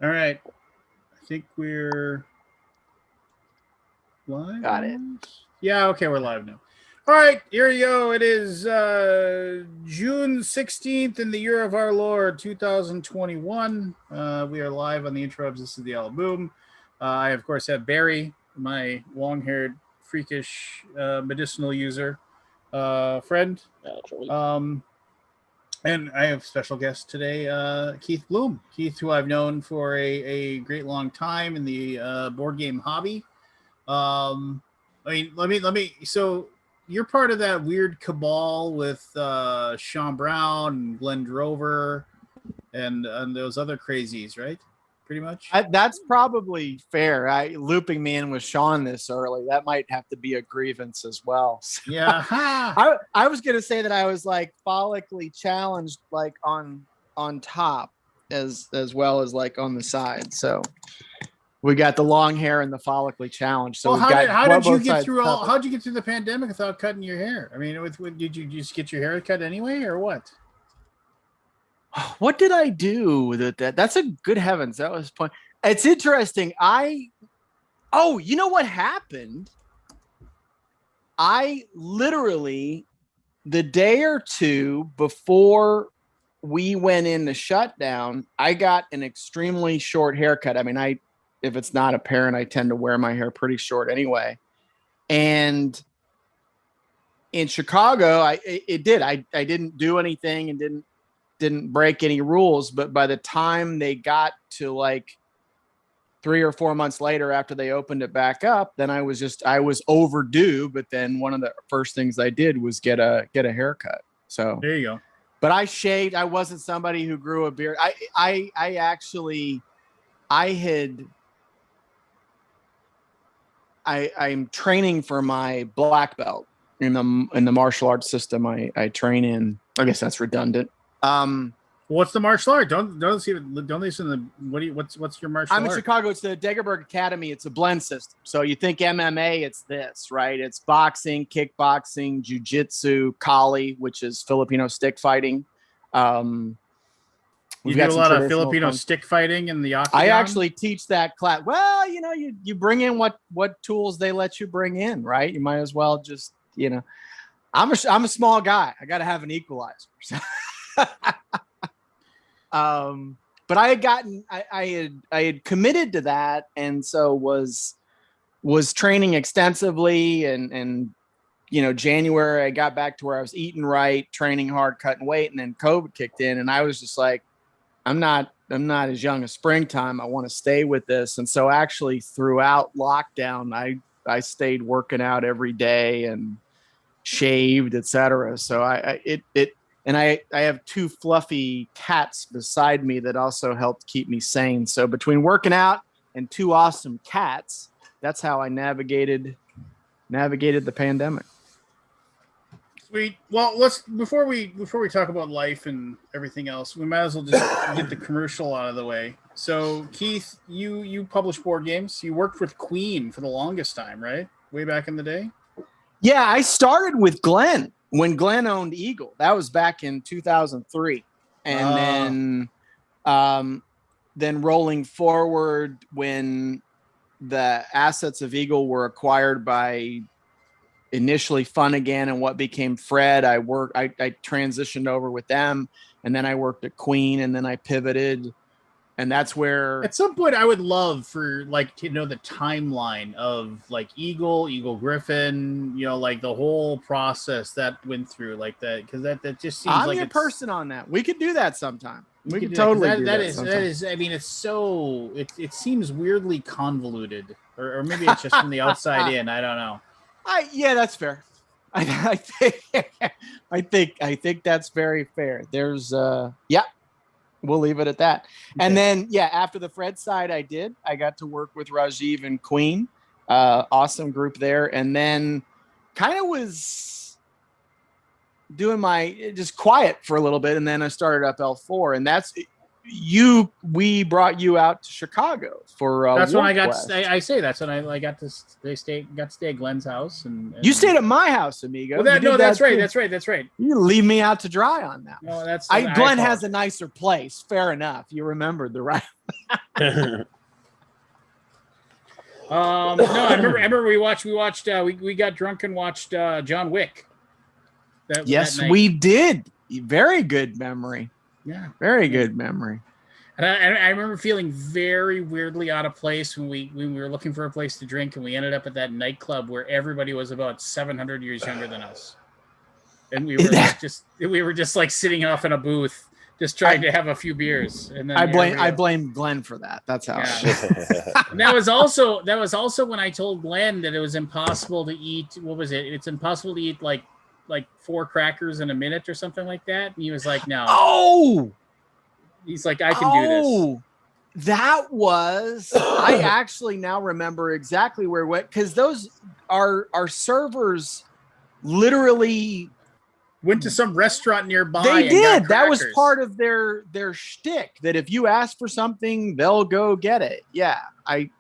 All right. I think we're live. Got it. Yeah, okay, we're live now. All right, here you go. It is June 16th in the year of our Lord, 2021. We are live on the Introbes. This is the Alaboom. I, of course, have Barry, my long-haired, freakish medicinal user friend. And I have special guest today, Keith Bloom. Keith, who I've known for a great long time in the board game hobby. I mean, let me. So you're part of that weird cabal with Sean Brown and Glenn Drover and those other crazies, right? Pretty much. That's probably fair. Looping me in with Sean this early, that might have to be a grievance as well. So, yeah. I was gonna say that I was like follically challenged, like on top as well as like on the side. So we got the long hair and the follically challenged. So well, how did you get through how'd you get through the pandemic without cutting your hair? I mean, did you just get your hair cut anyway, or what? What did I do with that? That's a good heavens. That was point. It's interesting. You know what happened? I literally, the day or two before we went into shutdown, I got an extremely short haircut. I mean, if it's not apparent, I tend to wear my hair pretty short anyway. And in Chicago, I didn't do anything and didn't break any rules, but by the time they got to like 3 or 4 months later after they opened it back up, then I was overdue. But then one of the first things I did was get a haircut. So there you go. But I shaved. I wasn't somebody who grew a beard. I'm training for my black belt in the martial arts system I train in. I guess that's redundant. What's the martial art? Don't listen to what's your martial art? I'm in Chicago. It's the Degerberg Academy. It's a blend system. So you think MMA, it's this, right? It's boxing, kickboxing, jiu-jitsu, Kali, which is Filipino stick fighting. You do a lot of Filipino stick fighting in the octagon? I actually teach that class. Well, you bring in what tools they let you bring in, right? You might as well just, I'm a small guy. I got to have an equalizer. But I had committed to that, and so was training extensively, and January I got back to where I was eating right, training hard, cutting weight, and then COVID kicked in, and I was just like, I'm not as young as springtime. I want to stay with this, and so actually throughout lockdown, I stayed working out every day and shaved, etc. So I have 2 fluffy cats beside me that also helped keep me sane. So between working out and 2 awesome cats, that's how I navigated the pandemic. Sweet. Well, before we talk about life and everything else, we might as well just get the commercial out of the way. So Keith, you publish board games. You worked with Queen for the longest time, right? Way back in the day. Yeah, I started with Glenn when Glenn owned Eagle. That was back in 2003. And then rolling forward when the assets of Eagle were acquired by initially Fun Again and what became Fred, I transitioned over with them, and then I worked at Queen, and then I pivoted. And that's where at some point I would love for to know the timeline of like Eagle Griffin, like the whole process that went through like that, because that just seems I'm your person on that. We could do that sometime. We could totally do that. That is. I mean, it's so it seems weirdly convoluted, or maybe it's just from the outside in. I don't know. Yeah, that's fair. I think that's very fair. There's we'll leave it at that. Okay. And then, after the Fred side, I got to work with Rajiv and Queen. Awesome group there. And then kind of was doing my just quiet for a little bit. And then I started up L4, and we brought you out to Chicago for that's when I got that's when I got to stay at Glenn's house, and you stayed at my house, amigo. Well, that's right. You leave me out to dry on that. No, Glenn has a nicer place. Fair enough. You remembered the right. No, I remember we got drunk and watched John Wick. Yes, that night. we did. Very good memory. Yeah, very good memory. And I remember feeling very weirdly out of place when we were looking for a place to drink, and we ended up at that nightclub where everybody was about 700 years younger than us, and we were just like sitting off in a booth, just trying to have a few beers. And then I blame Glenn for that. That's how. Yeah. And that was also when I told Glenn that it was impossible to eat. What was it? It's impossible to eat like 4 crackers in a minute or something like that. And he was like, "No." Oh. He's like, I can do this. That was, I actually now remember exactly where it went, because those our servers literally went to some restaurant nearby. They did. That was part of their shtick, that if you ask for something, they'll go get it. Yeah, I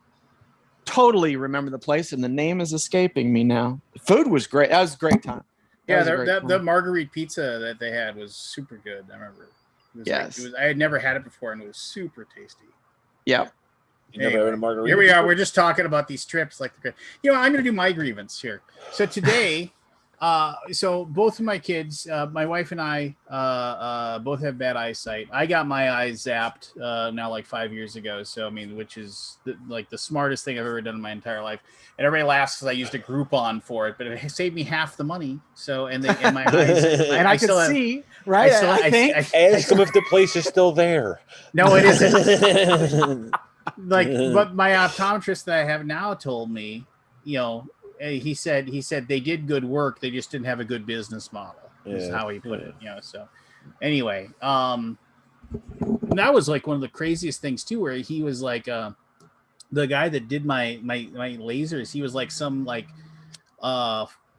totally remember the place, and the name is escaping me now. The food was great. That was a great time. The marguerite pizza that they had was super good. I remember. Yes. I had never had it before, and it was super tasty. Yeah. Never had a margarita. Here we are. We're just talking about these trips. I'm going to do my grievance here. So today, so both of my kids, my wife and I, both have bad eyesight. I got my eyes zapped now like 5 years ago. So, I mean, which is the smartest thing I've ever done in my entire life. And everybody laughs because I used a Groupon for it, but it saved me half the money. So, and my eyes, and I can see, right? I think. Ask them if the place is still there. No, it isn't. But my optometrist that I have now told me, he said they did good work, they just didn't have a good business model. Is how he put it. So anyway, that was like one of the craziest things too, where he was like the guy that did my lasers. He was like some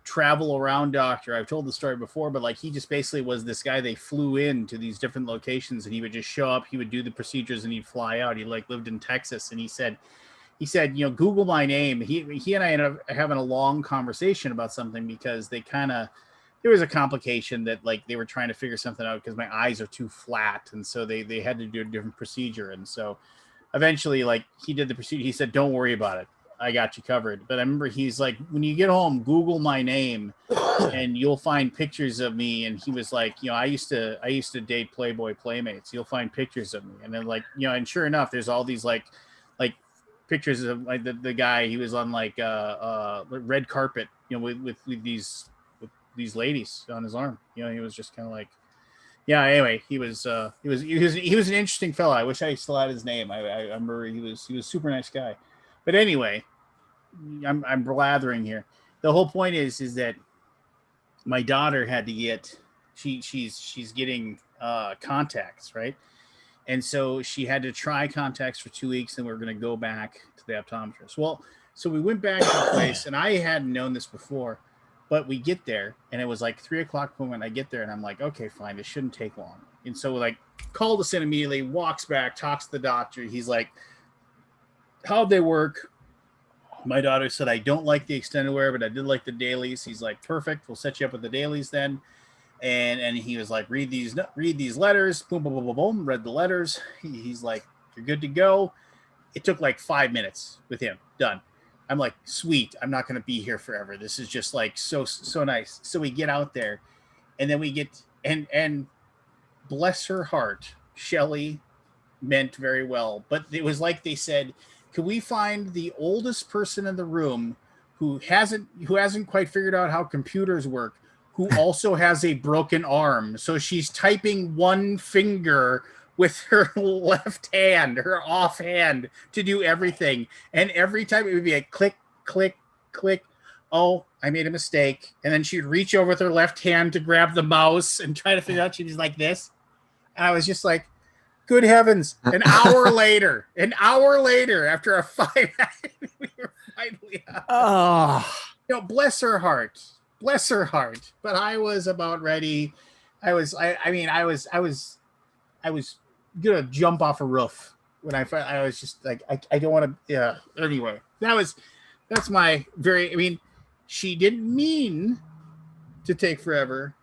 travel around doctor. I've told the story before, but like he just basically was this guy they flew in to these different locations, and he would just show up, he would do the procedures, and he'd fly out. He lived in Texas, and he said, Google my name. He and I ended up having a long conversation about something, because there was a complication that they were trying to figure something out, because my eyes are too flat, and so they had to do a different procedure. And so eventually he did the procedure. He said, don't worry about it, I got you covered. But I remember he's like, when you get home, Google my name and you'll find pictures of me. And he was like, I used to date Playboy Playmates. You'll find pictures of me. And then and sure enough, there's all these like pictures of the guy. He was on red carpet, with these ladies on his arm. He was just kind of like, anyway, he was an interesting fellow. I wish I still had his name. I remember he was a super nice guy. But anyway, I'm blathering here. The whole point is that my daughter had to get she's getting contacts, right? And so she had to try contacts for 2 weeks, and we were going to go back to the optometrist. Well, so we went back to the place, and I hadn't known this before, but we get there, and it was like 3:00 when I get there, and I'm like, okay, fine, this shouldn't take long. And so called us in immediately, walks back, talks to the doctor. He's like, how'd they work? My daughter said, I don't like the extended wear, but I did like the dailies. He's like, perfect, we'll set you up with the dailies then. And he was like, read these letters. Boom, boom, boom, boom, boom. Read the letters. He's like, you're good to go. It took 5 minutes with him. Done. I'm like, sweet. I'm not going to be here forever. This is just so nice. So we get out there, and then we get and bless her heart, Shelly meant very well, but it was like they said, can we find the oldest person in the room who hasn't quite figured out how computers work, who also has a broken arm? So she's typing one finger with her left hand, her off hand, to do everything. And every time it would be a click, click, click. Oh, I made a mistake. And then she'd reach over with her left hand to grab the mouse and try to figure out. She'd be like this. And I was just like, good heavens. An hour later, after a 5 minutes, we were finally out. Oh. Bless her heart. But I was about ready. I was gonna jump off a roof when I was just like, I don't want to. Yeah. Anyway, that's my she didn't mean to take forever,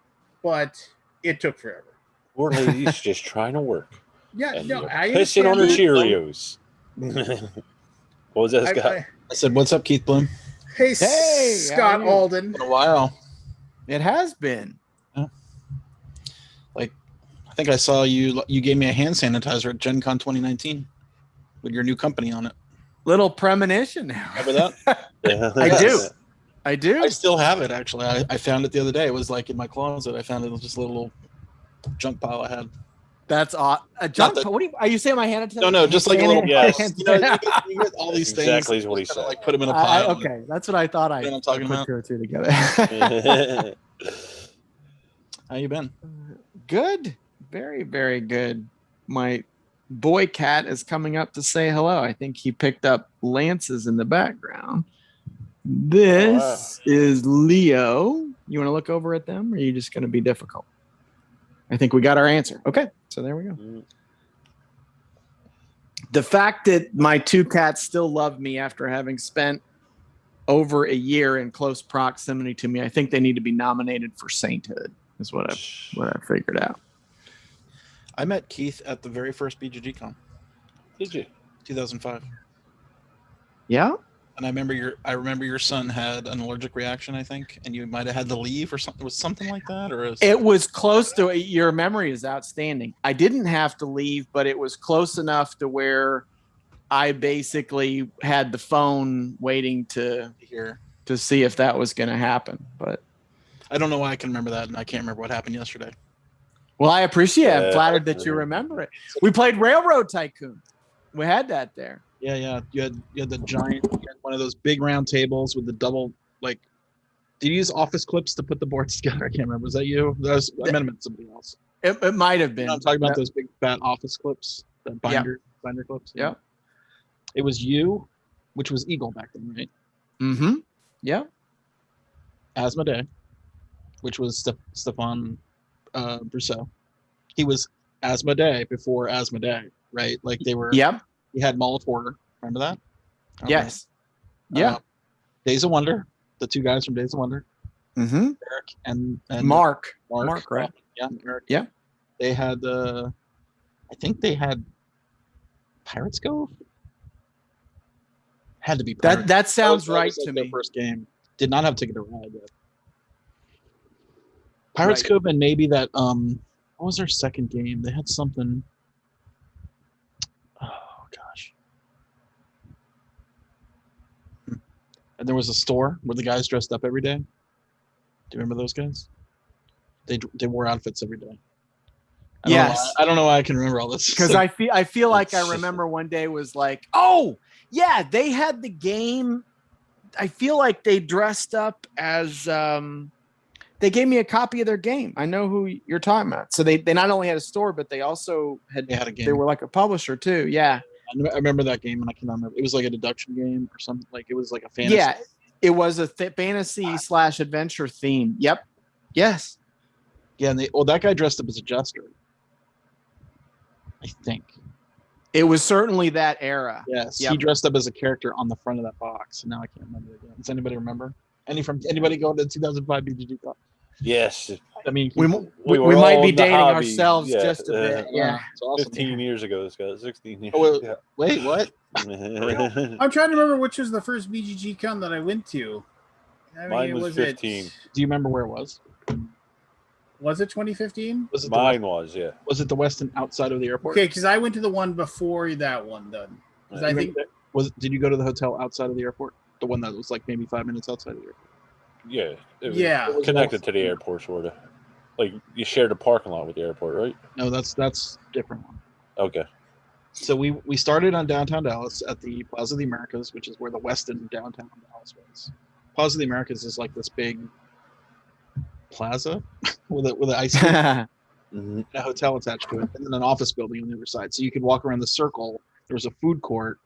but it took forever. Poor lady's just trying to work. Yeah, and no, I pissing on her Cheerios. What was that, Scott? I said, "What's up, Keith Bloom?" Hey, Hey, Scott how are you? Alden. Been a while. It has been. Like, I think I saw you. You gave me a hand sanitizer at Gen Con 2019 with your new company on it. Little premonition now. Remember that? I do. Yes. I do. I still have it, actually. I found it the other day. It was like in my closet. I found it was just a little junk pile I had. That's a junk. that- What are you saying? My hand? No, just like a little Yes. pile. You know, you get all these things. Exactly what he just kinda said. like put them in a pile. Okay, that's what I thought. I You know what I'm talking put about? 2 or 2 together. How you been? Good, very, very good. My boy cat is coming up to say hello. I think he picked up Lance's in the background. This is Leo. You want to look over at them, or are you just going to be difficult? I think we got our answer. Okay, so there we go. The fact that my 2 cats still love me after having spent over a year in close proximity to me, I think they need to be nominated for sainthood, is what I figured out. I met Keith at the very first BGG Con. Did you? 2005. Yeah? And I remember your son had an allergic reaction, I think, and you might have had to leave or something. Was something like that, or It was close to. Your memory is outstanding. I didn't have to leave, but it was close enough to where I basically had the phone waiting to see if that was going to happen. But I don't know why I can remember that, and I can't remember what happened yesterday. Well, I appreciate it. I'm flattered that you remember it. We played Railroad Tycoon. We had that there. Yeah. You had the giant, you had one of those big round tables with the double, like, did you use office clips to put the boards together? I can't remember. Was that you? I meant it somebody else. It might have been. You know, I'm talking about those big fat office clips, the binder clips. Yeah. It was you, which was Eagle back then, right? Mm-hmm. Yeah. Asmodee, which was Stefan Brousseau. He was Asmodee before Asmodee, right? Like they were. Yep. He had Molitor. Remember that? Yes. Yeah. Days of Wonder. The 2 guys from Days of Wonder. Mm-hmm. Eric and Mark, right? Yeah. Eric. Yeah. They had I think they had Pirates Cove. Had to be Pirates. That sounds that right was, like, to their me. first game. Did not have Ticket to Ride yet. Pirates Right. Cove, and maybe that what was their second game? They had something. Oh gosh. And there was a store where the guys dressed up every day. Do you remember those guys? They wore outfits every day. Yes. I don't know why I can remember all this. Because I feel like I remember one day was like, oh yeah, they had the game. I feel like they dressed up as they gave me a copy of their game. I know who you're talking about. So they not only had a store, but they also had a game. They were like a publisher too. Yeah. I remember that game, and I cannot remember. It was like a deduction game or something. Like it was like a fantasy. Yeah, it was a fantasy/adventure theme. Yep. Yes. Yeah, and that guy dressed up as a jester. I think it was certainly that era. Yes, He dressed up as a character on the front of that box, and now I can't remember again. Does anybody remember? Anybody go to the 2005 BGG Cup? Yes. I mean, we might be dating ourselves just a bit. Yeah. It's awesome. 15 years ago, this guy. 16 years. Oh, wait, what? I'm trying to remember which was the first BGG con that I went to. Mine was 15. Do you remember where it was? Was it 2015? Was it Mine was, yeah. Was it the Westin outside of the airport? Okay, because I went to the one before that one then. I think did you go to the hotel outside of the airport? The one that was like maybe 5 minutes outside of the airport? Yeah. It was connected to the airport, sort of. Like you shared a parking lot with the airport, right? No, that's different one. Okay. So we started on downtown Dallas at the Plaza of the Americas, which is where the Westin downtown Dallas was. Plaza of the Americas is like this big plaza with an ice cream and a hotel attached to it, and then an office building on the other side. So you could walk around the circle. There was a food court,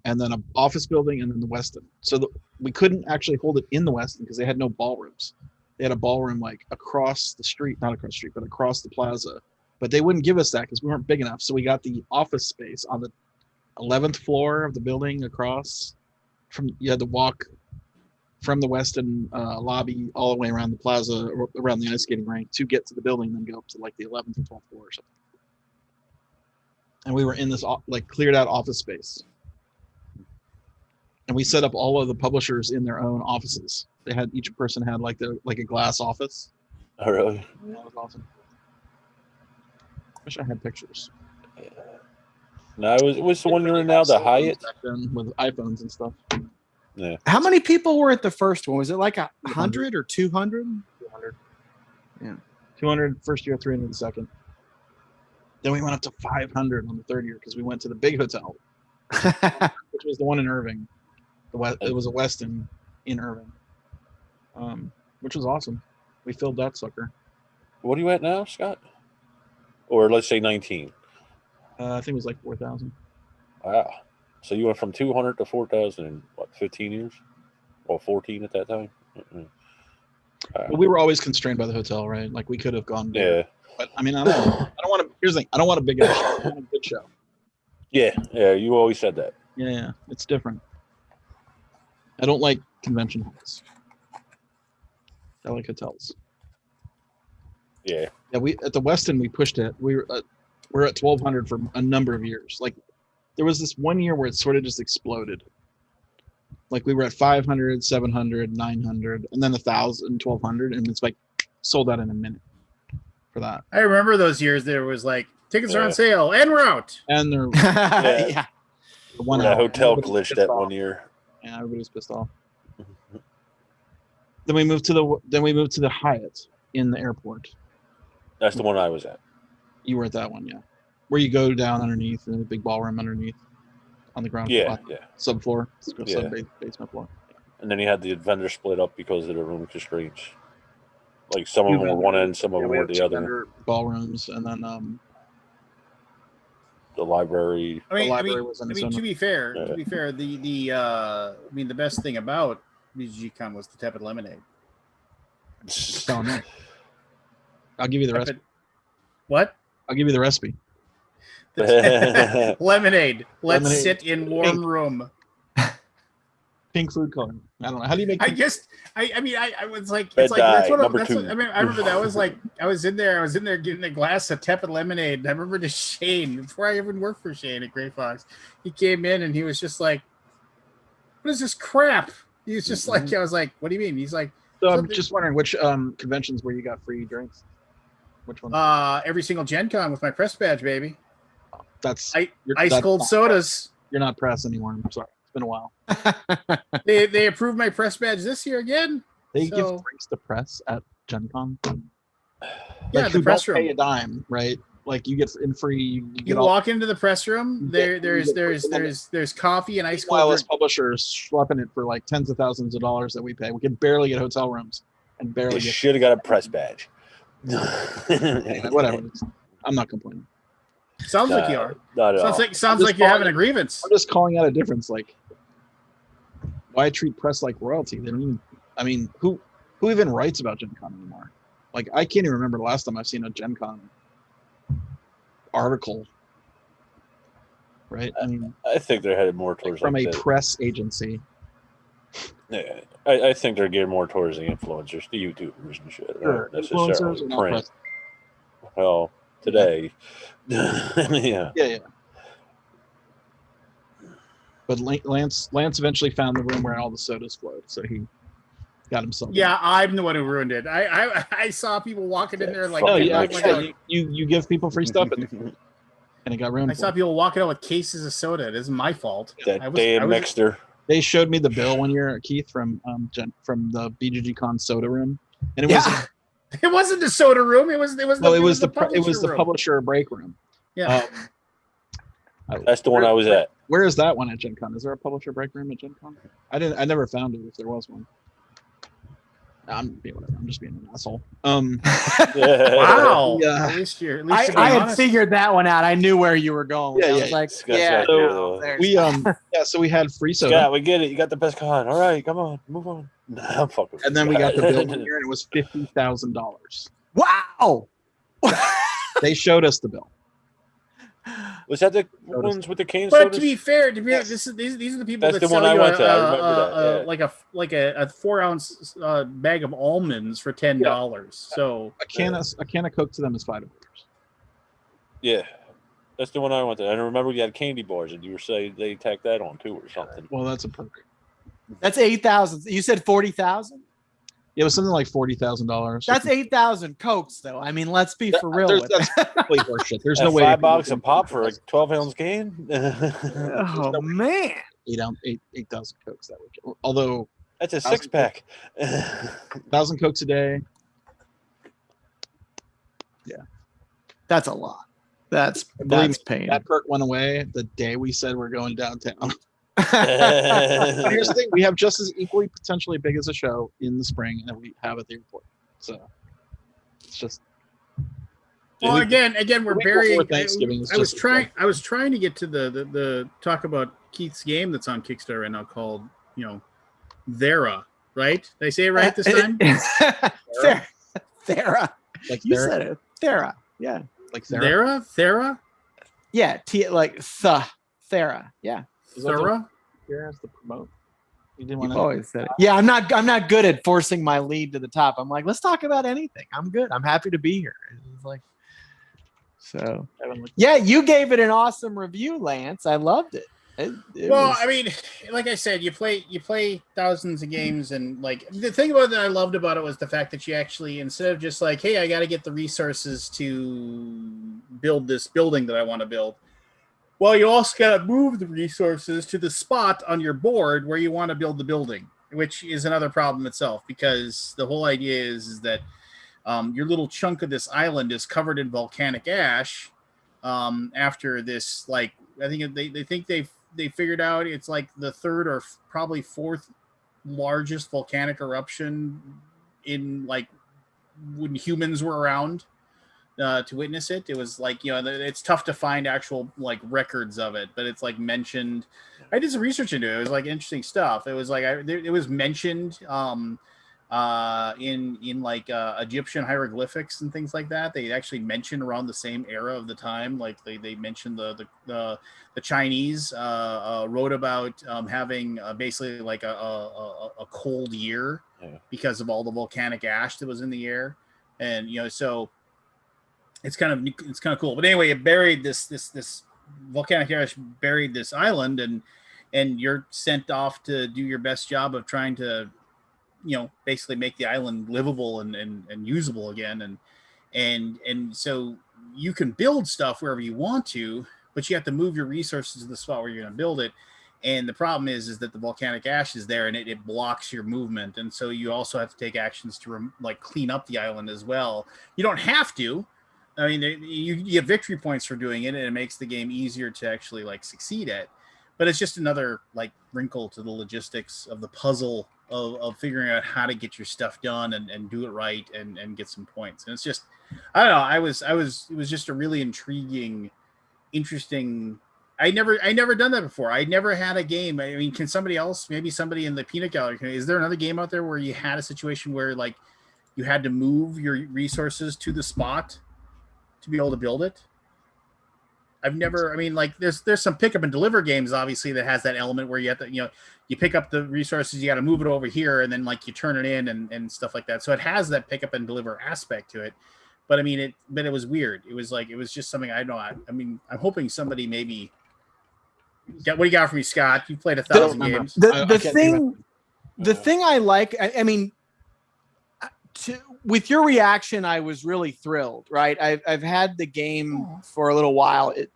and then an office building, and then the Westin. So we couldn't actually hold it in the Westin because they had no ballrooms. They had a ballroom like across the street, not across the street, but across the plaza. But they wouldn't give us that because we weren't big enough. So we got the office space on the 11th floor of the building across from. You had to walk from the Westin lobby all the way around the plaza, around the ice skating rink to get to the building, and then go up to like the 11th or 12th floor or something. and we were in this like cleared out office space, and we set up all of the publishers in their own offices. They had each person had like a glass office. Oh, really? That was awesome. Wish I had pictures. No, I was wondering now the Hyatt Back then with iPhones and stuff. Yeah. How many people were at the first one? Was it like 100 or 200? 200. Yeah. 200 first year, 300 the second. Then we went up to 500 on the third year because we went to the big hotel, which was the one in Irving. It was a Westin in Irving, which was awesome. We filled that sucker. What are you at now, Scott? Or let's say 19. I think it was like 4,000. Wow. So you went from 200 to 4,000 in what, 15 years? Well, 14 at that time. Well, we were always constrained by the hotel, right? Like we could have gone bigger. Yeah. But I mean, I don't want to. Here's the thing: I don't want a big show. I want a good show. Yeah. You always said that. Yeah, it's different. I don't like convention halls. I like hotels. Yeah. Yeah, we at the Westin we pushed it. We're at 1,200 for a number of years. Like there was this one year where it sort of just exploded. Like we were at 500, 700, 900, and then 1,000, 1,200, and it's like sold out in a minute for that. I remember those years. There was like tickets are on sale and we're out. And they're Yeah. That hotel glitched that one year. Yeah, everybody's pissed off. Then we moved to the Hyatt in the airport. That's the one I was at. You were at that one, yeah. Where you go down underneath in the big ballroom underneath on the ground Yeah, floor. yeah. Subfloor. Yeah. Basement floor. And then you had the vendor split up because of the room constraints. Like some of them were one end, some of them we were have the two other. vendor ballrooms, and then The library. the library was in its own. To be fair, Yeah. the best thing about BGCon was the tepid lemonade. Telling me. I'll give you the recipe. What? I'll give you the recipe. Lemonade. Let's Lemonade. sit in warm room. Pink food color. I don't know. How do you make? I was like, Red it's like dye, that's what number that's 2. what, I mean. I remember that was like I was in there getting a glass of tepid lemonade. And I remember to Shane before I even worked for Shane at Grey Fox. He came in and he was just like, "What is this crap?" He was just like, I was like, "What do you mean?" He's like, So I'm just wondering which conventions where you got free drinks. Which one? every single Gen Con with my press badge, baby. That's Ice that's cold not- sodas. You're not press anymore. I'm sorry. It's been a while. They approved my press badge this year again. They So- give drinks to press at Gen Con. Yeah, Like, the you press don't pay room. a dime, right? Like you get in free. You You get all. walk into the press room. You get- There's coffee and ice Meanwhile, cold. as publishers schlepping it for like tens of thousands of dollars that we pay, we can barely get hotel rooms and barely You get should have got a press badge. whatever. I'm not complaining. Sounds like you are. Not at all. Sounds just like you're having calling a grievance. I'm just calling out a difference. Like, why treat press like royalty? They don't even. I mean, who even writes about Gen Con anymore? Like, I can't even remember the last time I've seen a Gen Con article. Right? I mean, I think they're headed more towards from like a the- press agency. Yeah, I think they're getting more towards the influencers, the YouTubers and shit. Sure, Not influencers necessarily are not print. press. Well, today, yeah. Yeah. But Lance eventually found the room where all the sodas flowed, so he got himself. Yeah, I'm the one who ruined it. I saw people walking in there like, Oh Fucking yeah, Mexican. you give people free stuff, and it got ruined. I saw people walking out with cases of soda. It isn't my fault. I That was- damn I was- mixer. They showed me the bill one year, Keith, from the BGG Con soda room, and it was Yeah. It wasn't the soda room. It was the publisher room. publisher break room. Yeah. That's the one I was at. Where is that one at Gen Con? Is there a publisher break room at Gen Con? I never found it if there was one. I'm just being an asshole. Wow. Yeah. At least you're I being had honest. figured that one out. I knew where you were going. Yeah, I yeah, was like, Scott's yeah, got no, the- there's We so we had free soda, Scott, we get it. You got the best con. All right, come on, move on. Nah, I'm fucking. and then we got the bill one year, and it was $50,000. wow. They showed us the bill. Was that the ones with the cane But sodas? to be fair, Yes. these are the people That's that the one sell I you went to. I remember that, like a 4-ounce bag of almonds for $10. So A can of Coke to them is $5. Yeah. That's the one I went to. And I remember you had Candy Bars, and you were saying they tacked that on too, or something. Well, that's a perk. That's 8,000. You said 40,000. It was something like $40,000. That's 8,000 Cokes, though. I mean, let's be for real with that's that. complete horseshit. There's And no way. $5 a pop for a 12-ounce can. Oh man, 8,000 Cokes that week. Although That's a 6-pack. 1,000 Cokes a day. that's a lot. That's Believe me, pain. that perk went away the day we said we're going downtown. Here's the thing: we have just as equally potentially big as a show in the spring that we have at the airport. So it's just. Well, again, we're week burying. before Thanksgiving is I was just- I was trying to get to the talk about Keith's game that's on Kickstarter right now called Thera. Right? Did I say it right this time? Thera. Like You Thera, said it. Thera. Yeah. like Thera. Thera. Yeah. Thera. Yeah. Is that Thera. Thera has to promote. You didn't want You've to. always said it. Yeah, I'm not good at forcing my lead to the top. I'm like, let's talk about anything. I'm good. I'm happy to be here. It's like, so yeah, you gave it an awesome review, Lance. I loved it. I mean, like I said, you play thousands of games, and like the thing about that I loved about it was the fact that you actually, instead of just like, hey, I got to get the resources to build this building that I want to build. Well, you also got to move the resources to the spot on your board where you want to build the building, which is another problem itself, because the whole idea is that your little chunk of this island is covered in volcanic ash after this, like, I think they think they figured out it's like the third or probably fourth largest volcanic eruption in like when humans were around to witness it. It was like, it's tough to find actual like records of it, but it's like mentioned. I did some research into it. It was like interesting stuff. It was like it was mentioned in like Egyptian hieroglyphics and things like that. They actually mentioned around the same era of the time. Like they mentioned the Chinese wrote about having basically like a cold year because of all the volcanic ash that was in the air, and so it's kind of cool. But anyway, it buried this volcanic ash buried this island, and you're sent off to do your best job of trying to basically make the island livable and usable again. And so you can build stuff wherever you want to, but you have to move your resources to the spot where you're going to build it. And the problem is that the volcanic ash is there and it blocks your movement. And so you also have to take actions to clean up the island as well. You don't have to. I mean, you get victory points for doing it, and it makes the game easier to actually succeed at. But it's just another wrinkle to the logistics of the puzzle of figuring out how to get your stuff done and do it right and get some points. And it's just, I don't know. It was just a really interesting. I never done that before. I never had a game. I mean, can somebody else, maybe somebody in the peanut gallery, is there another game out there where you had a situation where you had to move your resources to the spot to be able to build it? I've never, I mean, there's some pick up and deliver games, obviously, that has that element where you have to, you pick up the resources, you got to move it over here, and then you turn it in and stuff like that. So it has that pick up and deliver aspect to it. But I mean, it was weird. It was it was just something I know. I mean, I'm hoping somebody maybe. What do you got for me, Scott? You played 1,000 games. The thing I like, I mean, with your reaction, I was really thrilled, right? I've had the game for a little while. It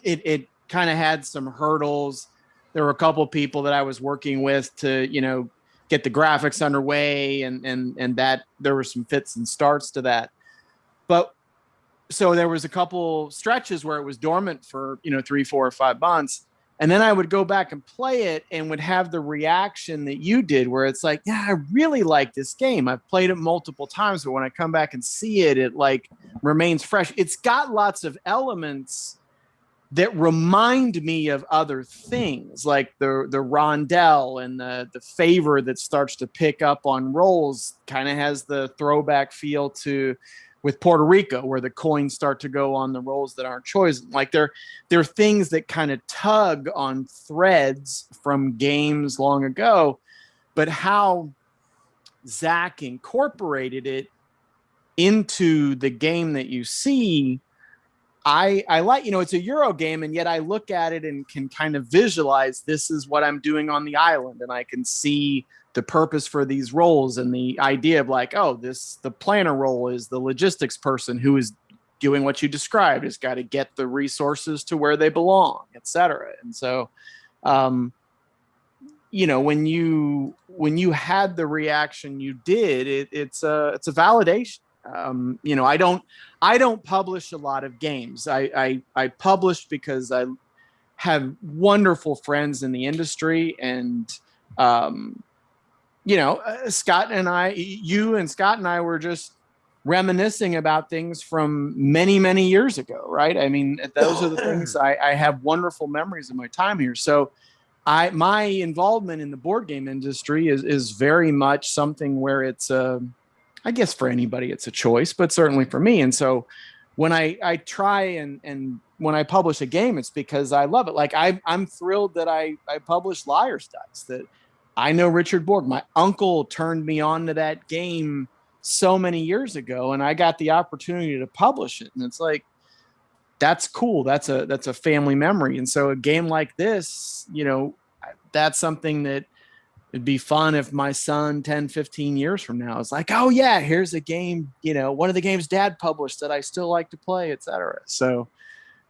it kind of had some hurdles. There were a couple of people that I was working with to, get the graphics underway and that there were some fits and starts to that. But so there was a couple stretches where it was dormant for, 3, 4, or 5 months. And then I would go back and play it and would have the reaction that you did, where it's like, yeah, I really like this game. I've played it multiple times, but when I come back and see it, it remains fresh. It's got lots of elements that remind me of other things, like the rondelle and the favor that starts to pick up on rolls, kind of has the throwback feel to with Puerto Rico, where the coins start to go on the rolls that aren't chosen. There are things that kind of tug on threads from games long ago, but how Zach incorporated it into the game that you see I like, it's a Euro game, and yet I look at it and can kind of visualize this is what I'm doing on the island, and I can see the purpose for these roles and the idea of like, oh, the planner role is the logistics person who is doing what you described, has got to get the resources to where they belong, et cetera. And so, when you had the reaction you did, it's a validation. I don't publish a lot of games. I published because I have wonderful friends in the industry, and Scott and I were just reminiscing about things from many, many years ago, right? I mean, those are the things I have wonderful memories of my time here. So my involvement in the board game industry is very much something where it's I guess for anybody it's a choice, but certainly for me. And so when I try and when I publish a game, it's because I love it. Like I'm thrilled that I published Liar's Dice, that I know Richard Borg. My uncle turned me on to that game so many years ago, and I got the opportunity to publish it. And it's like, that's cool. That's a family memory. And so a game like this, that's something that it'd be fun if my son 10, 15 years from now is like, oh yeah, here's a game, one of the games dad published that I still like to play, et cetera. So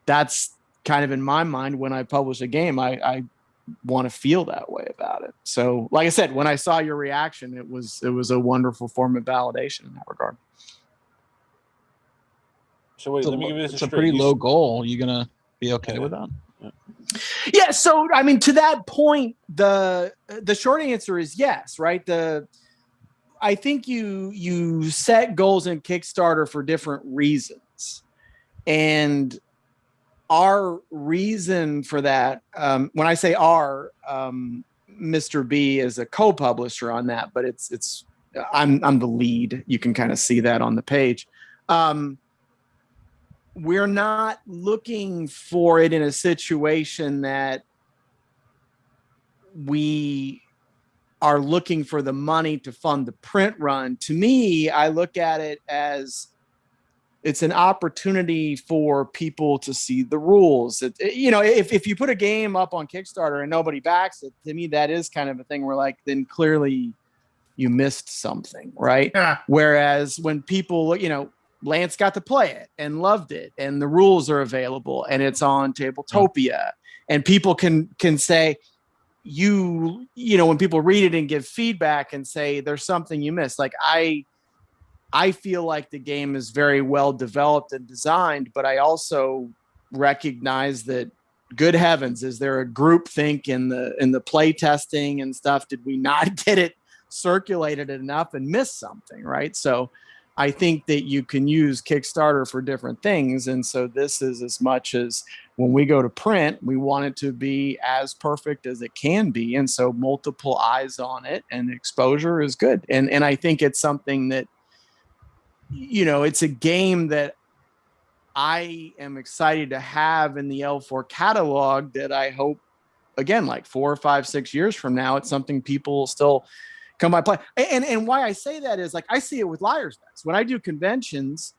that's kind of in my mind, when I publish a game, I want to feel that way about it. So like I said, when I saw your reaction, it was a wonderful form of validation in that regard. So wait, let me give you this it's a pretty low goal. You gonna be okay with that? Yeah. So, I mean, to that point, the short answer is yes, right? I think you set goals in Kickstarter for different reasons. And our reason for that, when I say Mr. B is a co-publisher on that, but I'm the lead. You can kind of see that on the page. We're not looking for it in a situation that we are looking for the money to fund the print run. To me, I look at it as it's an opportunity for people to see the rules. If you put a game up on Kickstarter and nobody backs it, to me, that is kind of a thing where like, then clearly you missed something, right? Yeah. Whereas when people, Lance got to play it and loved it, and the rules are available, and it's on Tabletopia, and people can say, when people read it and give feedback and say there's something you missed. Like I feel like the game is very well developed and designed, but I also recognize that, good heavens, is there a group think in the play testing and stuff? Did we not get it circulated enough and miss something, right? So I think that you can use Kickstarter for different things. And so this is as much as when we go to print, we want it to be as perfect as it can be. And so multiple eyes on it and exposure is good. And I think it's something that, it's a game that I am excited to have in the L4 catalog, that I hope, again, like 4 or 5, 6 years from now, it's something people still come by play. And why I say that is, like, I see it with Liar's Dice. When I do conventions,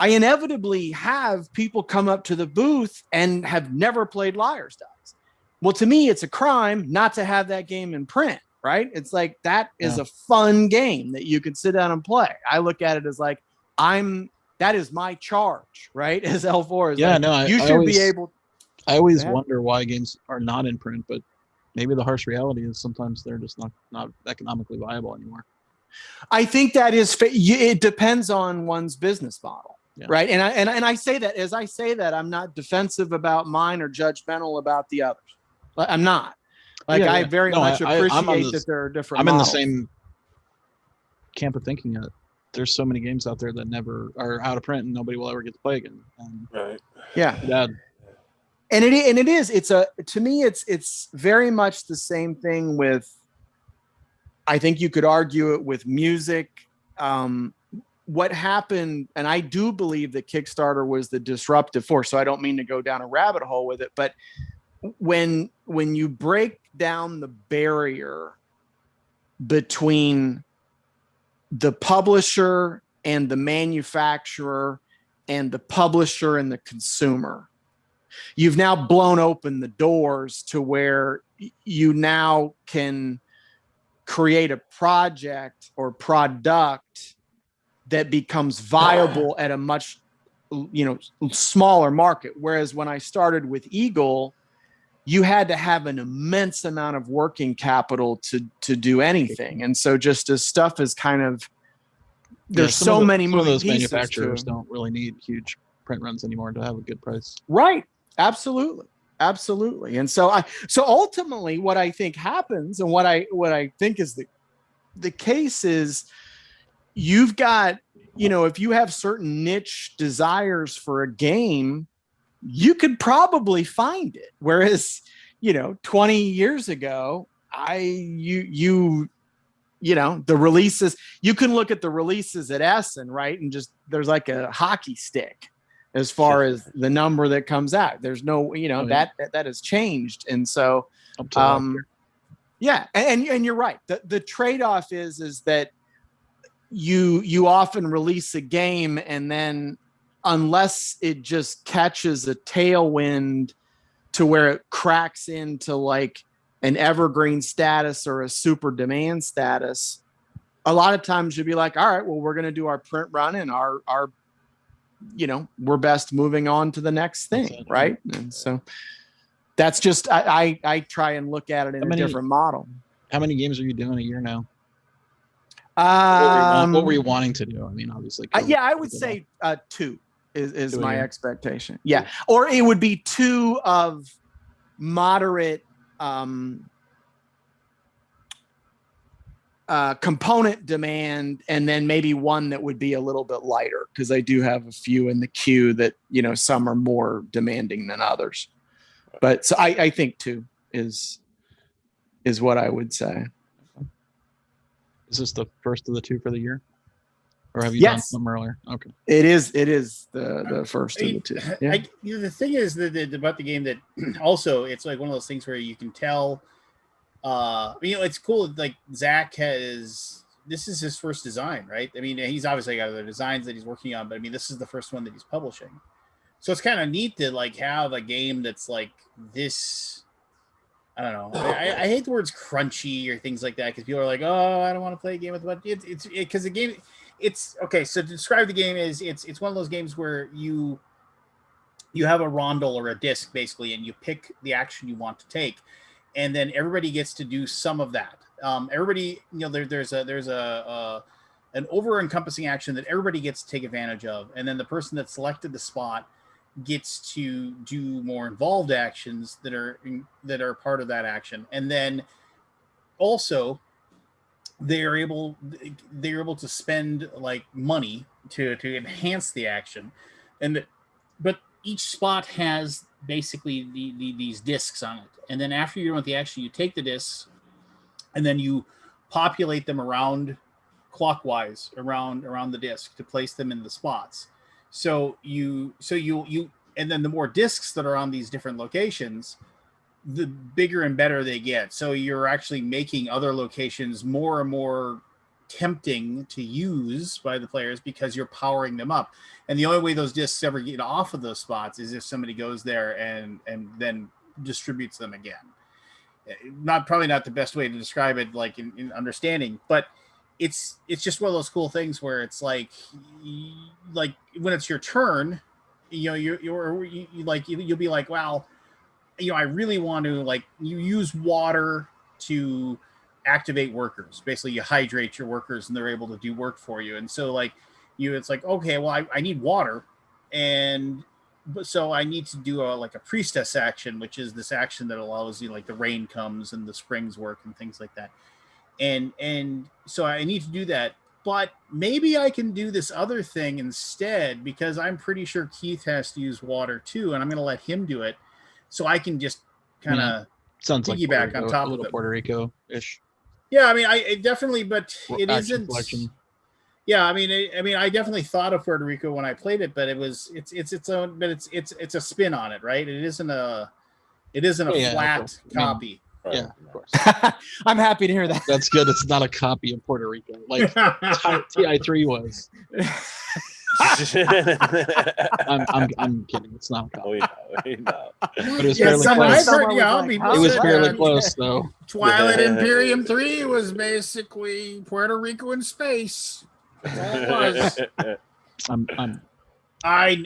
I inevitably have people come up to the booth and have never played Liar's Dice. Well, to me, it's a crime not to have that game in print, right? It's like, that is a fun game that you can sit down and play. I look at it as like, that is my charge, right? As L4 is, you should be able. I always wonder why games are not in print, but maybe the harsh reality is sometimes they're just not economically viable anymore. I think that is, it depends on one's business model, right? And I say that, as I say that, I'm not defensive about mine or judgmental about the others. I'm not. I very much appreciate that there are different models. In the same camp of thinking that there's so many games out there that never are out of print and nobody will ever get to play again. Right. Yeah. And it is, to me, it's very much the same thing with, I think you could argue it with music. What happened, and I do believe that Kickstarter was the disruptive force, so I don't mean to go down a rabbit hole with it, but when you break down the barrier between the publisher and the manufacturer and the publisher and the consumer. You've now blown open the doors to where you now can create a project or product that becomes viable at a much, smaller market. Whereas when I started with Eagle, you had to have an immense amount of working capital to do anything. And so just as stuff is kind of, there's so many some of moving those pieces manufacturers don't really need huge print runs anymore to have a good price. Right. Absolutely. And so ultimately what I think happens and what I think is the case is you've got, if you have certain niche desires for a game, you could probably find it. Whereas, 20 years ago, the releases, you can look at the releases at Essen, right? And just, there's like a hockey stick as far as the number that comes out. There's no, that has changed. And so, yeah. And you're right. The trade-off is that you often release a game and then unless it just catches a tailwind to where it cracks into like an evergreen status or a super demand status, a lot of times you'll be like, all right, well, we're going to do our print run and our we're best moving on to the next thing. Right. And so that's just, I try and look at it in a different model. How many games are you doing a year now? What were you wanting to do? I mean, obviously. I would say 2 is my expectation. Yeah. Or it would be 2 of moderate component demand, and then maybe 1 that would be a little bit lighter, because I do have a few in the queue that, some are more demanding than others. But so I think 2 is what I would say. Is this the first of the 2 for the year, or have you done some earlier? Okay, it is the first of the 2. Yeah. The thing is that about the game that also it's like one of those things where you can tell. It's cool. Like Zach this is his first design, right? I mean, he's obviously got other designs that he's working on, but I mean, this is the first one that he's publishing. So it's kind of neat to like have a game that's like this. I don't know. I hate the words crunchy or things like that because people are like, "Oh, I don't want to play a game with what." It's because the game. It's okay. So to describe the game is it's one of those games where you have a rondel or a disc basically, and you pick the action you want to take, and then everybody gets to do some of that. Everybody, there's an over-encompassing action that everybody gets to take advantage of, and then the person that selected the spot gets to do more involved actions that are part of that action, and then also they're able to spend like money to enhance the action, but each spot has basically these discs on it, and then after you're done with the action, you take the discs and then you populate them around clockwise around the disc to place them in the spots. So you and then the more discs that are on these different locations, the bigger and better they get. So you're actually making other locations more and more tempting to use by the players because you're powering them up. And the only way those discs ever get off of those spots is if somebody goes there and then distributes them again. Probably not the best way to describe it, like in understanding, but it's just one of those cool things where it's like when it's your turn, you'll be like, wow, I really want to, like, you use water to activate workers. Basically, you hydrate your workers and they're able to do work for you. And so it's like, okay, well, I need water, so I need to do a priestess action, which is this action that allows you, like, the rain comes and the springs work and things like that. And so I need to do that, but maybe I can do this other thing instead, because I'm pretty sure Keith has to use water too, and I'm going to let him do it, so I can just kind of piggyback on top of it. Puerto Rico-ish. Yeah, I mean, I definitely, but it isn't. Selection. Yeah, I mean, I definitely thought of Puerto Rico when I played it, but it's its own, but it's a spin on it, right? It isn't a flat copy. Yeah, of course. I'm happy to hear that. That's good. It's not a copy of Puerto Rico like TI3 was. I'm kidding. It's not a we cop. know, we know. But it was Yeah, fairly someone, close. I've heard, was yeah, like, people huh? It was said fairly that. close, though. Twilight Imperium 3 was basically Puerto Rico in space. That's all it was.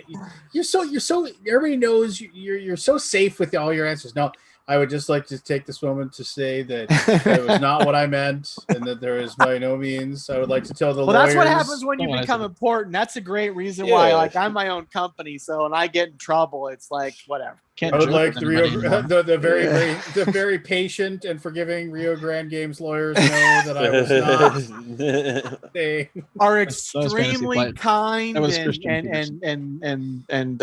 You're so everybody knows you're so safe with all your answers. No, I would just like to take this moment to say that it was not what I meant, and that there is by no means. I would like to tell the Well, lawyers. that's what happens when you Someone become has important. That's a great reason why. Yeah. Like, I'm my own company, so when I get in trouble, it's like whatever. Can't I would joke like with the anybody Rio, anymore. the very patient and forgiving Rio Grande Games lawyers know that I was not they. Are was fantasy extremely flight. kind That was and Christian and, Peterson. and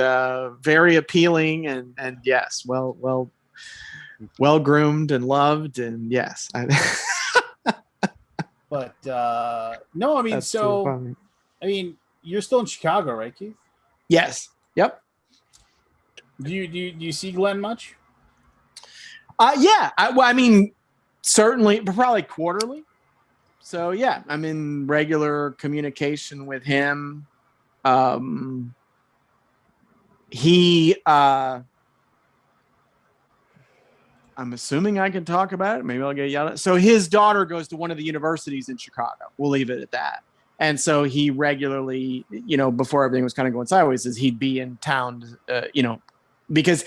very appealing and yes, well groomed and loved and yes. But no, I mean, That's too so funny. I mean, you're still in Chicago, right, Keith? Yes. Yep. Do you see Glenn much? Yeah. I mean, certainly, but probably quarterly. So yeah, I'm in regular communication with him. He I'm assuming I can talk about it. Maybe I'll get yelled at. So his daughter goes to one of the universities in Chicago. We'll leave it at that. And so he regularly, before everything was kind of going sideways, is he'd be in town, because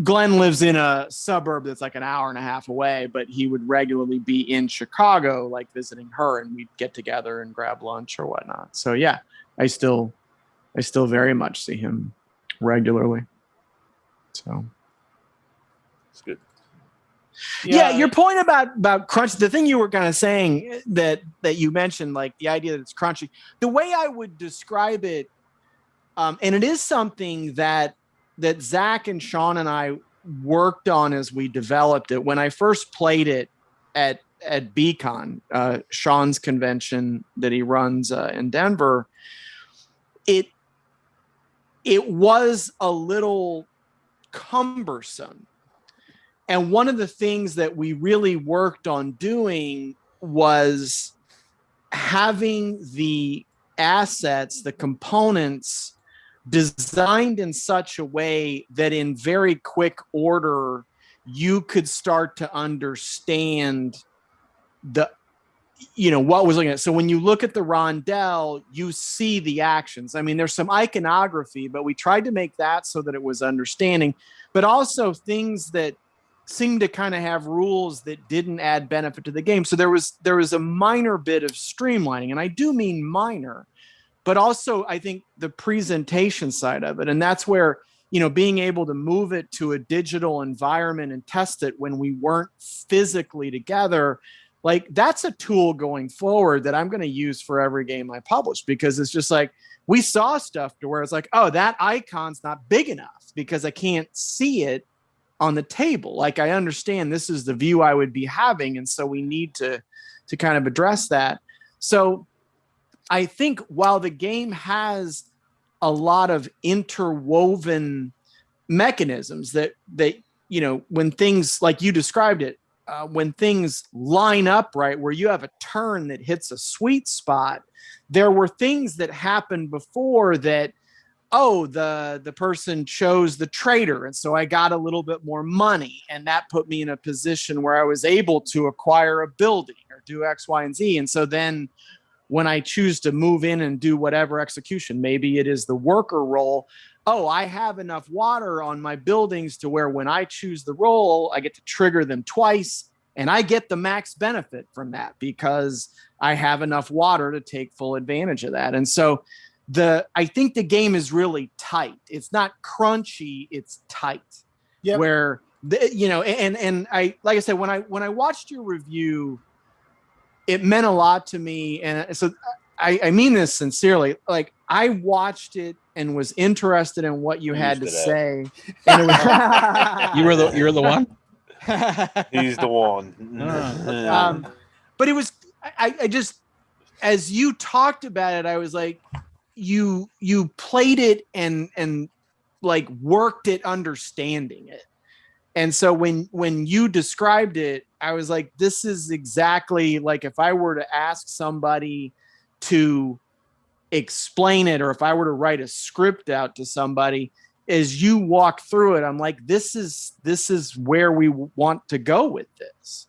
Glenn lives in a suburb that's like an hour and a half away, but he would regularly be in Chicago, like visiting her, and we'd get together and grab lunch or whatnot. So yeah, I still very much see him regularly. So It's good. yeah, your point about crunch, the thing you were kind of saying that you mentioned, like the idea that it's crunchy, the way I would describe it, and it is something that Zach and Sean and I worked on as we developed it. When I first played it at BCon, Sean's convention that he runs in Denver, it was a little cumbersome. And one of the things that we really worked on doing was having the assets, the components designed in such a way that in very quick order, you could start to understand what was looking at. So when you look at the rondelle, you see the actions. I mean, there's some iconography, but we tried to make that so that it was understanding, but also things that seemed to kind of have rules that didn't add benefit to the game. So there was a minor bit of streamlining, and I do mean minor, but also I think the presentation side of it. And that's where, being able to move it to a digital environment and test it when we weren't physically together, like that's a tool going forward that I'm going to use for every game I publish, because it's just like, we saw stuff to where it's like, oh, that icon's not big enough because I can't see it on the table. Like, I understand this is the view I would be having. And so we need to kind of address that. So I think while the game has a lot of interwoven mechanisms that when things like you described it, when things line up right, where you have a turn that hits a sweet spot, there were things that happened before that, the person chose the trader, and so I got a little bit more money, and that put me in a position where I was able to acquire a building or do X, Y, and Z. And so then when I choose to move in and do whatever execution, maybe it is the worker role. I have enough water on my buildings to where when I choose the role, I get to trigger them twice, and I get the max benefit from that because I have enough water to take full advantage of that. And so I think the game is really tight. It's not crunchy, it's tight. Yep. Where and I, like I said, when I watched your review, it meant a lot to me. And so I mean this sincerely. Like, I watched it and was interested in what you had to say. And it was You're the one. He's the one. But it was I just, as you talked about it, I was like, you played it and like worked at understanding it. And so when you described it, I was like, this is exactly like if I were to ask somebody to explain it, or if I were to write a script out to somebody, as you walk through it, I'm like, this is where we want to go with this.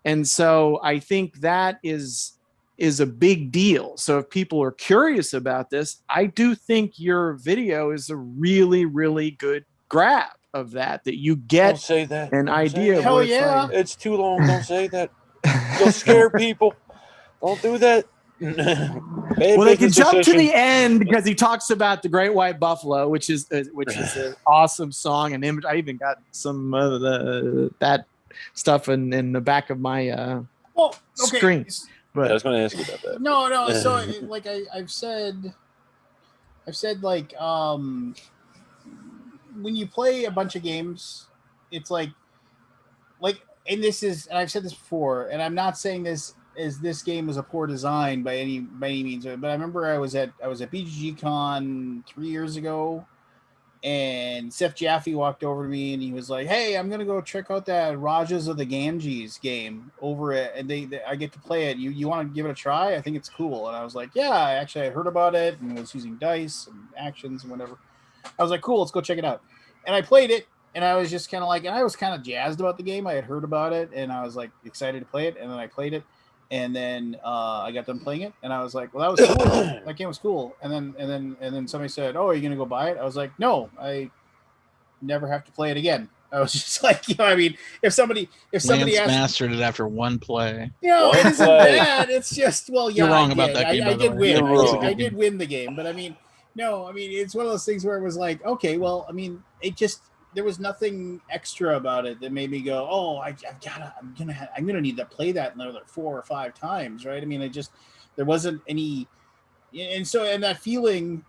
And so I think that is a big deal. So if people are curious about this, I do think your video is a really, really good grab of that you Don't get say that. an Don't say idea that. of Hell what it's yeah. like. It's too long. Don't say that. You'll scare people. Don't do that. Well, they can jump to the end because he talks about the great white buffalo, which is an awesome song and image. I even got some of that stuff in the back of my Well, okay. screen. But I was going to ask you about that. No. So, like I've said, like, when you play a bunch of games, it's like, and I've said this before, and I'm not saying this game was a poor design by any means, but I remember I was at BGG Con 3 years ago, and Seth Jaffe walked over to me and he was like, "Hey, I'm gonna go check out that Rajas of the Ganges game over at, and I get to play it. You want to give it a try? I think it's cool." And I was like, "Yeah, I heard about it and was using dice and actions and whatever." I was like, "Cool, let's go check it out." And I played it, and I was just kind of like, and I was kind of jazzed about the game. I had heard about it, and I was like excited to play it. And then I played it, and then I got done playing it, and I was like, "Well, that was cool. That game was cool." And then somebody said, "Oh, are you gonna go buy it?" I was like, "No, I never have to play it again." I was just like, I mean, if somebody Lance asked, mastered it after one play. it isn't bad. It's just, well, yeah, You're wrong about that game, I by the did way. win. You're wrong. I did win the game, but I mean, no, I mean, it's one of those things where it was like, okay, well, I mean, there was nothing extra about it that made me go, oh, I'm gonna need to play that another 4 or 5 times, right? I mean, there wasn't any, and that feeling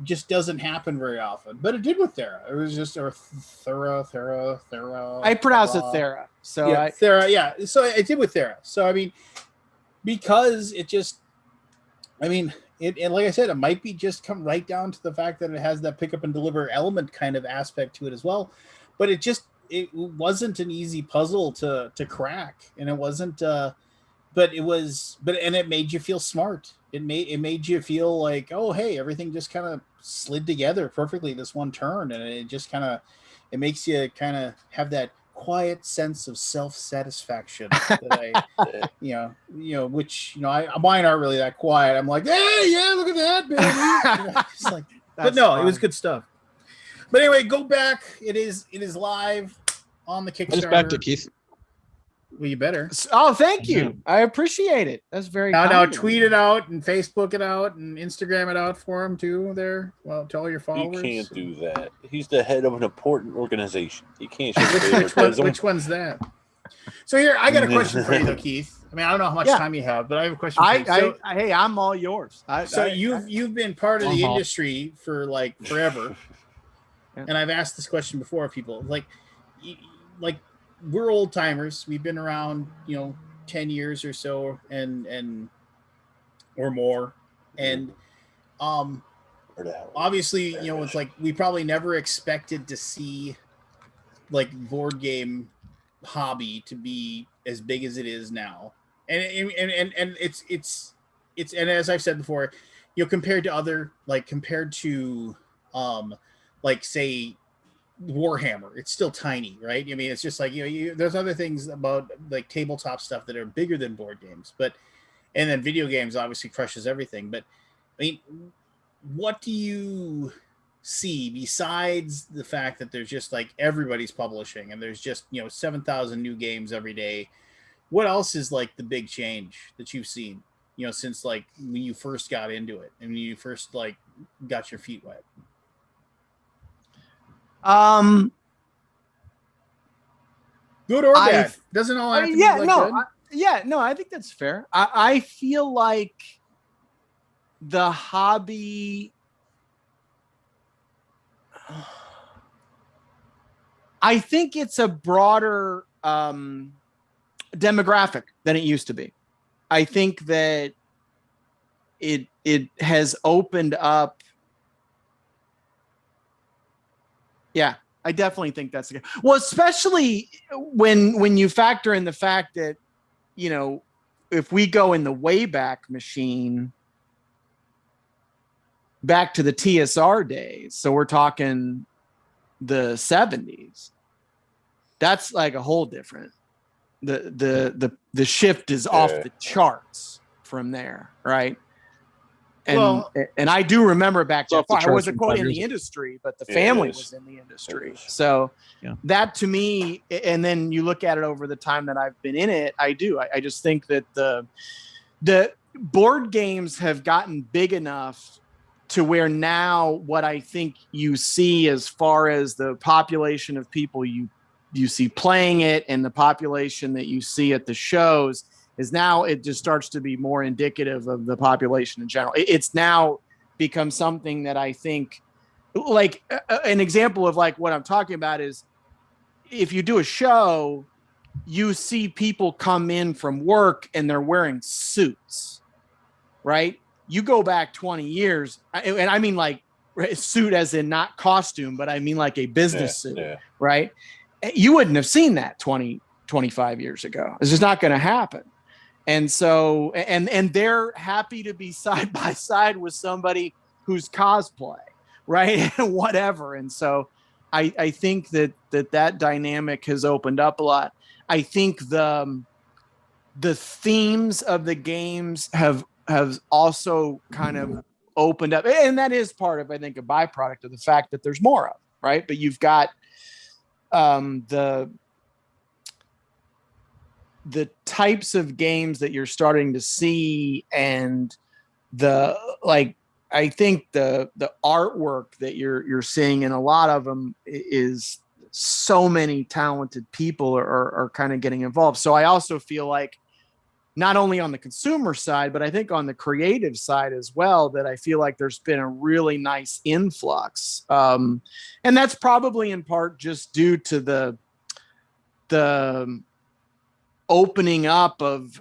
just doesn't happen very often, but it did with Thera. It was just Thera. I pronounce it Thera. So yeah, Thera, yeah. So it did with Thera. So I mean, because it just, I mean, and like I said, it might be just come right down to the fact that it has that pick up and deliver element kind of aspect to it as well. But it wasn't an easy puzzle to crack, and it wasn't. But it made you feel smart. It made you feel like, oh, hey, everything just kind of slid together perfectly this one turn, and it just it makes you kind of have that quiet sense of self-satisfaction that which mine aren't really that quiet. I'm like, hey, yeah, look at that, baby. It's like, but no, it was good stuff. But anyway, go back. It is live on the Kickstarter. I just backed it, Keith. Well, you better. Oh, thank you. I appreciate it. That's very now tweet it out and Facebook it out and Instagram it out for him too. There, well, to all your followers. He can't do that. He's the head of an important organization. He can't show favoritism. Which one's that? So here, I got a question for you, though, Keith. I mean, I don't know how much time you have, but I have a question for you. Hey, I'm all yours. You've been part of the industry for like forever, and I've asked this question before of people. Like we're old timers. We've been around, 10 years or so, and or more, and obviously, it's like we probably never expected to see like board game hobby to be as big as it is now, and it's and as I've said before, compared to like say Warhammer, it's still tiny, right? I mean, it's just like there's other things about like tabletop stuff that are bigger than board games, and then video games obviously crushes everything. But I mean, what do you see besides the fact that there's just like everybody's publishing and there's just 7,000 new games every day? What else is like the big change that you've seen since like when you first got into it and when you first like got your feet wet? Good or bad? Doesn't all have to be good. I think that's fair. I feel like the hobby, I think it's a broader demographic than it used to be. I think that it has opened up. Yeah, I definitely think that's the case. Well, especially when you factor in the fact that, if we go in the Wayback Machine, back to the TSR days. So we're talking the 70s. That's like a whole different. The shift is off the charts from there, right? And and I do remember back then. I wasn't quite in the industry, but the family was in the industry. So that to me, and then you look at it over the time that I've been in it, I just think that the board games have gotten big enough to where now what I think you see as far as the population of people you see playing it and the population that you see at the shows is now it just starts to be more indicative of the population in general. It's now become something that I think, like an example of like what I'm talking about is if you do a show, you see people come in from work and they're wearing suits, right? You go back 20 years, and I mean like suit as in not costume, but I mean like a business suit, right? You wouldn't have seen that 20, 25 years ago. It's just not going to happen. And so, and they're happy to be side by side with somebody who's cosplay, right? And whatever. And so I think that dynamic has opened up a lot. I think the themes of the games have also kind of opened up. And that is part of, I think, a byproduct of the fact that there's more of, right? But you've got the types of games that you're starting to see and I think the artwork that you're seeing in a lot of them is so many talented people are kind of getting involved. So I also feel like not only on the consumer side, but I think on the creative side as well, that I feel like there's been a really nice influx. And that's probably in part just due to the opening up of,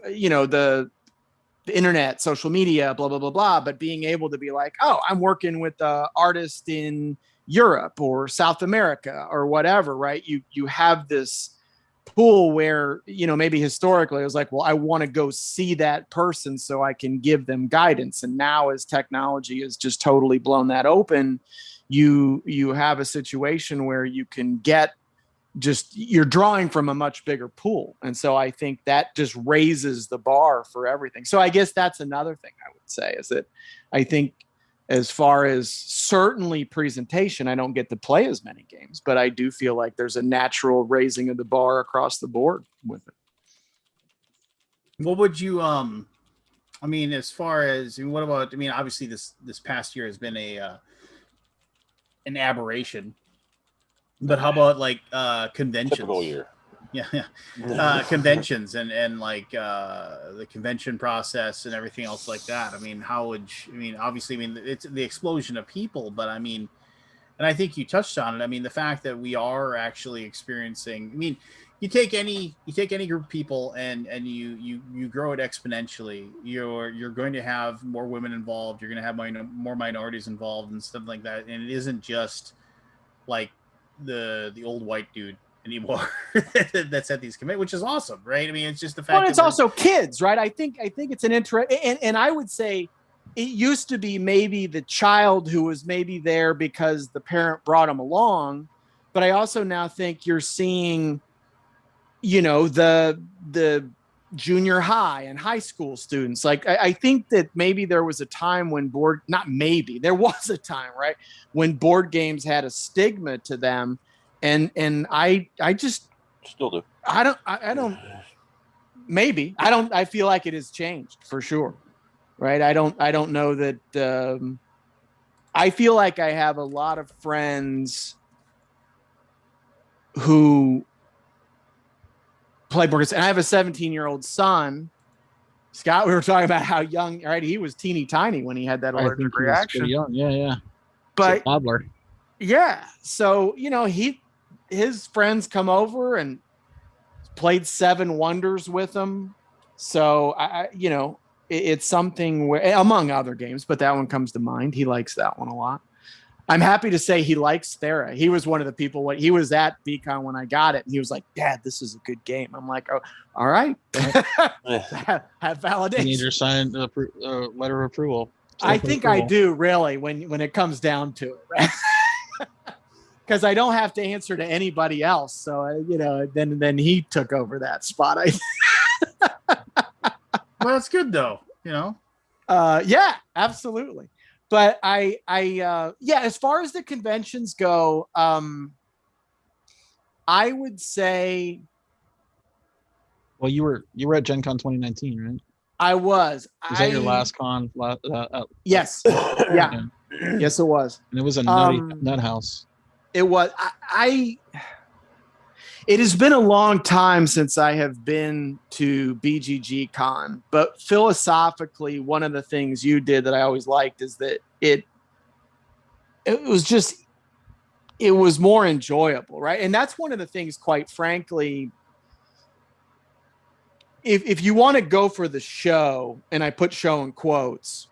the internet, social media, blah, blah, blah, blah, but being able to be like, oh, I'm working with an artist in Europe or South America or whatever, right? You have this pool where, maybe historically it was like, well, I want to go see that person so I can give them guidance. And now as technology has just totally blown that open, you have a situation where you can get you're drawing from a much bigger pool. And so I think that just raises the bar for everything. So I guess that's another thing I would say is that I think as far as certainly presentation, I don't get to play as many games, but I do feel like there's a natural raising of the bar across the board with it. What would you, as far as, what about, obviously this past year has been an aberration. But how about like conventions? Typical year. Yeah. Conventions and like the convention process and everything else like that. How would obviously, it's the explosion of people, but and I think you touched on it. The fact that we are actually experiencing. You take any group of people and you grow it exponentially. You're going to have more women involved. You're going to have more minorities involved and stuff like that. And it isn't just like the old white dude anymore that's at these committees, which is awesome, right? It's just the fact. Well, it's also kids, right? I think it's an interest, and I would say it used to be maybe the child who was maybe there because the parent brought him along, but I also now think you're seeing, the junior high and high school students. Like I think that maybe there was a time when there was a time, right, when board games had a stigma to them, and I just still do. I feel like it has changed for sure, right? I don't know that. I feel like I have a lot of friends who play board games, and I have a 17-year-old son, Scott. We were talking about how young, right? He was teeny tiny when he had that allergic reaction. Young, yeah. But toddler. Yeah, so his friends come over and played Seven Wonders with him. So it's something where, among other games, but that one comes to mind. He likes that one a lot. I'm happy to say he likes Thera. He was one of the people he was at VCon when I got it, and he was like, "Dad, this is a good game." I'm like, "Oh, all right." Have validation. You need your signed letter of approval. I think I do really when it comes down to it, right? Because I don't have to answer to anybody else. So then he took over that spot. Well, that's good though. Yeah, absolutely. But as far as the conventions go, I would say. Well, you were at Gen Con 2019, right? I was. Was that your last con? Yes. Yeah. Yes, it was. And it was a nut house. It was. It has been a long time since I have been to BGG Con, but philosophically, one of the things you did that I always liked is that it was more enjoyable, right? And that's one of the things, quite frankly, if you want to go for the show, and I put show in quotes,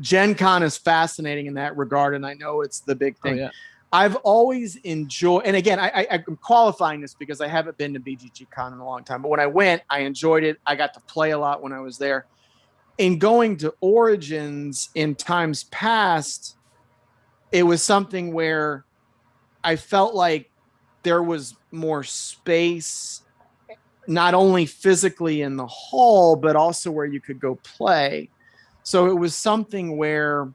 Gen Con is fascinating in that regard, and I know it's the big thing. Oh, yeah. I've always enjoyed, and again, I'm qualifying this because I haven't been to BGG Con in a long time, but when I went, I enjoyed it. I got to play a lot when I was there. In going to Origins in times past, it was something where I felt like there was more space, not only physically in the hall, but also where you could go play. So it was something where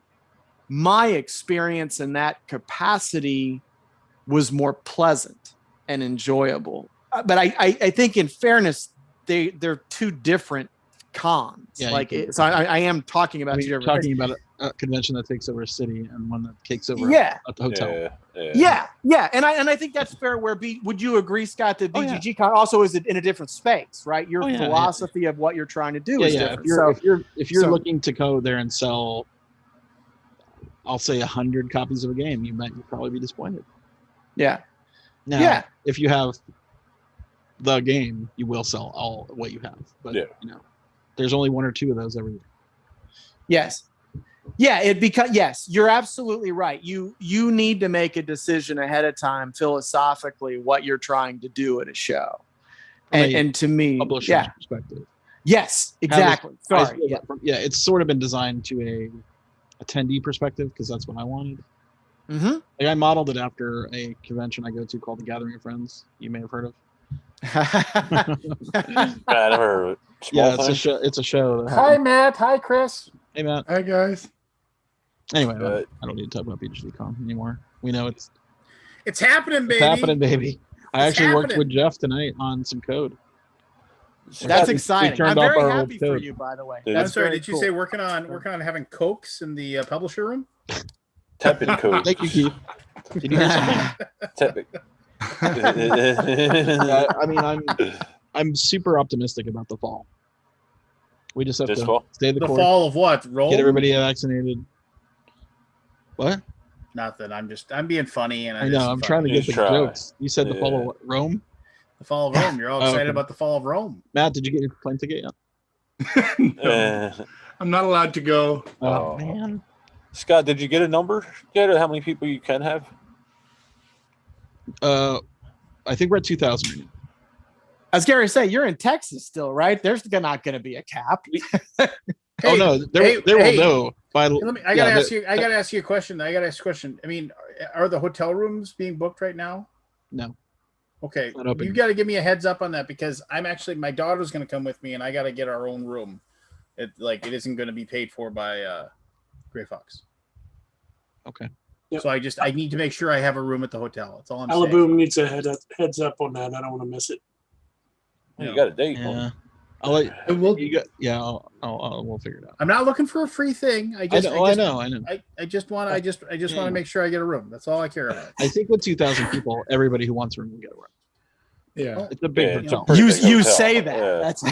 my experience in that capacity was more pleasant and enjoyable. But I think in fairness, they're two different cons. Yeah, so I am talking about two different talking things. about a convention that takes over a city and one that takes over Yeah. a hotel. Yeah. And I think that's fair. Would you agree, Scott, that BGG Con also is in a different space, right? Your philosophy of what you're trying to do is different. If you're looking to go there and sell, I'll say 100 copies of a game, you'd probably be disappointed. Yeah. Now, if you have the game, you will sell all what you have. But there's only one or two of those every year. Yes. Yeah, yes, you're absolutely right. You need to make a decision ahead of time philosophically what you're trying to do at a show. And to me, publisher's perspective. Yes, exactly. Sorry. It's sort of been designed to a attendee perspective because that's what I wanted. Mm-hmm. Like I modeled it after a convention I go to called the Gathering of Friends. You may have heard of. I never heard of it. It's a show. Hi, Matt. Hi, Chris. Hey, Matt. Hi, guys. Anyway, I don't need to talk about BGCon anymore. We know it's happening, baby. It's happening, baby. I actually worked with Jeff tonight on some code. That's exciting. I'm very happy for code. you, by the way. I'm sorry. Did you say working on having Cokes in the publisher room? Tapping code. Thank you, Keith. Did you hear something? Tapping. I mean, I'm super optimistic about the fall. We just have to stay the course. The fall of what? Roll? Get everybody vaccinated. What? Nothing. I'm being funny, and I know. I'm trying to get the jokes. You said the fall of what? Rome. The fall of Rome. You're all excited about the fall of Rome. Matt, did you get your plane ticket yet? No. I'm not allowed to go. Oh man. Scott, did you get a number yet of how many people you can have? I think we're at 2,000 right now. As Gary say, you're in Texas still, right? There's not going to be a cap. Oh no, there will know. I gotta ask you a question. I mean, are the hotel rooms being booked right now? No. Okay, you got to give me a heads up on that because my daughter's going to come with me, and I got to get our own room. It isn't going to be paid for by Gray Fox. Okay. Yep. So I need to make sure I have a room at the hotel. That's all I'm saying. Alaboom needs a heads up on that. I don't want to miss it. You got a date. Yeah. I'll let we'll figure it out. I'm not looking for a free thing. I know. I just want to make sure I get a room. That's all I care about. I think with 2,000 people, everybody who wants a room will get a room. Yeah, it's a big hotel. You say that. Yeah. That's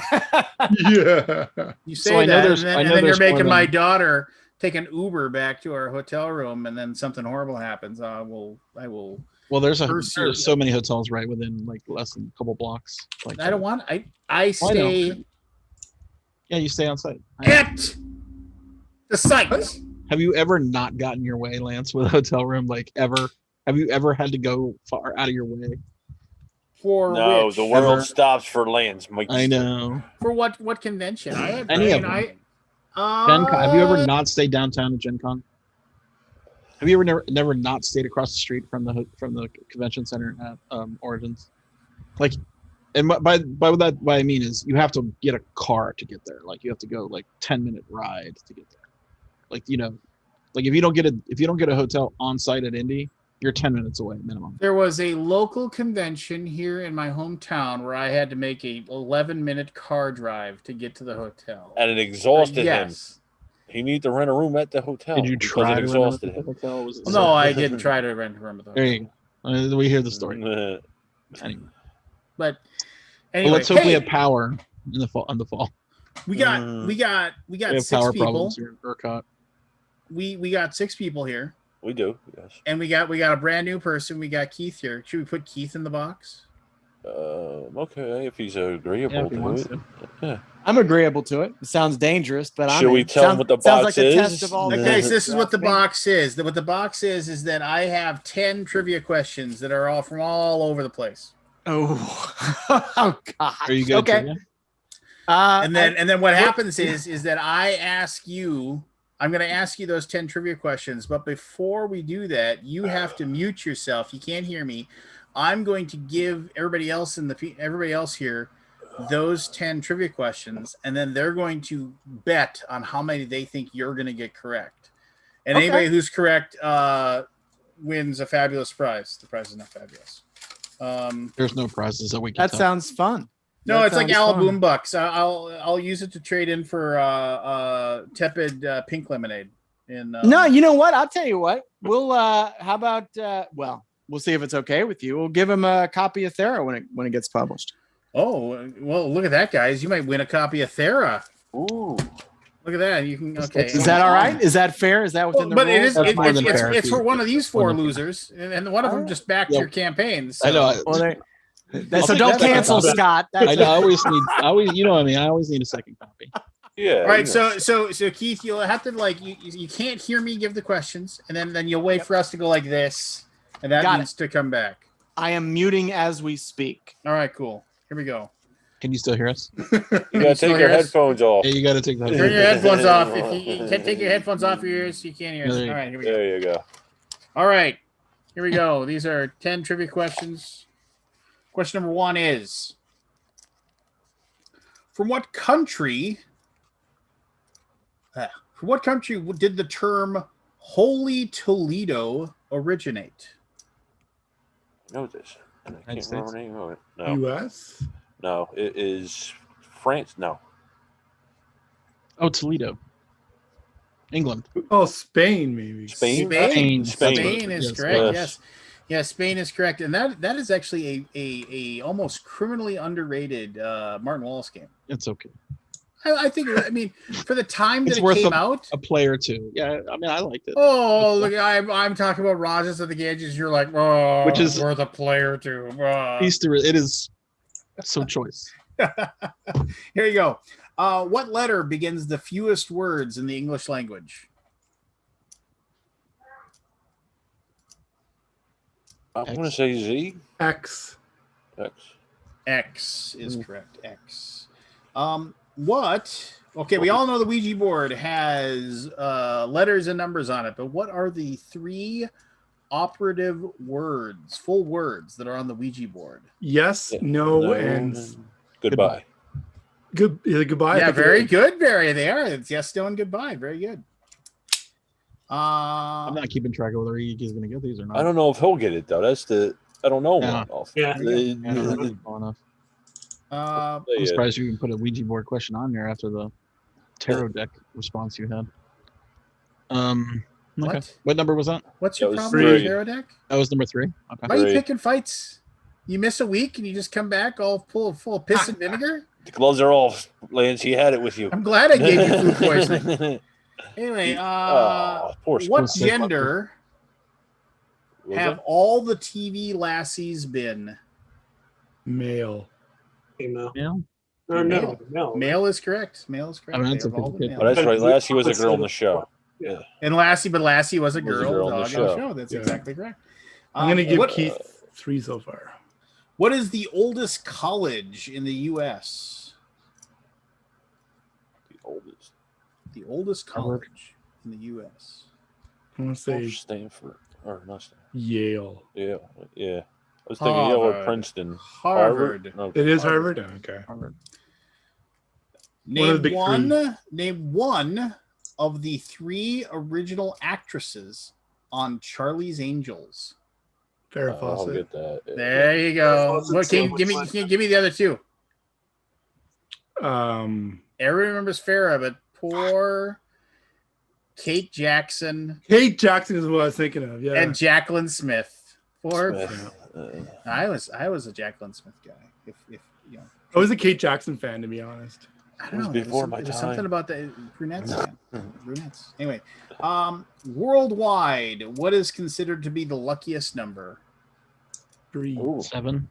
yeah. You say that, and then you're making my daughter take an Uber back to our hotel room, and then something horrible happens. I will. Well, there's so many hotels right within like less than a couple blocks. Like I don't want. I stay. Yeah, you stay on site. At the site. Have you ever not gotten your way, Lance, with a hotel room? Like ever? Have you ever had to go far out of your way? For the world stops for Lance. I know. For what convention? Any of them. Gen Con. Have you ever not stayed downtown at Gen Con? Have you ever never not stayed across the street from the convention center at Origins? Like, and by what I mean is you have to get a car to get there. Like you have to go like 10-minute ride to get there. Like like if you don't get a hotel on site at Indy, you're 10 minutes away minimum. There was a local convention here in my hometown where I had to make a 11-minute car drive to get to the hotel. And it exhausted him. Yes. He needed to rent a room at the hotel. Did you because try it to exhausted rent a him? hotel? Was it Well, no, I didn't try to rent a room at the There hotel. you go. We hear the story. Anyway. But Well, anyway, let's hope we have power in the fall. we got We have 6 power people. problems here in ERCOT. We got 6 people here, We do, yes. and we got a brand new person. We got Keith here. Should we put Keith in the box? Okay, if he's agreeable Yeah, if he to wants it. to. Yeah. I'm agreeable to it. It sounds dangerous, but I'm Should we in. tell him what the sounds box like a is? test of all Okay, tests. so this is what the That's me. box is. What the box is that I have 10 trivia questions that are all from all over the place. Oh, oh God. Are you good? Okay. Trivia? And then what happens is that I ask you. I'm going to ask you those 10 trivia questions, but before we do that, you have to mute yourself. You can't hear me. I'm going to give everybody else here those 10 trivia questions, and then they're going to bet on how many they think you're going to get correct. And Okay. anybody who's correct wins a fabulous prize. The prize is not fabulous. There's no prizes that we can that tell. sounds fun. No, That it's like sounds fun. Alaboom bucks. I'll use it to trade in for tepid pink lemonade. No, you know what? I'll tell you what. We'll how about well, we'll see if it's okay with you. We'll give him a copy of Thera when it gets published. Oh, well, look at that, guys. You might win a copy of Thera. Ooh. Look at that. You can okay. Is that all right? Is that fair? Is that within the But rules? it is. That's more than fair. It's for one of these 4 More than fair. losers, and one of them just backed Yep. your campaign. So. I know. Well, I'll so take don't that cancel, second Scott. I know. I always, you know what I mean. I always need a second copy. Yeah. All right, you know. so Keith, you'll have to you can't hear me give the questions, and then you'll wait for us to go like this, and that Got needs to come back. I am muting as we speak. All right, cool. Here we go. Can you still hear us? You gotta take your headphones off. Yeah, you got to take that. Turn your headphones off. If you can't take your headphones off your ears, you can't hear us. There you All right, here we go. There you go. All right, here we go. These are 10 trivia questions. Question number 1 is: From what country did the term "Holy Toledo" originate? I know this. And I United can't remember the name of it. No. U.S. No, it is France. No. Oh, Toledo, England. Oh, Spain, maybe. Spain? Spain is Yes. correct. Yes. Yes, Spain is correct, and that is actually a almost criminally underrated Martin Wallace game. It's okay. I think. I mean, for the time that It's it worth came out. A player too. Yeah, I mean, I liked it. Oh, look! I'm talking about Rogers of the Ganges. You're like, oh, Which is- worth a player too. Easter. It is so choice. Here you go. What letter begins the fewest words in the English language? I'm going to say Z. X. X. X is correct. X. What? Okay, we all know the Ouija board has letters and numbers on it, but what are the 3 operative words, full words that are on the Ouija board? Yes, Yeah. no, and Goodbye. goodbye. I Yeah, think very it- good, Barry. They are. It's yes, no, and goodbye. Very good. I'm not keeping track of whether he's going to get these or not. I don't know if he'll get it, though. That's the. I don't know. Yeah. One off. Yeah. Yeah, no, that's far enough. I'm Yeah. surprised you can put a Ouija board question on there after the tarot deck response you had. Okay. What? What number was that? What's your That was problem with the 3. tarot deck? That was number 3. Okay. Why are you 3. picking fights? You miss a week and you just come back all full of piss and vinegar? The gloves are off, Lance. He had it with you. I'm glad I gave you food poisoning. Anyway, Oh, poor what Squid. gender Was have it? all the TV lassies been? Male. Female. Yeah. Or no, no. Male is correct. Male is correct. I mean, that's They have a all been 50-50. male. Oh, that's right. Lassie was a girl on the show. And Lassie was a Was a girl, girl on the dog on the show. show. That's Yeah. exactly correct. I'm going to give what, Keith 3 so far. What is the oldest college in the U.S.? The oldest. The oldest Harvard. college in the U.S. I want to say Stanford or not Stanford. Yale. Yeah. I was thinking Yale or Harvard. Princeton. Harvard. Okay. It is Harvard. Oh, okay. Harvard. One of the big Name one of the 3 original actresses on Charlie's Angels. Farrah I'll Fawcett. get that. There you go. Fawcett, What can you so give me? much Can you give me the other 2? Um, Everyone remembers Farrah, but poor Kate Jackson Kate Jackson is what I was thinking of. Yeah. and Jacqueline Smith. Poor. Smith. I was a Jacqueline Smith guy. If you know, I was a Kate Jackson fan, to be honest. I It don't was know. before There my was something time. about the brunettes. Man. Brunettes. Anyway, worldwide, what is considered to be the luckiest number? 3. Ooh. 7.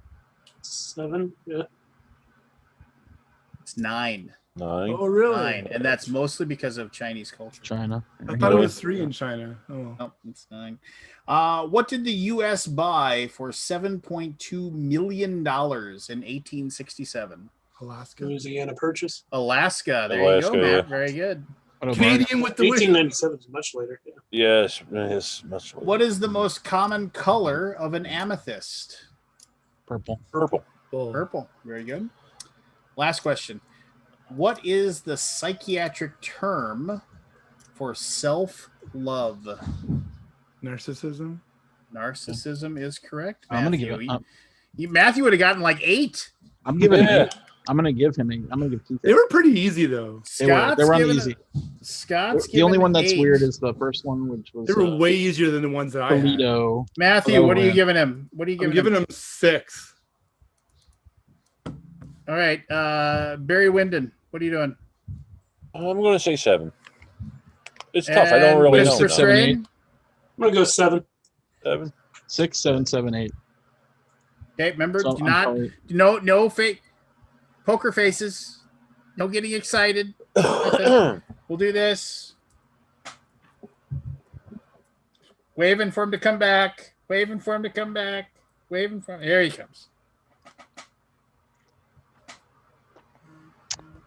7. Yeah. It's 9. 9. Oh, really? 9, and that's mostly because of Chinese culture. China. I thought it was 3 in China. Oh, Nope, it's 9. What did the U.S. buy for $7.2 million in 1867? Alaska. Louisiana Purchase. Alaska. There Alaska, you go, Matt. yeah. Very good. What about Canadian with the wish. 1897 is much later. Yeah. Yes, much later. What is the most common color of an amethyst? purple? Purple. Purple. Very good. Last question. What is the psychiatric term for self-love? Narcissism. Narcissism is correct. I'm gonna Matthew. give it. Matthew would have gotten like 8. I'm giving. Yeah. I'm gonna give him. I'm gonna give Keith. They were pretty easy though. They were on the given easy. Scott's The only given one that's 8. weird is the first one, which was They were way easier than the ones that I had. Toledo. Matthew, what are you Oh, giving him? What are you I'm giving giving him? them 6. All right. Barry Wyndon, what are you doing? I'm going to say 7. It's tough. I don't And really know. Christopher Six, seven, Strain? eight. I'm gonna go 7. 7. 6, 7, 7, 8. Okay, remember, So do I'm not, probably- no fake poker faces. No getting excited. Nothing. We'll do this. Waving for him to come back. Waving for him to come back. Waving for him. Here he comes.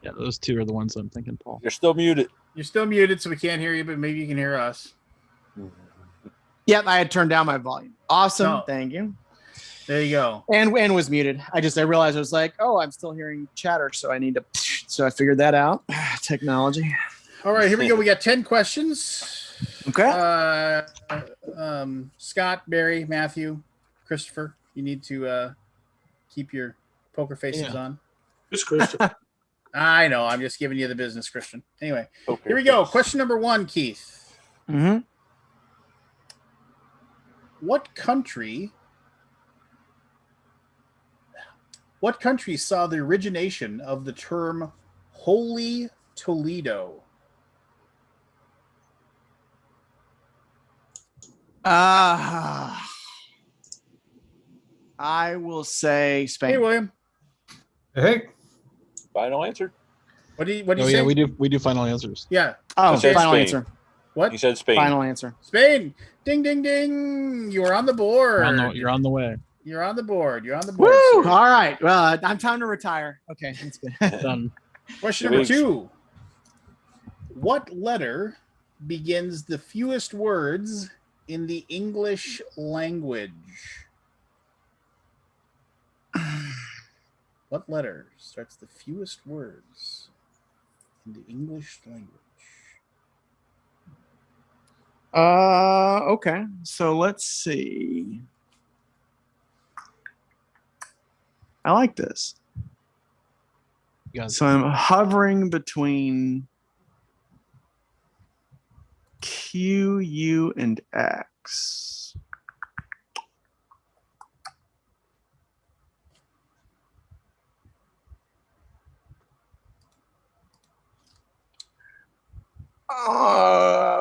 Yeah, those 2 are the ones I'm thinking, Paul. You're still muted. You're still muted, so we can't hear you, but maybe you can hear us. Yep, I had turned down my volume. Awesome. No. Thank you. There you go. And was muted. I realized I was like, oh, I'm still hearing chatter, so I need to. So I figured that out. Technology. All right, here we go. We got 10 questions. Okay. Scott, Barry, Matthew, Christopher, you need to keep your poker faces on. Who's Christian? I know. I'm just giving you the business, Christian. Anyway, Okay. here we go. Question number 1, Keith. Mm-hmm. What country saw the origination of the term Holy Toledo? I will say Spain. Hey, William. Hey. Final answer. What do you Oh say? yeah, we do final answers. Yeah. Oh, said final Spain. answer. What? He said Spain. Final answer. Spain. Ding, ding, ding. You are on the board. You're on the way. You're on the board. You're on the board. Woo! sir. All right. Well, I'm time to retire. Okay, that's good. Done. Question Two number weeks. 2. What letter begins the fewest words in the English language? What letter starts the fewest words in the English language? Okay. So let's see. I like this. You guys, So I'm hovering between Q, U, and X.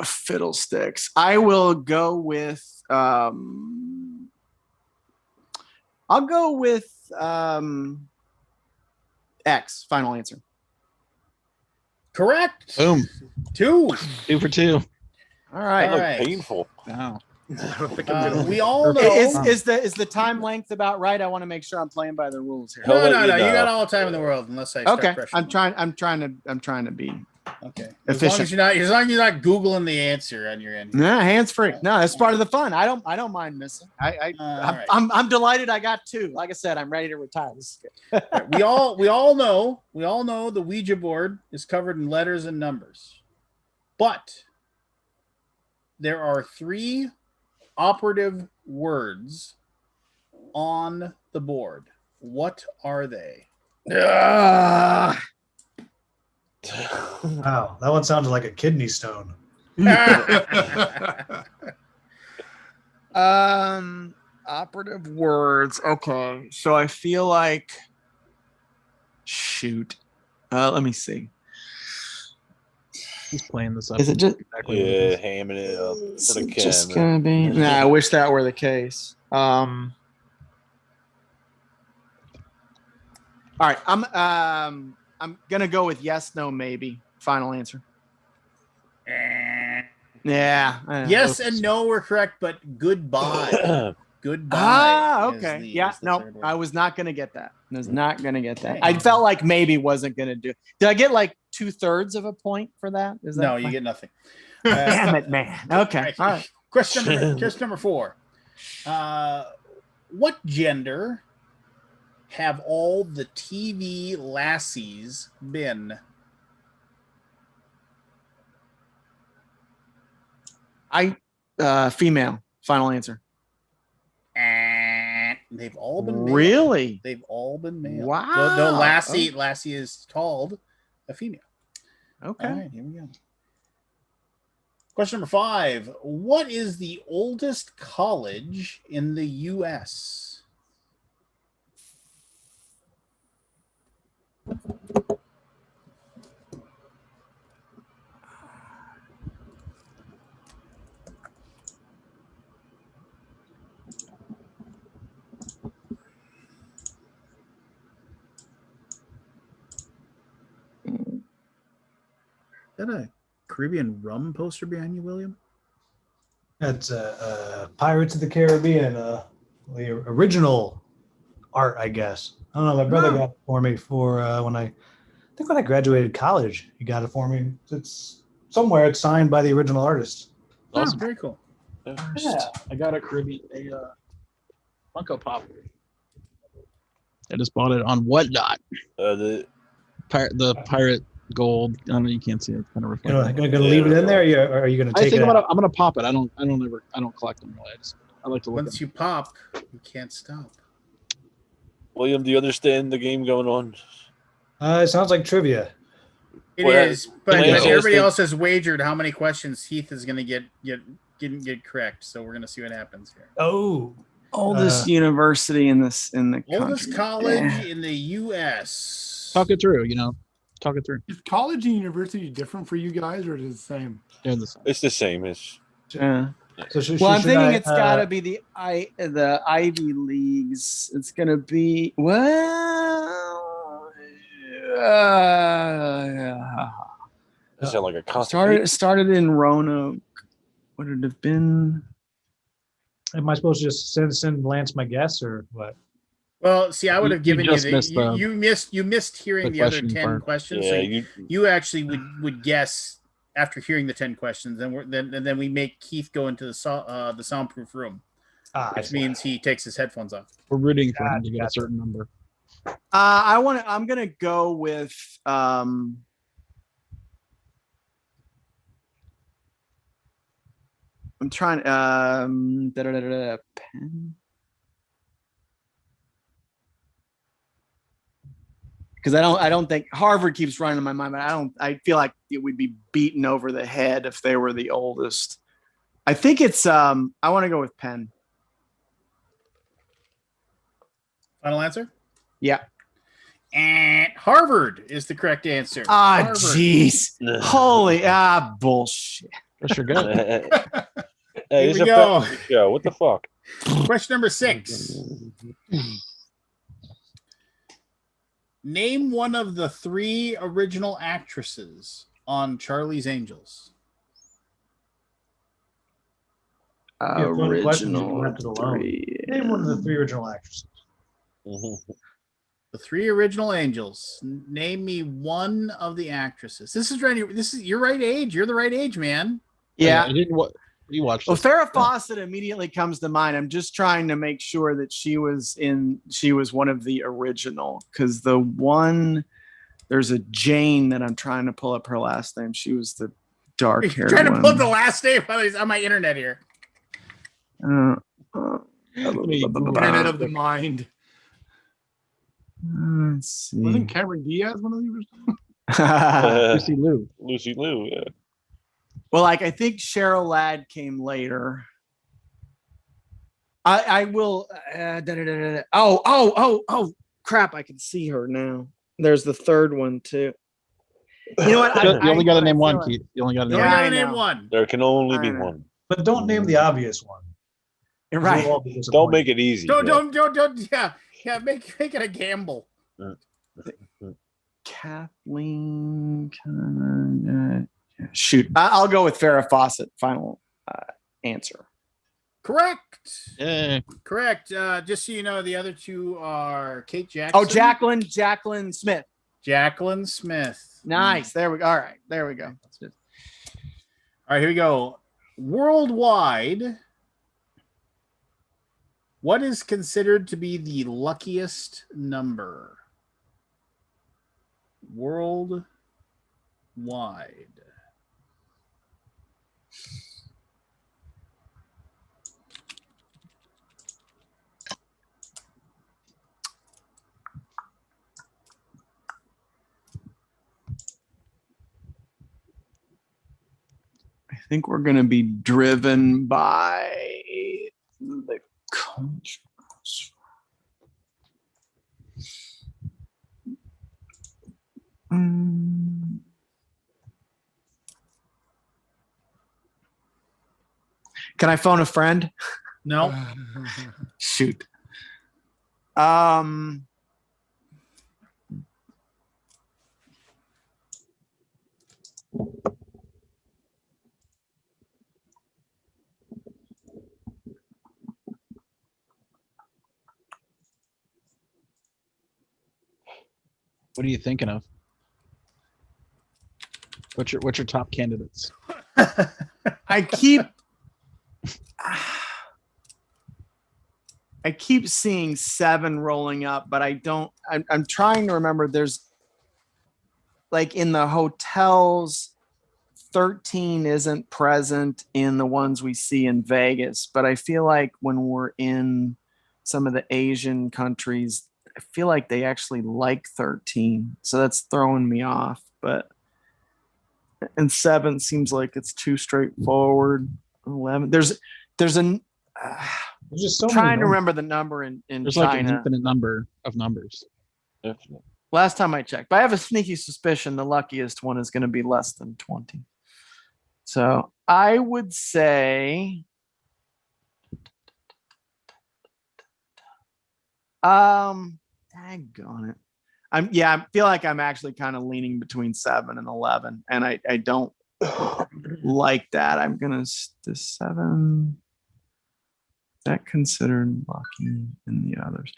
Fiddlesticks. I will go with I'll go with X. Final answer. Correct. boom. 2. 2 for 2. All right. That looked right. painful. Wow. I don't think I'm gonna We all know. Is the time length about right? I want to make sure I'm playing by the rules here. He'll No, let no, you no. You know. got all the time in the world, unless I start Okay, pressuring I'm you. trying to be Okay. Efficient. As long as you're not Googling the answer on your end. Nah, hands free. No, that's part of the fun. I don't mind missing. Right. I'm delighted I got 2. Like I said, I'm ready to retire. This is good. Right. We all know the Ouija board is covered in letters and numbers. But there are 3 operative words on the board. What are they? Wow, that one sounded like a kidney stone. Operative words. Okay. So I feel like shoot. Let me see. He's playing this up. Is it just exactly what it Yeah, is. hamming it up it's for the just camera. gonna be I wish that were the case. All right. I'm gonna go with yes, no, maybe. Final answer. Yeah. Yes and no were correct, but goodbye. Goodbye. Okay. Yeah. No, I was not gonna get that. I was not gonna get that. I Hey. felt like maybe wasn't gonna do. Did I get like 2/3 of a point for that? Is that No, you get nothing. Damn it, man. Okay. All right. Question number 4. What gender have all the TV lassies been? Female. Final answer. They've all been male. Really? They've all been male. Wow. The lassie is called a female. Okay. All right, here we go. Question number 5. What is the oldest college in the U.S.? Is that a Caribbean rum poster behind you, William? That's Pirates of the Caribbean, the original art, I guess. I don't know. My brother got it for me for when I graduated college. He got it for me. It's somewhere. It's signed by the original artist. Awesome. Very cool. Yeah. I got a Funko Pop. I just bought it on Whatnot. The Pirate gold. I don't know. You can't see it. It's kind of You know, reflective. gonna leave it in there, or are you gonna I take think it out? I'm gonna pop it. I don't collect them really. I like to look. Once you pop, you can't stop. William, do you understand the game going on? It sounds like trivia. It Well, is, but Lance everybody Olsen- else has wagered how many questions Heath is going to get correct. So we're going to see what happens here. Oh, Oldest university in the Oldest country. college in the U.S. Talk it through. Talk it through. Is college and university different for you guys, or is it the same? They're the same. It's the same. It's Yeah. so Well, I'm thinking it's got to be the Ivy Leagues. It's gonna be it sound like a constant. started in Roanoke. Would it have been? Am I supposed to just send Lance my guess or what? Well, see, I would have given you just the missed the- you missed hearing the other questioning 10 part. questions. Yeah, So you actually would guess after hearing the 10 questions. Then we make Keith go into the soundproof room, which means he takes his headphones off. We're rooting for him to get a certain number. I'm gonna go with I'm trying pen. Because I don't think Harvard keeps running in my mind, but I feel like it would be beaten over the head if they were the oldest. I think it's I want to go with Penn. Final answer? Yeah. And Harvard is the correct answer. Ah, jeez. Holy bullshit. That's your gut. Hey, Here it's we a go. family show. What the fuck? Question number 6. Name one of the 3 original actresses on Charlie's Angels. Original Original 3. Name one of the 3 original actresses. The 3 original Angels. Name me one of the actresses. This is your right age. You're the right age, man. Yeah. I didn't. You watched. Well, this. Farrah Fawcett immediately comes to mind. I'm just trying to make sure that she was one of the original, because there's a Jane that I'm trying to pull up her last name. She was the dark haired Trying to one. pull up the last name on my internet here. Internet of the mind. Let's see. Wasn't Cameron Diaz one of the original? Lucy Liu. Lucy Liu, yeah. Well, like I think Cheryl Ladd came later. I will. Oh! Crap! I can see her now. There's the third one too. You know what? You only got to name one, like, Keith. You only got to You name only Yeah, gotta I name know. one. There can only I be know. one. But don't name the obvious one. You're right. We'll all be disappointed. Don't make it easy. Don't. Yeah. Make it a gamble. Kathleen. Shoot, I'll go with Farrah Fawcett. Final answer. Correct. Yeah. Correct. Just so you know, the other 2 are Kate Jackson. Oh, Jacqueline Smith. Jacqueline Smith. Nice. There we go. All right. There we go. All right, here we go. Worldwide, what is considered to be the luckiest number? Worldwide. I think we're going to be driven by the culture. Can I phone a friend? No. Shoot. What are you thinking of? What's your top candidates? I keep seeing 7 rolling up, but I'm trying to remember. There's like in the hotels, 13 isn't present in the ones we see in Vegas, but I feel like when we're in some of the Asian countries, I feel like they actually like 13. So that's throwing me off, and 7 seems like it's too straightforward. 11. There's There's just so trying many to numbers. remember the number in There's like an China. infinite number of numbers. Definitely. Last time I checked, but I have a sneaky suspicion the luckiest one is going to be less than 20. So I would say, daggone it. I feel like I'm actually kind of leaning between 7 and 11, and I don't like that. I'm gonna 7. Is that considered lucky in the others?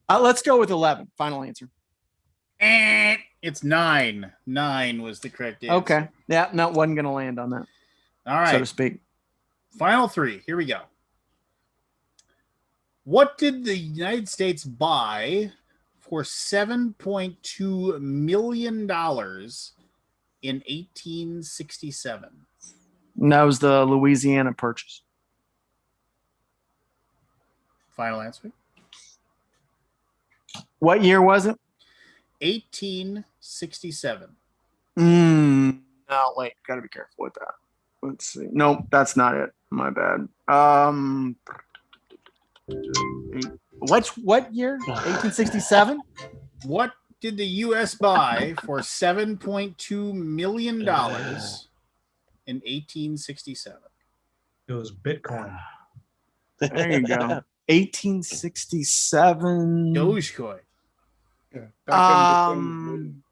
Let's go with 11. Final answer. It's 9. 9 was the correct answer. Okay. Yeah, not one going to land on that, All right. so to speak. Final 3. Here we go. What did the United States buy for $7.2 million in 1867? And that was the Louisiana Purchase. Final answer. What year was it? 1867. No, wait. Got to be careful with that. Let's see. Nope, that's not it. My bad. What year? 1867? What did the U.S. buy for $7.2 million in 1867? It was Bitcoin. There you go. 1867. Dogecoin. Yeah, back then,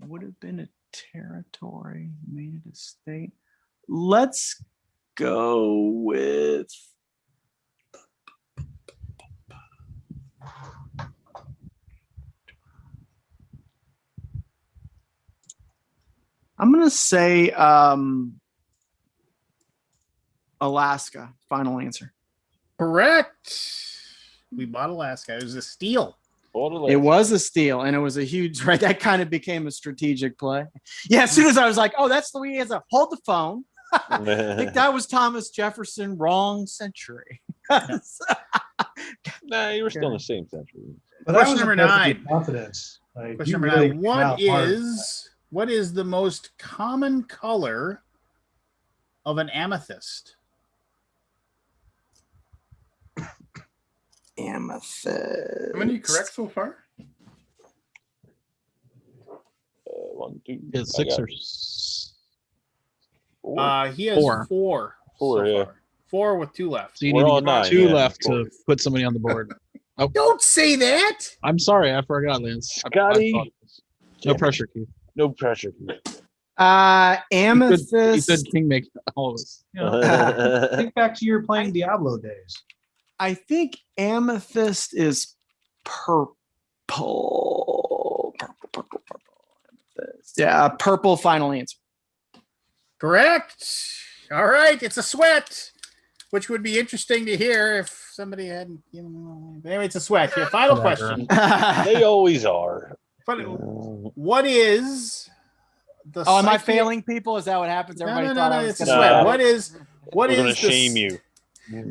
Would have been a territory, made it a state. Let's go with I'm gonna say Alaska. Final answer. Correct. We bought Alaska. It was a steal. It was a steal, and it was a huge right. That kind of became a strategic play. Yeah, as soon as I was like, "Oh, that's the way he has to hold the phone." I think that was Thomas Jefferson. Wrong century. Nah, you were still in the same century. But Question number 9. Confidence. Like, Question you number really 9. came out hard. What is the most common color of an amethyst? Amethyst. How many correct so far? 1, 2. Is I 6 got or 4. He has 4. 4. 4, yeah. far. 4 with 2 left. So you We're need to on get 9, 2 yeah. left to put somebody on the board. Don't say that. I'm sorry, I forgot, Lance. Scotty. No pressure, Keith. No pressure. Amethyst. He said king make all of us. You know, think back to your playing Diablo days. I think amethyst is purple. Purple. Amethyst. Yeah, purple. Final answer. Correct. All right. It's a sweat, which would be interesting to hear if somebody hadn't. Anyway, it's a sweat. Your final question. They always are. What is the? Am I failing people? Is that what happens? Everybody No. I was It's a gonna- sweat. We're going to shame you.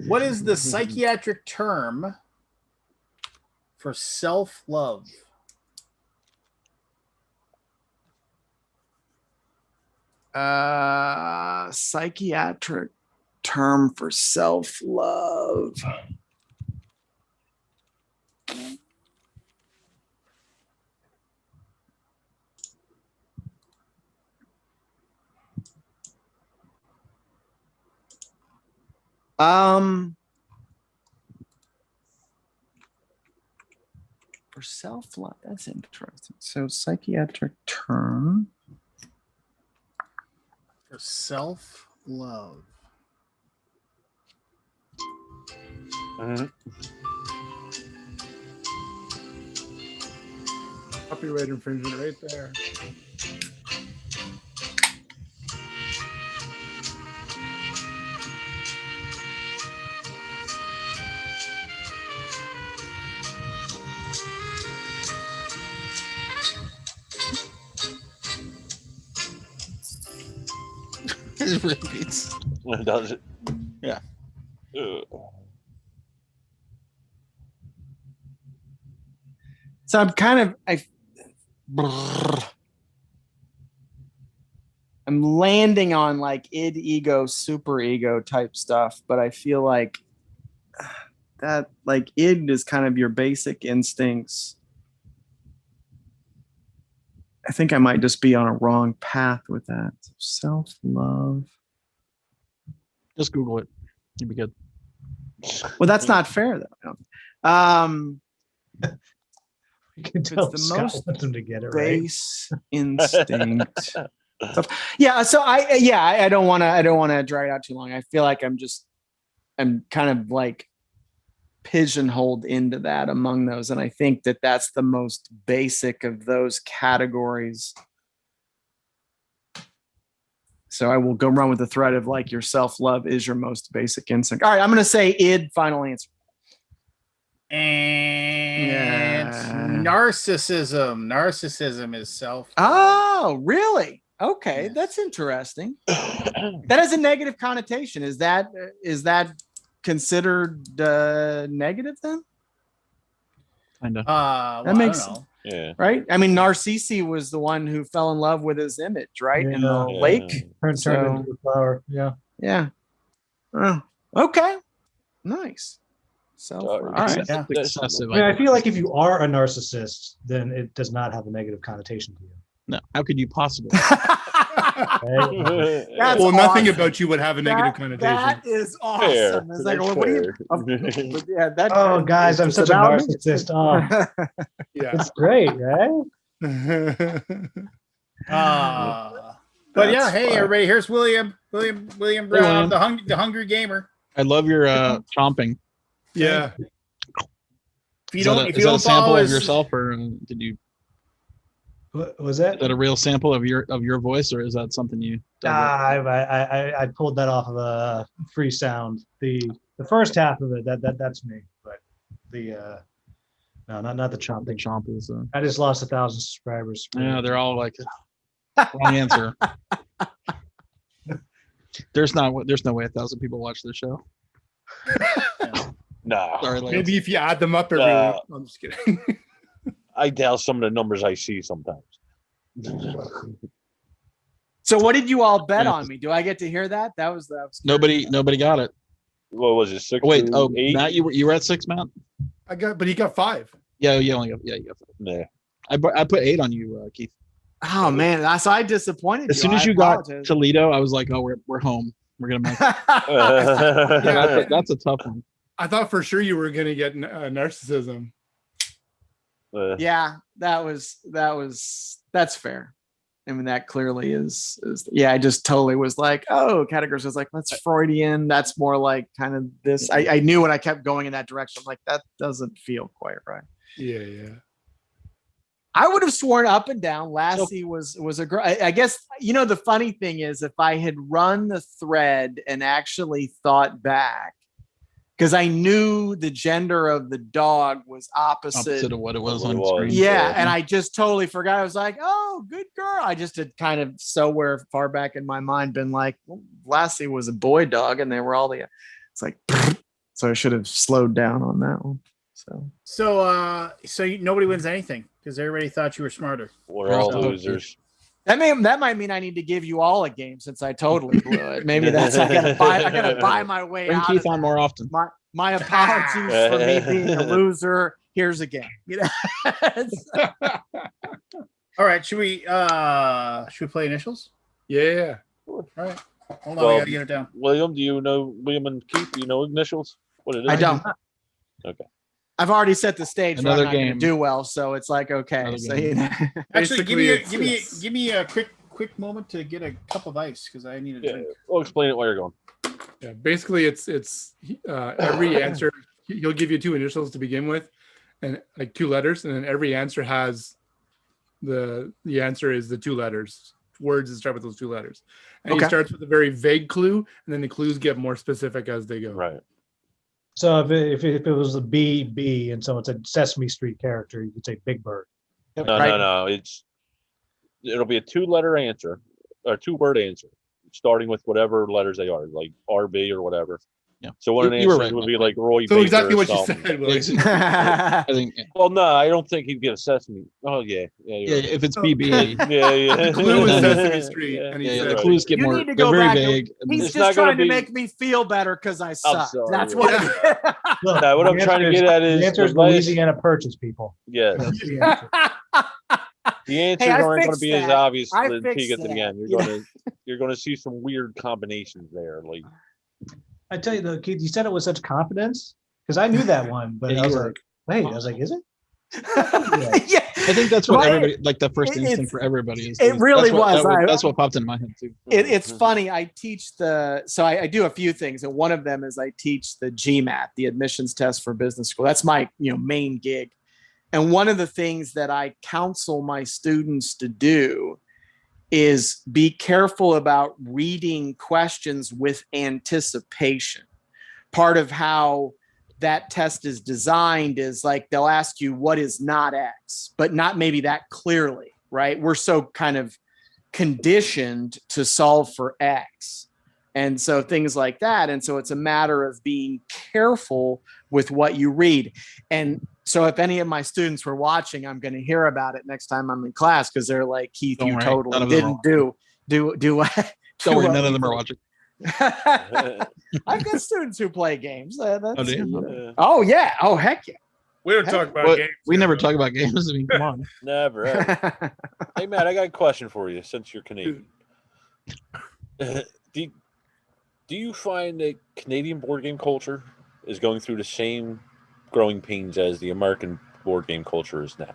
What is the psychiatric term for self-love? Psychiatric term for self-love. For self-love, that's interesting. So psychiatric term For self-love. Copyright infringement right there. It repeats. Does it? Yeah. So I'm kind of I'm landing on like id, ego, super ego type stuff, but I feel like that like id is kind of your basic instincts. I think I might just be on a wrong path with that. Self-love. Just Google it. You'll be good. Well, that's not fair though. You can It's tell the Scott most wants him to get it right. base instinct. Yeah, so I don't want to drag it out too long. I feel like I'm kind of like pigeonholed into that among those, and I think that that's the most basic of those categories. So I will go run with the thread of like your self-love is your most basic instinct. All right, I'm going to say id. Final answer. And narcissism. Narcissism is self. Oh, really? Okay, that's interesting. That has a negative connotation. Is that considered negative then? Kind of. That makes I don't know. Yeah. Right? I mean, Narcissi was the one who fell in love with his image, right? In the Yeah. lake. Turned So- into a flower. Yeah. Yeah. Oh, okay. Nice. So, all right. Yeah. Excessive. I mean, I feel like if you are a narcissist, then it does not have a negative connotation to you. No, how could you possibly? Right? That's Well, nothing awesome. about you would have a negative connotation. That is Fair. awesome. It's like, That's well, what do you? fair. Yeah, that. Oh, guys, I'm it's such a about me. narcissist. Oh, Yeah. it's great, right? But yeah, That's hey fun. everybody, here's William Brown, William. the hungry gamer. I love your chomping. Yeah. If you Is don't, that a, if is you that a don't sample follow of his, yourself, or did you? What was Is that? that a real sample of your voice, or is that something you? I pulled that off of a free sound. The first half of it, that's me, but the no, not the The chomping. chomp is. I just lost 1,000 subscribers. Yeah, they're all like wrong answer. There's no way 1,000 people watch this show. No. Sorry, Lance. Maybe if you add them up every week. I'm just kidding. I doubt some of the numbers I see sometimes. So what did you all bet on me? Do I get to hear that? That was Nobody got it. What was it? 6 Oh, wait, to 8? Matt, you were at 6, Matt? But he got 5. Yeah, you only got you got 5. Nah. I put 8 on you, Keith. Oh man, so I disappointed As you. soon as I you got apologize. Toledo, I was like, oh, we're home. We're gonna make it. Yeah. That's a tough one. I thought for sure you were going to get narcissism. Yeah, that's fair. I mean, that clearly is yeah. I just totally was like, oh, categories was like, that's Freudian. That's more like kind of this. I knew when I kept going in that direction, I'm like, that doesn't feel quite right. Yeah. I would have sworn up and down Lassie was a girl. I guess, the funny thing is, if I had run the thread and actually thought back, because I knew the gender of the dog was opposite of what it was What on it was. screen. Yeah, and I just totally forgot. I was like, "Oh, good girl." I just had kind of somewhere far back in my mind been like, well, Lassie was a boy dog, and they were all the. It's like, so I should have slowed down on that one. so nobody wins anything because everybody thought you were smarter. We're all So- losers. That might mean I need to give you all a game since I totally blew it. Maybe that's I gotta buy my way Bring out. Keith of on that. more often. My apologies for me being a loser. Here's a game. All right, should we play initials? Yeah. All right, hold on, Well, I gotta get it down. William, do you know William and Keith? Do you know initials? What it is? I don't. Okay. I've already set the stage. Another Another game. game. Do well, so it's like okay. Another So game. Actually, give Basically, me it's- give me a quick moment to get a cup of ice because I need a Yeah. drink. We'll explain it while you're going. Yeah. Basically, it's every answer. He'll give you 2 initials to begin with, and like 2 letters, and then every answer has the answer is the 2 letters. Words that start with those 2 letters. And Okay. he starts with a very vague clue, and then the clues get more specific as they go. Right. So if it was a B and someone said Sesame Street character, you could say Big Bird. No, Right. no. It'll be a 2-letter answer or 2-word answer, starting with whatever letters they are, like RB or whatever. Yeah. So one of the You were answers right, would Mike. be like Roy. So Baker exactly or what you something. said. William. I think Well, no, I don't think he'd get a Sesame. Oh yeah, yeah, you're right. if it's BB, yeah. The clue is Sesame Street, and he yeah, said- you're the right. clues get You more. need to They're go very back. vague. He's It's just not gonna trying to be- make me feel better because I suck. sorry. That's what. Look, No, what I'm the trying to answer get at is the answer is the last- Louisiana Purchase, people. Yes, That's the answer. the answers Hey, I aren't going to fixed be as that. obvious I until you fixed get to the that. end. You're going to see some weird combinations there. Like I tell you though, Keith, you said it with such confidence because I knew that one, but Yeah, I you was were. like, wait, I was like, is it? Yeah. I think that's what Right. everybody like. The first It's- instinct for everybody is. it really that's what, was. That's what popped into my head too. It's funny. I teach I do a few things, and one of them is I teach the GMAT, the admissions test for business school. That's my main gig. And one of the things that I counsel my students to do is be careful about reading questions with anticipation. Part of how that test is designed is like they'll ask you what is not X, but not maybe that clearly, right? We're so kind of conditioned to solve for X. And so things like that. And so it's a matter of being careful with what you read. And so if any of my students were watching, I'm going to hear about it next time I'm in class because they're like, Keith, Don't you worry, none totally of them didn't do. Don't worry, none of them are watching. I've got students who play games. Oh, do you? Oh, yeah. Oh, heck yeah. We don't talk about Well, games. we here, never though. talk about games. I mean, come on. never. Ever. Hey Matt, I got a question for you since you're Canadian. do you find that Canadian board game culture is going through the same growing pains as the American board game culture is now,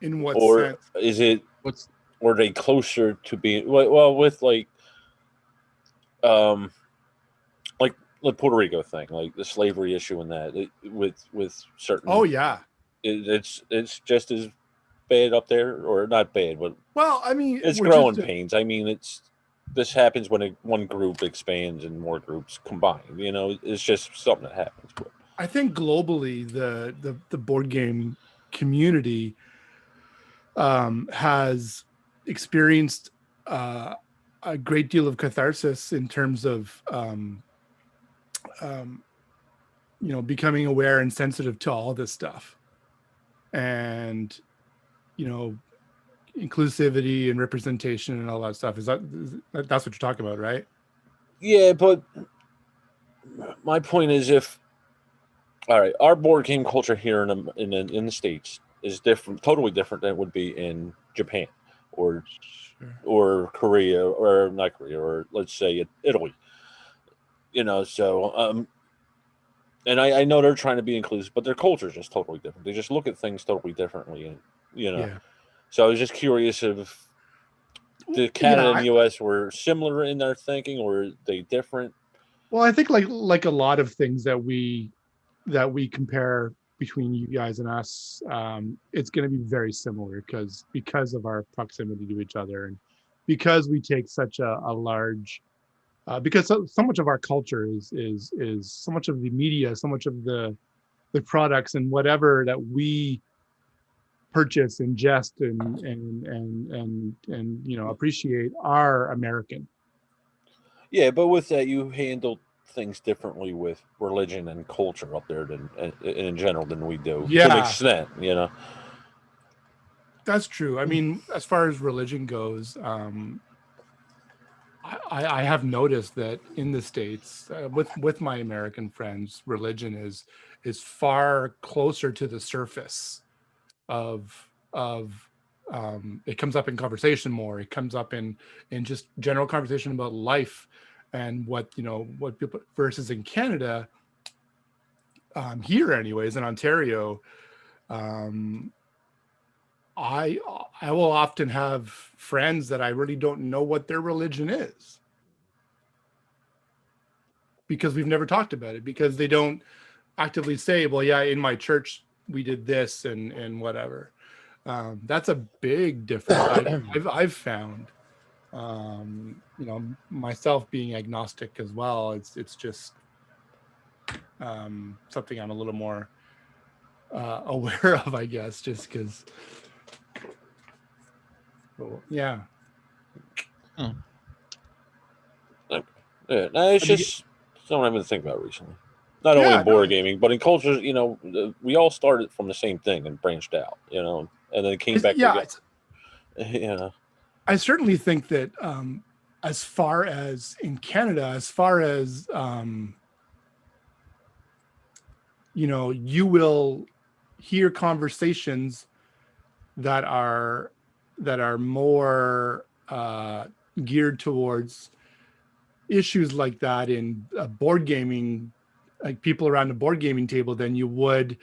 In what or sense? is it? What's Or are they closer to being well with um like the Puerto Rico thing, like the slavery issue and that with certain Oh yeah. it's just as bad up there, or not bad, but Well, I mean, it's we're growing just pains. I mean, this happens when one group expands and more groups combine. It's just something that happens. But I think globally the board game community has experienced a great deal of catharsis in terms of um, becoming aware and sensitive to all this stuff, and inclusivity and representation and all that stuff. That's what you're talking about, right? yeah, but my point is, if all right, our board game culture here in the States is different, totally different than it would be in Japan or Sure. or Korea, or not Korea, or let's say Italy. And I know they're trying to be inclusive, but their culture is just totally different. They just look at things totally differently, and Yeah. So I was just curious if the Canada and the U.S. were similar in their thinking, or are they different? Well, I think like a lot of things that we compare between you guys and us, it's going to be very similar because of our proximity to each other, and because we take such a large because so much of our culture is so much of the media, so much of the products and whatever that we purchase, ingest, and appreciate are American. Yeah, but with that, you handle things differently with religion and culture up there than in general than we do, to an Yeah. extent. That's true. I mean, as far as religion goes, I have noticed that in the States, with my American friends, religion is far closer to the surface of it comes up in conversation more. It comes up in just general conversation about life and what people, versus in Canada, here anyways, in Ontario, I will often have friends that I really don't know what their religion is, because we've never talked about it, because they don't actively say, well, yeah, in my church we did this and whatever. That's a big difference. I've found, myself being agnostic as well. It's just something I'm a little more aware of, I guess, just because. Yeah. Yeah, no, it's just something I've been thinking about recently. Not only in board gaming, but in cultures. We all started from the same thing and branched out. And then came back together. Yeah. I certainly think that as far as in Canada, as far as you will hear conversations that are more geared towards issues like that in board gaming, like people around the board gaming table, than you would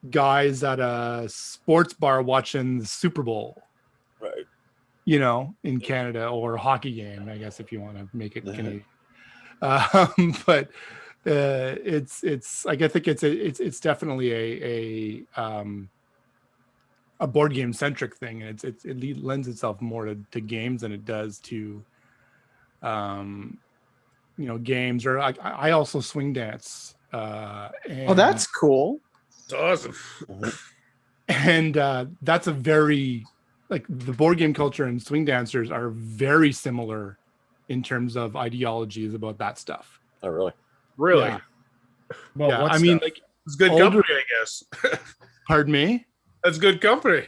guys at a sports bar watching the Super Bowl. Right. In Canada, or a hockey game, I guess, if you want to make it Canadian. But it's like, I think it's definitely a board game centric thing, and it lends itself more to games than it does to games. Or I also swing dance. And, that's cool. It's awesome. And that's a very, like, the board game culture and swing dancers are very similar in terms of ideologies about that stuff. Oh, really? Really? Yeah. Well, Yeah, what I mean, stuff? like, It's good older- company, I guess. pardon me? That's good company.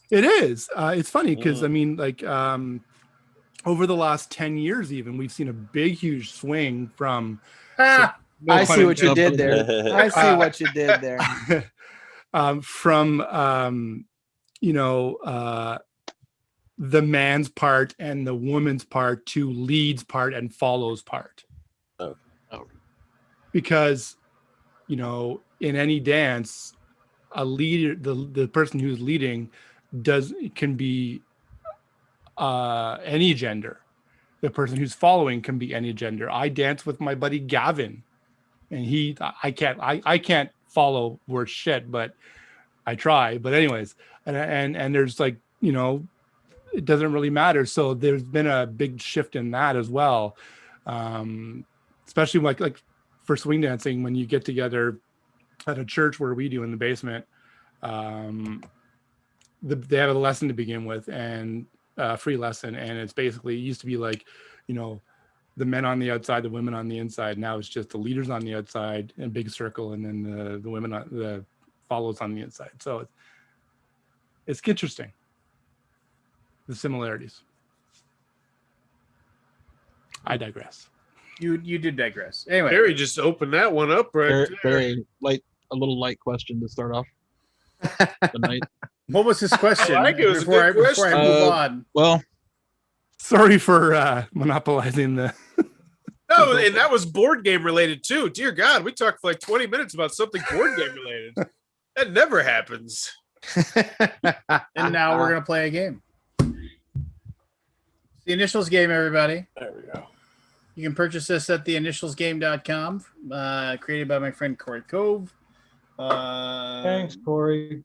It is. It's funny because I mean, like, over the last 10 years, even, we've seen a big, huge swing from. Ah, No I pun see what you intended. did there. I see what you did there. From the man's part and the woman's part to leads part and follows part. Oh. Because, in any dance, a leader, the person who's leading can be any gender. The person who's following can be any gender. I dance with my buddy Gavin, and I can't follow worth shit, but I try. But anyways, and there's like, it doesn't really matter. So there's been a big shift in that as well. Especially like for swing dancing, when you get together at a church where we do in the basement, they have a lesson to begin with, and free lesson. And it's basically, it used to be like, the men on the outside, the women on the inside. Now it's just the leaders on the outside in a big circle, and then the women, the follows on the inside. So it's interesting, the similarities. I digress. You did digress. Anyway, Barry just opened that one up right there. Very light, a little light question to start off the night. what was his question? I like it. It was a before good before I question. move on. Well, Sorry for monopolizing the. No, and that was board game related too. Dear God, we talked for like 20 minutes about something board game related. That never happens. And now we're gonna play a game. The Initials game, everybody. There we go. You can purchase this at theinitialsgame.com, created by my friend Corey Cove. Thanks, Corey.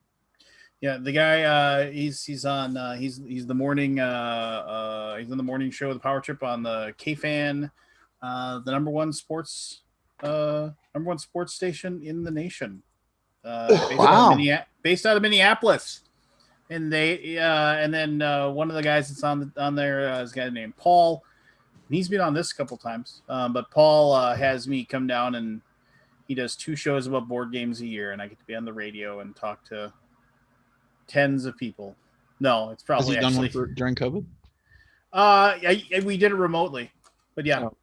Yeah, the guy he's on he's the morning he's on the morning show with the Power Trip on the KFan, the number one sports station in the nation. Based out of Minneapolis. And they and then one of the guys that's on there is a guy named Paul. He's been on this a couple times, but Paul has me come down, and he does 2 shows about board games a year, and I get to be on the radio and talk to tens of people. No, it's probably has he done one during COVID? We did it remotely, but yeah, Oh.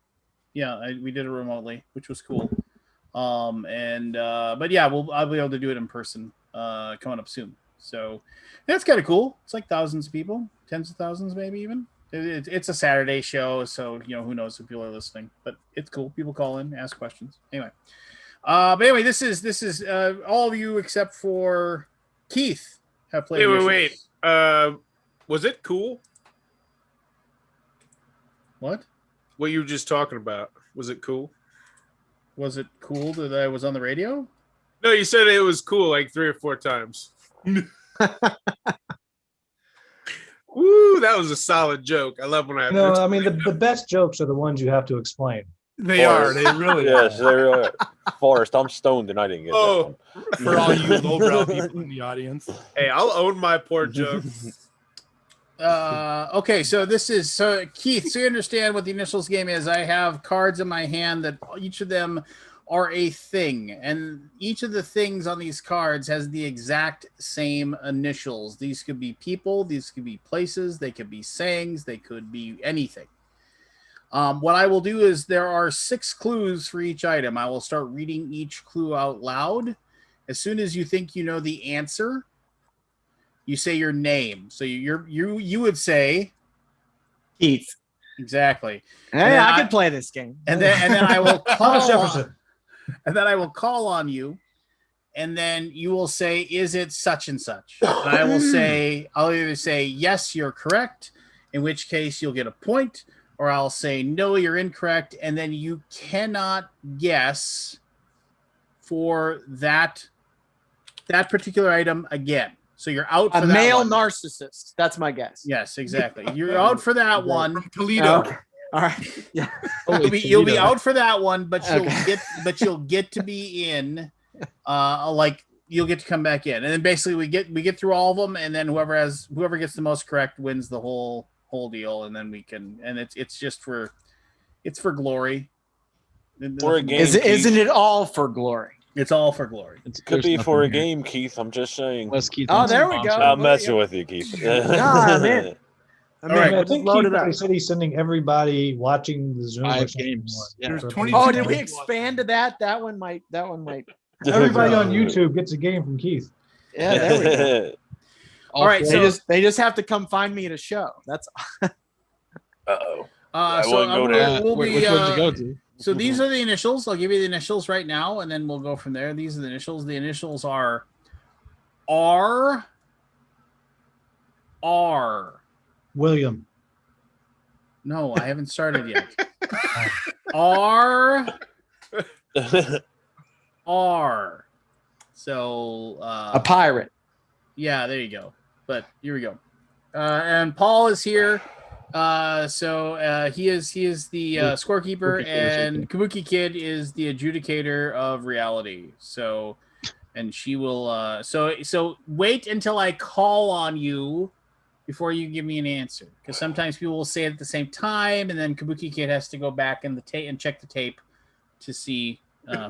we did it remotely, which was cool. But yeah, I'll be able to do it in person coming up soon. So that's kind of cool. It's like thousands of people, tens of thousands, maybe even. It's a Saturday show, so who knows if people are listening, but it's cool. People call in, ask questions. Anyway, this is all of you except for Keith have played. Wait. Was it cool? What you were just talking about? Was it cool? Was it cool that I was on the radio? No, you said it was cool like 3 or 4 times. Woo, that was a solid joke. I love when I. No, I mean the best jokes are the ones you have to explain. They are. They really are. Yes, they really are. Forrest, I'm stoned and I didn't get that one. For all you lowbrow people in the audience. Hey, I'll own my poor joke. Okay, so Keith, so you understand what the Initials game is. I have cards in my hand that each of them are a thing, and each of the things on these cards has the exact same initials. These could be people, these could be places, they could be sayings, they could be anything. What I will do is there are 6 clues for each item. I will start reading each clue out loud. As soon as you think you know the answer, you say your name. So you would say Keith. Exactly. Hey, I could play this game. And then I will Thomas call Jefferson. and then I will call on you, and then you will say, is it such and such? And I'll either say, yes, you're correct, in which case you'll get a point, or I'll say, no, you're incorrect, and then you cannot guess for that particular item again. So you're out for A that male one. narcissist. That's my guess. Yes, exactly. You're out for that one. From Toledo. Okay. All right. Yeah. You'll be out for that one, but Okay. you'll get to be in, you'll get to come back in, and then basically we get through all of them, and then whoever gets the most correct wins the whole deal, and then we can, and it's for glory. For a game, Isn't it all for glory? It's all for glory. Could be for a game, Keith. I'm just saying. Unless Keith Oh, wants there some we go. sponsor. I'm messing with you, Keith. Nah, man. I mean, All right. we'll I just think load Keith it up. already said he's sending everybody watching the Zoom or 5 something games. more. Yeah. There's For 20 Oh, people. did we expand to that? That one might. Everybody on YouTube gets a game from Keith. Yeah, there we go. All right, They just have to come find me at a show. That's Uh-oh. so wouldn't go there. we'll be, Which one'd you go to? So these are the initials. I'll give you the initials right now, and then we'll go from there. These are the initials. The initials are R. William. No, I haven't started yet. R. So a pirate. yeah, there you go. But here we go. And Paul is here. So he is the scorekeeper, and Kabuki Kid is the adjudicator of reality. So, and she will. So wait until I call on you before you give me an answer, because sometimes people will say it at the same time, and then Kabuki Kid has to go back in the tape and check the tape to see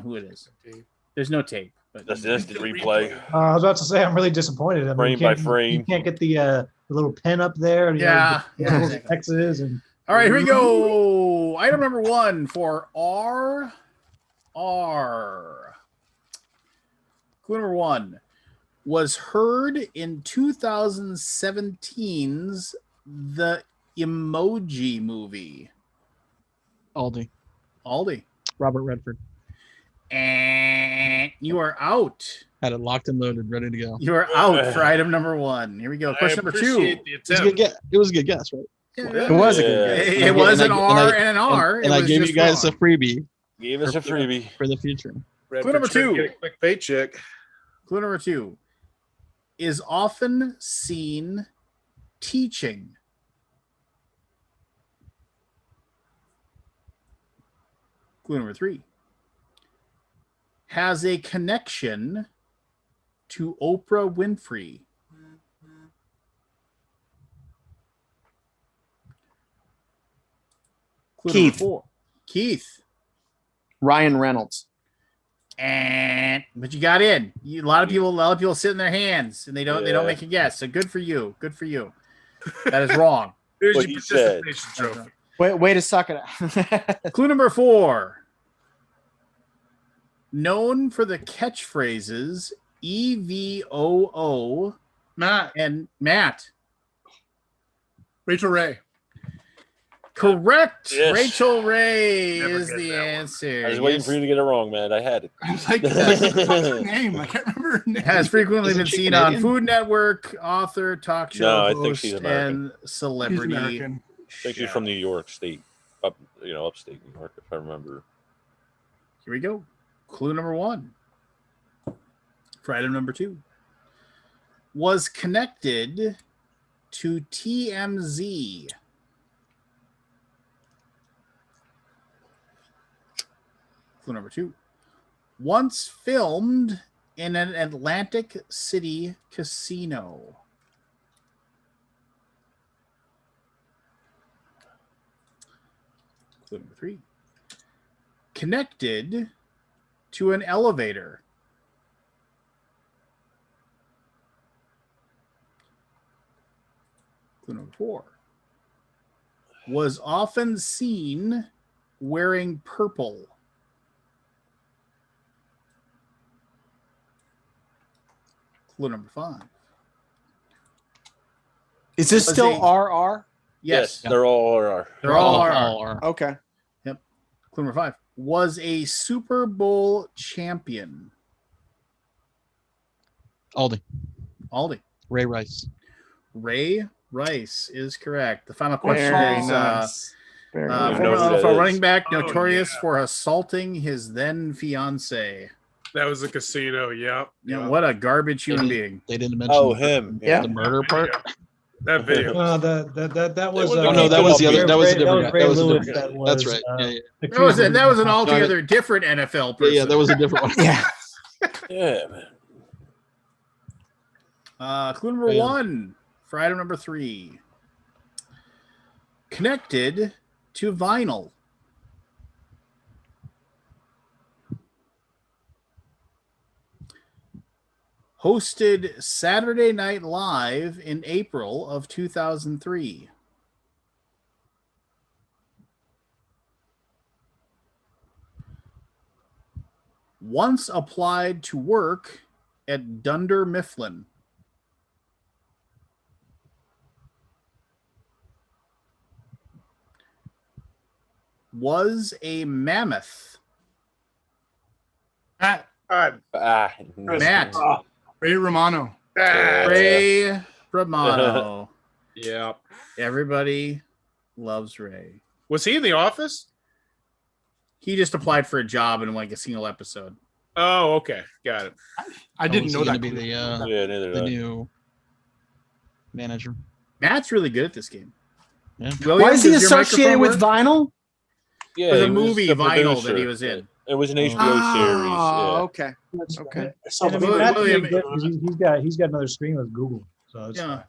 who it is. There's no tape. But That's the replay. I was about to say I'm really disappointed. I mean, Frame by frame. You can't get the little pen up there. And, Yeah. X's and. All right, here we go. Item number 1 for R. Clue number 1 was heard in 2017's The Emoji Movie. Aldi. Robert Redford. And you are out. Had it locked and loaded, ready to go. You are out for item number 1. Here we go. Question number 2. It was a good guess, right? It was a good guess. It was an R and an R. And I gave you guys a freebie. Gave us a freebie for the future. Clue number 2. Get a quick paycheck. Clue number 2 is often seen teaching. Clue number 3 has a connection to Oprah Winfrey. Clue number Keith. 4. Keith. Ryan Reynolds. But you got in. A lot of people sit in their hands and they don't make a guess. So good for you. Good for you. That is wrong. Here's What your he said. participation trophy. Way to suck it up. Clue number 4. Known for the catchphrases EVOO Matt. and Matt. Rachel Ray. Correct. Yes. Rachel Ray Never is get the that one. answer. I was waiting for you to get it wrong, man. I had it. I was like, what the fuck's her name? I can't remember her name. Has frequently Isn't been she seen on Canadian? Food Network, author, talk show No, I host, think she's American. and She's celebrity. American. I think she's from New York State, upstate New York, if I remember. Here we go. Clue number 1. For item number 2. Was connected to TMZ. Clue number 2. Once filmed in an Atlantic City casino. Clue number 3. Connected to an elevator. Clue number 4. Was often seen wearing purple. Clue number 5. Is this Was still a- RR? Yes. They're all are. They're all are. are. Okay. Clue number 5. Was a Super Bowl champion. Aldi. Ray Rice is correct. The final question Very is nice. Very nice. know who former that NFL is. running back Oh, notorious yeah. for assaulting his then fiance. That was a casino. Yep. You know, what a garbage human Maybe. being. They didn't mention Oh, him. Yeah. the murder part. That video. That was. Oh, Oh no, that was the other. That was a Ray- different guy. Ray That was a Lewis different guy. that was, That's right. Yeah. That was an altogether different NFL person. Yeah, that was a different one. Yeah. Yeah, man. Clue number Yeah. 1 for item number 3. Connected to vinyl. Hosted Saturday Night Live in April of 2003. Once applied to work at Dunder Mifflin. was a mammoth? Matt, Matt. Ray Romano. Ray Romano. Yeah. Everybody loves Ray. Was he in The Office? He just applied for a job in like a single episode. Oh, okay. Got it. I didn't know going that. to be the Yeah, neither the did I. new manager. Matt's really good at this game. Yeah. William, Why is he does your associated with microphone work? vinyl? Yeah, It was a he movie, the Vinyl, that producer. he was in. It was an HBO Oh, series. okay. Okay. And I mean, William- Matt's really William- good 'cause he's got another screen with Google. So it's Yeah.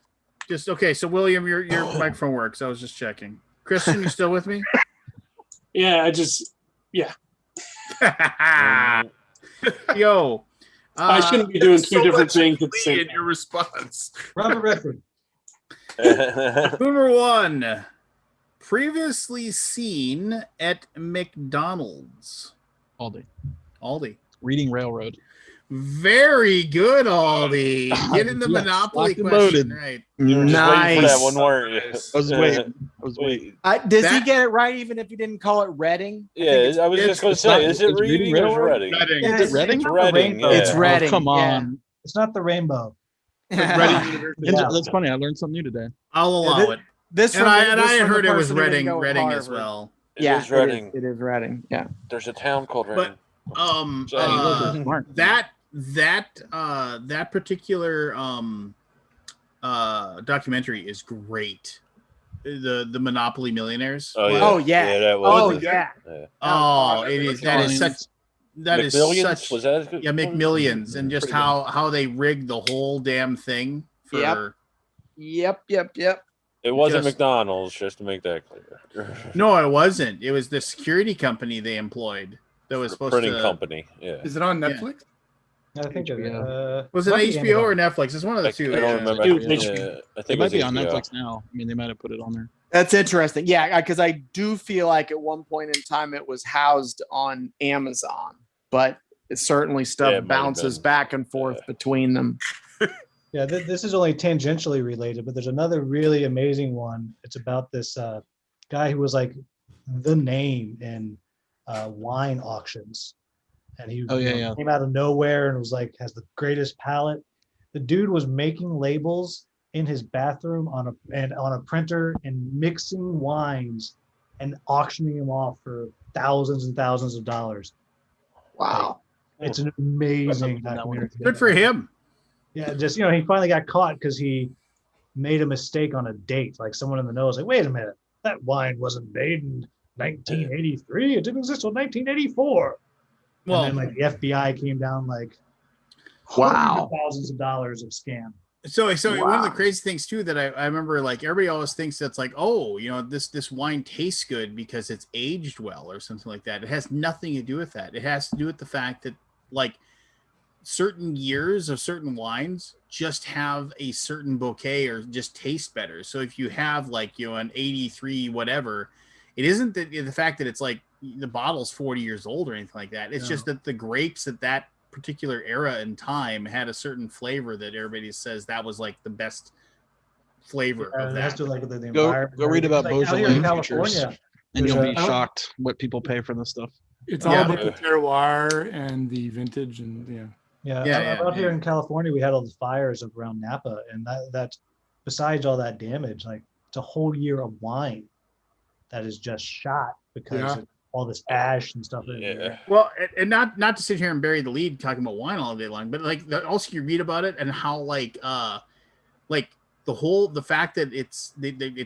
Just okay. So William, your microphone works. I was just checking. Christian, you still with me? Yeah, I just Yo. I shouldn't be doing two different things at the Lee same in time. your response. Robert Redford. Number one. Previously seen at McDonald's. Aldi. Reading Railroad. Very good, Aldi. Getting the Yes, Monopoly locked and question loaded. right. You were just waiting for that Nice. one, weren't you? I was waiting. Does he That- get it right even if you didn't call it Reading? Yeah, I was just going to it's not- say, is it it's Reading Reading or Railroad? Reading? Reading. Yeah, Is it Reading? It's not the Reading, rainbow. yeah. It's Reading. Oh, come yeah. on. It's not the rainbow. Reading University. Yeah. That's funny. I learned something new today. I'll allow it. This And from- I this had from the heard it was person who didn't Reading, go with Reading as Harvard. well. Yeah, It is Reading. It is Reading. Yeah. There's a town called But- Reading. Smart. That particular documentary is great. The Monopoly Millionaires. Oh, yeah. Oh, yeah. that Oh was. yeah. Oh, it is. That is such. That is McMillions? such. Was that good? Yeah, McMillions, and just Pretty how they rigged the whole damn thing for. Yep. Yep. It wasn't Just- McDonald's, just to make that clear. No, it wasn't. It was the security company they employed that was supposed Printing to. company. Yeah. Is it on Netflix? I think HBO. Was it might be HBO or Amazon. Netflix? It's one of the two. I don't remember. Dude, Yeah, HBO. I think It might was be on HBO. Netflix now. I mean, they might have put it on there. That's interesting. Yeah, because I do feel like at one point in time it was housed on Amazon, but it certainly stuff Yeah, it might have bounces been. back and forth between them. Yeah, this is only tangentially related, but there's another really amazing one. It's about this guy who was like the name in wine auctions, and he came out of nowhere and was like has the greatest palate. The dude was making labels in his bathroom on a printer and mixing wines and auctioning them off for thousands and thousands of dollars. Wow. It's an amazing documentary. Good for him. Yeah, just he finally got caught because he made a mistake on a date. Like someone in the know was like, "Wait a minute, that wine wasn't made in 1983. It didn't exist until 1984." Well, and then like the FBI came down like, Wow. thousands of dollars of scam. So one of the Wow. crazy things too that I remember, like everybody always thinks that's like, oh, this wine tastes good because it's aged well or something like that. It has nothing to do with that. It has to do with the fact that like certain years of certain wines just have a certain bouquet or just taste better. So if you have like an 83 whatever, it isn't the fact that it's like the bottle's 40 years old or anything like that. It's just that the grapes at that particular era and time had a certain flavor that everybody says that was like the best flavor of It has that. to do like with the Go environment. read about Like, out here in Beaujolais futures, California, and you'll there's be a- shocked what people pay for this stuff. It's all Yeah. about the terroir and the vintage and yeah. Out here in California, we had all the fires around Napa, and that's besides all that damage, like it's a whole year of wine that is just shot because of all this ash and stuff. Yeah. Well, and not to sit here and bury the lead talking about wine all day long, but like also you read about it and how like the fact that it's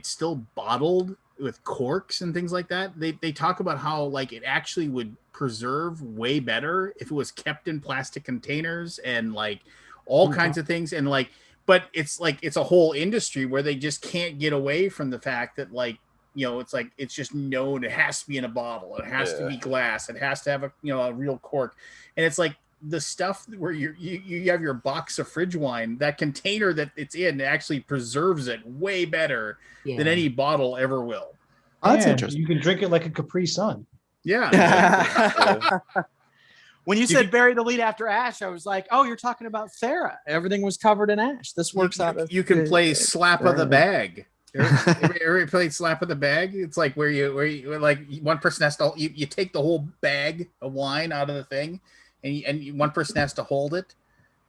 still bottled with corks and things like that. They talk about how like it actually would preserve way better if it was kept in plastic containers and like all kinds of things. And like, but it's like it's a whole industry where they just can't get away from the fact that like, it's like it's just known it has to be in a bottle, it has to be glass, it has to have a real cork, and it's like the stuff where you have your box of fridge wine, that container that it's in actually preserves it way better than any bottle ever will. Oh, that's And interesting. You can drink it like a Capri Sun. Yeah. When you said bury the lead after ash, I was like, oh, you're talking about Sarah. Everything was covered in ash. This works out. You can play slap of the bag. Ever played Slap of the Bag? It's like where you like one person has to you take the whole bag of wine out of the thing, and one person has to hold it,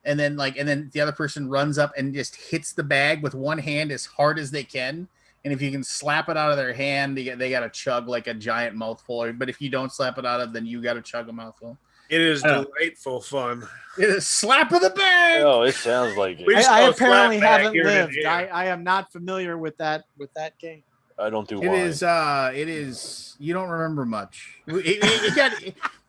and then the other person runs up and just hits the bag with one hand as hard as they can. And if you can slap it out of their hand, they got to chug like a giant mouthful. But if you don't slap it out of, then you got to chug a mouthful. It is delightful fun. It is Slap of the Bag. Oh, it sounds like it. I apparently slap bag haven't here and lived. here. I am not familiar with that game. I don't do It wine. is. You don't remember much.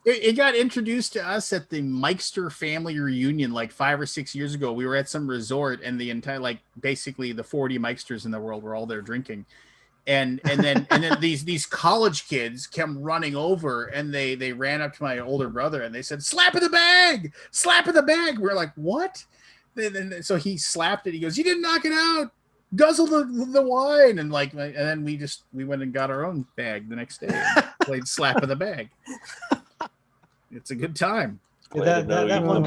It got introduced to us at the Mikester family reunion like 5 or 6 years ago. We were at some resort, and the entire basically the 40 Mikesters in the world were all there drinking, and then these college kids came running over, and they ran up to my older brother and they said, "Slap of the bag, slap of the bag." We're like, "What?" So he slapped it. He goes, "You didn't knock it out. Guzzle the wine." And then we went and got our own bag the next day and played Slap of the Bag. It's a good time. That one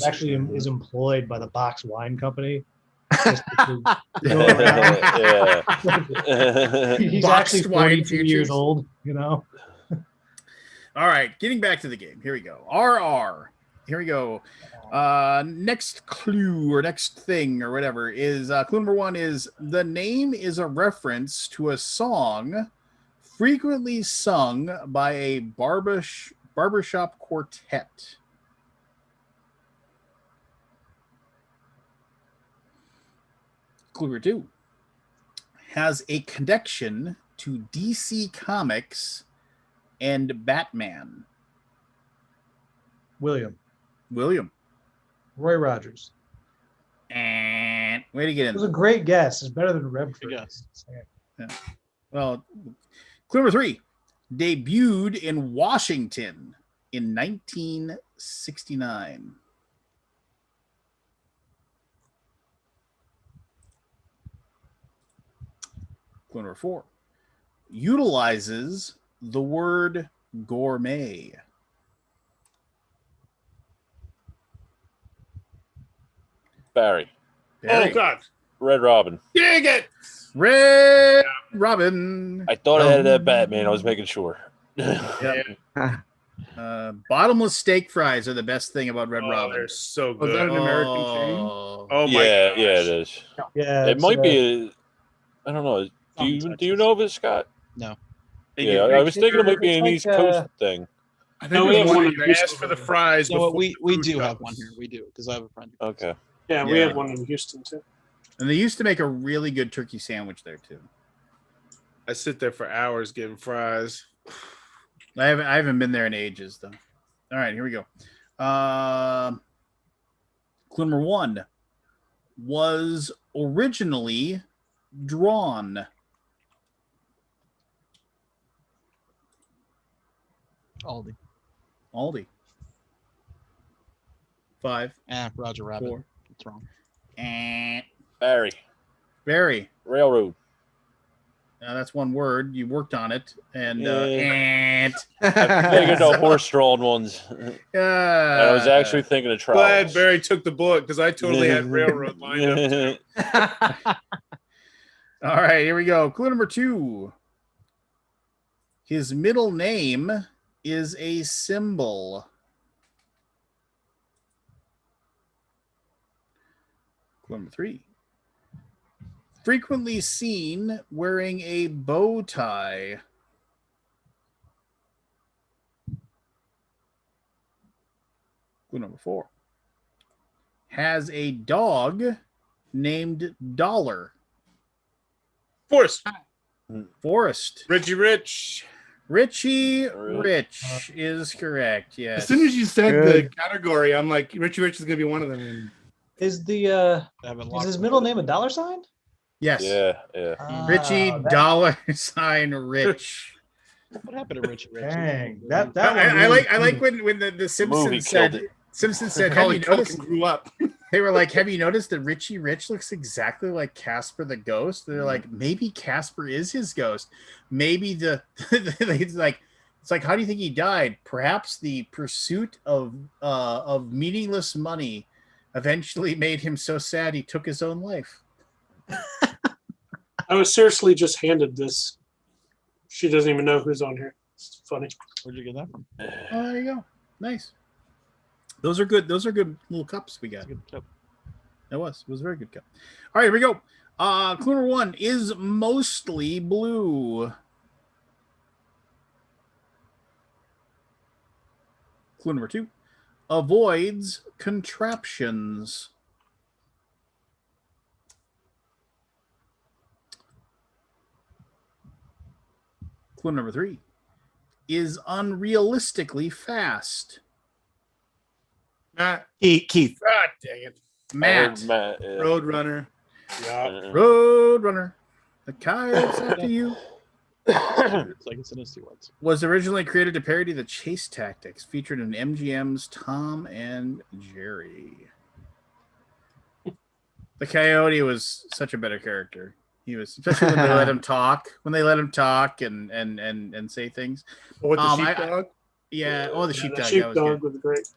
actually is employed by the Box Wine Company. He's actually 42 years old, All right, getting back to the game. Here we go. RR. Here we go. Next clue or next thing or whatever is clue number 1 is the name is a reference to a song frequently sung by a barbershop quartet. Clue number 2 has a connection to DC Comics and Batman. William. Roy Rogers. And way to get in. It was a great guess. It's better than Redford. Yes. Yeah. Well, clue number 3 debuted in Washington in 1969. Clue number 4 utilizes the word gourmet. Barry. Oh God, Red Robin. dang it! Red Robin. I thought I had that Batman. I was making sure. Bottomless steak fries are the best thing about Red Robin. They're so Was good. that an American chain? Oh my Yeah, gosh. yeah, it is. Yeah, It might be. I don't know. Do you know of it, Scott? No. Yeah, I was thinking it might be It's an like, East Coast thing. I No, think we it was have one one of in your- Ask for the fries. No, before we the do food have comes. one here. We do because I have a friend. Okay. Yeah, we Yeah. have one in Houston too. And they used to make a really good turkey sandwich there too. I sit there for hours getting fries. I haven't been there in ages though. All right, here we go. Clue number 1 was originally drawn. Aldi. 5, Roger Rabbit. 4. That's wrong. And Barry. Barry. Railroad. That's one word. You worked on it, and I'm thinking of horse-drawn ones. And I was actually thinking of trials. Glad Barry took the bullet because I totally had railroad lined up too. All right, here we go. Clue number 2. His middle name is a symbol. Clue number 3. Frequently seen wearing a bow tie. Clue number 4. Has a dog named Dollar. Forrest. Richie Rich. Rich is correct. Yes. As soon as you said Good. the category, I'm like, Richie Rich is gonna be one of them. And Is the I haven't is locked his it. middle name a dollar sign? Yes. Yeah. Richie that- dollar sign Rich. What happened to Richie Rich? Dang, that I one like really- when the Movie Simpsons killed said it. Simpsons said, have Macaulay you noticed? Culkin grew up. They were like, have you noticed that Richie Rich looks exactly like Casper the Ghost? They're like, maybe Casper is his ghost. Maybe it's like, how do you think he died? Perhaps the pursuit of meaningless money eventually made him so sad he took his own life. I was seriously just handed this. She doesn't even know who's on here. It's funny. Where'd you get that from? Oh, there you go. Nice. Those are good. Those are good little cups we got. It's a good cup. It was a very good cup. All right, here we go. Clue number 1 is mostly blue. Clue number 2, avoids contraptions. Clue number 3 is unrealistically fast. Matt, Keith. God dang it. Matt, Matt, yeah. Roadrunner. Yeah. Roadrunner, the coyote's after you. It's like it's in Misty Woods. Was originally created to parody the chase tactics featured in MGM's Tom and Jerry. The coyote was such a better character. He was, especially when they let him talk. When they let him talk and say things. With the I- sheepdog. Yeah. Oh, the The sheepdog. That was sheepdog good. was great.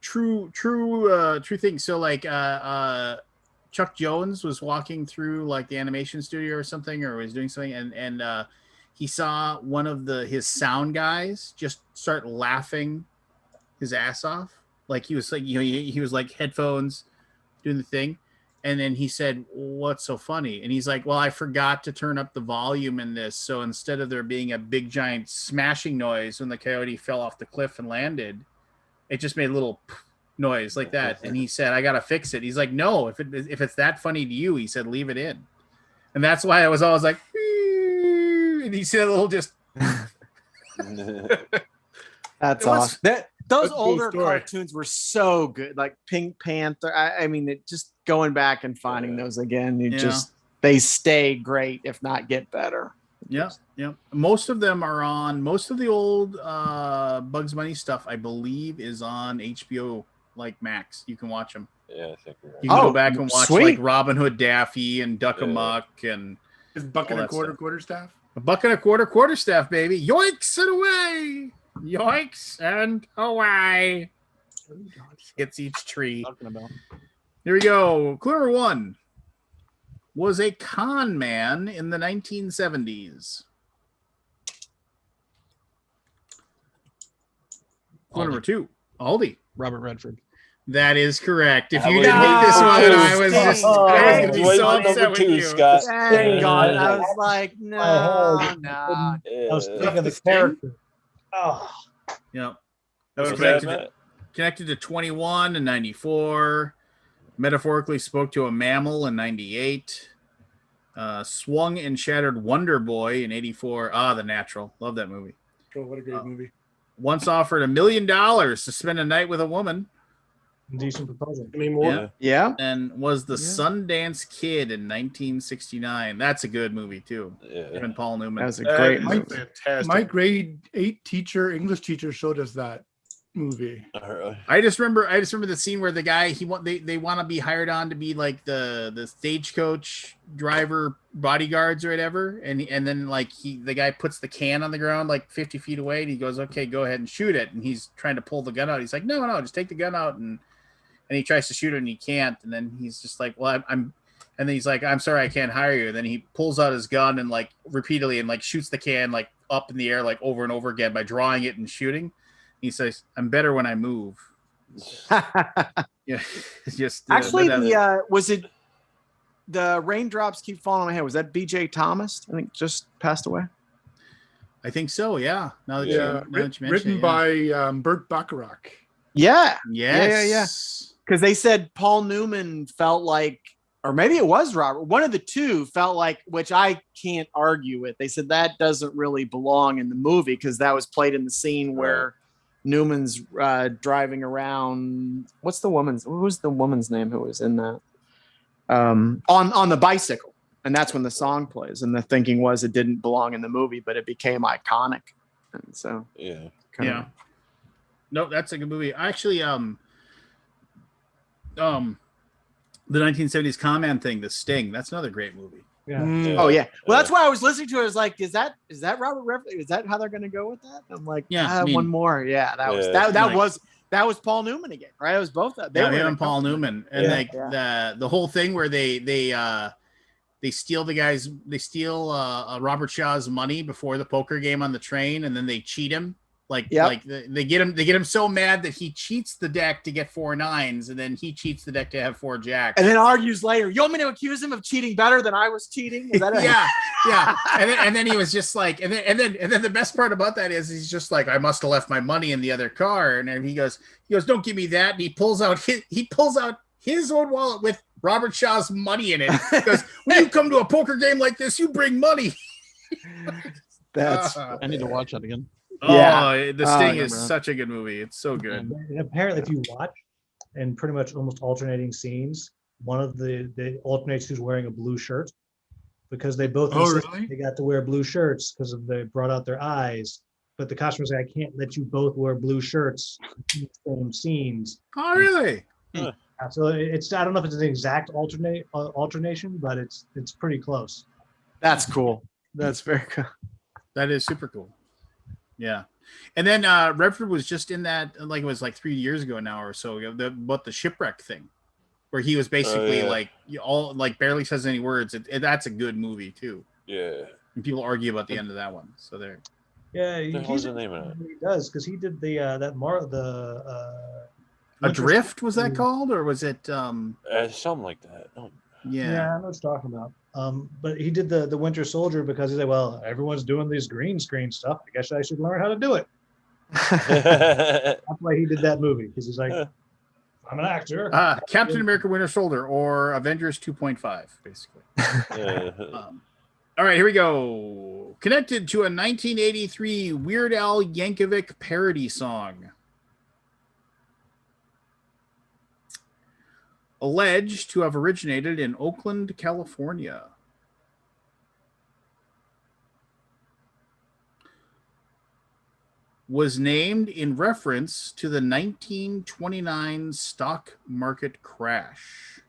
True thing. So like Chuck Jones was walking through like the animation studio or something, or was doing something, and he saw one of his sound guys just start laughing his ass off. Like he was like, he was like headphones doing the thing. And then he said, "What's so funny?" And he's like, "Well, I forgot to turn up the volume in this. So instead of there being a big giant smashing noise when the coyote fell off the cliff and landed, it just made a little noise like that." And he said, "I got to fix it." He's like, "No, if it's that funny to you," he said, "leave it in." And that's why I was always like, and he said a little just. That's It was- awesome. Those That's a cool older story. cartoons were so good, like Pink Panther. I mean, just going back and finding those again, they stay great, if not get better. Yeah. Most of them are on. Most of the old Bugs Bunny stuff, I believe, is on HBO, like Max. You can watch them. Yeah, I think you're right. You can Oh, go back and watch sweet. like Robin Hood Daffy and Duck Yeah. Amuck and Is buck and all a that quarter stuff. quarterstaff? a buck and a quarterstaff, baby. Yoinks and away. Yoinks and away. Hits each tree. Talking about. Here we go. Clue number 1 was a con man in the 1970s. Clue number 2, Aldi. Robert Redford. That is correct. If I you was didn't waiting get this for one, two. I was just I was I gonna was be waiting so for upset number with 2, you. Scott. Thank God. Yeah. I was like, no. I was Yeah. thinking the Sting? character. Oh, Yeah. That What's was that, connected Matt? to 21 in 94. Metaphorically spoke to a mammal in 98. Swung and shattered Wonder Boy in 84. The Natural. Love that movie. Oh, what a great movie. Once offered $1 million to spend a night with a woman, decent proposal. Any more? Yeah. Yeah. and was the Yeah. Sundance Kid in 1969. That's a good movie too. Yeah. Even Paul Newman. That was a That great is movie. fantastic. My grade 8 teacher, English teacher, showed us that movie. All right. I just remember the scene where the guy they want to be hired on to be like the stagecoach driver bodyguards or whatever, and then like the guy puts the can on the ground like 50 feet away, and he goes, "Okay, go ahead and shoot it," and he's trying to pull the gun out. He's like, "No, just take the gun out," and he tries to shoot it and he can't, and then he's just like, "Well, I'm," and then he's like, "I'm sorry, I can't hire you." And then he pulls out his gun and like repeatedly and like shoots the can like up in the air like over and over again by drawing it and shooting. He says, "I'm better when I move." Yeah, it's just Actually, but, was it the raindrops keep falling on my head? Was that B.J. Thomas? I think just passed away. I think so. Yeah. Now that Yeah, you, now that you mention written it, by Burt Bacharach. Yeah, yes. because they said Paul Newman felt like, or maybe it was Robert. One of the two felt like, which I can't argue with. They said that doesn't really belong in the movie because that was played in the scene where Newman's driving around. What was the woman's name who was in that? On the bicycle, and that's when the song plays. And the thinking was it didn't belong in the movie, but it became iconic, and so Yeah. Yeah. No, that's a good movie. Actually, the 1970s con man thing, The Sting. That's another great movie. Yeah. Oh yeah. Well, that's why I was listening to it. I was like, is that Robert Redford? Is that how they're going to go with that? I'm like, Yeah, I mean- one more. Yeah, that was Yeah. that was Paul Newman again, right? It was both. They Yeah, were in him a and Paul couple- Newman, and Yeah. like the whole thing where they They steal Robert Shaw's money before the poker game on the train, and then they cheat him. Like they get him so mad that he cheats the deck to get 4 9s, and then he cheats the deck to have 4 jacks. And then argues later. You want me to accuse him of cheating better than I was cheating? Is that yeah. And then he was just like, and then the best part about that is he's just like, I must have left my money in the other car. And then he goes, don't give me that. And he pulls out his own wallet with Robert Shaw's money in it. He goes, when you come to a poker game like this, you bring money. That's I need to watch that again. Oh, The Sting is such a good movie. It's so good. And apparently, if you watch and pretty much almost alternating scenes, one of the alternates who's wearing a blue shirt because they both really? they got to wear blue shirts because they brought out their eyes. But the costumers say, I can't let you both wear blue shirts in the same scenes. Oh, really? So it's I don't know if it's an exact alternation, but it's pretty close. That's cool. That's very cool. That is super cool. Yeah. And then Redford was just in that, like it was like 3 years ago now or so, about the shipwreck thing, where he was basically like barely says any words. That's a good movie too. Yeah. And people argue about the end of that one. So there. Yeah, What's the name of it? he does because he did the Adrift, was that called, or was it Something like that. Oh. Yeah, I know what you're talking about. But he did the Winter Soldier because he said, well, everyone's doing these green screen stuff. I guess I should learn how to do it. That's why he did that movie, because he's like, I'm an actor. Captain America Winter Soldier or Avengers 2.5, basically. All right, here we go. Connected to a 1983 Weird Al Yankovic parody song. Alleged to have originated in Oakland, California. Was named in reference to the 1929 stock market crash.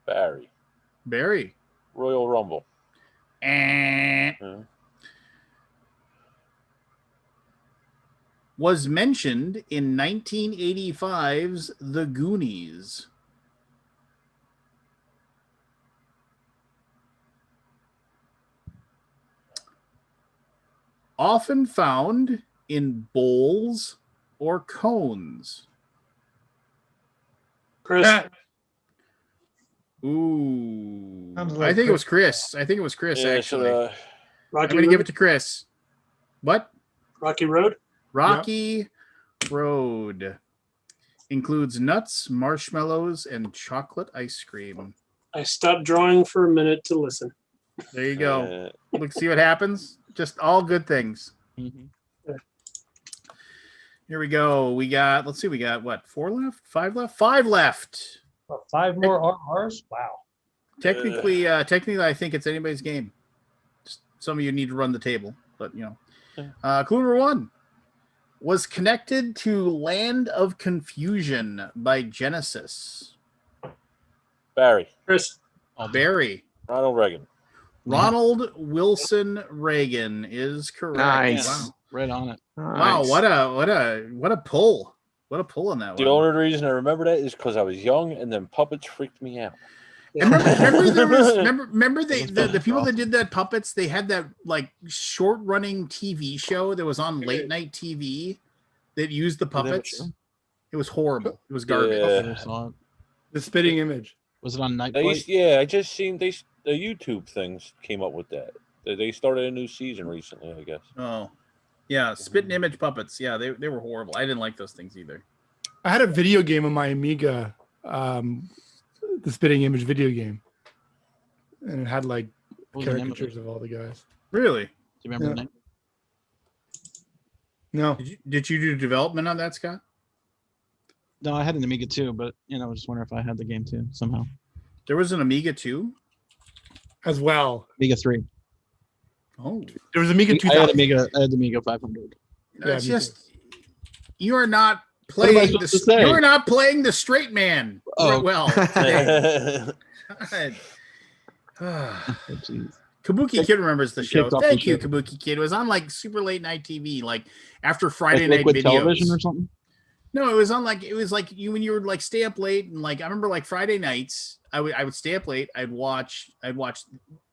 Barry. Royal Rumble. Was mentioned in 1985's The Goonies. Often found in bowls or cones. Chris. Ooh. Sounds I like think it was Chris. Chris. Yeah, Actually. I'm Rocky going to give it Road. to Chris. What? Rocky Road. Rocky Road. Includes nuts, marshmallows, and chocolate ice cream. I stopped drawing for a minute to listen. There you go. Look, see what happens? Just all good things. Mm-hmm. Here we go. We got what? 4 left? 5 left? 5 left. 5 more RRs? Wow. Technically, I think it's anybody's game. Just some of you need to run the table, but you know. Clue number 1 was connected to Land of Confusion by Genesis. Barry. Chris. Barry. Ronald Reagan. Ronald Wilson Reagan is correct. Nice. Wow. Right on it. Wow, what a pull. What a pull on that The one. only reason I remember that is because I was young and then puppets freaked me out. Remember the people that did that puppets, they had that like short running TV show that was on late night TV that used the puppets. It was horrible. It was garbage. Yeah. The spitting image. Was it on Night They Flight? I just seen the YouTube things came up with that. They started a new season recently, I guess. Oh, yeah, spit and image puppets. Yeah, they were horrible. I didn't like those things either. I had a video game on my Amiga, the spitting image video game, and it had like What was the name of it? caricatures of all the guys. Really? Do you remember the name? No, Did you do development on that, Scott? No, I had an Amiga too, but I was just wondering if I had the game too somehow. There was an Amiga 2? as well. Amiga 3. Oh, There was Amiga I 2000. had the Amiga 500. it's me just you are not What am I playing supposed to say? you are not playing the straight man Oh. well. today. Oh, jeez. Kabuki Kid remembers the show. Kicked off the Thank you, show. Kabuki Kid. It was on like super late night TV, like after Friday Like night Liquid videos. Television or something? No, it was on like you when you were like stay up late and like I remember like Friday nights I would stay up late. I'd watch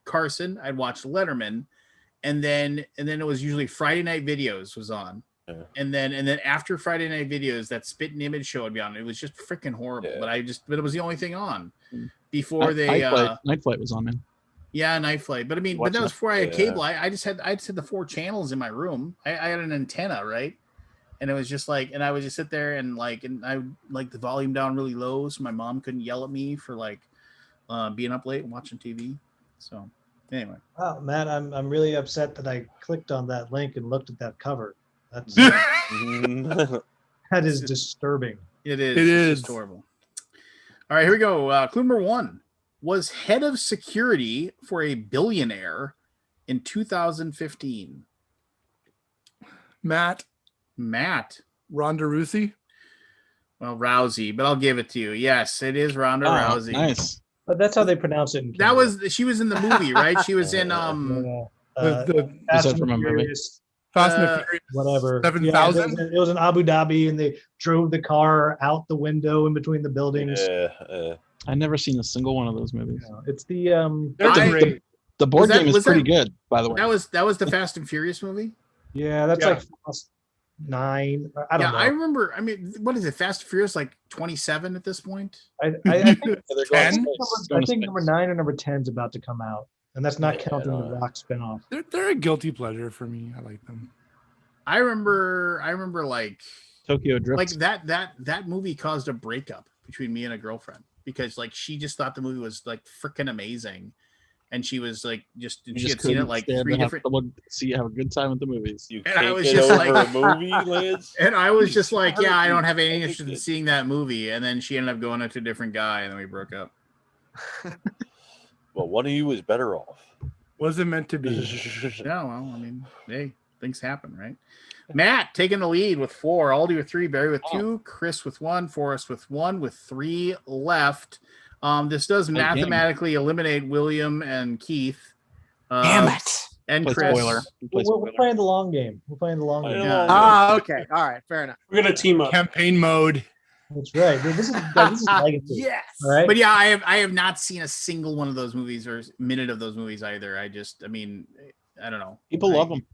Carson. I'd watch Letterman, and then it was usually Friday Night Videos was on. Yeah. And then after Friday Night Videos, that Spit and Image show would be on. It was just freaking horrible. Yeah. But it was the only thing on before they Night Flight was on, man. yeah, Night Flight. But I mean, but that was before I had cable. I just had the 4 channels in my room. I had an antenna, right? And it was just like, and I would just sit there and I would like the volume down really low so my mom couldn't yell at me for like being up late and watching TV. So anyway. Wow, Matt, I'm really upset that I clicked on that link and looked at that cover. That's that is disturbing. It is. It It's is. just horrible. All right, here we go. Clue number 1 was head of security for a billionaire in 2015. Matt Ronda Rousey. Well, Rousey, but I'll give it to you. Yes, it is Ronda Rousey. Nice. But that's how they pronounce it in That Canada. she was in the movie, right? She was in The Fast that and from a the movie? Furious, Fast and the Furious. whatever. 7,000? It was in Abu Dhabi, and they drove the car out the window in between the buildings. I've never seen a single one of those movies. You know, it's the They're I- great. The board Was that- game is was pretty that- good, by the way. that was the Fast and Furious movie. yeah, that's Yeah. like Fast 9. I don't know. I remember. I mean, what is it? Fast and Furious like 27 at this point. I think, They're going to 10? space. I Going to think space. number 9 or number 10 is about to come out, and that's not counting the Rock spinoff. They're a guilty pleasure for me. I like them. I remember like Tokyo Drift. like that movie caused a breakup between me and a girlfriend because like she just thought the movie was like freaking amazing, and she was like just You she just had seen it couldn't like stand 3 to have different. someone see you have a good time at the movies. You And I can't was get just over like- a movie, Liz? And I was just like, yeah, I don't have any Hurt me. interest in seeing that movie. And then she ended up going to a different guy, and then we broke up. Well, one of you is better off. Wasn't meant to be. Yeah, well, I mean, hey, things happen, right? Matt taking the lead with 4, Aldi with 3, Barry with 2, Chris with 1, Forrest with 1, with 3 left. This does game. mathematically eliminate William and Keith. Damn it. And Play Chris. spoiler. We're Spoiler. playing the long game. We're playing the long Play game. the Yeah. long Ah, okay. All right. Fair enough. We're gonna team up. Campaign mode. That's right. This is legacy. Yes. All right. But yeah, I have not seen a single one of those movies or minute of those movies either. I mean, I don't know. People love them.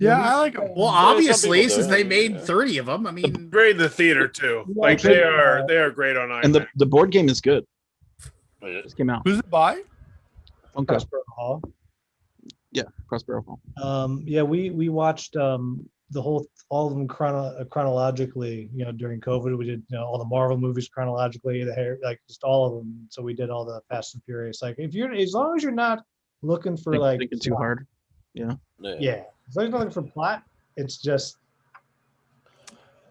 Yeah, I like them. Well, Yeah, some obviously, people do, since they yeah. made 30 of them. I mean, Great in the theater too. Like they are great on IMAX. And the board game is good. Yeah. Just came out. Who's it by? Funko. Prospero Hall. Yeah, Prospero Hall. Yeah, we watched all of them chronologically. You know, during COVID, we did all the Marvel movies chronologically. Like just all of them. So we did all the Fast and Furious. Like as long as you're not looking for like thinking too hard. yeah, as long as you're not looking for plot, it's just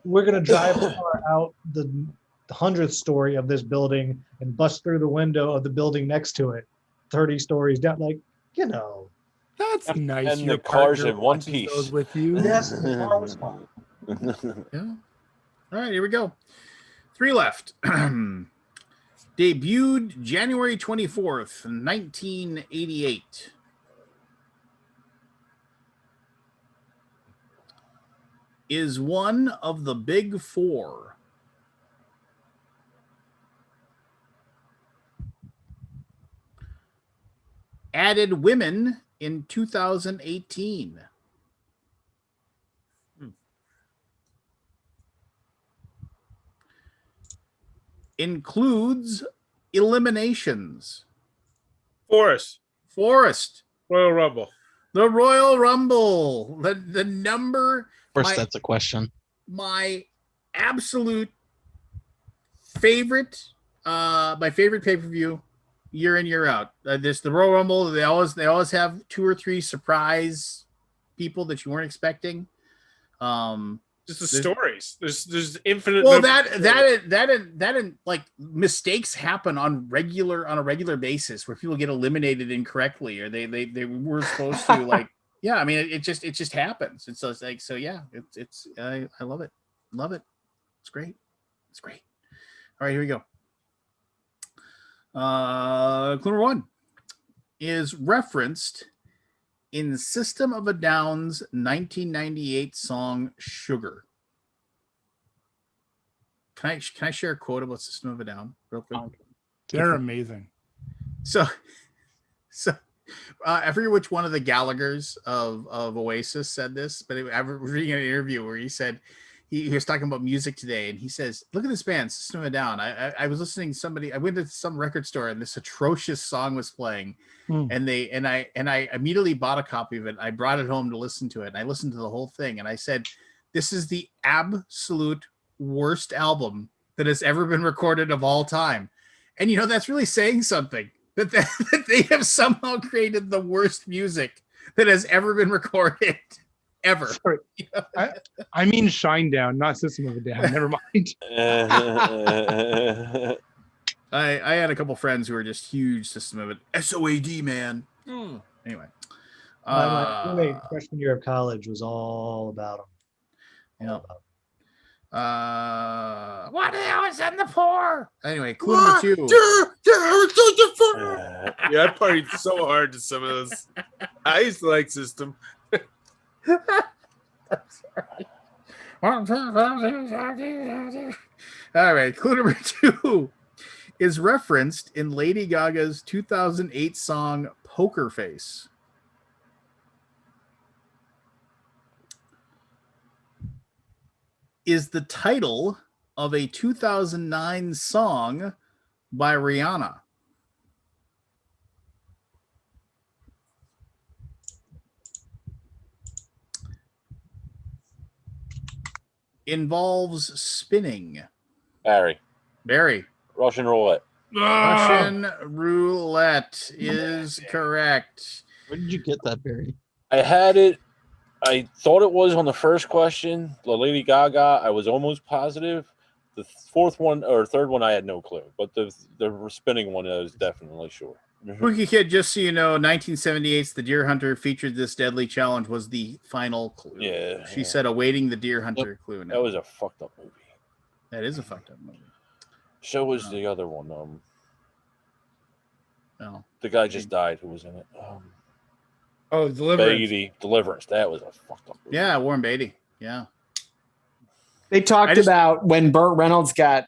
we're gonna drive the car out the 100th story of this building and bust through the window of the building next to it, 30 stories down. Like That's nice. and Your the car's partner in one watches piece. those with you. yes, the car was fun. yeah. All right, here we go. 3 left. Debuted January 24th, 1988. Is one of the big 4. Added women in 2018. Includes eliminations. Forrest, Forrest, Royal Rumble. the Royal Rumble, the number, First, My- that's a question. my absolute favorite, my favorite pay-per-view year in, year out. The Royal Rumble, they always have 2 or 3 surprise people that you weren't expecting. Just the There's- stories. There's infinite. Well, number of stories. that like mistakes happen on a regular basis where people get eliminated incorrectly or they were supposed to like, yeah, I mean, it just happens. It's just like, so yeah, I love it. Love it. It's great. It's great. All right, here we go. Clue number 1 is referenced in System of a Down's 1998 song "Sugar." Can I share a quote about System of a Down real quick? They're amazing. So I forget which one of the Gallaghers of Oasis said this, but I was reading an interview where he said he was talking about music today, and he says, "Look at this band, System of a Down. I was listening to somebody. I went to some record store, and this atrocious song was playing, and I immediately bought a copy of it. I brought it home to listen to it, and I listened to the whole thing, and I said, this is the absolute worst album that has ever been recorded of all time." And that's really saying something. That they have somehow created the worst music that has ever been recorded, ever. Sorry. I mean Shinedown, not System of a Down. Never mind. I had a couple friends who were just huge System of it. SOAD, man. Anyway. My roommate freshman year of college was all about them. Yeah. What the hell is in the pour? Anyway, clue number 2. Yeah, I partied so hard to some of those. I used to like System. All right, clue number 2 is referenced in Lady Gaga's 2008 song Poker Face. Is the title of a 2009 song by Rihanna. Involves spinning. Barry. Russian roulette. Russian roulette is correct. Where did you get that, Barry? I had it. I thought it was on the first question, the Lady Gaga. I was almost positive. The fourth one or third one, I had no clue. But the spinning one, I was definitely sure. Spooky Kid, just so you know, 1978's The Deer Hunter featured this deadly challenge was the final clue. Yeah. She said awaiting the Deer Hunter clue. Now. That was a fucked up movie. That is a fucked up movie. So was the other one. No. The guy just died who was in it. Oh, Deliverance. That was a fucked up movie. Yeah, Warren Beatty. Yeah. They talked about when Burt Reynolds when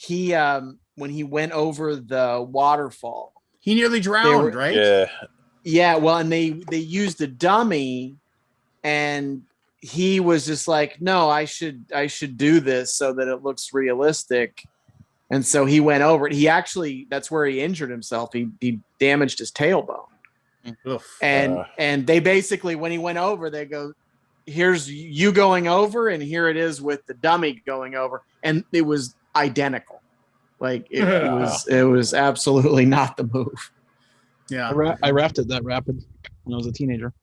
he went over the waterfall. He nearly drowned, right? Yeah. Yeah, well, and they used a dummy, and he was just like, "No, I should do this so that it looks realistic." And so he went over it. He actually, that's where he injured himself. He damaged his tailbone. Oof. And they basically, when he went over, they go, "Here's you going over, and here it is with the dummy going over," and it was identical. Like it was absolutely not the move. Yeah, I rafted that rapid when I was a teenager.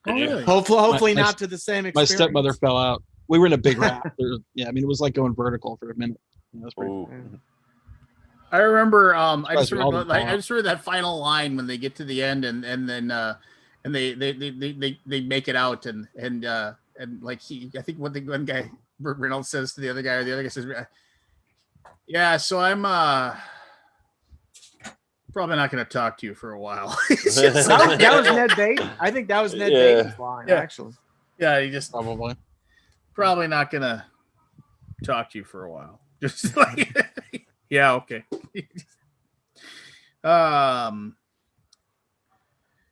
Oh, really? Hopefully not to the same My experience. stepmother fell out. We were in a big raft. Yeah, I mean, it was like going vertical for a minute. That's pretty. I remember. I just Surprised we all remember. didn't fall I just remember that final line when they get to the end, and then and they make it out, and like I think what the one guy Burt Reynolds says to the other guy, or the other guy says, "Yeah, so I'm probably not going to talk to you for a while." that was Ned Beatty. I think that was Ned Beatty's line, actually. Yeah, he just probably not going to talk to you for a while. Just like, yeah, okay.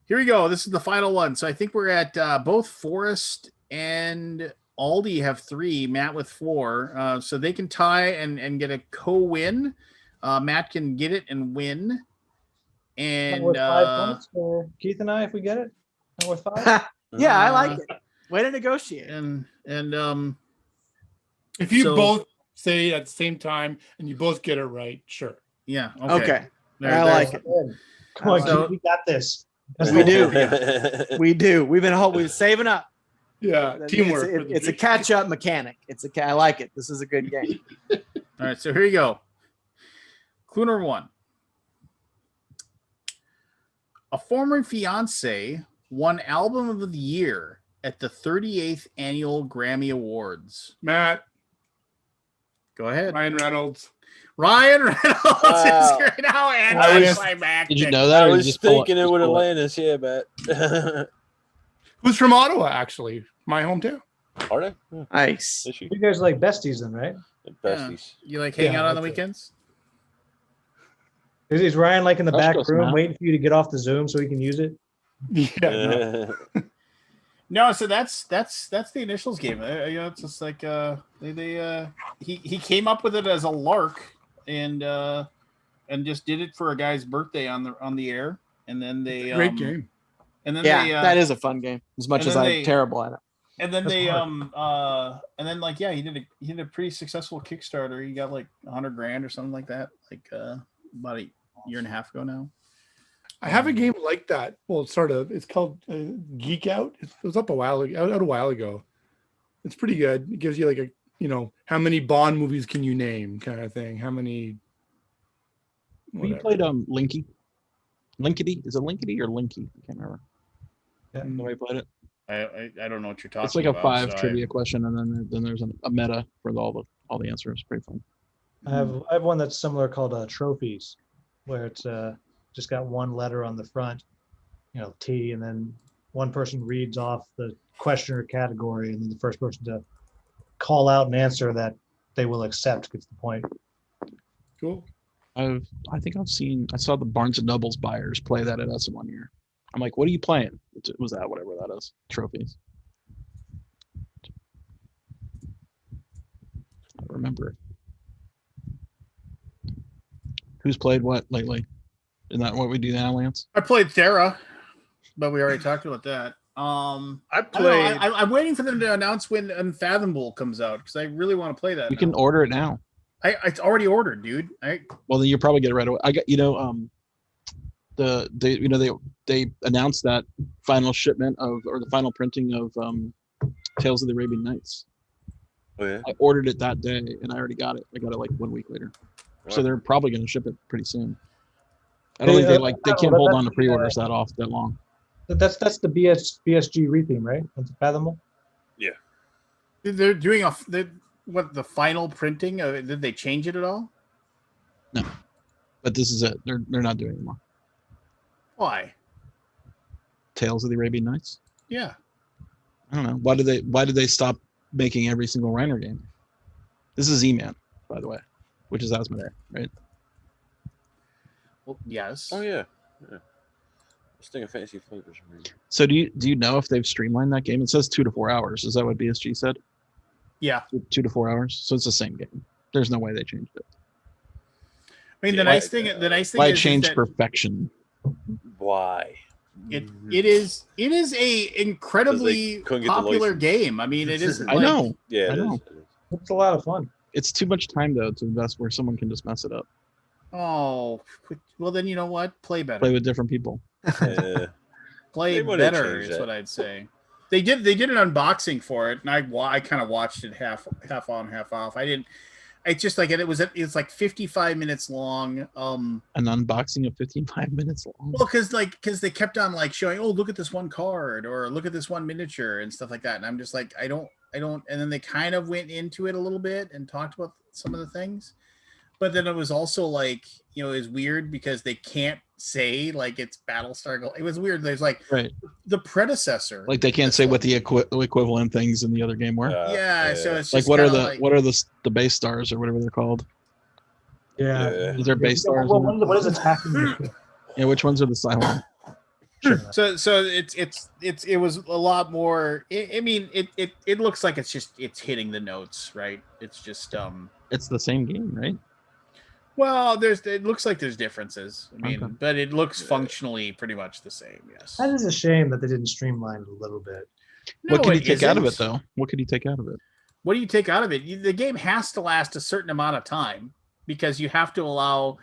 Here we go. This is the final one. So I think we're at both Forrest and Aldi have 3, Matt with 4. So they can tie and get a co-win. Matt can get it and win. And worth 5 points for Keith and I if we get it. Not worth 5. Yeah, I like it. Way to negotiate. And if you both say it at the same time and you both get it right, sure. Yeah. Okay. I like it. Come on, Keith, we got this. We do. We do. We've been saving up. Yeah, teamwork. It's a catch-up mechanic. I like it. This is a good game. All right, so here you go. Clue number 1. A former fiance won Album of the Year at the 38th Annual Grammy Awards. Matt. Go ahead. Ryan Reynolds. Ryan Reynolds is here now anticlimactic. Did you know that? I was thinking it would Atlantis, yeah, Matt. Who's from Ottawa, actually. My hometown. Are they? Nice. You guys like besties then, right? Besties. You like hang out on the weekends? Is Ryan like in the That's back just room now. waiting for you to get off the Zoom so he can use it? Yeah. No. No, so that's the initials game. It's just like he came up with it as a lark and just did it for a guy's birthday on the air, and then they Great game. and then Yeah, they that is a fun game. As much and as then I'm they- terrible at it. and then That's they hard. and then like he did a pretty successful Kickstarter. He got like $100,000 or something like that, like about a year and a half ago now. I have a game like that. Well, sort of. It's called Geek Out. It was up a while ago. It's pretty good. It gives you like how many Bond movies can you name, kind of thing. How many? You Whatever. played Linky? Linkity? Is it Linkity or Linky? I can't remember. Yeah. The way I played it. I don't know what you're talking about. It's like a 5 so trivia question, and then there's a meta for all the answers. Pretty fun. I have one that's similar called Trophies, where it's just got one letter on the front, T, and then one person reads off the question or category, and then the first person to call out an answer that they will accept gets the point. Cool. I saw the Barnes and Nobles buyers play that at us one year. I'm like, what are you playing? It was that whatever that is. Trophies. I remember it. Who's played what lately? Isn't that what we do now, Lance? I played Thera, but we already talked about that. I don't know, I'm waiting for them to announce when Unfathomable comes out because I really want to play that. You can order it now. It's already ordered, dude. Well, then you'll probably get it right away. I got they announced that final shipment or the final printing of Tales of the Arabian Nights. Oh yeah. I ordered it that day and I already got it. I got it like 1 week later. So they're probably going to ship it pretty soon. I don't think they can't hold on to pre-orders that long. That's the BSG retheme, right? That's Fathomable. Yeah. They're doing the final printing? Did they change it at all? No, but this is it. They're not doing it anymore. Why? Tales of the Arabian Nights. Yeah. I don't know. Why did they stop making every single Reiner game? This is E-Man, by the way, which is Asmodee, right? Well, yes. Oh yeah. Let's think of fancy flavors. So do you know if they've streamlined that game? It says 2 to 4 hours. Is that what BSG said? Yeah. 2 to 4 hours. So it's the same game. There's no way they changed it. I mean, the nice thing Why is change that perfection? Why? it is a incredibly couldn't get the popular license. game. I mean, it isn't. I know. Yeah, I know. it is. It's a lot of fun. It's too much time though to invest where someone can just mess it up. Oh, well then you know what? Play better. Play with different people. Play They wouldn't better change is that. what I'd say. They did an unboxing for it, and I kind of watched it half on, half off. I didn't. It's just like it's like 55 minutes long. An unboxing of 55 minutes long. Well, because they kept on like showing, oh, look at this one card or look at this one miniature and stuff like that, and I'm just like, I don't. And then they kind of went into it a little bit and talked about some of the things, but then it was also like, it was weird because they can't say like it's Battlestar. It was weird. There's like Right. the predecessor. Like they can't say what the equivalent things in the other game were. Yeah, so it's Like just what are kinda the base stars or whatever they're called? Yeah. Is there base stars? What is attacking? Yeah, which ones are the silent? So it was a lot more. I mean, it looks like it's hitting the notes, right? It's just It's the same game, right? Well, it looks like there's differences. I mean, Okay. but it looks functionally pretty much the same. Yes. That is a shame that they didn't streamline it a little bit. What No, can you it take out of it isn't. though? What could you take out of it? What do you take out of it? The game has to last a certain amount of time because you have to allow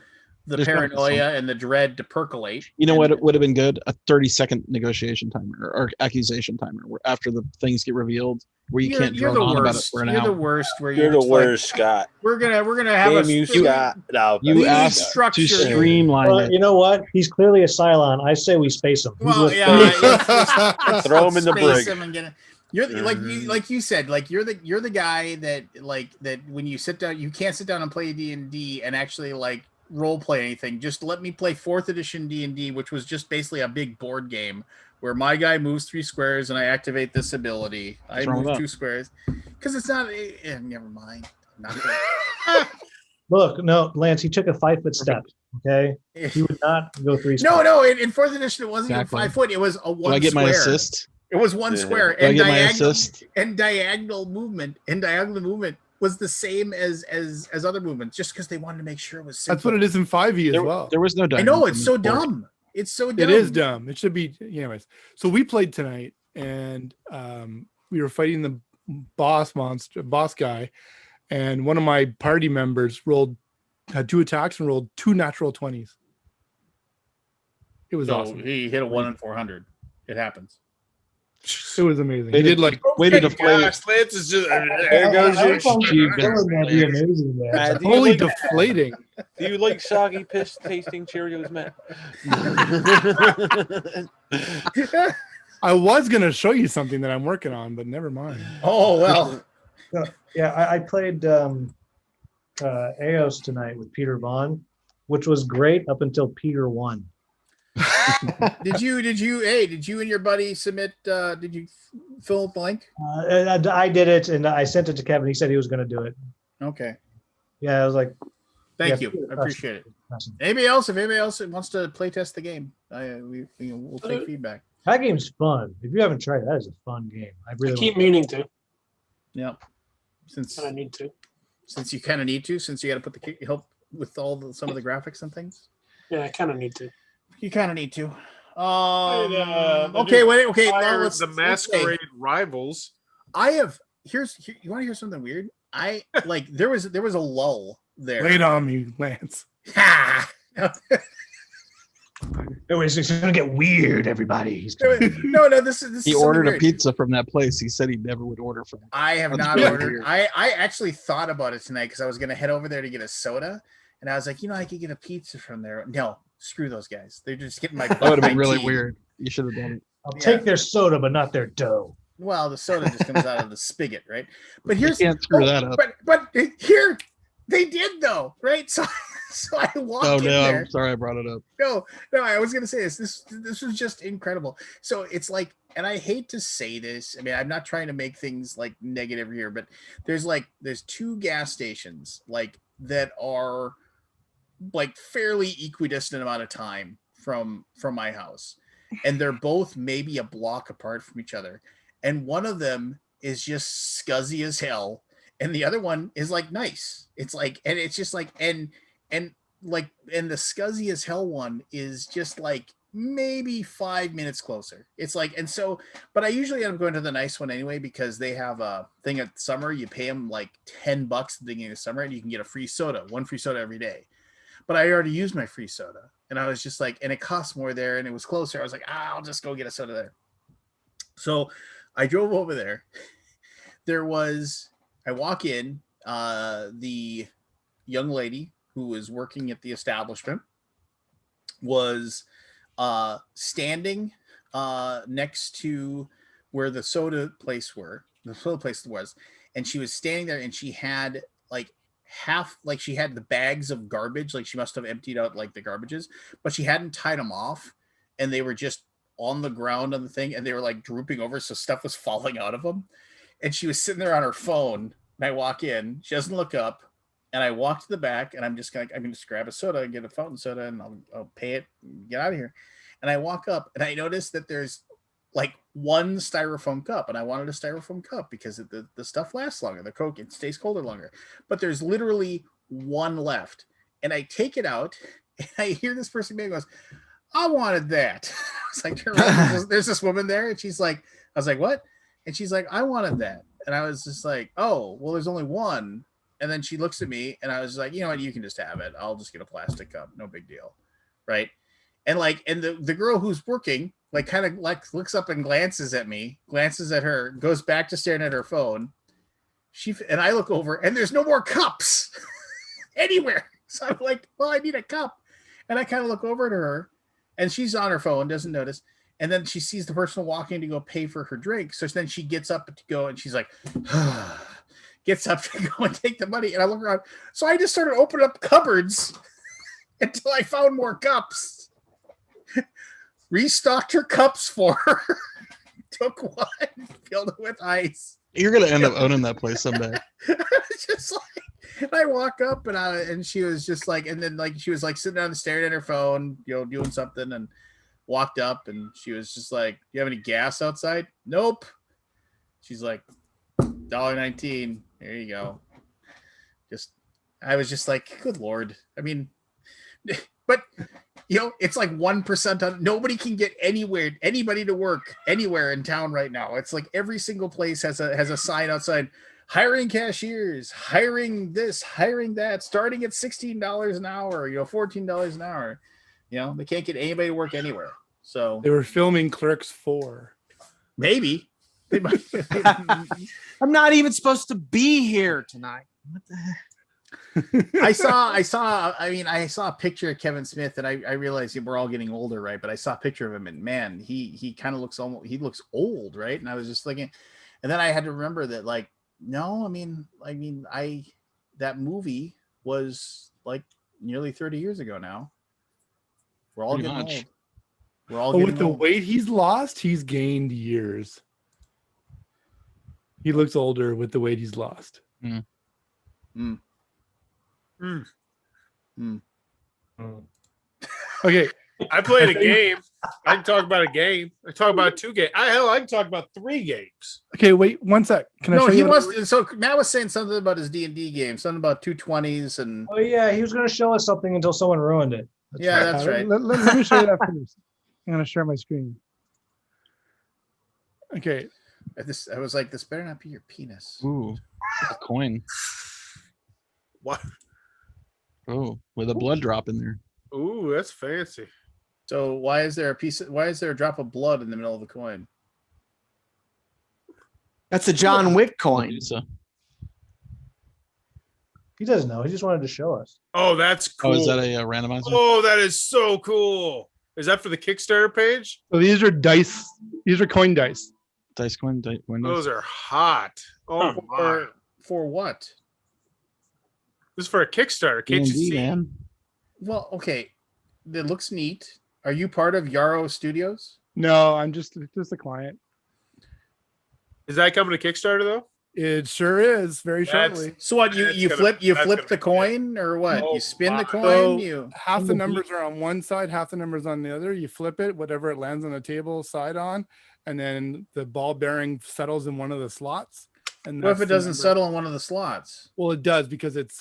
the There's gotta be paranoia and the dread to percolate. You know And- what? It would have been good? A 30-second negotiation timer or accusation timer, where after the things get revealed, where you can't You're drone the on about it worst. for an You're the hour. worst. Where You're the just worst, Scott. We're gonna have Damn you, Scott. No, You we asked to structure- streamline Well, it. you know what? He's clearly a Cylon. I say we space him. Who's Well, with yeah, space? Throw him in the space brig. him and get it. You're like you said, like you're the guy that when you sit down, you can't sit down and play D&D and actually like role play anything. Just let me play 4th edition D&D, which was just basically a big board game where my guy moves 3 squares and I activate this ability. I What's wrong with move that? 2 squares because it's not. Never mind. I'm not gonna- Look, no, Lance, he took a 5-foot step. Okay, he would not go 3 No, square. no. In fourth edition, it wasn't Exactly. even 5 foot. It was a Do one I get square. my assist? It was one Yeah. square, Do I and get my diagonal assist? and diagonal movement was the same as other movements, just because they wanted to make sure it was simple. That's what it is in 5e as well. There was no I diagonal know, it's so movement for it. dumb. It's so dumb. It is dumb. It should be. Anyways, so we played tonight, and we were fighting the boss guy, and one of my party members had 2 attacks and rolled 2 natural 20s. It was So awesome. he hit a 1 in 400. It happens. It was amazing. They He did like way to Okay, deflate. gosh, Lance is just there goes your That'd be amazing, man. Matt, do you totally like- deflating. Do you like soggy piss tasting Cheerios, Matt? I was gonna show you something that I'm working on, but never mind. Oh well. Yeah, I played Eos tonight with Peter Vaughn, which was great up until Peter won. Did you and your buddy submit? Did you fill blank? I did it, and I sent it to Kevin. He said he was going to do it. Okay. Yeah, I was like, Thank Yeah, you. I appreciate it. awesome. Anybody else? If anybody else wants to play test the game, we'll take feedback. That game's fun. If you haven't tried it, that is a fun game. I I really keep meaning to, Yeah. Since but I need to. you kind of need to, since you got to put the help with some of the graphics and things. Yeah, I kind of need to. You kind of need to. The Okay. new Wait. Okay. Fire, Now the say, Masquerade Rivals. I have. Here, you want to hear something weird? I like there was a lull there. Lay it on me, Lance. Ha! Anyways, it's going to get weird, everybody. He's No. This is He something ordered a weird. pizza from that place. He said he never would order from. I have That's not really ordered. weird. I actually thought about it tonight because I was going to head over there to get a soda, and I was like, I could get a pizza from there. No, screw those guys. They're just getting my. That would have been my really tea. weird. You should have done it. I'll take their soda, but not their dough. Well, the soda just comes out of the spigot, right? But You here's can't screw that up. But here they did though, right? So I walked Oh in no, there. I'm sorry I brought it up. No, I was gonna say this. This was just incredible. So it's like, and I hate to say this. I mean, I'm not trying to make things like negative here, but there's 2 gas stations like that are like fairly equidistant amount of time from my house, and they're both maybe a block apart from each other, and one of them is just scuzzy as hell, and the other one is like nice. It's like, and it's just like, and the scuzzy as hell one is just like maybe 5 minutes closer. It's like, and so, but I usually end up going to the nice one anyway, because they have a thing at summer. You pay them like $10 at the beginning of summer, and you can get a free soda, 1 free soda every day. But I already used my free soda, and I was just like, and it costs more there, and it was closer. I was like, I'll just go get a soda there. So I drove over there. I walk in, the young lady who was working at the establishment was standing next to where the soda place was, and she was standing there, and she had she had the bags of garbage, like she must have emptied out like the garbages, but she hadn't tied them off, and they were just on the ground on the thing, and they were like drooping over, so stuff was falling out of them, and she was sitting there on her phone. And I walk in, she doesn't look up, and I walk to the back, and I'm just grab a soda and get a fountain soda, and I'll pay it and get out of here. And I walk up, and I notice that there's like 1 styrofoam cup, and I wanted a styrofoam cup because the stuff lasts longer. The Coke, it stays colder longer. But there's literally 1 left, and I take it out, and I hear this person goes, "I wanted that." I was like, there's this woman there, and she's like, I was like, "What?" And she's like, "I wanted that." And I was just like, "Oh, well, there's only 1." And then she looks at me, and I was like, "You know what? You can just have it. I'll just get a plastic cup. No big deal." Right. And the girl who's working, kind of looks up and glances at me, glances at her, goes back to staring at her phone. And I look over, and there's no more cups anywhere. So I'm like, well, I need a cup. And I kind of look over to her, and she's on her phone, doesn't notice. And then she sees the person walking to go pay for her drink. So then she gets up to go, and she's like, gets up to go and take the money. And I look around. So I just started opening up cupboards until I found more cups. Restocked her cups for her. Took one, filled it with ice. You're gonna end up owning that place someday. It's just like, And I walk up and she was just like, and then like she was like sitting down and staring at her phone, doing something, and walked up and she was just like, "Do you have any gas outside?" Nope. She's like, $1.19. There you go. I was just like, good Lord. I mean, but it's like 1% on. Nobody can get anybody to work anywhere in town right now. It's like every single place has a sign outside, hiring cashiers, hiring this, hiring that, starting at $16 an hour, $14 an hour. They can't get anybody to work anywhere. So They were filming Clerks 4. Maybe. They might. I'm not even supposed to be here tonight. What the heck? I saw a picture of Kevin Smith, and I realized we're all getting older, right? But I saw a picture of him, and man, he kind of looks old, right? And I was just thinking, and then I had to remember that, like, no, that movie was like nearly 30 years ago now. We're all getting old. We're all getting with the old. weight he's lost, he's gained years. He looks older with the weight he's lost. Okay. I played a game. I can talk about a game. I talk about 2 games. I can talk about 3 games. Okay, wait 1 sec. So Matt was saying something about his D&D game, something about 220s and. Oh yeah, he was going to show us something until someone ruined it. That's right. Let me show you that first. I'm going to share my screen. Okay. I was like, this better not be your penis. Ooh, a coin. What? Oh, with a blood drop in there. Ooh, that's fancy. So why is there a drop of blood in the middle of the coin? That's a John Wick coin. He doesn't know. He just wanted to show us. Oh, that's cool. Oh, is that a randomizer? Oh, that is so cool. Is that for the Kickstarter page? So these are dice. These are coin dice. Dice coin. Those are hot. Oh, for what? This is for a Kickstarter. Can't you see? Man. Well, okay. It looks neat. Are you part of Yarrow Studios? No, I'm just a client. Is that coming to Kickstarter though? It sure is. Very shortly. So what? You flip the coin, or what? Oh, you spin the coin. So half the numbers are on one side, half the numbers on the other. You flip it, whatever it lands on the table side on, and then the ball bearing settles in one of the slots. And what if it doesn't settle in one of the slots? Well, it does because it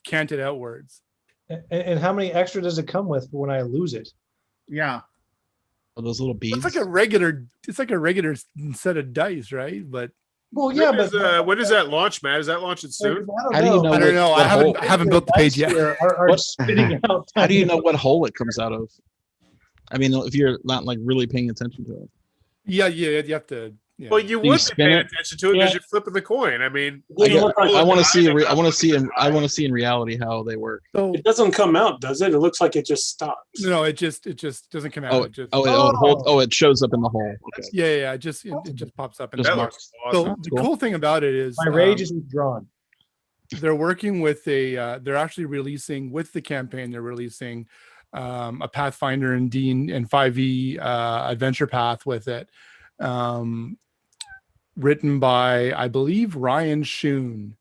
canted outwards. And how many extra does it come with when I lose it? Yeah. Oh, those little beads. It's like a regular set of dice, right? But well, yeah, when does that launch, Matt? Is that launching soon? How do you know? I don't know. I haven't built the page yet. Are spitting out. How do you know what hole it comes out of? I mean, if you're not like really paying attention to it. Yeah, you have to. Yeah. Well, you would be paying attention to it because you're flipping the coin. I mean, I want to see. I want to see in reality how they work. So it doesn't come out, does it? It looks like it just stops. No, it just doesn't come out. It shows up in the hole. Okay. Yeah. It just pops up. In that the looks So awesome. the cool thing about it is my rage is withdrawn. They're working with they're actually releasing with the campaign. They're releasing a Pathfinder and D and 5e adventure path with it. Written by, I believe, Ryan Schoon.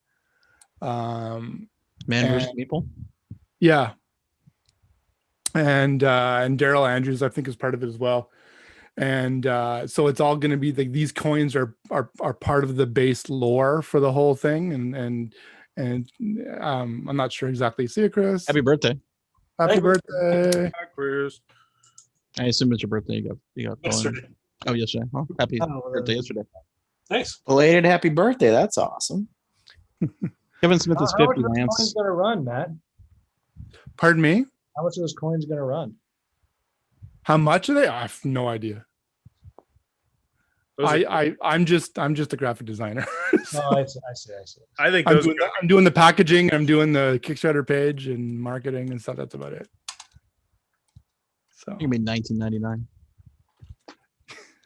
Man versus People. Yeah. And Daryl Andrews, I think, is part of it as well. And so it's all going to be like these coins are part of the base lore for the whole thing. And I'm not sure exactly. See you, Chris. Happy birthday. Happy birthday. Hi, Chris. I assume it's your birthday. You got Yesterday. Oh, yesterday. Oh, happy birthday yesterday. Thanks. Belated happy birthday. That's awesome. Kevin Smith is How 50. much are those Lance. coins going to run, Matt? Pardon me? How much are those coins going to run? How much are they? I have no idea. I'm just a graphic designer. Oh, I see. I think I'm doing the packaging. I'm doing the Kickstarter page and marketing and stuff. That's about it. So You mean 1999?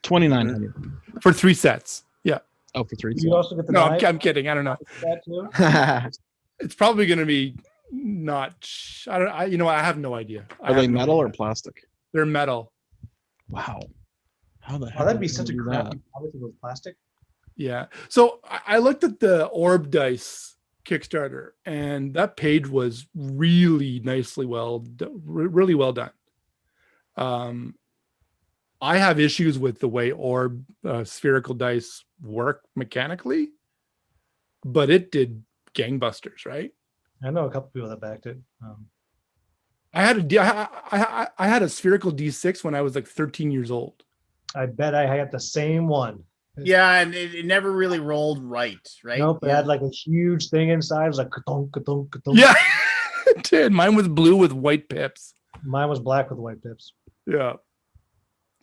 29.99 for 3 sets. Yeah. Oh, for 3. You also get the No, knife? I'm kidding. I don't know. That too? It's probably going to be not. I have no idea. Are they metal or plastic? They're metal. Wow. How the hell? Oh, that'd be did such a you do crap. that? Probably if it was plastic. Yeah. So I looked at the orb dice Kickstarter, and that page was really nicely really well done. I have issues with the way orb spherical dice work mechanically, but it did gangbusters, right? I know a couple people that backed it. I had a spherical D6 when I was like 13 years old. I bet I had the same one. Yeah, and it never really rolled right? Nope, it had like a huge thing inside. It was like ka-thunk, ka-thunk, ka-thunk. Yeah, it did. Mine was blue with white pips. Mine was black with white pips. Yeah.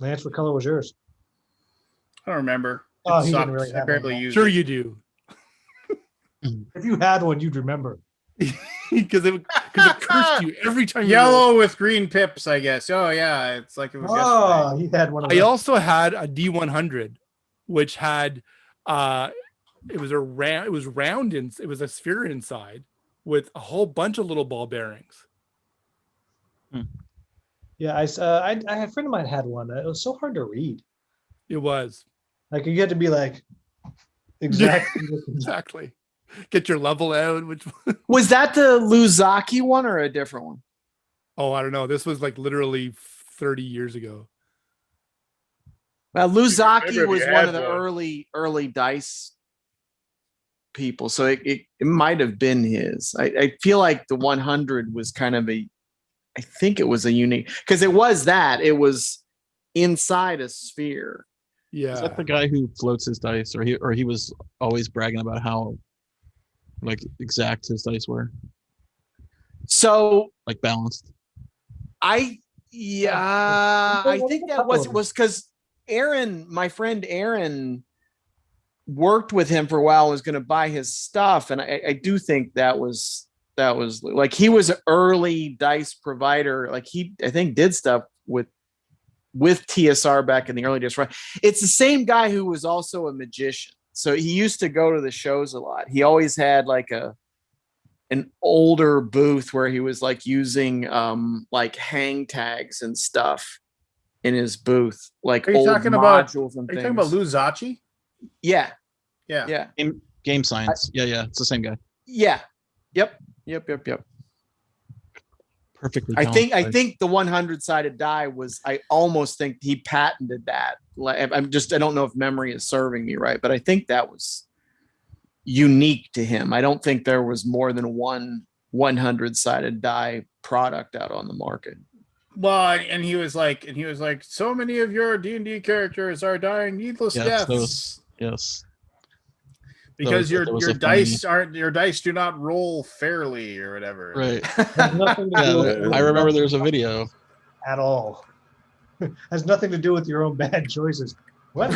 Lance, what color was yours? I don't remember. Oh, It he didn't sucked. really I have barely one. used Sure it. you do. If you had one, you'd remember. Because it cursed you every time you rolled. Yellow with green pips, I guess. Oh yeah, it's like it was Oh, yesterday. he had one of I those. also had a D100, which had it was round and it was a sphere inside with a whole bunch of little ball bearings. Yeah, I had a friend of mine had one. It was so hard to read. It was Like you had to be like exactly. exactly get your level out. Which Was that the Luzaki one or a different one? I don't know. This was like literally 30 years ago. Well, Luzaki Remember if was you one had of the one. early dice people, so it might have been his. I feel like the 100 was kind of I think it was a unique because it was inside a sphere. Yeah. Is that the guy who floats his dice, or he was always bragging about how like exact his dice were, So like balanced? I think that was because Aaron, my friend Aaron, worked with him for a while, was going to buy his stuff, and I do think that was like he was an early dice provider. Like I think did stuff with TSR back in the early days. It's the same guy who was also a magician. So he used to go to the shows a lot. He always had like an older booth where he was like using like hang tags and stuff in his booth, like Are you old talking about? modules and Are you things. talking about Luzachi? Yeah, Yeah. yeah, Game science. Yeah, it's the same guy. yeah. Yep. Perfectly. I balanced. think the 100-sided die was. I almost think he patented that. I don't know if memory is serving me right, but I think that was unique to him. I don't think there was more than one 100-sided die product out on the market. Well, and he was like, so many of your D&D characters are dying needless deaths. Yes. Because There was your a dice do not roll fairly or whatever. Right. Has nothing to do with I remember there's a video. at all. Has nothing to do with your own bad choices. What?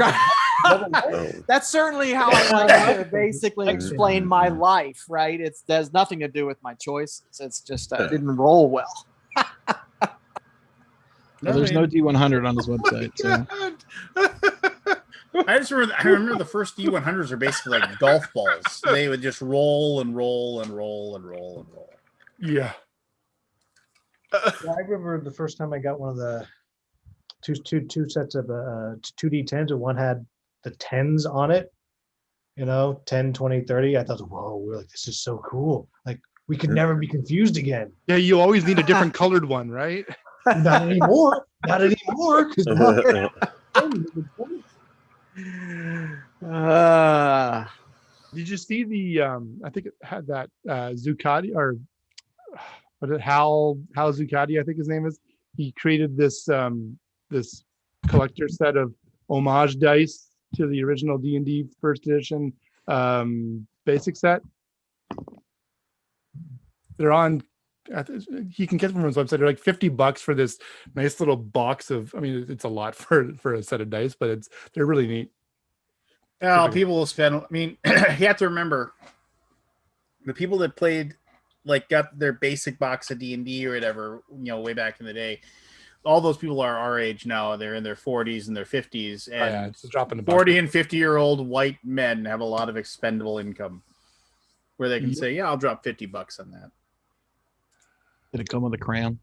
That's certainly how I like to basically explain my life, right? It has nothing to do with my choices. It's just I didn't roll well. There's no D100 on his website. So. I remember the first D100s are basically like golf balls. They would just roll and roll and roll and roll and roll. Yeah. Yeah, I remember the first time I got one of the two sets of 2D10s, and one had the 10s on it, 10, 20, 30. I thought, whoa, we're like, this is so cool. Like, we could never be confused again. Yeah, you always need a different colored one, right? Not anymore. Not anymore. Did you see the I think it had that Zuccotti or was it Hal Zuccotti, I think his name is. He created this this collector set of homage dice to the original D&D first edition basic set. They're on he can get them from his website. They're like $50 for this nice little box of, I mean, it's a lot for a set of dice, but they're really neat. Well, people will spend. I mean, you have to remember the people that played, like, got their basic box of D&D or whatever, way back in the day. All those people are our age now. They're in their 40s and their 50s, and it's a drop in the 40 and 50-year-old white men have a lot of expendable income, where they can say, "Yeah, I'll drop $50 on that." Did it come with a crayon?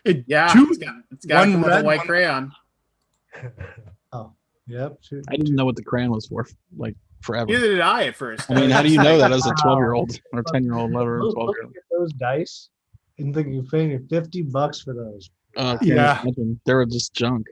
It's got to come with a white crayon. Oh, yep. I didn't know what the crayon was for. Like, forever. Neither did I at first. I mean, how do you know that as a 12-year-old or 10-year-old, whatever? Look 12-year-old. at those dice and think you're paying $50 for those. Oh, Yeah. they were just junk.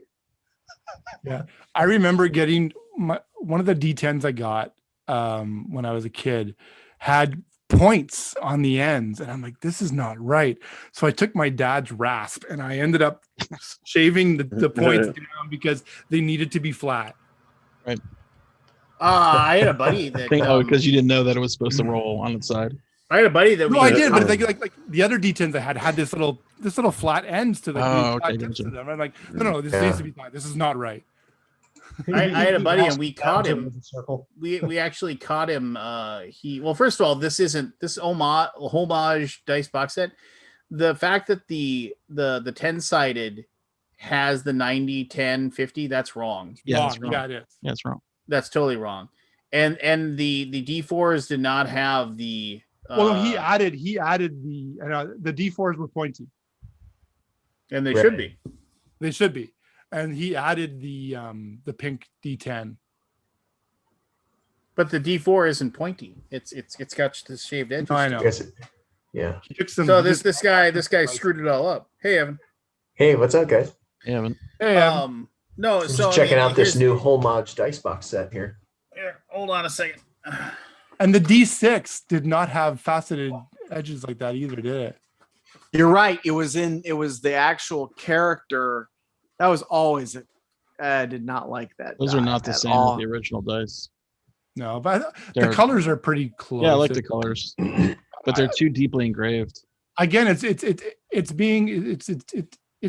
I remember getting one of the D10s I got when I was a kid had points on the ends, and I'm like, this is not right. So I took my dad's rasp and I ended up shaving the points down because they needed to be flat. I had a buddy that. Because you didn't know that it was supposed to roll on its side. I had a buddy that. No, I did, but like the other D10s I had this little flat ends to the flat tips to them. I'm like, no, this needs to be flat. This is not right. I had a buddy and we caught him. We actually caught him. First of all, this homage dice box set. The fact that the 10-sided has the 90, 10, 50, that's wrong. Yeah, that's wrong. Yeah, it is. Yeah, it's wrong. That's totally wrong. And the D4s did not have the. Well, he added the D4s were pointy. And they should be. They should be. And he added the pink D10. But the D4 isn't pointy. It's got the shaved edges. I know. Yeah. So this guy screwed it all up. Hey, Evan. Hey, what's up, guys? Hey, Evan. Hey, no. Just So checking out this new homage dice box set here. Here, hold on a second. And the D6 did not have faceted edges like that either, did it? You're right. It was the actual character. That was always I did not like that. Those are not the same as the original dice. No, but the colors are pretty close. Yeah, I like the colors, but they're too deeply engraved. Again, it's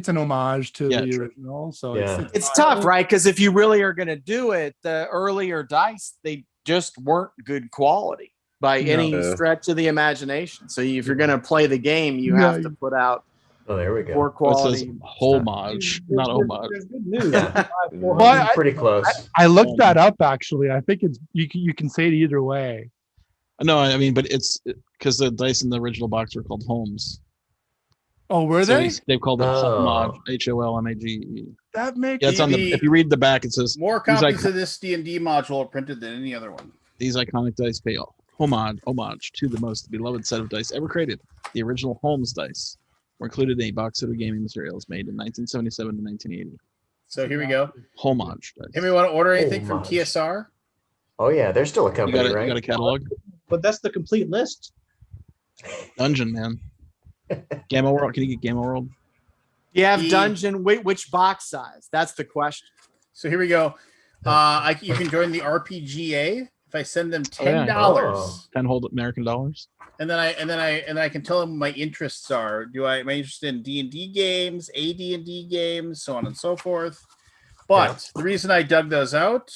an homage to the original, so it's tough, right? Because if you really are going to do it, the earlier dice they just weren't good quality by any stretch of the imagination. So if you're going to play the game, you have to put out. Oh, there we go. Poor quality. It says homage, not homage. There's good news. Well, pretty close. I looked that up actually. I think it's you can say it either way. No, I mean, but it's because the dice in the original box were called homes. Oh, were they? They've called it homage, HOLMAGE. That makes it's on the. If you read the back, it says more copies of this D&D module are printed than any other one. These iconic dice pay homage to the most beloved set of dice ever created. The original Holmes dice were included in a box set of gaming materials made in 1977 to 1980. So here we go. Homage dice. Anybody want to order anything from TSR? Oh yeah, they're still a company, right? You got a catalog? But that's the complete list. Dungeon, man. Gamma World. Can you get Gamma World? You have Dungeon. Wait, which box size? That's the question. So here we go. You can join the RPGA if I send them $10. $10 American dollars. And then I can tell them what my interests are. Am I interested in D&D games, AD&D games, so on and so forth. But the reason I dug those out.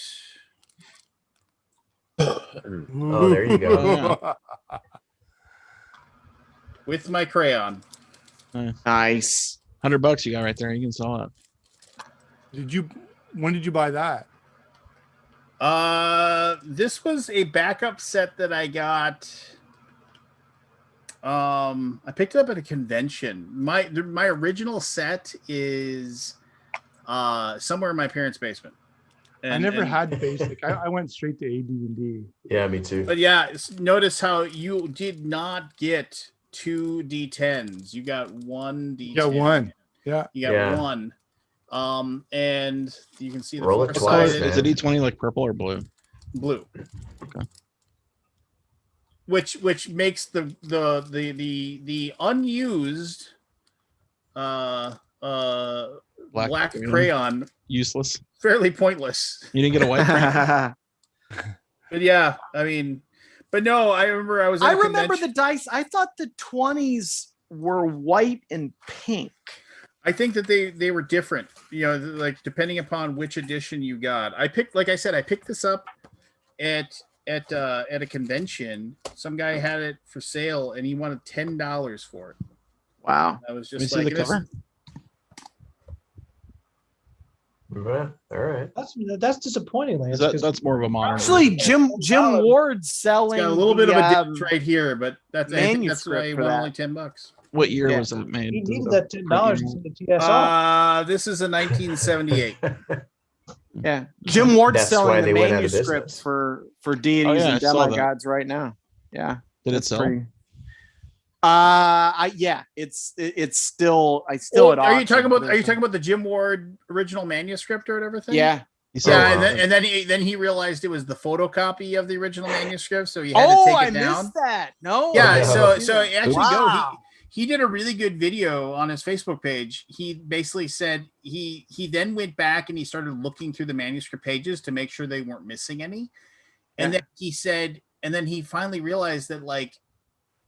Oh, there you go. With my crayon. Nice. $100 you got right there. You can sell it. When did you buy that? This was a backup set that I got. I picked it up at a convention. My original set is somewhere in my parents' basement. I never had basic. I went straight to AD&D. Yeah, me too. But yeah, notice how you did not get 2 D10s. You got 1 D10. Yeah, one. Yeah, you got one. And you can see the roll it twice. Is it D20 like purple or blue? Blue. Okay. Which makes the unused black crayon useless, fairly pointless. You didn't get a white crayon. But yeah, I mean, but no, I remember I remember the dice. I thought the 20s were white and pink. I think that they were different, like depending upon which edition you got. I picked this up at a convention. Some guy had it for sale and he wanted $10 for it. Wow. I was just like, the cover? Yeah, all right. That's disappointing, Lance. That's more of a modern. Actually, Jim Ward's selling. It's got a little bit of a dip right here, but that's why it was only $10. What year was it made? He needed that $10 to the TSR. This is a 1978. Yeah, Jim Ward's That's selling why the they went out of manuscript business. for deities yeah, I and saw that. demigods right now. Yeah, Did it that's sell? pretty. It's still Well, at are you auction, talking but about? Are you there's talking about the Jim Ward original manuscript or whatever thing? Yeah. He sold Yeah, it. and wow. then he realized it was the photocopy of the original manuscript, so he had to Oh, take I it down. missed that. No. Yeah, I so didn't see that. actually go. Wow. He did a really good video on his Facebook page. He basically said he then went back and he started looking through the manuscript pages to make sure they weren't missing any. And Yeah. then he said, and then he finally realized that like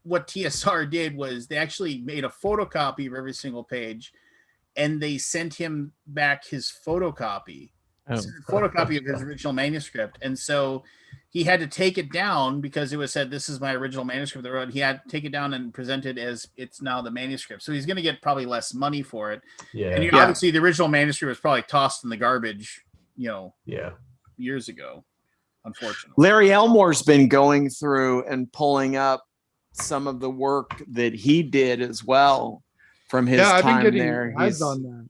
what TSR did was they actually made a photocopy of every single page, and they sent him back his photocopy, photocopy of his original manuscript. And so he had to take it down because it was said, this is my original manuscript. He had to take it down and present it as it's now the manuscript. So he's going to get probably less money for it. Yeah. And obviously the original manuscript was probably tossed in the garbage, Yeah. years ago, unfortunately. Larry Elmore's been going through and pulling up some of the work that he did as well from his I've been time getting there. eyes on that.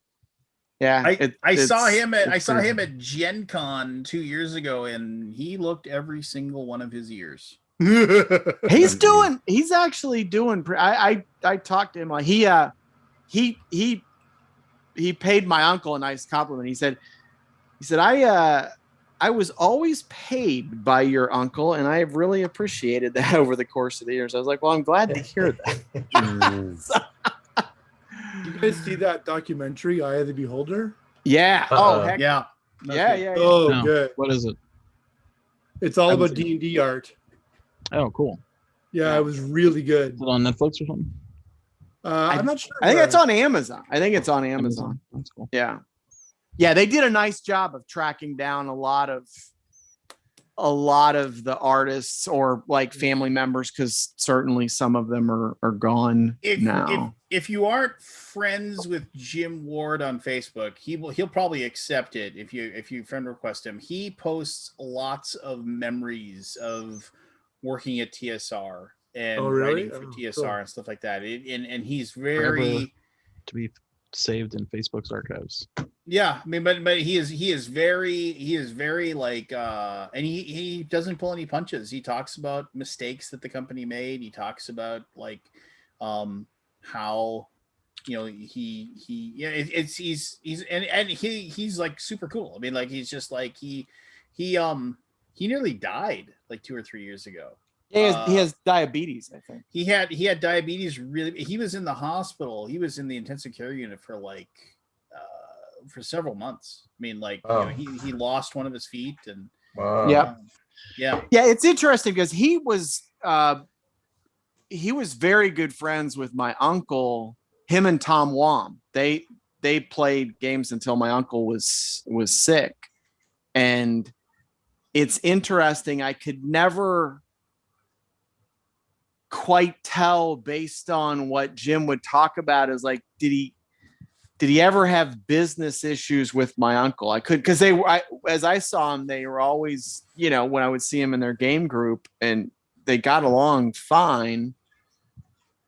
Yeah, I saw him at Gen Con 2 years ago, and he looked every single one of his ears. He's actually doing. I talked to him like he paid my uncle a nice compliment. He said I was always paid by your uncle, and I have really appreciated that over the course of the years. I was like, well, I'm glad to hear that. You guys see that documentary, Eye of the Beholder? Yeah. Oh, heck Yeah. yeah. Oh, No. good. What is it? It's all Haven't about seen D&D art. Oh, cool. Yeah, it was really good. Is it on Netflix or something? I'm not sure. I think where. it's on Amazon. That's cool. Yeah. Yeah, they did a nice job of tracking down a lot of the artists or like family members, because certainly some of them are gone now. If you aren't friends with Jim Ward on Facebook, he'll probably accept it if you friend request him. He posts lots of memories of working at TSR and writing for TSR cool. and stuff like that. And he's Forever very to be saved in Facebook's archives. Yeah, I mean, but he is very like and he doesn't pull any punches. He talks about mistakes that the company made. He talks about like how he's like super cool. I mean, like he's just like he nearly died like 2 or 3 years ago. He has diabetes, I think. He had diabetes. Really, he was in the hospital. He was in the intensive care unit for like for several months. I mean, like he lost one of his feet, and Wow. Yeah. It's interesting because he was very good friends with my uncle. Him and Tom Wam. They played games until my uncle was sick, and it's interesting. I could never quite tell based on what Jim would talk about is like, did he ever have business issues with my uncle? I could, because as I saw him, they were always, when I would see him in their game group, and they got along fine.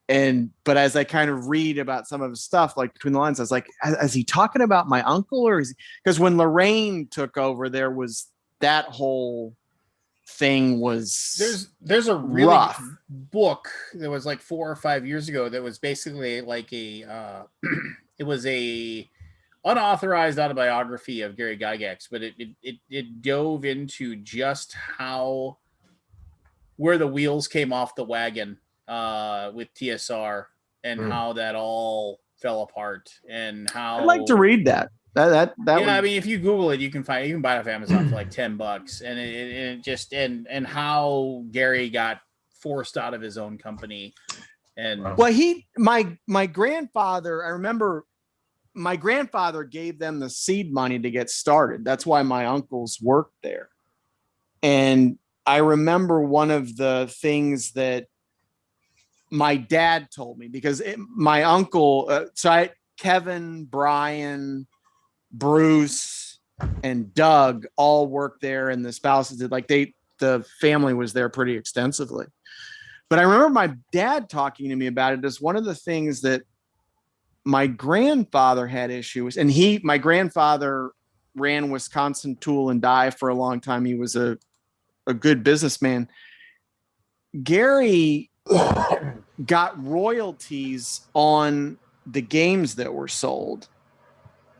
But as I kind of read about some of his stuff, like between the lines, I was like, is he talking about my uncle, or is he? Because when Lorraine took over, there was that whole thing was there's a really rough good book that was like 4 or 5 years ago that was basically like a it was a unauthorized autobiography of Gary Gygax, but it dove into just where the wheels came off the wagon with TSR and how that all fell apart, and how I'd like to read that. That I mean, if you Google it, you can buy it off Amazon for like $10, and it just and how Gary got forced out of his own company. And well, my grandfather, I remember my grandfather gave them the seed money to get started. That's why my uncles worked there. And I remember one of the things that my dad told me, because my uncle, Kevin, Brian, Bruce, and Doug all worked there, and the spouses did. Like the family was there pretty extensively. But I remember my dad talking to me about it as one of the things that my grandfather had issues, and my grandfather ran Wisconsin Tool and Die for a long time. He was a good businessman. Gary got royalties on the games that were sold.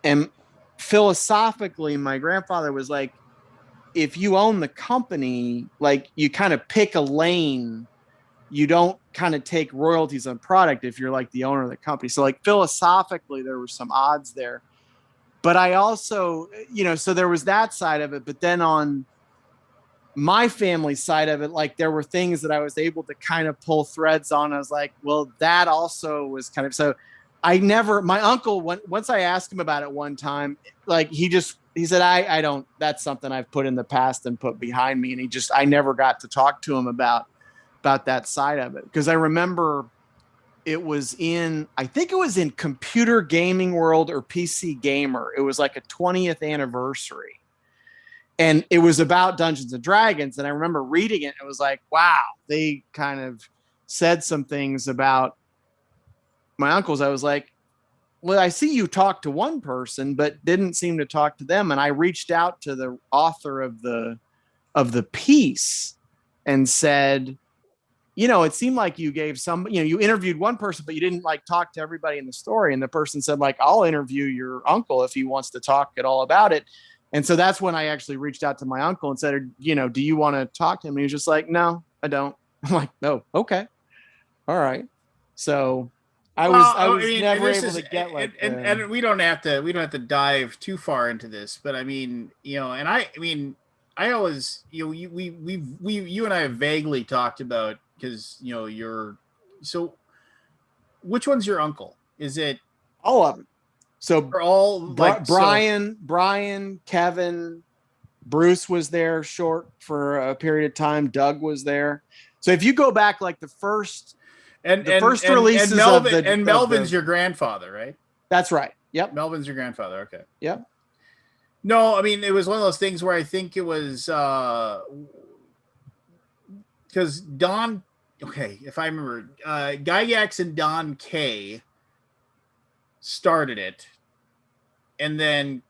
And philosophically, my grandfather was like, if you own the company, like you kind of pick a lane, you don't kind of take royalties on product if you're like the owner of the company. So like philosophically, there were some odds there. But I also, so there was that side of it. But then on my family side of it, like there were things that I was able to kind of pull threads on. I was like, well, that also was kind of, so my uncle, once I asked him about it one time, like he said, I don't, that's something I've put in the past and put behind me. And I never got to talk to him about that side of it. Because I remember I think it was in Computer Gaming World or PC Gamer. It was like a 20th anniversary. And it was about Dungeons and Dragons. And I remember reading it. It was like, wow, they kind of said some things about my uncles. I was like, well, I see you talk to one person, but didn't seem to talk to them. And I reached out to the author of the piece and said, it seemed like you gave you interviewed one person, but you didn't like talk to everybody in the story. And the person said, like, I'll interview your uncle if he wants to talk at all about it. And so that's when I actually reached out to my uncle and said, do you want to talk to him? And he was just like, no, I don't. I'm like, no, okay. All right. So I was never able to get like, and we don't have to dive too far into this, but I mean, I always, you and I have vaguely talked about, because, so which one's your uncle? Is it all of them? So all like Brian, Kevin, Bruce was there short for a period of time. Doug was there. So if you go back, like the first releases and Melvin's your grandfather, right? That's right. Yep. Melvin's your grandfather. Okay. Yep. No, I mean, it was one of those things where I think it was because Don. Okay, if I remember, Gygax and Don K started it, and then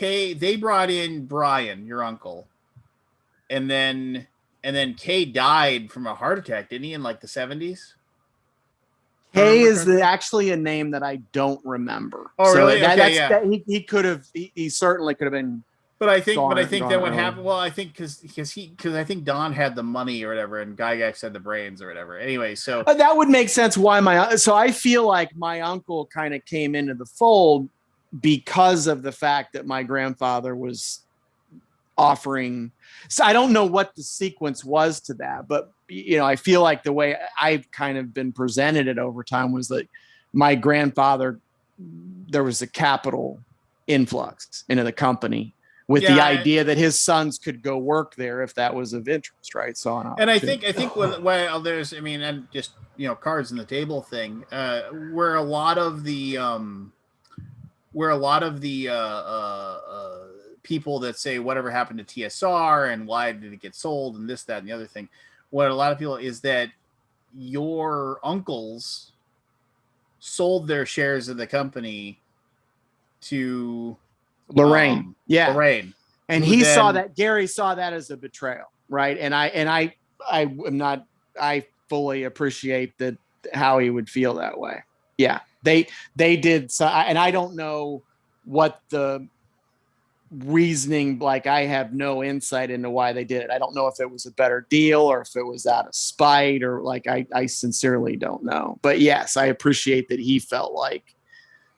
they brought in Brian, your uncle, and then K died from a heart attack, didn't he, in like the 70s? K is actually a name that I don't remember. Oh, so really? He could have. He certainly could have been. But I think that what happened. Well, I think because I think Don had the money or whatever, and Gygax had the brains or whatever. Anyway, so that would make sense. Why so I feel like my uncle kind of came into the fold because of the fact that my grandfather was offering. So I don't know what the sequence was to that, but I feel like the way I've kind of been presented it over time was that my grandfather, there was a capital influx into the company with the idea that his sons could go work there if that was of interest, right? So on. And I think well, there's, and just cards on the table thing, where a lot of the people that say whatever happened to TSR and why did it get sold and this, that, and the other thing. What a lot of people is that your uncles sold their shares of the company to Lorraine. Lorraine. And Gary saw that as a betrayal. Right. And I fully appreciate that, how he would feel that way. Yeah. They did. So, and I don't know what the reasoning, like I have no insight into why they did it. I don't know if it was a better deal or if it was out of spite, or like I sincerely don't know. But yes, I appreciate that he felt like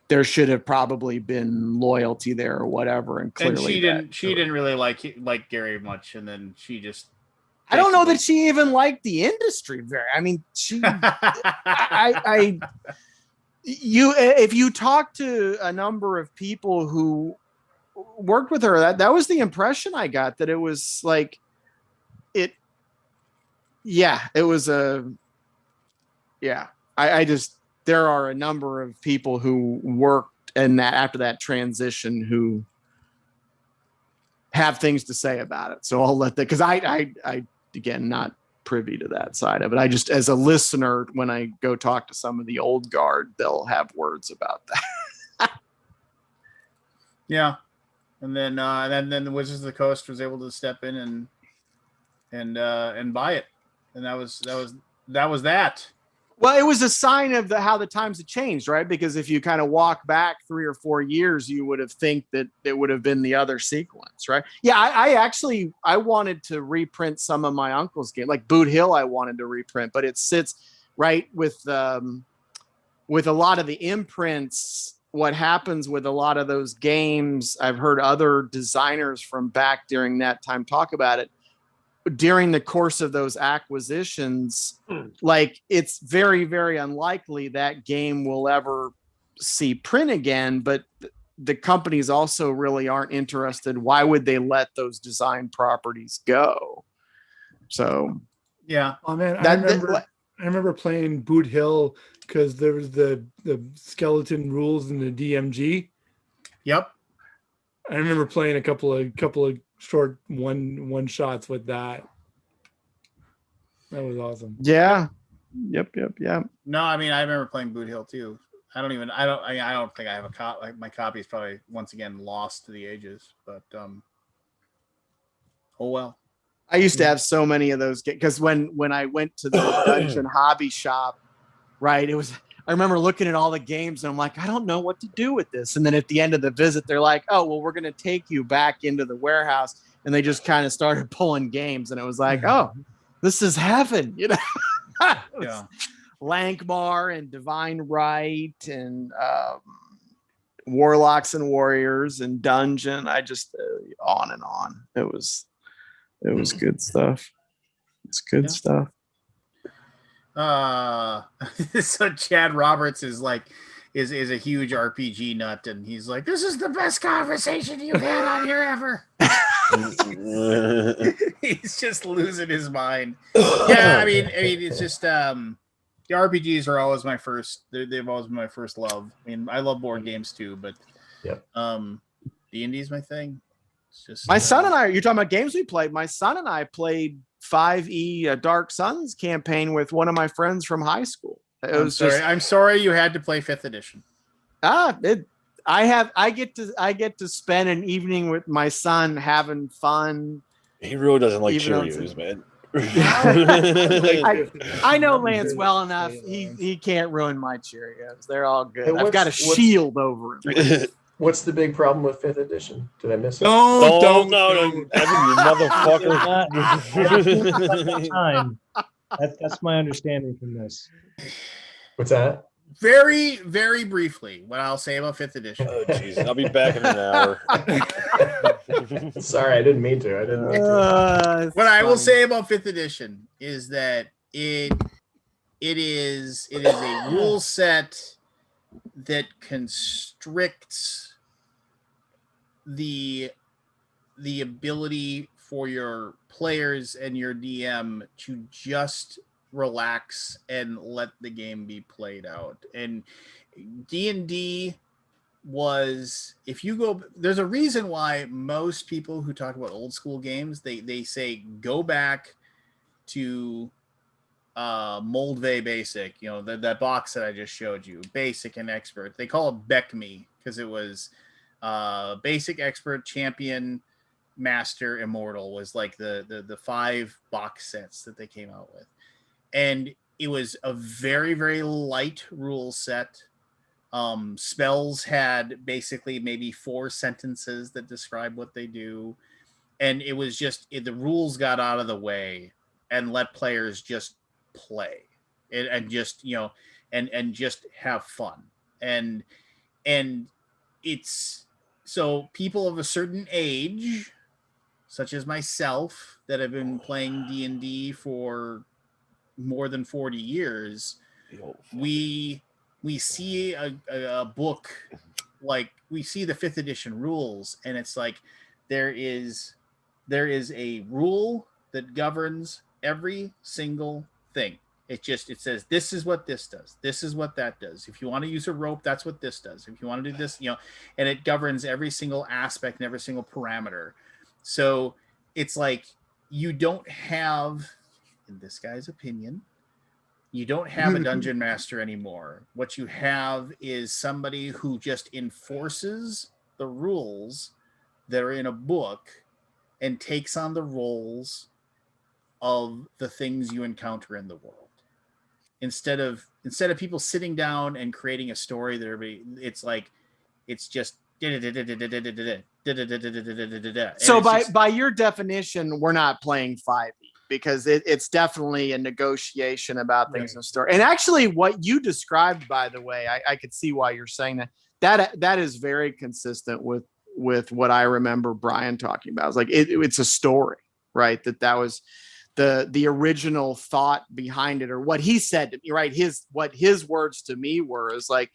there should have probably been loyalty there or whatever. And clearly she didn't really like Gary much, and then she just, I don't know that she even liked the industry very. I mean, she if you talk to a number of people who worked with her, that was the impression I got, that it was like it was I just, there are a number of people who worked in that after that transition who have things to say about it. So I'll let that, because I again, not privy to that side of it. I just, as a listener, when I go talk to some of the old guard, they'll have words about that. Yeah. and then the Wizards of the Coast was able to step in and buy it, and that was that. Well, it was a sign of how the times had changed, right? Because if you kind of walk back 3 or 4 years, you would have think that it would have been the other sequence, right? Yeah, I wanted to reprint some of my uncle's game, like Boot Hill. I wanted to reprint, but it sits right with a lot of the imprints. What happens with a lot of those games? I've heard other designers from back during that time talk about it. During the course of those acquisitions, like it's very, very unlikely that game will ever see print again, but the companies also really aren't interested. Why would they let those design properties go? So yeah. Oh man, I remember playing Boot Hill because there was the skeleton rules in the DMG. Yep. I remember playing a couple of short one shots with that. That was awesome. Yeah. Yep. No, I mean I remember playing Boot Hill too. I don't think I have a copy. Like, my copy is probably once again lost to the ages. But oh well. I used to have so many of those because when I went to the dungeon hobby shop, right, I remember looking at all the games and I'm like, I don't know what to do with this. And then at the end of the visit, they're like, oh, well, we're going to take you back into the warehouse. And they just kind of started pulling games. And it was like, oh, this is heaven, you know? Yeah. Lankmar and Divine Right and Warlocks and Warriors and Dungeon. I just on and on. It was good stuff. It's good stuff. So Chad Roberts is like is a huge RPG nut, and he's like, this is the best conversation you've had on here ever. He's just losing his mind. Yeah, I mean it's just the RPGs are always my first. They've always been my first love. I mean, I love board games too, but D&D is my thing. It's just my son and I. You're talking about games we played. My son and I played 5e Dark Suns campaign with one of my friends from high school. I'm sorry you had to play 5th edition. I get to spend an evening with my son having fun. He really doesn't like Cheerios, man. I know Lance well enough. He can't ruin my Cheerios. They're all good. I've got a shield over him. What's the big problem with 5th edition? Did I miss it? Don't, Evan, you motherfucker. That's my understanding from this. What's that? Very, very briefly, what I'll say about 5th edition. Oh, jeez. I'll be back in an hour. Sorry, I didn't mean to. What I will say about 5th edition is that it is a rule set that constricts the ability for your players and your DM to just relax and let the game be played out. And D&D was, if you go, there's a reason why most people who talk about old school games, they say go back to Moldvay Basic, you know, that box that I just showed you, Basic and Expert. They call it BECME because it was Basic, Expert, Champion, Master, Immortal was like the 5 box sets that they came out with. And it was a very, very light rule set. Spells had basically maybe 4 sentences that describe what they do. And it was just, the rules got out of the way and let players just play and just, you know, and just have fun. And it's, so people of a certain age, such as myself, that have been playing D&D for more than 40 years, we see a book, like we see the 5th edition rules, and it's like there is a rule that governs every single thing. It says this is what this does, this is what that does. If you want to use a rope, that's what this does. If you want to do this, you know, and it governs every single aspect and every single parameter. So it's like you don't have, in this guy's opinion, you don't have a dungeon master anymore. What you have is somebody who just enforces the rules that are in a book and takes on the roles of the things you encounter in the world. Instead of people sitting down and creating a story that everybody, it's like, it's just so by your definition, we're not playing 5e because it's definitely a negotiation about things in the story. And actually what you described, by the way, I could see why you're saying that is very consistent with what I remember Brian talking about. It's like it's a story, right? That was the original thought behind it, or what he said to me, right? What his words to me were is like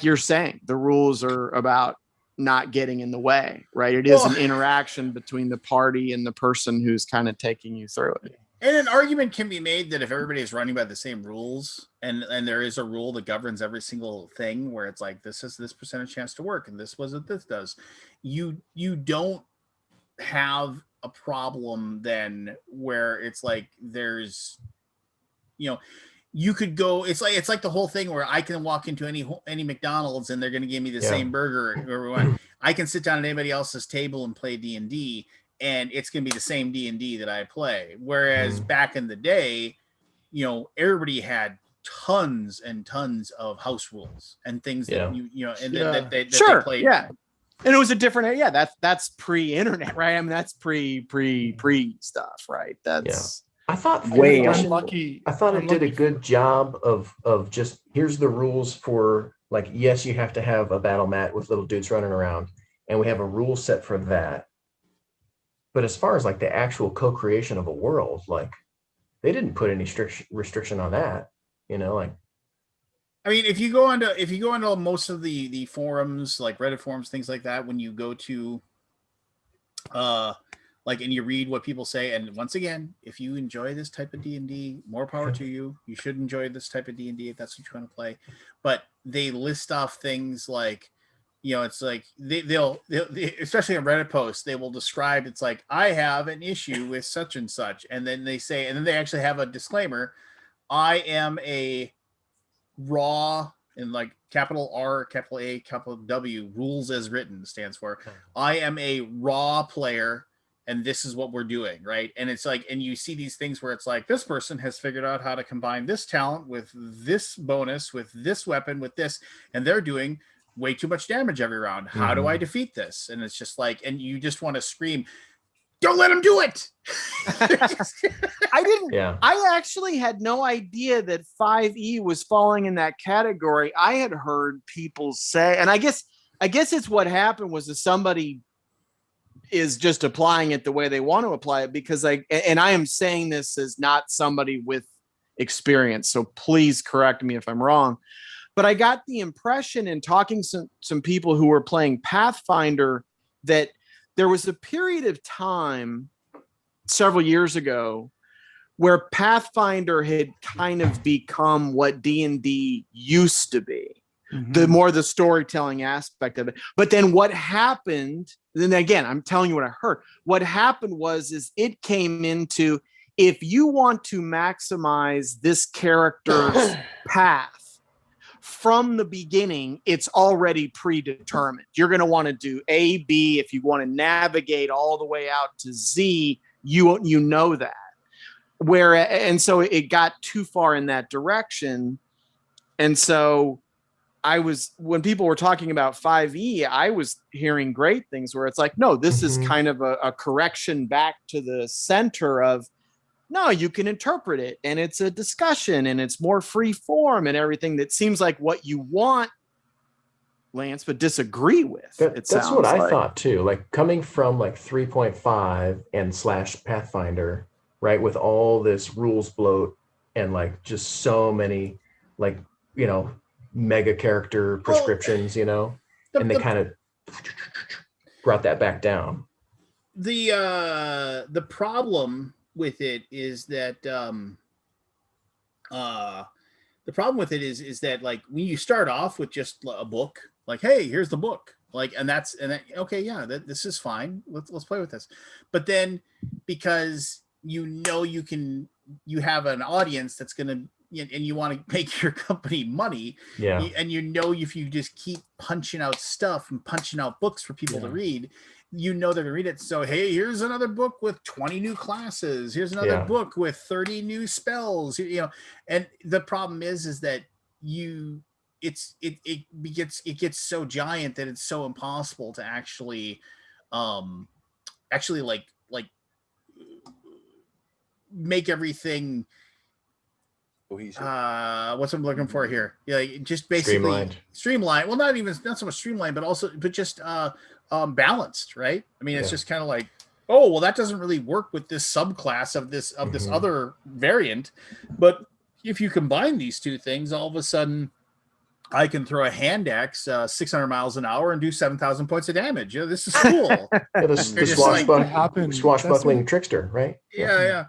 you're saying, the rules are about not getting in the way, right? It is an interaction between the party and the person who's kind of taking you through it. And an argument can be made that if everybody is running by the same rules, and there is a rule that governs every single thing, where it's like, this is this percentage chance to work, and this was what this does, you don't have a problem then where it's like there's, you could go, it's like the whole thing where I can walk into any McDonald's and they're going to give me the same burger, or I can sit down at anybody else's table and play D&D, and it's going to be the same D&D that I play. Whereas back in the day, everybody had tons and tons of house rules and things that that they played. Yeah. And it was a different, that's pre-internet, right? I mean, that's pre stuff, right? That's I thought way unlucky. I thought it did a good job of just, here's the rules for, like, yes, you have to have a battle mat with little dudes running around, and we have a rule set for that. But as far as like the actual co-creation of a world, like, they didn't put any restriction on that, like. I mean, if you go onto most of the forums, like Reddit forums, things like that, when you go to, and you read what people say, and once again, if you enjoy this type of D&D, more power to you. You should enjoy this type of D&D if that's what you want to play. But they list off things like, it's like they'll especially in Reddit posts, they will describe, it's like, I have an issue with such and such, and then they say, and then they actually have a disclaimer: I am a raw, and like capital R, capital A, capital W, rules as written stands for, I am a raw player, and this is what we're doing, right? And it's like, and you see these things where it's like, this person has figured out how to combine this talent with this bonus, with this weapon, with this, and they're doing way too much damage every round. How do I defeat this? And it's just like, and you just want to scream, don't let them do it. I actually had no idea that 5e was falling in that category. I had heard people say, and I guess it's what happened was that somebody is just applying it the way they want to apply it, because I am saying this as not somebody with experience, so please correct me if I'm wrong, but I got the impression in talking to some people who were playing Pathfinder that there was a period of time several years ago where Pathfinder had kind of become what D&D used to be, the storytelling aspect of it. But then what happened, then again, I'm telling you what I heard. What happened was it came into, if you want to maximize this character's path, from the beginning, it's already predetermined. You're going to want to do A, B. If you want to navigate all the way out to Z, you know that. And so it got too far in that direction. And so when people were talking about 5e, I was hearing great things where it's like, no, this is kind of a correction back to the center of, no, you can interpret it, and it's a discussion, and it's more free form and everything. That seems like what you want, Lance, but disagree with. That's what I thought too. Like, coming from like 3.5 and / Pathfinder, right, with all this rules bloat and like just so many like, mega character prescriptions, and they kind of brought that back down. The problem with it is that like, when you start off with just a book, like, hey, here's the book, like, okay, yeah, this is fine, let's play with this. But then, because you have an audience that's going to and you want to make your company money, Yeah. and if you just keep punching out stuff and punching out books for people to read, they're gonna read it. So hey, here's another book with 20 new classes. Here's another book with 30 new spells. And the problem is that it gets so giant that it's so impossible to actually like make everything Cohesive. what's I'm looking for here? Yeah, just basically streamlined. Well, not so much streamlined, but just balanced, right? I mean, it's just kind of like, oh, well, that doesn't really work with this subclass of this other variant. But if you combine these two things, all of a sudden I can throw a hand axe 600 miles an hour and do 7,000 points of damage. This is cool. The swashbuckling trickster, right? Yeah.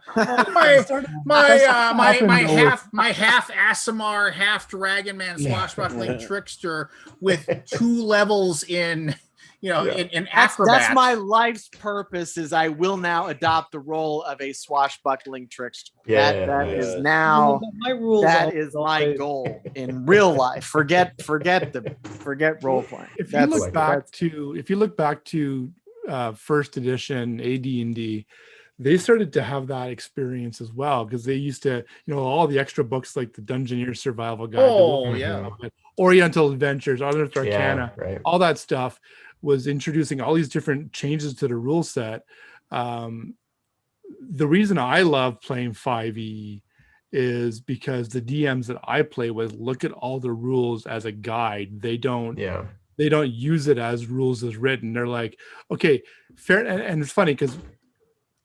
my half Asimar, half Dragon Man swashbuckling trickster with 2 levels in in acrobat. That's my life's purpose. Is I will now adopt the role of a swashbuckling trickster. That is now my rules. That is my goal in real life. Forget role playing. If you look back to first edition AD&D, they started to have that experience as well, because they used to, all the extra books like the Dungeoneer Survival Guide, Oriental Adventures, Unearthed Arcana, all that stuff was introducing all these different changes to the rule set. The reason I love playing 5e is because the DMs that I play with look at all the rules as a guide. They don't use it as rules as written. They're like, okay, fair. And it's funny because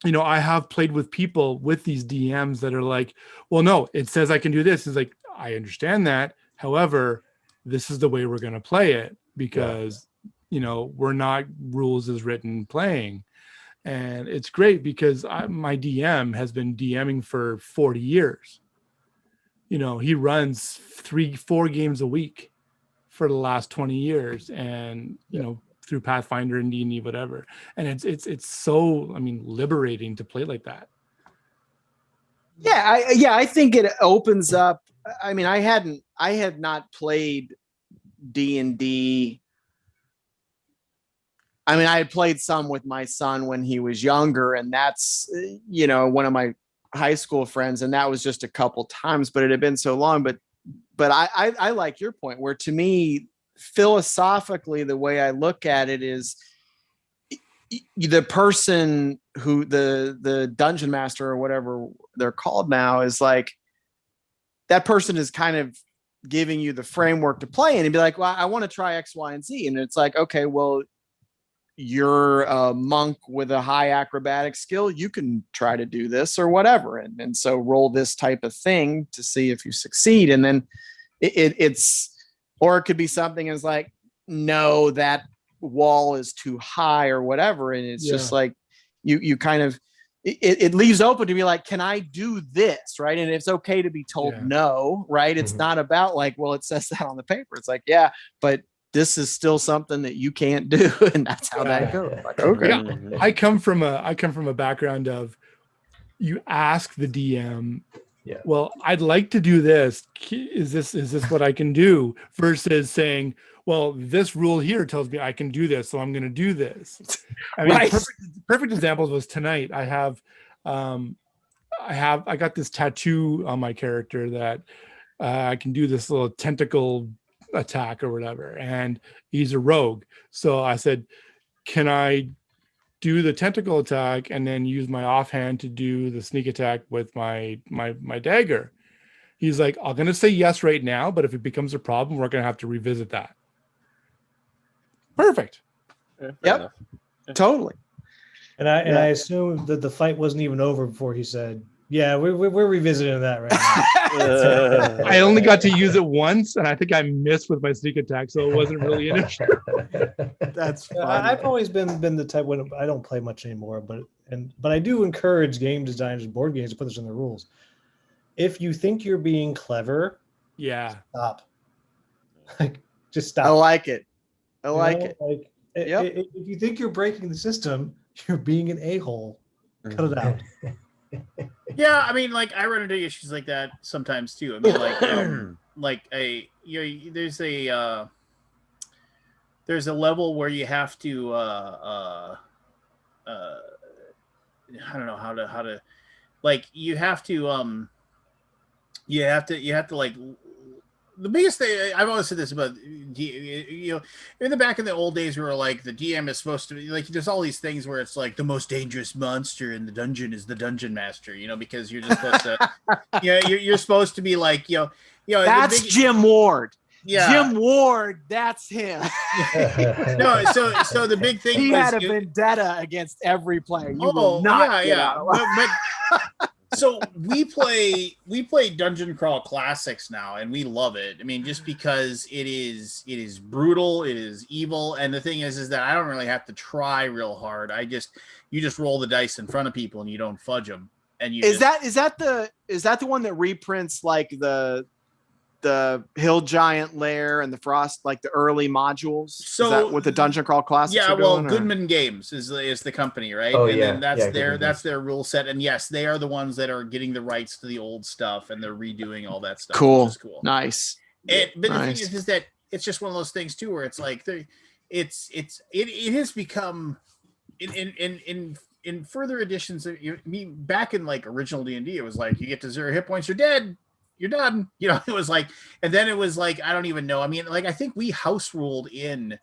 I have played with people with these DMs that are like, well, no, it says I can do this. It's like, I understand that. However, this is the way we're going to play it, because we're not rules as written playing. And it's great because my DM has been DMing for 40 years. He runs 3-4 games a week for the last 20 years, and through Pathfinder and D&D, whatever. And it's so, liberating to play like that. I think it opens up. I had not played D&D. I had played some with my son when he was younger, and that's, one of my high school friends, and that was just a couple times, but it had been so long. But I like your point, where to me, philosophically, the way I look at it is the person who the dungeon master or whatever they're called now is like, that person is kind of giving you the framework to play in and be like, well, I want to try X, Y, and Z. And it's like, okay, well, you're a monk with a high acrobatic skill, you can try to do this or whatever. And so roll this type of thing to see if you succeed. And then or it could be something as like, no, that wall is too high or whatever. And it's just like, you kind of, it leaves open to be like, can I do this? Right. And it's okay to be told no, right. It's not about like, well, it says that on the paper. It's like, yeah, but this is still something that you can't do, and that's how that goes. Like, okay. Yeah. I come from a background of, you ask the DM, well, I'd like to do this. Is this what I can do? Versus saying, well, this rule here tells me I can do this, so I'm going to do this. Perfect examples was tonight. I got this tattoo on my character that I can do this little tentacle attack or whatever, and he's a rogue. So I said, can I do the tentacle attack and then use my offhand to do the sneak attack with my dagger? He's like, I'm gonna say yes right now, but if it becomes a problem, we're gonna have to revisit that. Perfect. Yep. Totally. And I assume that the fight wasn't even over before he said, yeah, we're revisiting that right now. I only got to use it once, and I think I missed with my sneak attack, so it wasn't really an issue. That's funny. I've always been the type, when I don't play much anymore, but I do encourage game designers and board games to put this in the rules. If you think you're being clever, stop. Like, just stop. I like it. Like, if you think you're breaking the system, you're being an a-hole. Cut it out. Yeah, I mean, like I run into issues like that sometimes too. I mean, there's a level where you have to I don't know how to like you have to like the biggest thing I've always said this about in the back in the old days we were like the DM is supposed to be like there's all these things where it's like the most dangerous monster in the dungeon is the dungeon master, because you're just supposed to you're supposed to be like that's Jim Ward. Yeah. Jim Ward, that's him. No, so the big thing he had a vendetta against every player. You will not get out alive. But so we play Dungeon Crawl Classics now, and we love it. I mean, just because it is brutal, it is evil, and the thing is that I don't really have to try real hard. You just roll the dice in front of people, and you don't fudge them. And is that the one that reprints like the Hill Giant Lair and the Frost, like the early modules? So is that what the Dungeon Crawl Classics are doing, Goodman Games is the company, right? Oh, and yeah. then that's their rule set. And yes, they are the ones that are getting the rights to the old stuff and they're redoing all that stuff. Cool. Which is cool. Nice. But the thing is that it's just one of those things too, where it's like it has become in further editions. Back in like original D&D, it was like you get to 0 hit points, you're dead. You're done. It was like, and then it was like, I don't even know. I mean, like, I think we house ruled in,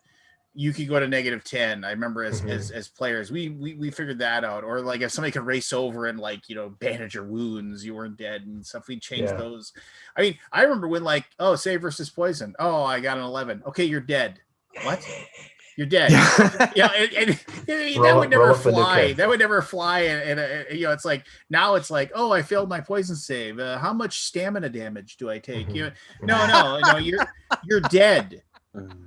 you could go to -10. I remember as players, we figured that out. Or like if somebody could race over and like, bandage your wounds, you weren't dead and stuff. We changed those. I mean, I remember when like, save versus poison. Oh, I got an 11. Okay. You're dead. What? You're dead. And that would never fly. That would never fly. And it's like now it's like, oh, I failed my poison save. How much stamina damage do I take? No, you're dead.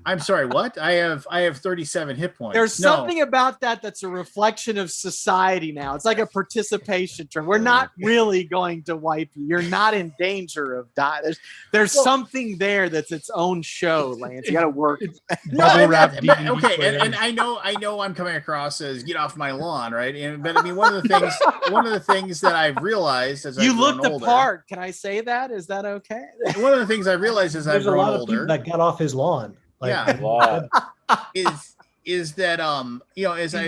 I'm sorry. What? I have 37 hit points. There's something about that's a reflection of society now. It's like a participation term. We're not really going to wipe you. You're not in danger of dying. There's something there that's its own show, Lance. You got to work. Okay, and I know I'm coming across as get off my lawn, right? But I mean, one of the things that I've realized as you looked the part. Can I say that? Is that okay? One of the things I realized as I've grown older that got off his lawn. Is that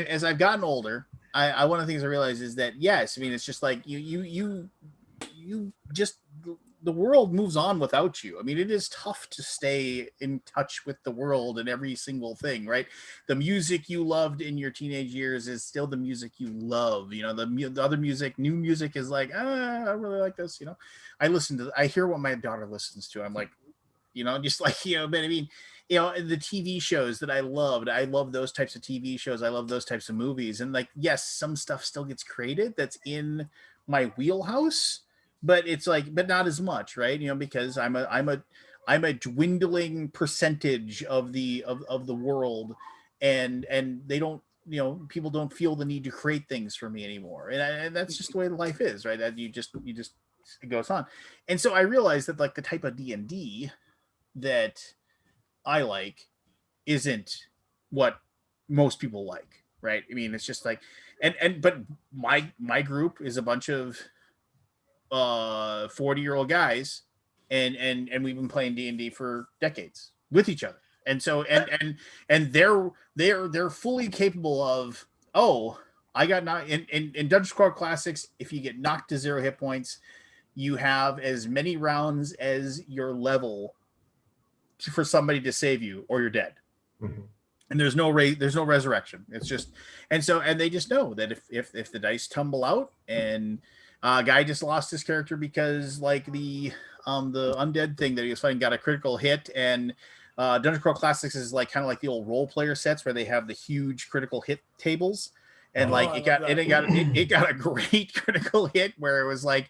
as I've gotten older, I one of the things I realized is that yes, I mean it's just like you just the world moves on without you. I mean, it is tough to stay in touch with the world and every single thing, right? The music you loved in your teenage years is still the music you love. The other music, new music is like, I really like this. I hear what my daughter listens to. I'm like, just like, but I mean, the TV shows that I love those types of TV shows. I love those types of movies. And like, yes, some stuff still gets created that's in my wheelhouse, but it's like, but not as much, right? Because I'm a dwindling percentage of the world, and they don't, people don't feel the need to create things for me anymore, and that's just the way life is, right? That you just it goes on, and so I realized that like the type of D&D that I like isn't what most people like, right? I mean, it's just like, but my group is a bunch of 40-year-old guys, and we've been playing D&D for decades with each other, and so and they're fully capable of, I got knocked in Dungeon Crawl Classics. If you get knocked to 0 hit points, you have as many rounds as your level for somebody to save you, or you're dead. And there's no resurrection. It's just, and they just know that if the dice tumble out and guy just lost his character because like the undead thing that he was fighting got a critical hit, and Dungeon Crawl Classics is like kind of like the old role player sets where they have the huge critical hit tables, and it got a great critical hit where it was like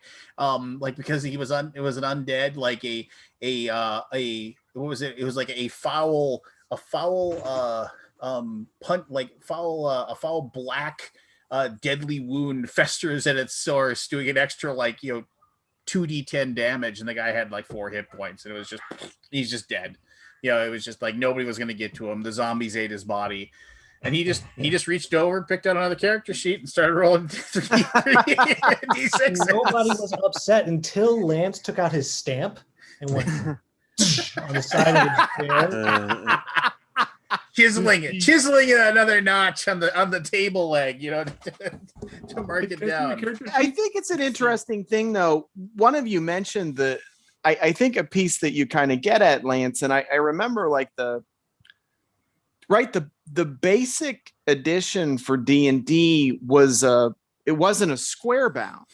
because it was an undead, like a what was it? It was like a foul punt, like a foul black deadly wound festers at its source, doing an extra 2d10 damage, and the guy had like 4 hit points, and it was just, he's just dead. It was just like nobody was going to get to him. The zombies ate his body, And he just reached over, picked out another character sheet, and started rolling D6. Nobody was upset until Lance took out his stamp and went on the side of his chair. Chiseling it another notch on the table leg, to mark it down. I think it's an interesting thing, though. One of you mentioned I think a piece that you kind of get at, Lance, and I remember like the basic edition for D&D was it wasn't a square bound,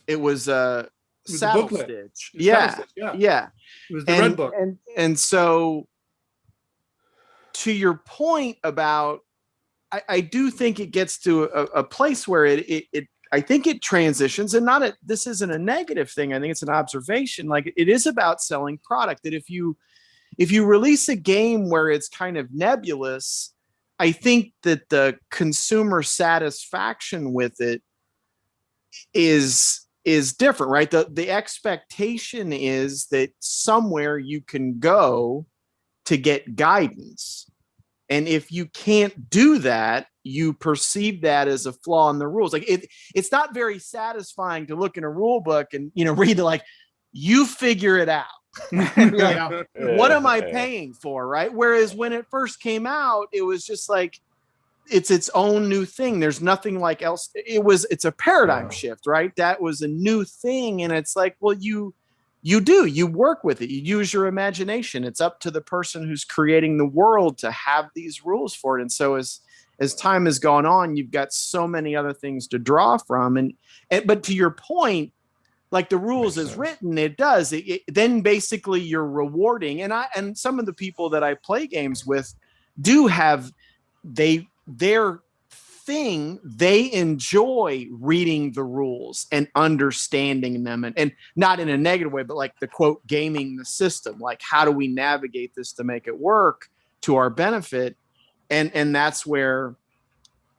it was a saddle stitch. Yeah. It was the red book, and so to your point about, I do think it gets to a place where it I think it transitions, and this isn't a negative thing. I think it's an observation. Like, it is about selling product. That if you release a game where it's kind of nebulous, I think that the consumer satisfaction with it is different, right? The expectation is that somewhere you can go to get guidance. And if you can't do that, you perceive that as a flaw in the rules. Like, it's not very satisfying to look in a rule book and, read like, you figure it out. Like, what am I paying for? Right. Whereas when it first came out, it was just like, it's its own new thing. There's nothing like else. It's a paradigm shift, right? That was a new thing. And it's like, well, you work with it. You use your imagination. It's up to the person who's creating the world to have these rules for it. And so as time has gone on, you've got so many other things to draw from. But to your point, like the rules is written, it does. Then basically you're rewarding. And some of the people that I play games with do have their thing. They enjoy reading the rules and understanding them, and not in a negative way, but like the quote, gaming the system. Like, how do we navigate this to make it work to our benefit? And that's where,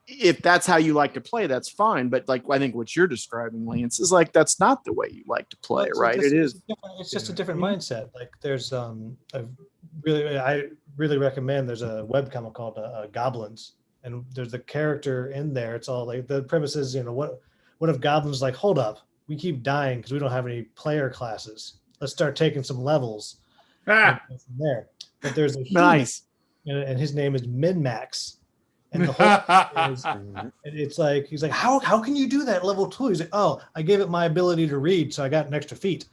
if that's how you like to play, that's fine. But like, I think what you're describing, Lance, is like, that's not the way you like to play, right? It's just a different mindset. Like, there's I really recommend, there's a webcomic called Goblins, and there's a character in there. It's all like, the premise is, what if goblins like, hold up, we keep dying because we don't have any player classes. Let's start taking some levels from there. But there's a nice, and his name is Min-Max. And the whole thing is, and it's like, he's like, how can you do that at level 2? He's like, oh, I gave it my ability to read, so I got an extra feat.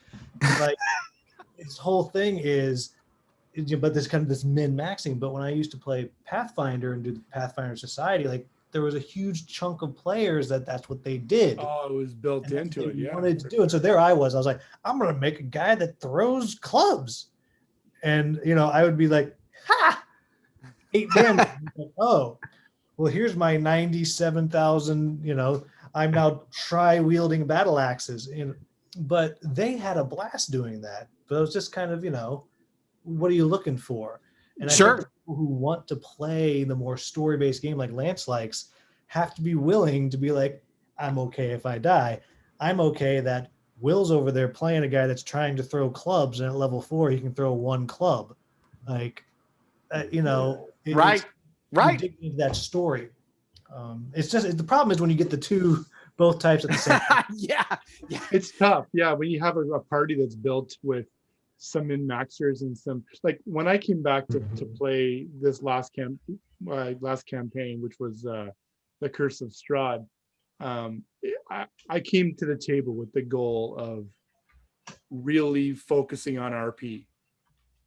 Like, his whole thing is, but this kind of this min-maxing. But when I used to play Pathfinder and do the Pathfinder Society, like, there was a huge chunk of players that's what they did. Oh, it was built into it. Yeah, wanted to do it. So there I was like, I'm gonna make a guy that throws clubs, and I would be like, ha, 8 damage. Like, oh, well, here's my 97,000. I'm now wielding battle axes. But they had a blast doing that. But it was just kind of, what are you looking for? And sure. I think people who want to play the more story-based game like Lance likes have to be willing to be like, I'm okay if I die. I'm okay that Will's over there playing a guy that's trying to throw clubs, and at level 4 he can throw 1 club. Like, right. You dig into that story. It's just, the problem is when you get both types at the same time. yeah, it's tough. Yeah, when you have a party that's built with some min-maxers and some, like, when I came back to play this last campaign, which was the Curse of Strahd, I came to the table with the goal of really focusing on RP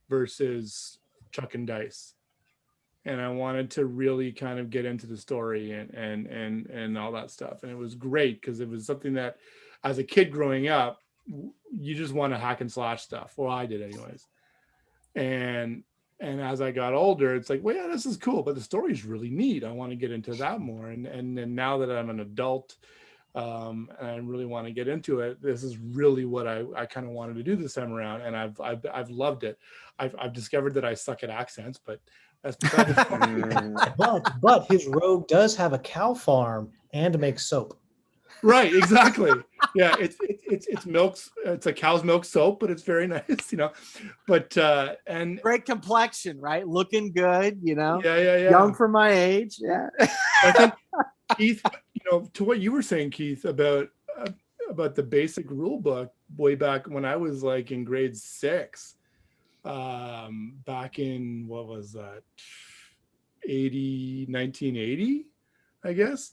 versus chucking dice, and I wanted to really kind of get into the story and all that stuff. And it was great because it was something that, as a kid growing up, you just want to hack and slash stuff. Well, I did anyways. And as I got older, it's like, well, yeah, this is cool, but the story is really neat. I want to get into that more. And now that I'm an adult, and I really want to get into it, this is really what I kind of wanted to do this time around. And I've loved it. I've discovered that I suck at accents, but that's but his rogue does have a cow farm and makes soap. Right, exactly. Yeah, it's milk. It's a cow's milk soap, but it's very nice, But and Great complexion, right? Looking good, yeah. young for my age. Yeah. I think Keith, to what you were saying, Keith, about the basic rule book way back when I was like in grade 6, back in what was that, 1980, I guess.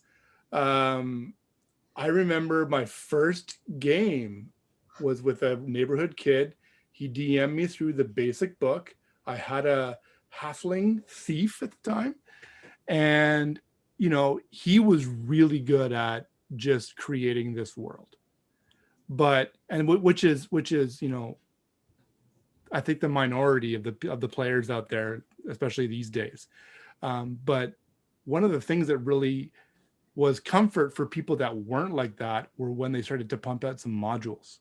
I remember my first game was with a neighborhood kid. He DM'd me through the basic book. I had a halfling thief at the time, and he was really good at just creating this world. But which is I think the minority of the players out there, especially these days. But one of the things that really was comfort for people that weren't like that were when they started to pump out some modules.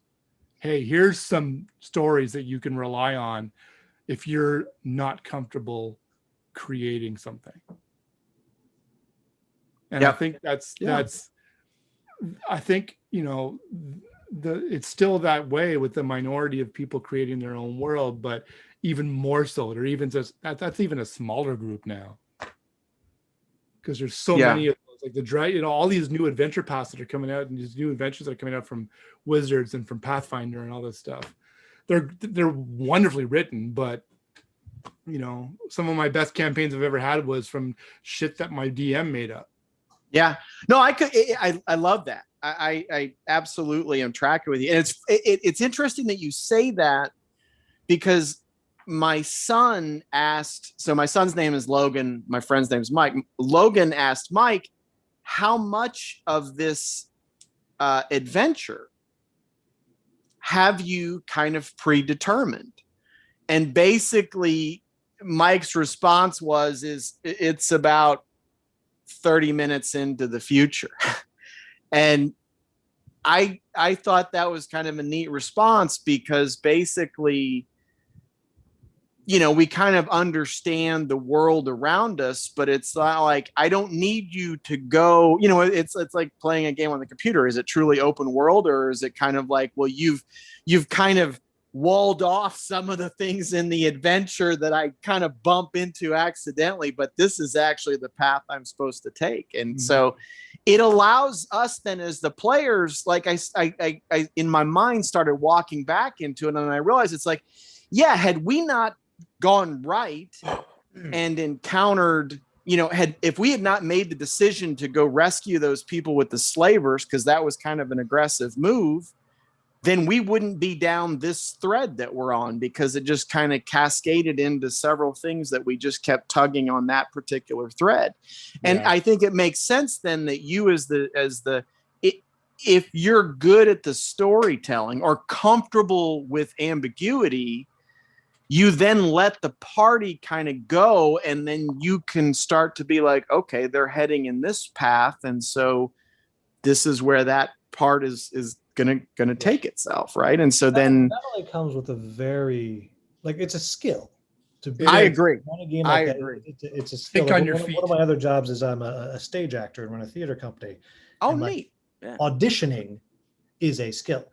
Hey, here's some stories that you can rely on if you're not comfortable creating something. And I think I think, it's still that way with the minority of people creating their own world, but even more so, or even just that's even a smaller group now. Because there's so many of those, like the all these new adventure paths that are coming out, and these new adventures that are coming out from Wizards and from Pathfinder and all this stuff. They're wonderfully written, but some of my best campaigns I've ever had was from shit that my DM made up. Yeah, no, I love that. I absolutely am tracking with you, and it's interesting that you say that, because my son asked. So my son's name is Logan. My friend's name is Mike. Logan asked Mike, how much of this adventure have you kind of predetermined? And basically, Mike's response is it's about 30 minutes into the future. And I thought that was kind of a neat response, because basically, we kind of understand the world around us, but it's not like, I don't need you to go, it's like playing a game on the computer. Is it truly open world, or is it kind of like, well, you've kind of walled off some of the things in the adventure that I kind of bump into accidentally, but this is actually the path I'm supposed to take. And so it allows us then as the players, like I in my mind started walking back into it, and I realized it's like, yeah, had we not gone right and encountered, if we had not made the decision to go rescue those people with the slavers, because that was kind of an aggressive move, then we wouldn't be down this thread that we're on, because it just kind of cascaded into several things that we just kept tugging on that particular thread. And I think it makes sense then that you if you're good at the storytelling or comfortable with ambiguity, you then let the party kind of go, and then you can start to be like, okay, they're heading in this path, and so this is where that part is gonna take itself, right? And so then that only comes with a very, like, it's a skill to be. I agree. Run a game like that. Agree. It's a skill. Think on your feet. One of my other jobs is I'm a stage actor and run a theater company. Oh, and neat. Yeah. Auditioning is a skill.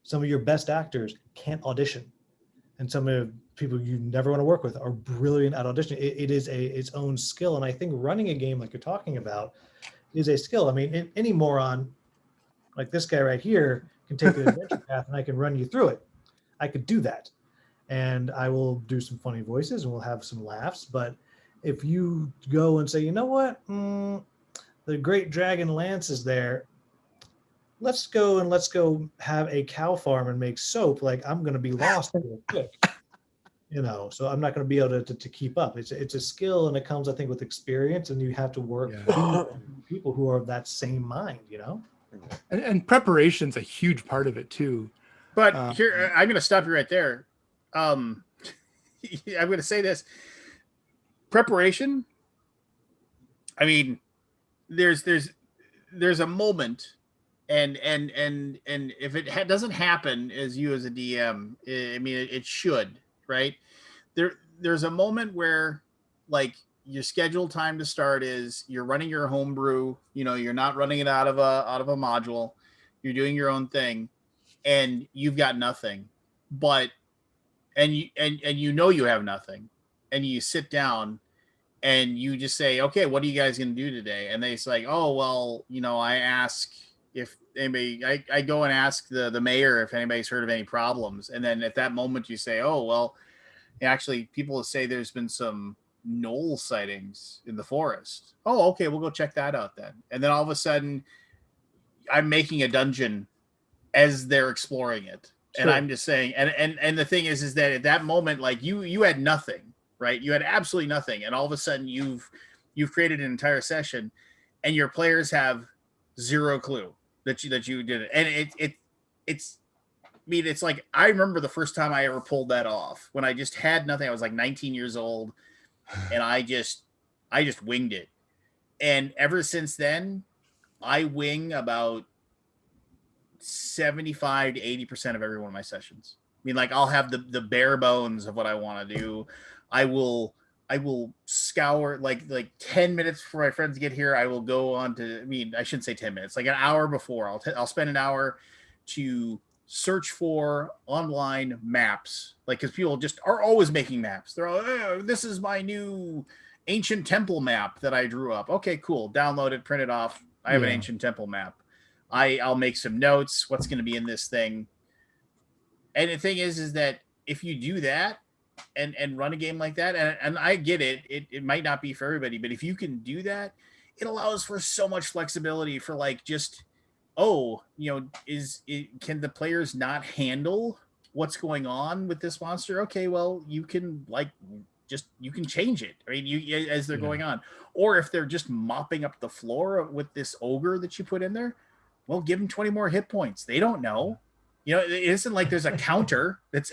Some of your best actors can't audition, and some of the people you never want to work with are brilliant at auditioning. It is its own skill, and I think running a game like you're talking about is a skill. I mean, any moron like this guy right here can take an adventure path, and I can run you through it. I could do that, and I will do some funny voices, and we'll have some laughs. But if you go and say, you know what, the great dragon Lance is there, let's go have a cow farm and make soap. Like, I'm going to be lost real quick, so I'm not going to be able to keep up. It's a skill, and it comes, I think, with experience, and you have to work with people who are of that same mind, And preparation's a huge part of it too. But here, I'm going to stop you right there. I'm going to say this: preparation. I mean, there's a moment, and if it doesn't happen as you as a DM, I mean, it should, right? There's a moment where, like, your scheduled time to start is you're running your homebrew. You're not running it out of a module. You're doing your own thing, and you've got nothing. But and you have nothing, and you sit down and you just say, okay, what are you guys going to do today? And they say, oh, well, I ask if anybody, I go and ask the mayor if anybody's heard of any problems. And then at that moment you say, oh, well, actually people say there's been some knoll sightings in the forest. Oh, okay, we'll go check that out then. And then all of a sudden I'm making a dungeon as they're exploring it. Sure. And I'm just saying, and the thing is that at that moment, like you had nothing. Right, you had absolutely nothing, and all of a sudden you've created an entire session, and your players have zero clue that you did it. And it's like I remember the first time I ever pulled that off when I just had nothing. I was like 19 years old, and I just winged it. And ever since then, I wing about 75 to 80% of every one of my sessions. I mean, like I'll have the bare bones of what I want to do. I will scour like 10 minutes before my friends get here. I will go on to, I shouldn't say 10 minutes, like an hour before. I'll spend an hour to search for online maps, like because people just are always making maps. They're all, oh, this is my new ancient temple map that I drew up. Okay, cool. Download it, print it off. I have an ancient temple map. I'll make some notes. What's going to be in this thing? And the thing is that if you do that, and run a game like that, and I get it might not be for everybody, but if you can do that, it allows for so much flexibility for like just can the players not handle what's going on with this monster? Okay, well, you can you can change it. I mean, as they're going on, or if they're just mopping up the floor with this ogre that you put in there, well, give them 20 more hit points. They don't know. It isn't like there's a counter that's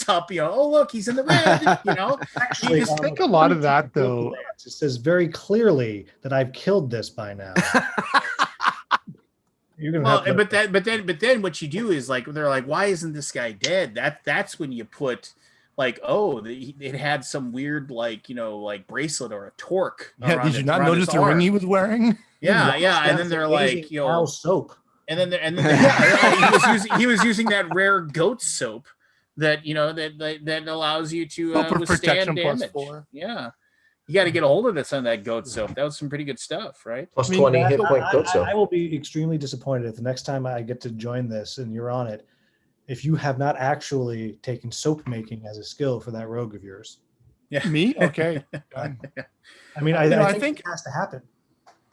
up. Oh, look, he's in the red. Actually, I think a lot of that though. It says very clearly that I've killed this by now. You're gonna but then what you do is like they're like, why isn't this guy dead? That's when you put like, oh, it had some weird like bracelet or a torque. Yeah, did you not notice the ring he was wearing? Yeah, and then they're like, soap. And then he was using that rare goat soap that that allows you to withstand damage. +4. Yeah, you got to get a hold of some of that goat soap. That was some pretty good stuff, right? Plus 20 hit point goat soap. I will be extremely disappointed if the next time I get to join this and you're on it, if you have not actually taken soap making as a skill for that rogue of yours. Yeah, me? Okay. I mean, I think it has to happen.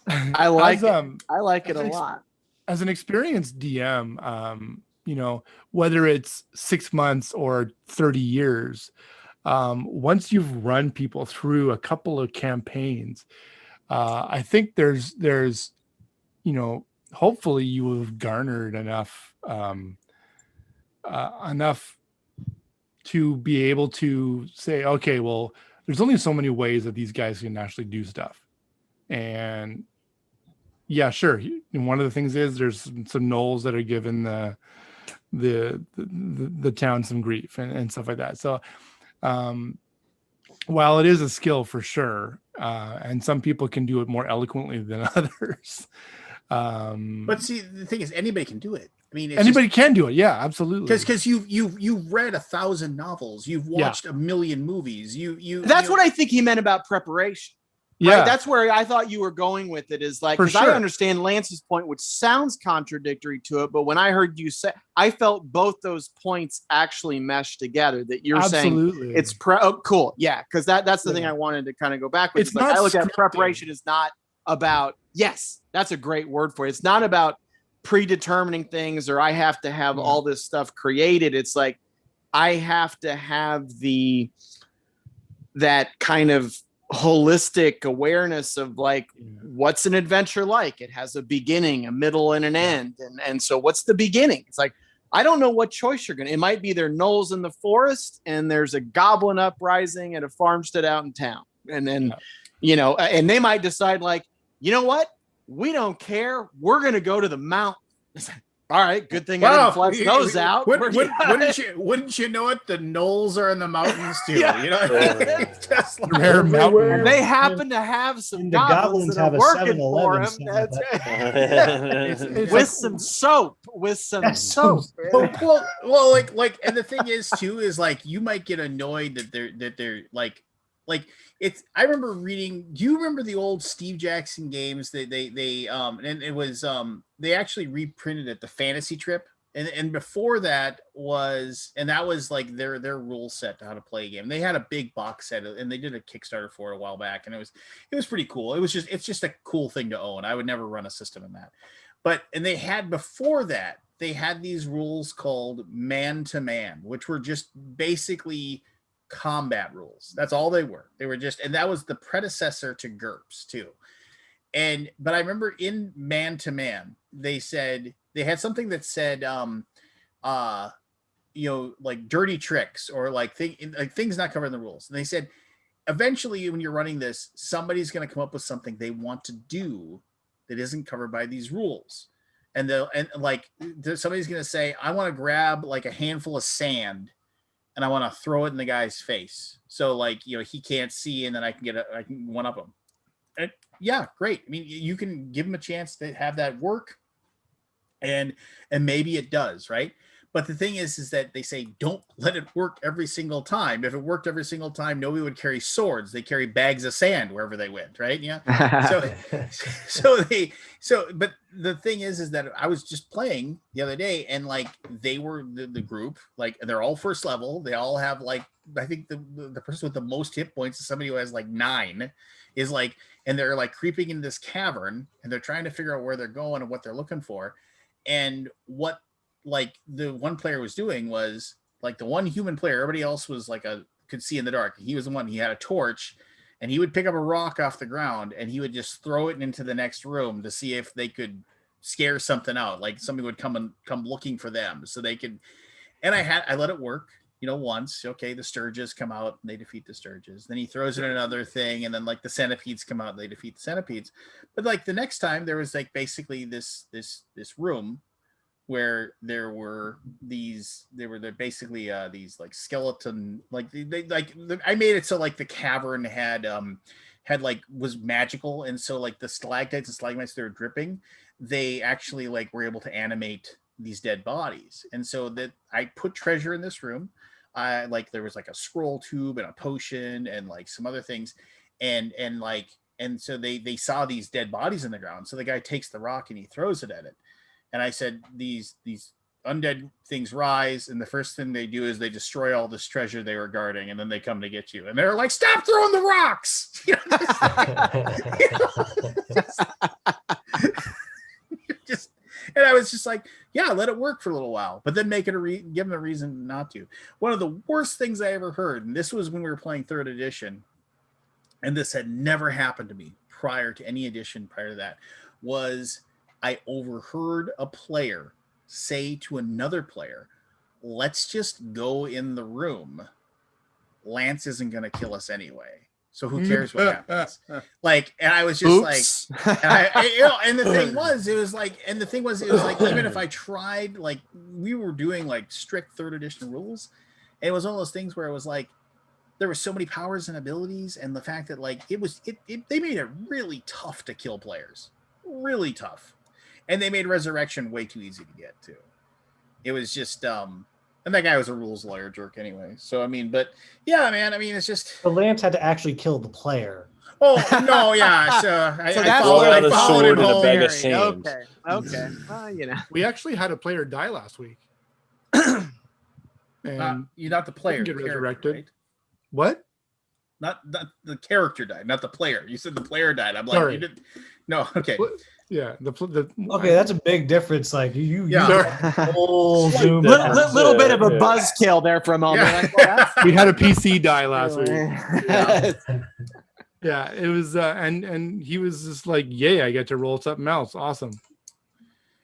I like it. I like it a lot. As an experienced DM, whether it's 6 months or 30 years, once you've run people through a couple of campaigns, I think there's hopefully you have garnered enough to be able to say, okay, well, there's only so many ways that these guys can actually do stuff. And yeah, sure. And one of the things is there's some gnolls that are giving the town some grief and stuff like that. So while it is a skill for sure, and some people can do it more eloquently than others. But see, the thing is, anybody can do it. I mean, anybody can do it. Yeah, absolutely. Because you've read 1,000 novels, you've watched a million movies. That's what I think he meant about preparation. Yeah, right? That's where I thought you were going with it. Is like, because I understand Lance's point, which sounds contradictory to it, but when I heard you say, I felt both those points actually mesh together. That you're saying it's cool, yeah, because that's the thing I wanted to kind of go back with. It's not. I look at preparation is not about. Yes, that's a great word for it. It's not about predetermining things or I have to have all this stuff created. It's like I have to have that kind of holistic awareness of like what's an adventure like. It has a beginning, a middle, and an end. And so what's the beginning? It's like I don't know what choice you're gonna. It might be there are gnolls in the forest and there's a goblin uprising at a farmstead out in town. And then and they might decide like, you know what? We don't care. We're gonna go to the mountain. All right, good thing I didn't flex those out. Wouldn't you know it? The knolls are in the mountains too. Yeah. You know, it's just like, Rare mountain. And they happen to have some And the goblins goblins that have are a working for 7-Eleven him. set That's up. right. It's With like- some soap. With some Yes, soap. well, like, and the thing is too is like you might get annoyed that they're like it's. I remember reading. Do you remember the old Steve Jackson games? They and it was they actually reprinted it, the Fantasy Trip. And before that was like their rule set to how to play a game. They had a big box set and they did a Kickstarter for it a while back, and it was pretty cool. It's just a cool thing to own. I would never run a system in that. But and they had before that, they had these rules called man to man, which were just basically combat rules. That's all they were. They were just, and that was the predecessor to GURPS too. But I remember in man to man, they said they had something that said, like dirty tricks or like things not covered in the rules. And they said, eventually when you're running this, somebody's going to come up with something they want to do that isn't covered by these rules. And somebody's going to say, I want to grab like a handful of sand and I want to throw it in the guy's face. So like, he can't see, and then I can one up him. And yeah, great. I mean, you can give him a chance to have that work, and maybe it does, right? But the thing is that they say don't let it work every single time. If it worked every single time, nobody would carry swords. They carry bags of sand wherever they went, right? Yeah. But the thing is that I was just playing the other day, and like they were the group, like they're all first level. They all have like, I think the person with the most hit points is somebody who has like 9, is like, and they're like creeping in this cavern, and they're trying to figure out where they're going and what they're looking for. And what like the one player was doing was like the one human player, everybody else was like could see in the dark. He was the one, he had a torch, and he would pick up a rock off the ground and he would just throw it into the next room to see if they could scare something out. Like somebody would come looking for them so they could, and I let it work, once. Okay, the Sturges come out and they defeat the Sturges. Then he throws in another thing, and then like the centipedes come out and they defeat the centipedes. But like the next time there was like basically this room where there were basically these like skeleton, like I made it so like the cavern had like was magical, and so like the stalactites and stalagmites that were dripping, they actually like were able to animate these dead bodies. And so that I put treasure in this room. Like there was like a scroll tube and a potion and like some other things, and so they saw these dead bodies in the ground. So the guy takes the rock and he throws it at it. And I said, these undead things rise, and the first thing they do is they destroy all this treasure they were guarding, and then they come to get you. And they're like, stop throwing the rocks! And I was just like, yeah, let it work for a little while, but then make it give them a reason not to. One of the worst things I ever heard, and this was when we were playing 3rd edition, and this had never happened to me prior to any edition prior to that, was I overheard a player say to another player, let's just go in the room. Lance isn't going to kill us anyway. So who cares what happens? Like, and I was just like, and the thing was, it was like, even if I tried, like we were doing like strict 3rd edition rules, and it was one of those things where it was like, there were so many powers and abilities, and the fact that like they made it really tough to kill players, really tough. And they made resurrection way too easy to get too. It was just, and that guy was a rules lawyer jerk anyway. So, I mean, but yeah, man, I mean, it's just. But Lance had to actually kill the player. Oh, no, yeah. So that's where the followed sword him and a home. bag of sand. Okay. Well, We actually had a player die last week. And You're not the player. get The character, resurrected. right? What? Not the character died, not the player. You said the player died. I'm like, Sorry. you didn't. No, okay. What? Yeah. Okay, that's a big difference. Like you Yeah. whole zoom. Little bit of a Yeah. buzzkill there for a moment. Yeah. Like, well, that's- we had a PC die last week. Yeah. Yeah, it was, and he was just like, "Yay, I get to roll something else. Awesome."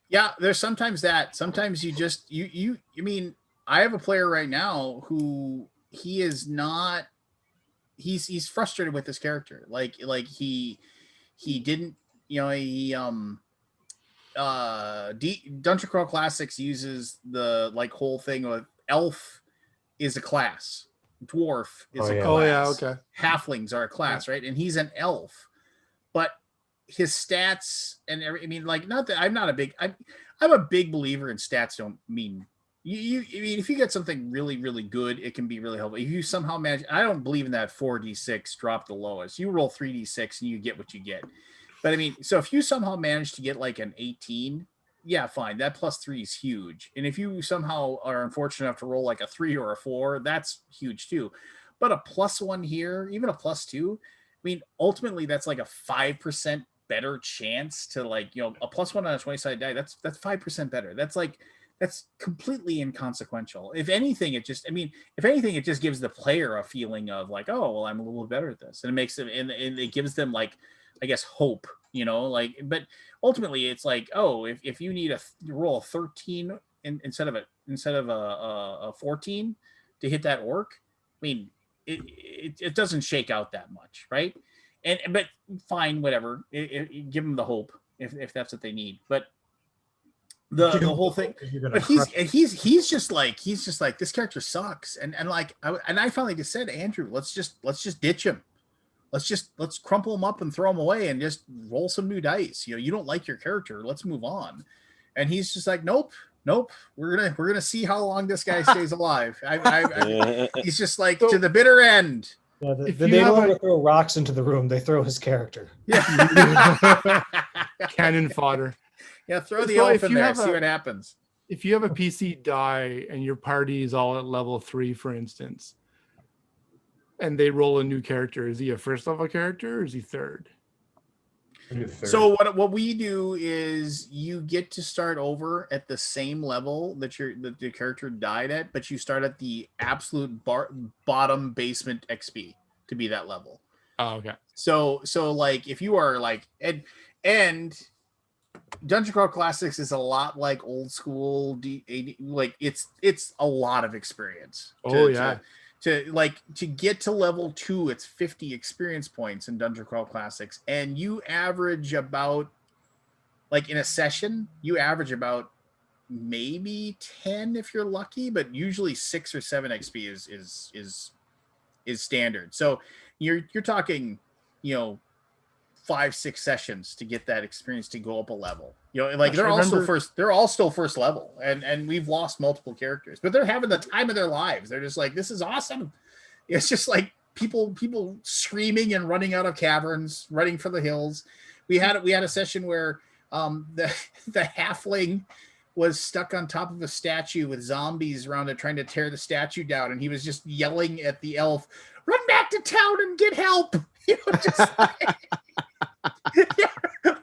Yeah, there's sometimes that. Sometimes you just I mean, I have a player right now who he is not. He's frustrated with this character. Like he didn't. Dungeon Crawl Classics uses the like whole thing of elf is a class, dwarf is a class. Oh yeah, okay. Halflings are a class, right? And he's an elf, but his stats and I mean, like, not that I'm a big believer in stats don't mean you I mean, if you get something really, really good, it can be really helpful. If you somehow manage, I don't believe in that 4d6 drop the lowest. You roll 3d6 and you get what you get. But I mean, so if you somehow manage to get like an 18, yeah, fine. That +3 is huge. And if you somehow are unfortunate enough to roll like a 3 or a 4, that's huge too. But a +1 here, even a +2, I mean, ultimately that's like a 5% better chance to, like, you know, a +1 on a 20-sided die. That's 5% better. That's completely inconsequential. If anything, it just gives the player a feeling of like, oh, well, I'm a little better at this. And it makes them, and it gives them, like, I guess, hope, you know, like, but ultimately it's like, oh, if you need roll a 13 instead of a 14 to hit that orc, I mean, it doesn't shake out that much, right? But fine, whatever. Give them the hope if that's what they need. But the whole thing, but he's just like this character sucks, and I finally just said, Andrew, let's just ditch him. Let's crumple him up and throw him away and just roll some new dice. You know, you don't like your character, let's move on. And he's just like, nope. We're gonna see how long this guy stays alive. He's just like, to the bitter end. Yeah, they no longer throw rocks into the room; they throw his character. Yeah, cannon fodder. Yeah, throw the elf in there, see what happens. If you have a PC die and your party is all at level 3, for instance, and they roll a new character, is he a first level character or is he third? So what we do is you get to start over at the same level that the character died at, but you start at the absolute bottom basement XP to be that level. Oh, okay. So like, if you are like, and Dungeon Crawl Classics is a lot like old school like it's a lot of experience. To get to level 2, it's 50 experience points in Dungeon Crawl Classics, and you average about, like, in a session, you average about maybe 10 if you're lucky, but usually 6 or 7 XP is standard. So you're talking, you know, 5-6 sessions to get that experience to go up a level. You know, like, they're all still first level, and we've lost multiple characters, but they're having the time of their lives. They're just like, this is awesome. It's just like people screaming and running out of caverns, running for the hills. We had a session where the halfling was stuck on top of a statue with zombies around it trying to tear the statue down, and he was just yelling at the elf, "Run back to town and get help!" You know, just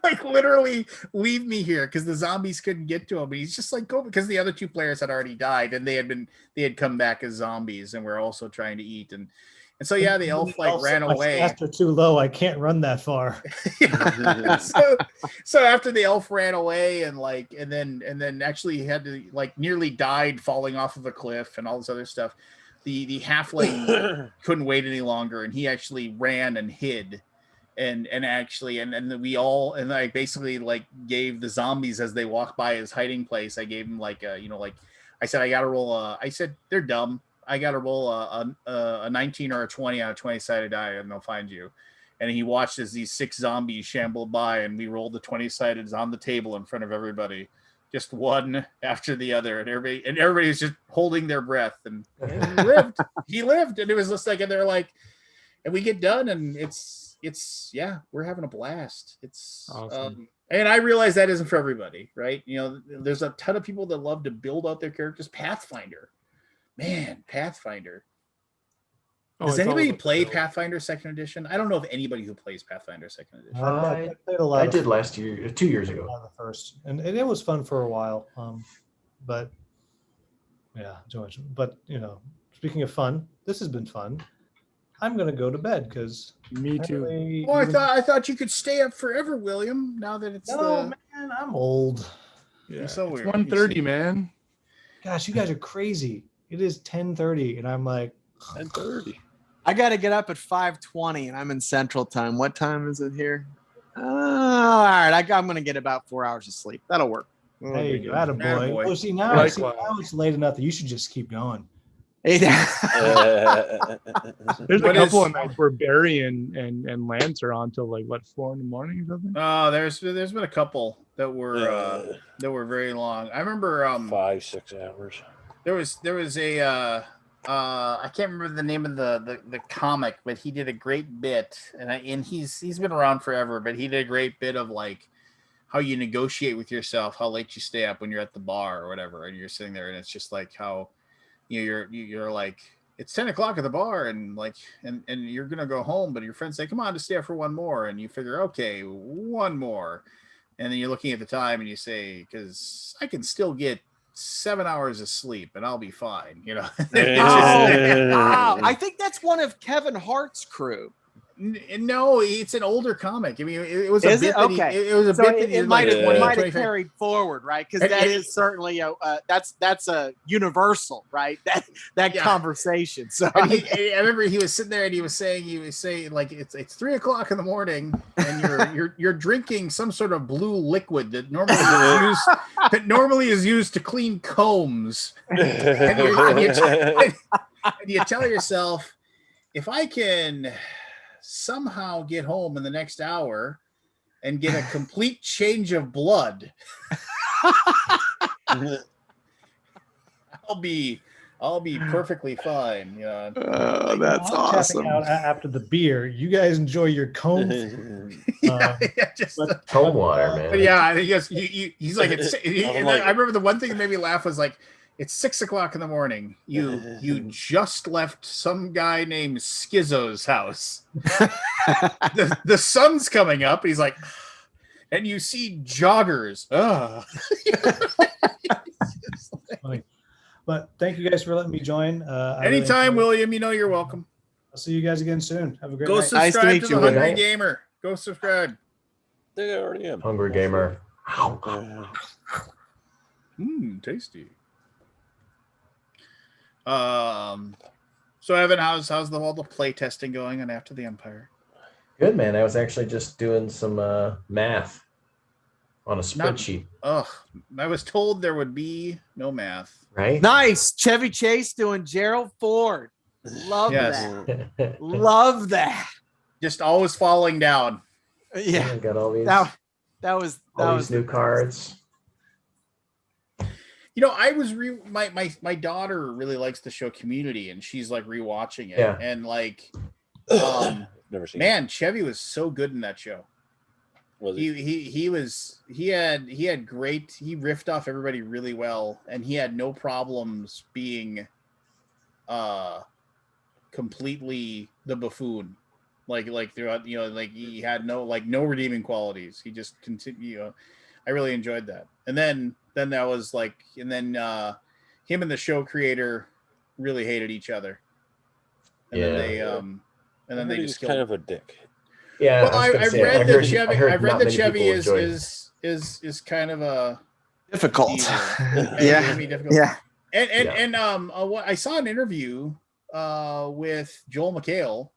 like literally leave me here, because the zombies couldn't get to him. But he's just like, go, because the other 2 players had already died, and they had come back as zombies and were also trying to eat. And so yeah, the elf like ran away. After too low, I can't run that far. so after the elf ran away and then actually had to, like, nearly died falling off of a cliff and all this other stuff, the halfling couldn't wait any longer, and he actually ran and hid. And we all, and I basically, like, gave the zombies, as they walked by his hiding place, I gave them like a, you know, like, I said, I gotta roll I said, they're dumb, I gotta roll a 19 or a 20 on a 20-sided die and they'll find you. And he watched as these 6 zombies shambled by, and we rolled the 20-sided on the table in front of everybody, just one after the other, and everybody was just holding their breath, and he lived, and it was just like, and they're like, and we get done, and it's yeah, we're having a blast. It's awesome. And I realize that isn't for everybody, right? You know, there's a ton of people that love to build out their characters. Pathfinder. Does anybody play Pathfinder 2nd edition? I don't know of anybody who plays Pathfinder 2nd edition. I played a lot. I did last year, 2 years ago. The first, and it was fun for a while. But yeah, George. But, you know, speaking of fun, this has been fun. I'm gonna go to bed because me too. Oh, I thought you could stay up forever, William. Now that it's man, I'm old. Yeah, so weird. 1:30, man. Gosh, you guys are crazy. It is 10:30, and I'm like 10:30. I got to get up at 5:20, and I'm in Central Time. What time is it here? All right, I'm going to get about 4 hours of sleep. That'll work. There you go. Attaboy. Attaboy. Oh, see now it's late enough that you should just keep going. There's a What couple is- of nights where Barry and Lance are on till like what 4 a.m. or something. There's been a couple that were very long. I remember 5-6 hours. there was a I can't remember the name of the comic, but he did a great bit, and he's been around forever, but he did a great bit of like how you negotiate with yourself, how late you stay up when you're at the bar or whatever, and you're sitting there, and it's just like how you're like, it's 10 o'clock at the bar, and like and you're gonna go home, but your friends say, come on, to stay up for one more, and you figure, okay, one more, and then you're looking at the time and you say, because I can still get 7 hours of sleep and I'll be fine, you know. Wow. I think that's one of Kevin Hart's crew. No, it's an older comic. I mean, it was Is a bit it? that Okay. it was a So bit that it might have 25 carried forward, right? Because that is certainly that's a universal, right? That conversation. So And I remember he was sitting there and he was saying like it's 3 o'clock in the morning and you're drinking some sort of blue liquid that normally is used to clean combs, and you tell yourself, if I can somehow get home in the next hour and get a complete change of blood, I'll be perfectly fine. Yeah. Oh, that's I'm awesome. tapping out after the beer. You guys enjoy your comb. Comb water, man. But yeah, I think he's like, I remember the one thing that made me laugh was like, it's 6 o'clock in the morning. You just left some guy named Schizo's house. the sun's coming up. And he's like, and you see joggers. But thank you guys for letting me join. Anytime, William. You know you're welcome. I'll see you guys again soon. Have a great Go night. subscribe Nice to meet to you, the William. Hungry Gamer. Go subscribe. They already am. Hungry gamer. Tasty. So Evan, how's all the play testing going on After the Empire? Good, man. I was actually just doing some math on a spreadsheet. I was told there would be no math. Right? Nice. Chevy Chase doing Gerald Ford. Love that. Love that. Just always falling down. Yeah. Got all these. That was new cards. You know, I was my daughter really likes the show Community, and she's like rewatching it, and like, never seen. Man, Chevy was so good in that show. Was he had great. He riffed off everybody really well, and he had no problems being, completely the buffoon, like throughout. You know, like he had no redeeming qualities. He just continued. I really enjoyed that, and then that was like, and then him and the show creator really hated each other, and then they just killed kind of a dick. Yeah, well, I've read that Chevy is kind of a difficult. Difficult. Yeah. And I saw an interview with Joel McHale.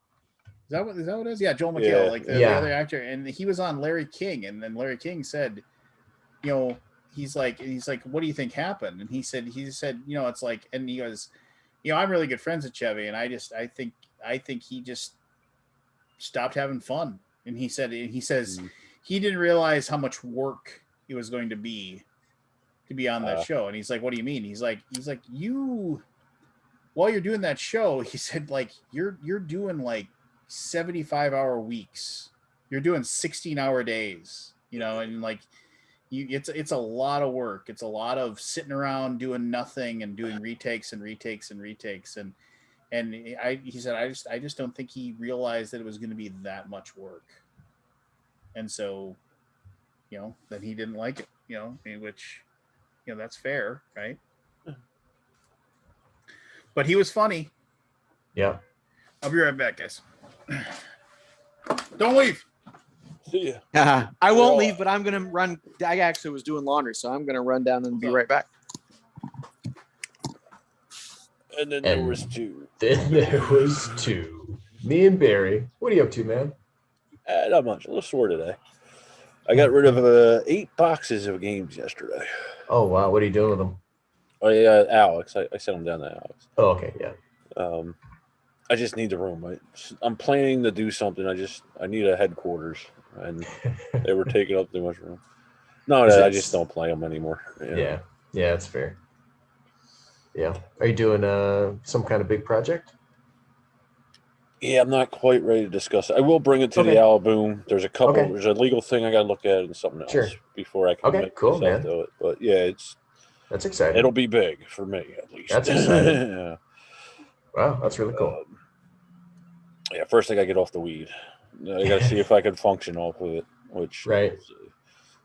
Is that what it is? Yeah, Joel McHale, like the other actor, and he was on Larry King, and then Larry King said, you know, he's like, what do you think happened? And he said, you know, it's like, and he goes, you know, I'm really good friends with Chevy, and I think he just stopped having fun. And he says he didn't realize how much work it was going to be on that show. And he's like, what do you mean? He's like you, while you're doing that show, he said, like, you're doing like 75-hour weeks, you're doing 16-hour days, you know, and like it's a lot of work. It's a lot of sitting around doing nothing and doing retakes. And he said, I just don't think he realized that it was going to be that much work. And so, you know, then he didn't like it, you know, which, you know, that's fair, right? But he was funny. Yeah. I'll be right back, guys. Don't leave. See ya. I won't leave, but I'm going to run. I actually was doing laundry, so I'm going to run down and be right back. And then there was two. Then there was two. Me and Barry. What are you up to, man? Not much. A little sore today. I got rid of 8 boxes of games yesterday. Oh wow, what are you doing with them? Oh yeah, Alex. I sent them down to Alex. Oh okay, yeah. I just need the room. I'm planning to do something. I need a headquarters, and they were taking up too much room. No, I just don't play them anymore. Yeah, that's fair. Yeah. Are you doing some kind of big project? Yeah, I'm not quite ready to discuss it. I will bring it to the Alaboom. There's a couple. Okay. There's a legal thing I got to look at and something else before I can commit myself to it. But yeah, that's exciting. It'll be big for me at least. That's exciting. Yeah. Wow, that's really cool. Yeah, first I got to get off the weed. I got to see if I can function off with it. Which right.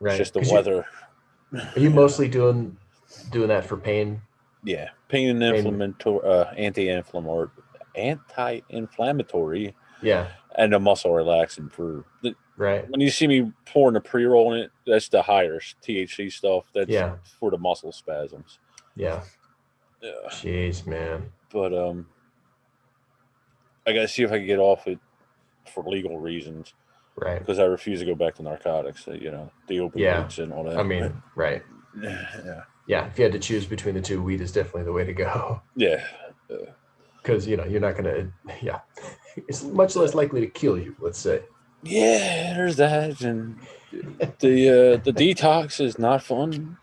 It's just the weather. Are you mostly doing that for pain? Yeah, pain and anti-inflammatory. Yeah, and a muscle relaxant for right. When you see me pouring a pre-roll in it, that's the higher THC stuff. That's for the muscle spasms. Yeah. Jeez, man. But I gotta see if I can get off it for legal reasons. Right. Because I refuse to go back to narcotics. The opioids and all that. I mean, right. Yeah. Yeah. If you had to choose between the two, weed is definitely the way to go. Yeah. Because you're not gonna. Yeah. It's much less likely to kill you. Let's say. Yeah, there's that, and the detox is not fun.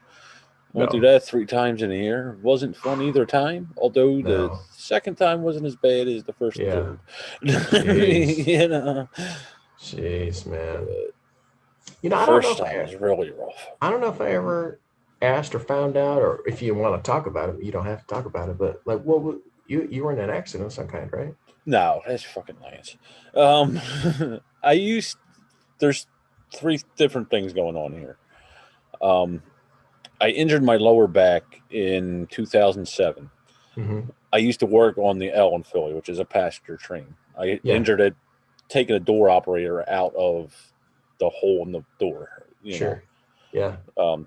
Went through that 3 times in a year. Wasn't fun either time. Although the second time wasn't as bad as the first and third. Jeez, man. I don't know. First time was really rough. I don't know if I ever asked or found out, or if you want to talk about it, you don't have to talk about it. But like, what you were in an accident of some kind, right? No, that's fucking Lance. There's 3 different things going on here. I injured my lower back in 2007. Mm-hmm. I used to work on the L in Philly, which is a passenger train. I injured it taking a door operator out of the hole in the door. You know? Yeah.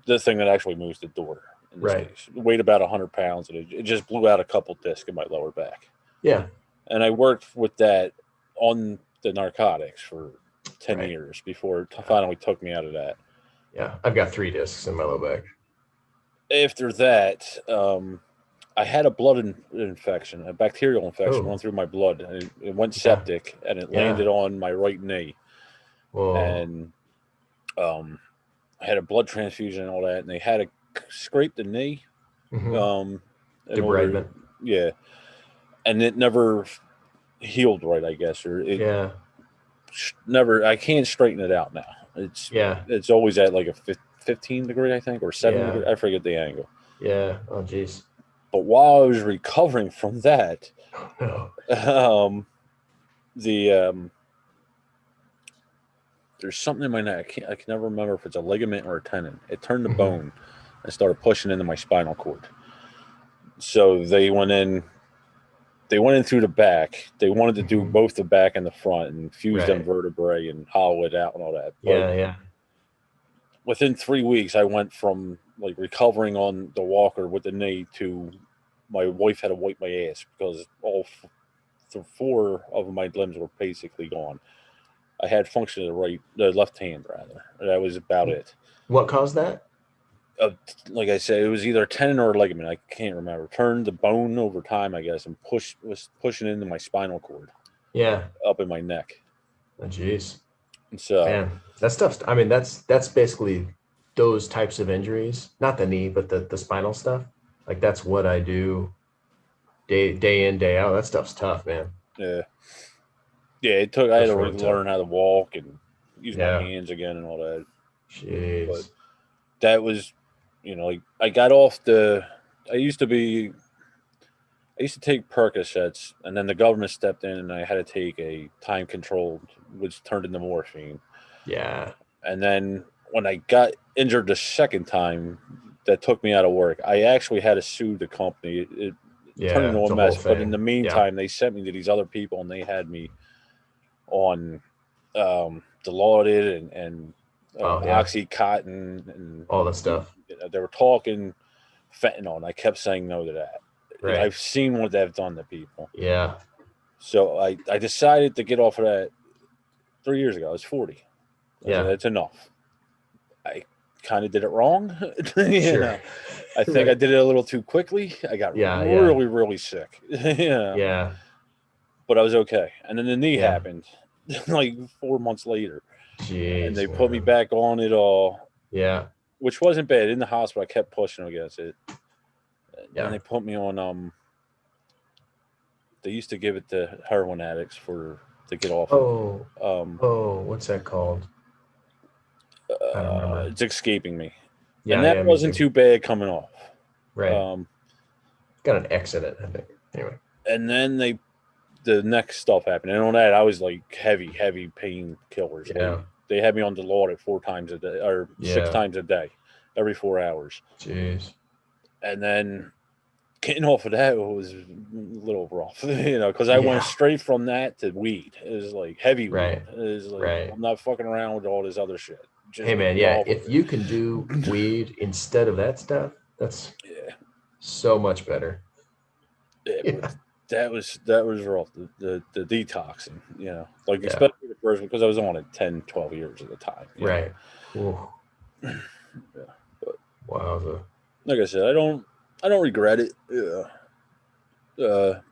The thing that actually moves the door. In this case. It weighed about 100 pounds, and it just blew out a couple discs in my lower back. Yeah. And I worked with that on the narcotics for 10 years before it finally took me out of that. Yeah, I've got 3 discs in my low back. After that, I had a blood infection, a bacterial infection went through my blood. And it went septic, and it landed on my right knee. Whoa. And I had a blood transfusion and all that, and they had to scrape the knee. Mm-hmm. Debridement. Yeah. And it never healed right, I guess, or it never. I can't straighten it out now. It's always at like a 15 degree, I think, or 7 degree. I forget the angle. Yeah. Oh, geez. But while I was recovering from that, there's something in my neck. I can never remember if it's a ligament or a tendon. It turned to bone and started pushing into my spinal cord. So they went in through the back. They wanted to do both the back and the front and fuse them vertebrae and hollow it out and all that. But within 3 weeks, I went from like recovering on the walker with the knee to my wife had to wipe my ass because all 4 of my limbs were basically gone. I had function of the left hand rather. That was about it. What caused that? Like I said, it was either a tendon or a ligament. I can't remember. Turned the bone over time, I guess, and was pushing into my spinal cord. Yeah. Up in my neck. Oh, jeez. So, man, that stuff's. I mean, that's basically those types of injuries. Not the knee, but the spinal stuff. Like that's what I do. Day in, day out. That stuff's tough, man. Yeah. Yeah, it took. I had to learn how to walk and use my hands again and all that. Jeez. But that was. Like I got off I used to take Percocets, and then the government stepped in and I had to take a time controlled, which turned into morphine. Yeah. And then when I got injured the second time, that took me out of work. I actually had to sue the company. It turned into a mess. But in the meantime, they sent me to these other people, and they had me on Dilaudid and Oxycontin and all that stuff. They were talking fentanyl, and I kept saying no to that. Right. I've seen what they've done to people. Yeah. So I decided to get off of that 3 years ago. I was 40. Yeah. That's enough. I kind of did it wrong. You Sure. know, I think I did it a little too quickly. I got really, really sick. Yeah. But I was okay. And then the knee Yeah. happened like 4 months later. Jeez, And they put me man. back on it all. Yeah. Which wasn't bad. In the hospital, I kept pushing against it. Yeah. And they put me on they used to give it to heroin addicts to get off Oh. of. What's that called? I don't remember. It's escaping me. Yeah, and that yeah, me wasn't too. too bad coming off. Right. Got an X in it, I think. Anyway. And then the next stuff happened. And on that, I was like heavy pain killers. Yeah. They had me on Dilaudid 4 times a day or 6 times a day, every 4 hours. Jeez. And then getting off of that was a little rough, because I went straight from that to weed. It was like heavy weed. Right. It was like, I'm not fucking around with all this other shit. Just hey man, if you can do weed instead of that stuff, that's so much better. Yeah. That was rough. The detoxing, especially the first, because I was on it 10, 12 years at the time. Right. Yeah. But wow. Like I said, I don't regret it.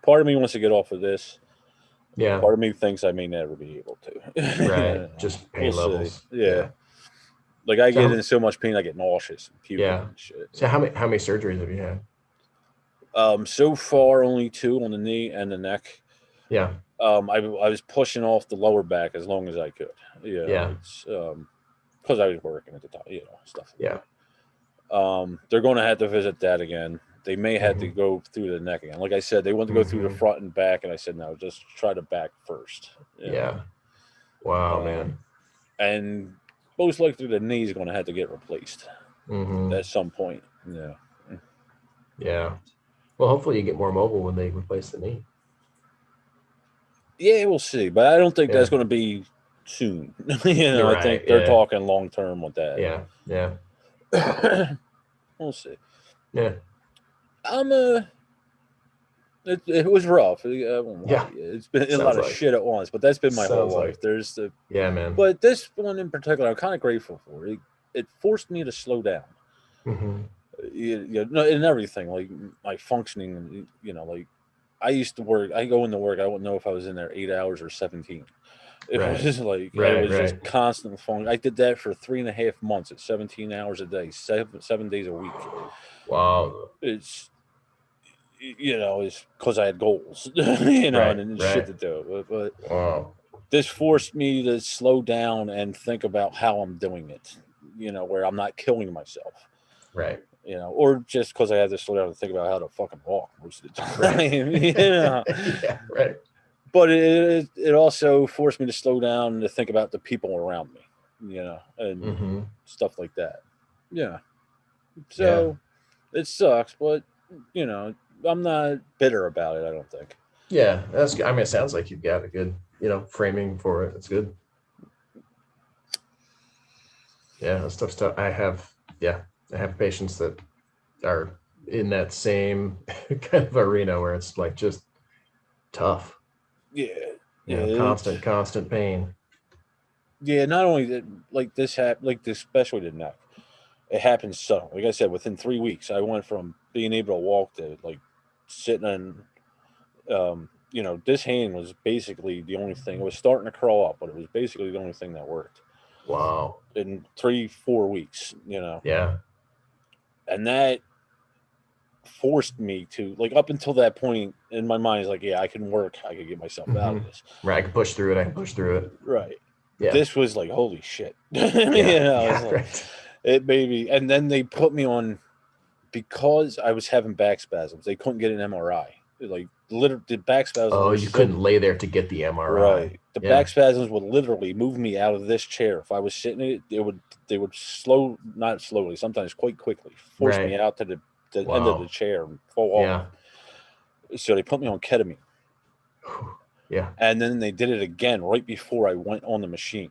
Part of me wants to get off of this. Yeah. Part of me thinks I may never be able to. Right. Just pain levels. Yeah. Like I get in so much pain, I get nauseous and puking and shit. So how many surgeries have you had? So far only 2 on the knee and the neck. Yeah. I was pushing off the lower back as long as I could. Yeah. It's because I was working at the time, stuff. Yeah. They're going to have to visit that again. They may have to go through the neck again. Like I said, they want to go through the front and back, and I said no, just try the back first. Yeah. Wow, man. And most likely the knee is going to have to get replaced at some point. Yeah. Yeah. Well, hopefully you get more mobile when they replace the knee. Yeah, we'll see, but I don't think that's going to be soon. I think they're talking long term with that. Yeah. Yeah. We'll see. Yeah. It was rough. It's been a lot of shit at once, but that's been my whole life. There's the man. But this one in particular, I'm kind of grateful for. It forced me to slow down. In everything, like my functioning. Like I used to work. I go into work. I wouldn't know if I was in there 8 hours or 17. It was like just constant phone. I did that for 3.5 months at 17 hours a day, 7 days a week. Wow. It's because I had goals, and shit to do. But wow. This forced me to slow down and think about how I'm doing it. Where I'm not killing myself. Right. Or just because I had to slow down and think about how to fucking walk most of the time. Right. Yeah. Right. But it also forced me to slow down and to think about the people around me, and stuff like that. Yeah. So it sucks, but I'm not bitter about it. I don't think. Yeah, that's good. I mean, it sounds like you've got a good, framing for it. It's good. Yeah, that's tough stuff. I have patients that are in that same kind of arena where it's like just tough. Constant pain. Yeah, not only that, like this happened, like this, especially the neck. It happened so. Like I said, within 3 weeks, I went from being able to walk to like sitting on. This hand was basically the only thing. It was starting to curl up, but it was basically the only thing that worked. Wow. In 3-4 weeks, Yeah. And that forced me to, like, up until that point in my mind is like, yeah, I can work. I can get myself out of this. Right. I can push through it. Right. Yeah. This was like, holy shit. Right. It made me, and then they put me on, because I was having back spasms. They couldn't get an MRI. Like, literally, the back spasms. Oh, you couldn't lay there to get the MRI. Right. The back spasms would literally move me out of this chair. If I was sitting in it, they would not slowly, sometimes quite quickly, force me out to the end of the chair and fall off. So they put me on ketamine. Yeah. And then they did it again right before I went on the machine.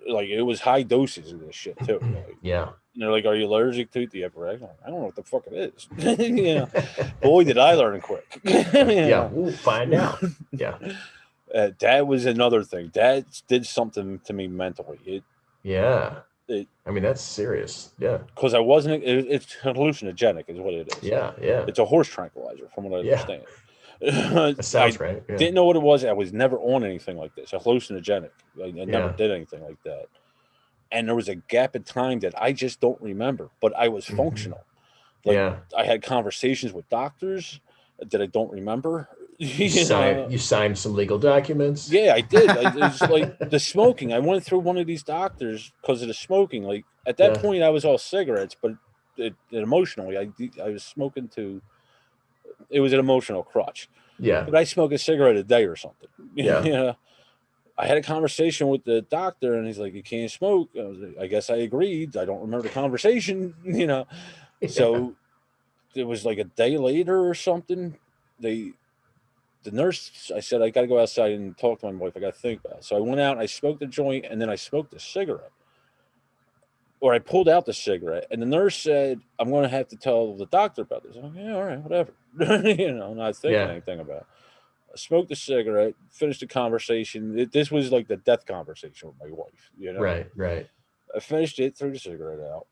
Like, it was high doses of this shit too. Like, yeah. And they're like, "Are you allergic to it? Do you have a reaction?" I don't know what the fuck it is. Boy, did I learn quick. Yeah, we'll find out. Yeah. That was another thing. That did something to me mentally. Yeah. I mean, that's serious. Yeah. Because I wasn't. It's hallucinogenic, is what it is. Yeah. Yeah. It's a horse tranquilizer, from what I Yeah. understand. That sounds I right. Yeah. didn't know what it was. I was never on anything like this. A hallucinogenic. I never Yeah. did anything like that. And there was a gap in time that I just don't remember, but I was Mhm. functional. Like Yeah. I had conversations with doctors that I don't remember. You signed some legal documents. Yeah, I did. It's like the smoking. I went through one of these doctors because of the smoking. Like at that Yeah. point, I was all cigarettes, but emotionally, I was smoking to. It was an emotional crutch. Yeah. But I smoke a cigarette a day or something. Yeah. Yeah. I had a conversation with the doctor, and he's like, "You can't smoke." I was like, I guess I agreed. I don't remember the conversation. So it was like a day later or something. The nurse, I said, I got to go outside and talk to my wife. I got to think about it. So I went out and I smoked the joint, and then I smoked a cigarette. Or I pulled out the cigarette, and the nurse said, "I'm going to have to tell the doctor about this." I'm like, "Yeah, all right, whatever." Not thinking Yeah. anything about it. I smoked the cigarette, finished the conversation. This was like the death conversation with my wife. Right. Right. I finished it, threw the cigarette out.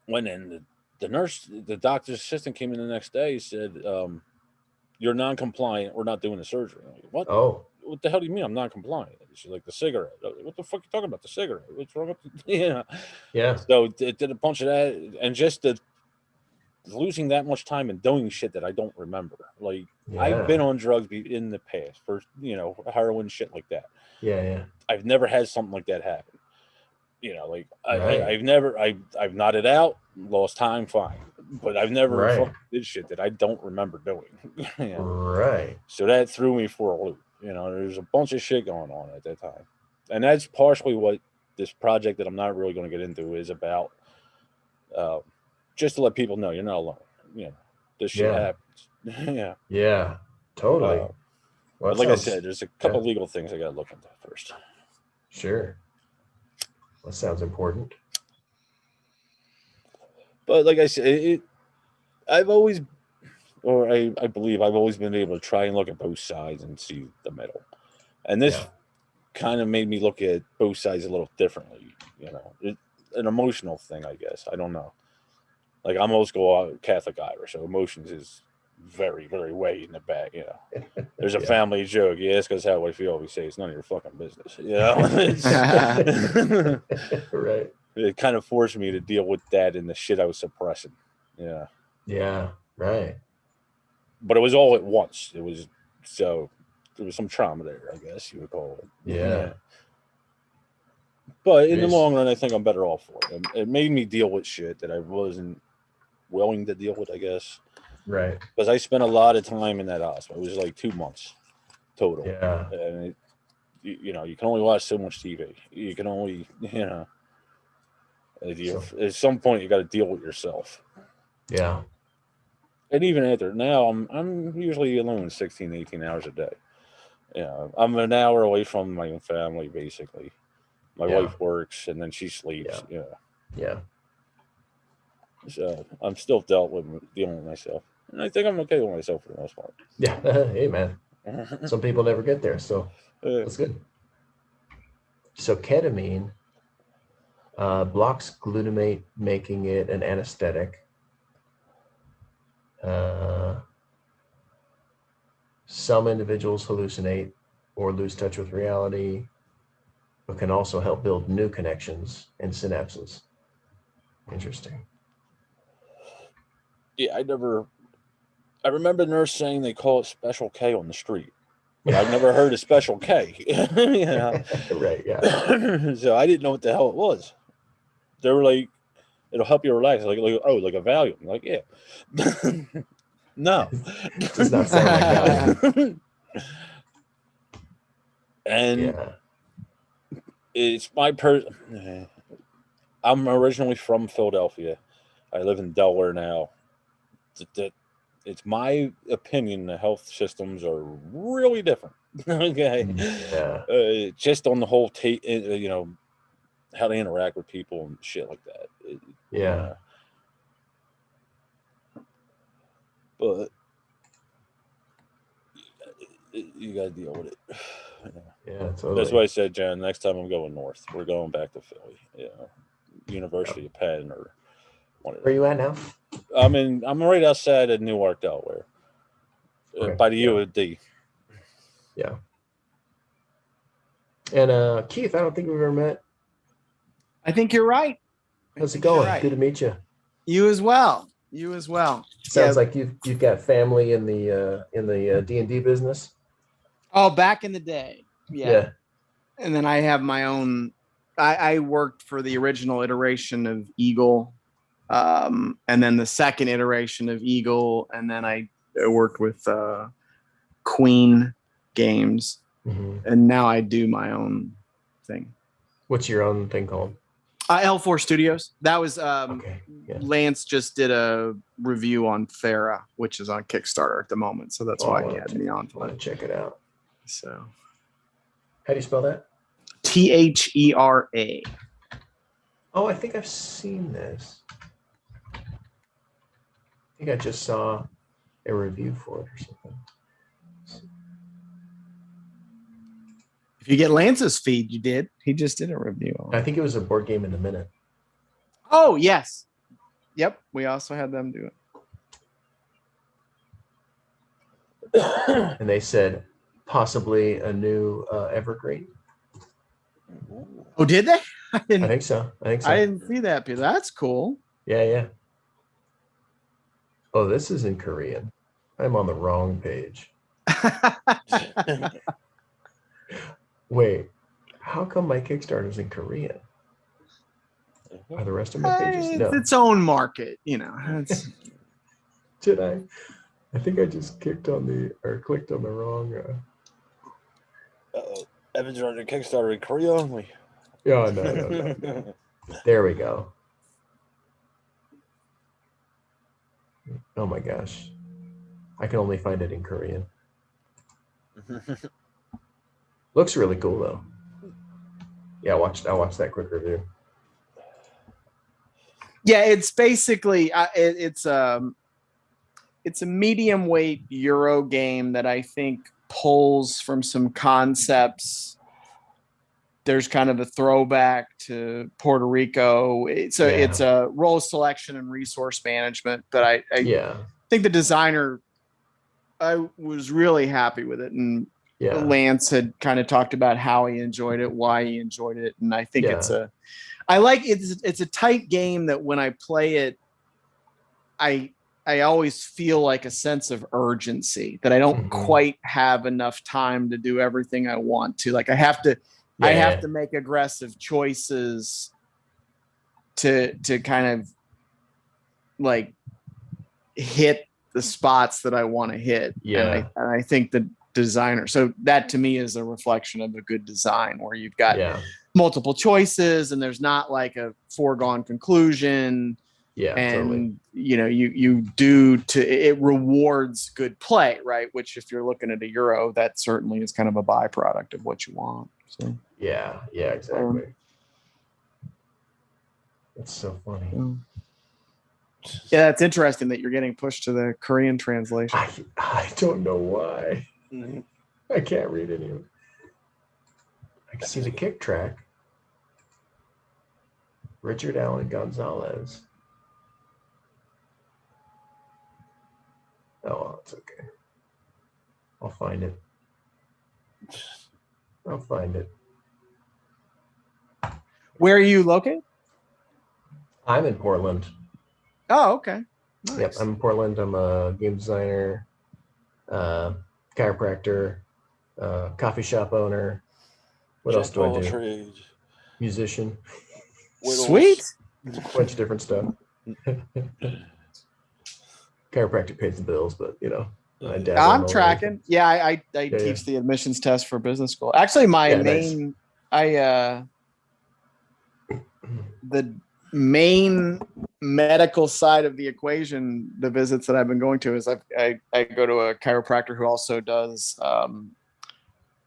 Went in. The nurse, the doctor's assistant came in the next day. Said, "You're non-compliant. We're not doing the surgery." I'm like, "What? Oh. What the hell do you mean I'm non-compliant?" She's like, "The cigarette." I'm like, "What the fuck are you talking about? The cigarette? What's wrong with the?" Yeah. So it did a bunch of that, and just losing that much time and doing shit that I don't remember. Like I've been on drugs in the past for heroin, shit like that. Yeah. Yeah. I've never had something like that happen. Like Right. I've nodded out, lost time, fine, but I've never Right. did shit that I don't remember doing. Right. So that threw me for a loop. There's a bunch of shit going on at that time, and that's partially what this project that I'm not really going to get into is about. Just to let people know you're not alone. This shit Yeah. happens. Yeah. Yeah. Totally. Well, Well, but like I said, there's a couple legal things I got to look into first. Sure. That sounds important. But like I said, I've always, or I believe I've always been able to try and look at both sides and see the middle. And this kind of made me look at both sides a little differently. An emotional thing, I guess. I don't know. Like I'm old school Catholic Irish, so emotions is very, very way in the back. There's a family joke. You ask us how we feel, we say it's none of your fucking business. Right. It kind of forced me to deal with that and the shit I was suppressing. Yeah. Yeah. Right. But it was all at once. There was some trauma there, I guess you would call it. Yeah. But in the long run, I think I'm better off for it. It made me deal with shit that I wasn't willing to deal with, I guess. Right. Because I spent a lot of time in that hospital. It was like 2 months total. Yeah. And you can only watch so much TV. You can only, at some point you got to deal with yourself. Yeah. And even after now, I'm usually alone 16, 18 hours a day. I'm an hour away from my family, basically. My wife works and then she sleeps. Yeah. So I'm still dealing with myself. And I think I'm okay with myself for the most part. Yeah. Hey, man. Some people never get there, so that's good. So ketamine blocks glutamate, making it an anesthetic. Some individuals hallucinate or lose touch with reality, but can also help build new connections and synapses. Interesting. Yeah, I remember the nurse saying they call it Special K on the street. But I've never heard of Special K. Right, yeah. So I didn't know what the hell it was. They were like, it'll help you relax. Like a Valium. I'm like, yeah. No. It does not sound like Valium. And it's my I'm originally from Philadelphia. I live in Delaware now. It's my opinion the health systems are really different. Okay. Yeah. Just on the whole how they interact with people and shit like that. Yeah. But you gotta deal with it. Yeah, That's totally. why I said, Jen, next time I'm going north. We're going back to Philly. Yeah. University of Penn or whatever. Where are you at now? I'm right outside of Newark, Delaware. Okay, By the yeah. UOD. Yeah. And Keith, I don't think we've ever met. I think you're right. How's it think you're going? right. Good to meet you. You as well. You as well. Sounds like you've got family in the D&D business. Oh, back in the day. Yeah. And then I have my own. I worked for the original iteration of Eagle, and then the second iteration of Eagle, and then I worked with Queen Games, and now I do my own thing. What's your own thing called? L4 Studios. That was Okay. Yeah. Lance just did a review on Thera, which is on Kickstarter at the moment, so that's why he had me on I for want it. to check it out. So, how do you spell that? THERA. Oh, I think I've seen this. I think I just saw a review for it or something. If you get Lance's feed, you did. He just did a review on it. I think it was a board game in a minute. Oh, yes. Yep. We also had them do it. And they said possibly a new Evergreen. Oh, did they? I think so. I didn't see that, Peter. That's cool. Yeah. Oh, this is in Korean. I'm on the wrong page. Wait, how come my Kickstarter's in Korean? Are the rest of my pages? No. It's its own market, you know. Did I? I think I just clicked on the wrong. Evan's running Kickstarter in Korea only. Yeah, no. There we go. Oh my gosh, I can only find it in Korean. Looks really cool though. Yeah, I'll watch that quick review. Yeah, it's basically it's a medium weight Euro game that I think pulls from some concepts. There's kind of a throwback to Puerto Rico. It's a role selection and resource management, but I think the designer, I was really happy with it, and Lance had kind of talked about how he enjoyed it, why he enjoyed it, and I think it's a tight game that when I play it, I always feel like a sense of urgency that I don't quite have enough time to do everything I want to. Like I have to make aggressive choices to kind of like hit the spots that I want to hit. Yeah. And I think the designer, so that to me is a reflection of a good design where you've got multiple choices and there's not like a foregone conclusion. Yeah, and totally. you know, it rewards good play, right? Which if you're looking at a Euro, that certainly is kind of a byproduct of what you want. So yeah, exactly. That's so funny. Yeah, it's interesting that you're getting pushed to the Korean translation. I don't know why. I can't read any of it. I can see the kick track. Richard Allen Gonzalez. Oh, well, it's okay. I'll find it. Where are you located? I'm in Portland. Oh, okay. Nice. Yep, I'm in Portland. I'm a game designer, chiropractor, coffee shop owner. What else do I do? Trade. Musician. Sweet. A bunch of different stuff. Chiropractic pays the bills, but you know, I'm tracking. Yeah, I teach the admissions test for business school. Actually, the main medical side of the equation, the visits that I've been going to is I go to a chiropractor who also does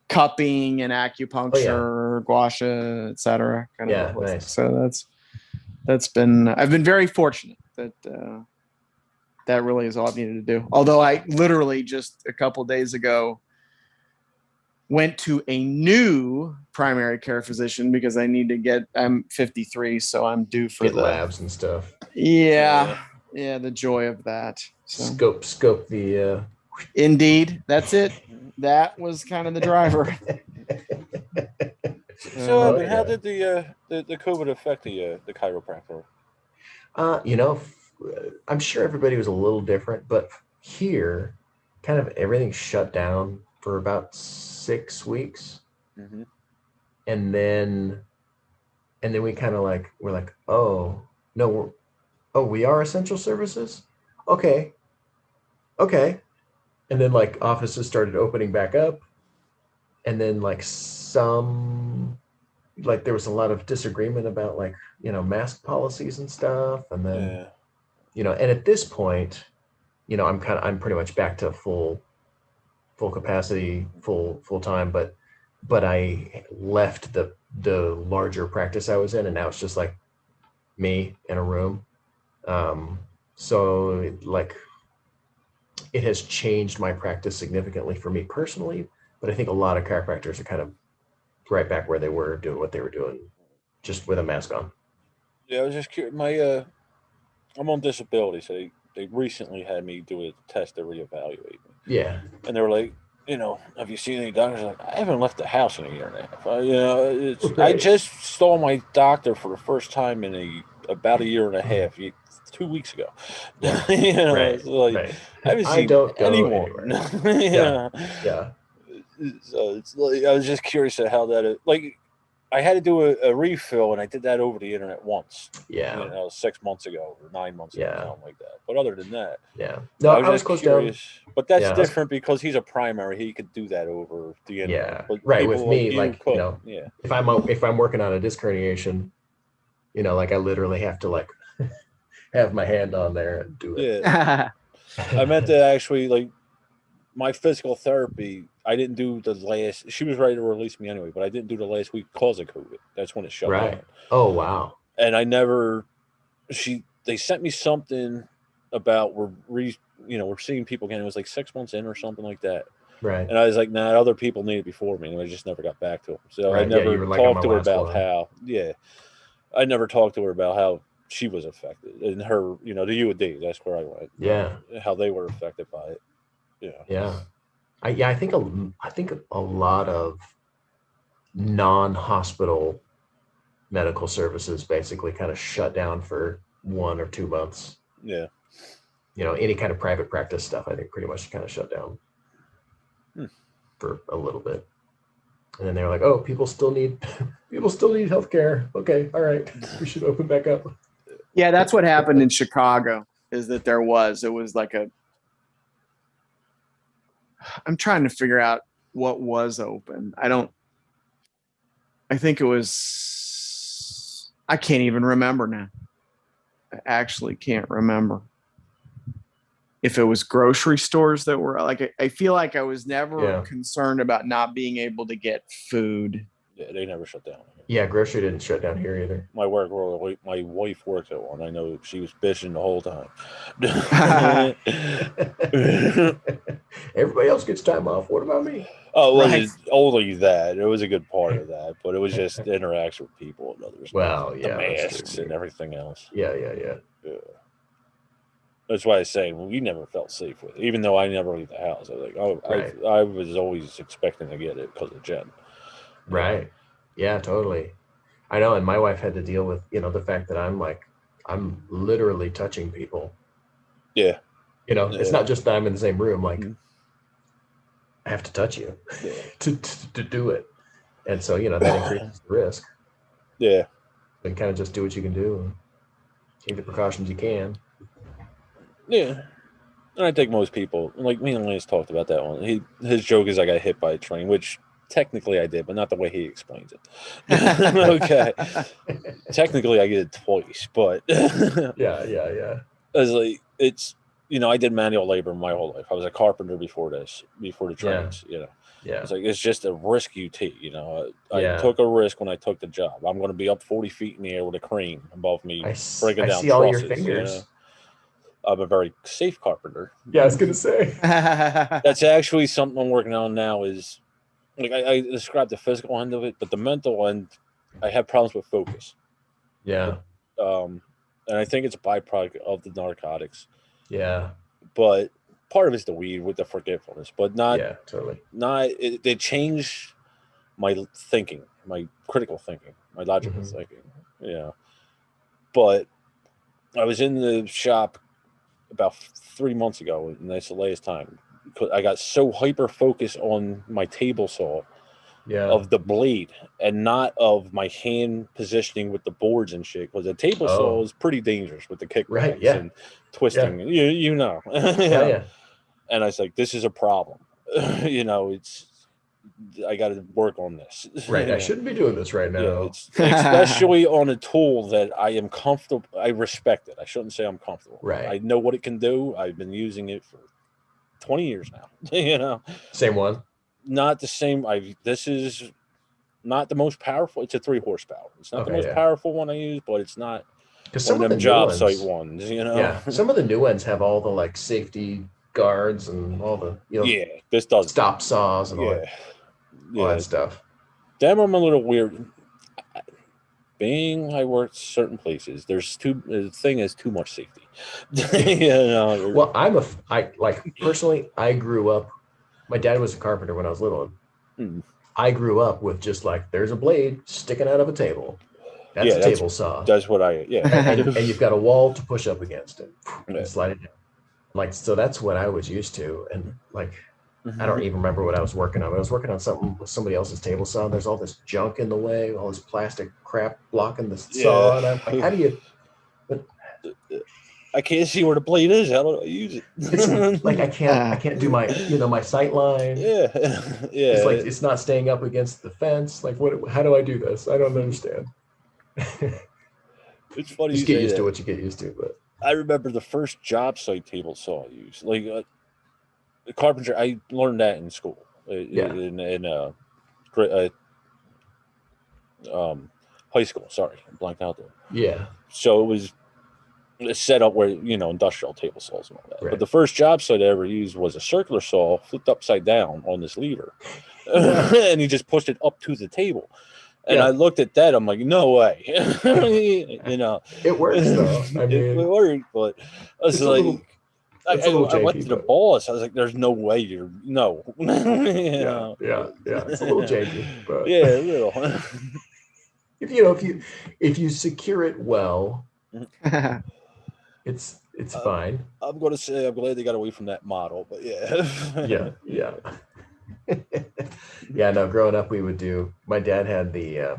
cupping and acupuncture, gua sha, etc. Nice. So that's been, I've been very fortunate that really is all I've needed to do. Although I literally just a couple days ago went to a new primary care physician because I need to get. I'm 53, so I'm due for Get the labs and stuff. Yeah, the joy of that. So Scope the. Indeed, that's it. That was kind of the driver. So, Oh, Evan, how yeah. did the COVID affect the chiropractor? You know, I'm sure everybody was a little different, but here, kind of everything shut down for about 6 weeks, Mm-hmm. and then we kind of like we're like, oh no, we are essential services, okay, and then like offices started opening back up, and then like there was a lot of disagreement about like mask policies and stuff, and then and at this point, I'm pretty much back to full capacity, full time, but I left the larger practice I was in, and now it's just like me in a room. So it has changed my practice significantly for me personally, but I think a lot of chiropractors are kind of right back where they were doing what they were doing, just with a mask on. Yeah, I was just curious. I'm on disability, so they recently had me do a test to reevaluate me. Yeah. And they were like, have you seen any doctors? I'm like, I haven't left the house in a year and a half. I Right. just saw my doctor for the first time in about a year and a half, 2 weeks ago. Right. It's like Right. I haven't I seen don't go anyone. anywhere. Yeah. So it's like I was just curious at how that like. I had to do a refill, and I did that over the internet once. Yeah. 6 months ago or 9 months ago, Yeah. something like that. But other than that, Yeah. No, I was was just close curious. down. But that's Yeah, different because he's a primary; he could do that over the internet. Yeah. But Right. people With me, you like couldn't. Yeah. if I'm working on a disc herniation, like I literally have to like have my hand on there and do it. Yeah. I meant to actually like my physical therapy. I didn't do the last. She was ready to release me anyway, but I didn't do the last week because of COVID. That's when it shut Right. down. Oh wow. And I never. They sent me something about we're seeing people again. It was like 6 months in or something like that. Right. And I was like, nah, other people need it before me, and I just never got back to them. So Right. I never you were like on talked my to her last about one. how. Yeah, I never talked to her about how she was affected and her. The UAD. That's where I went. Yeah. How they were affected by it. Yeah. Yeah. I think a lot of non-hospital medical services basically kind of shut down for 1 or 2 months. Yeah. Any kind of private practice stuff, I think pretty much kind of shut down for a little bit. And then they were like, oh, people still need healthcare. Okay. All right. We should open back up. Yeah, that's what happened in Chicago, is that it was like I'm trying to figure out what was open. I think it was, I can't even remember now. I actually can't remember if it was grocery stores that were like, I feel like I was never concerned about not being able to get food. Yeah, they never shut down. Yeah, grocery didn't shut down here either. My wife works at one. I know she was bitching the whole time. Everybody else gets time off. What about me? Oh, it wasn't only that. It was a good part of that, but it was just the interaction with people and others. Well, yeah, the masks and everything else. Yeah. That's why I say we never felt safe with it, even though I never leave the house. I was like, I was always expecting to get it because of Jen. Right. Yeah, totally. I know. And my wife had to deal with, the fact that I'm literally touching people. Yeah. It's not just that I'm in the same room. Like, I have to touch you to do it. And so, that increases the risk. Yeah. And kind of just do what you can do and take the precautions you can. Yeah. And I think most people, like me and Lance talked about that one. His joke is I got hit by a train, which technically I did, but not the way he explains it. Okay. Technically I did it twice, but yeah. I was like, I did manual labor my whole life. I was a carpenter before the trains, Yeah. It's like, it's just a risk you take, I took a risk when I took the job. I'm going to be up 40 feet in the air with a crane above me, breaking down see all your trusses, fingers. I'm a very safe carpenter. Yeah, I was going to say. That's actually something I'm working on now is like I described the physical end of it, but the mental end, I have problems with focus. Yeah. And I think it's a byproduct of the narcotics. Yeah. But part of it's the weed with the forgetfulness, but not. Yeah, totally. They change my thinking, my critical thinking, my logical thinking. Yeah. But I was in the shop about 3 months ago, and that's the latest time. Because I got so hyper focused on my table saw of the blade and not of my hand positioning with the boards and shit. Because the table saw is pretty dangerous with the kickbacks and twisting. Yeah. You know. Yeah. And I was like, this is a problem. I got to work on this. Right. I shouldn't be doing this right now. Yeah, especially on a tool that I am comfortable. I respect it. I shouldn't say I'm comfortable. Right. I know what it can do. I've been using it for 20 years now. Same one. Not the same. This is not the most powerful. It's a 3 horsepower. It's not the most powerful one I use, but it's not some one of them job site ones. Yeah. Some of the new ones have all the like safety guards and all the this does stop saws and all that stuff. Them I'm a little weird. Being I worked certain places, the thing is too much safety. Well, personally, I grew up, my dad was a carpenter when I was little. I grew up with just like, there's a blade sticking out of a table. That's a table saw. That's what and you've got a wall to push up against it and slide it down. Like, so that's what I was used to. And like, I don't even remember what I was working on. I was working on something with somebody else's table saw. And there's all this junk in the way, all this plastic crap blocking the saw. And I'm like, how do you? I can't see where the blade is. How do I use it? It's like I can't do my my sight line. Yeah. It's like it's not staying up against the fence. Like how do I do this? I don't understand. It's funny. Just get used to what you get used to. But I remember the first job site table saw I used. Like the carpenter, I learned that in school. In high school. Sorry, I blanked out there. Yeah. So it was set up where industrial table saws and all that. Right. But the first job site I ever used was a circular saw flipped upside down on this lever, and he just pushed it up to the table. And I looked at that. I'm like, no way. It works though. I mean, it worked, but I was like, I went to the boss. I was like, there's no way you're no. Yeah. It's a little janky, but a little. if you secure it well, it's fine. I'm gonna say I'm glad they got away from that model, but yeah. No, growing up we would do, my dad had the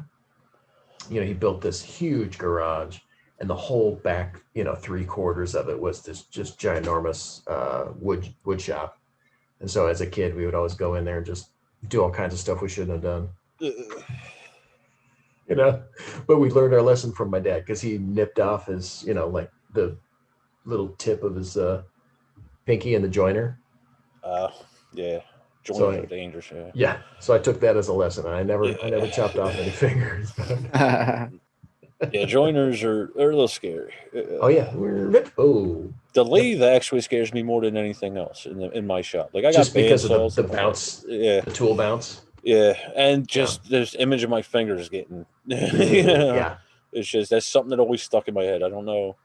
he built this huge garage, and the whole back 3/4 of it was this just ginormous wood shop. And so as a kid we would always go in there and just do all kinds of stuff we shouldn't have done. But we learned our lesson from my dad, because he nipped off his like the little tip of his pinky in the joiner. Joiners are dangerous. Yeah. So I took that as a lesson. I never chopped off any fingers. Joiners are a little scary. Oh yeah. The lathe actually scares me more than anything else in my shop. Like I got just because of the bounce, the tool bounce. Yeah, and just this image of my fingers getting. It's just that's something that always stuck in my head. I don't know.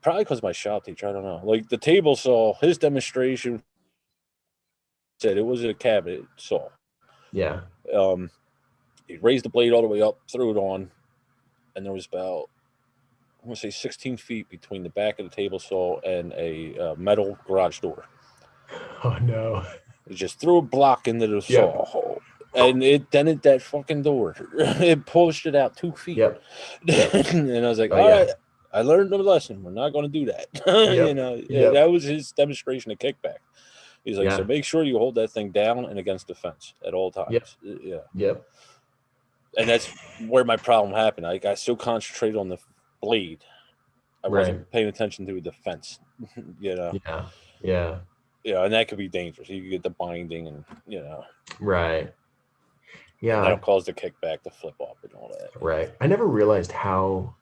Probably because my shop teacher. I don't know. Like the table saw, his demonstration said it was a cabinet saw. Yeah. He raised the blade all the way up, threw it on, and there was about, I want to say 16 feet between the back of the table saw and a metal garage door. Oh no. It just threw a block into the saw hole, and it dented that fucking door. It pushed it out 2 feet. And I was like, all right, I learned the lesson. We're not going to do that. That was his demonstration of kickback. He's like, so make sure you hold that thing down and against the fence at all times. And that's where my problem happened. I got so concentrated on the blade, I wasn't paying attention to the fence. And that could be dangerous. You could get the binding and Right. Yeah. That'll cause the kickback to flip off and all that. Right. I never realized how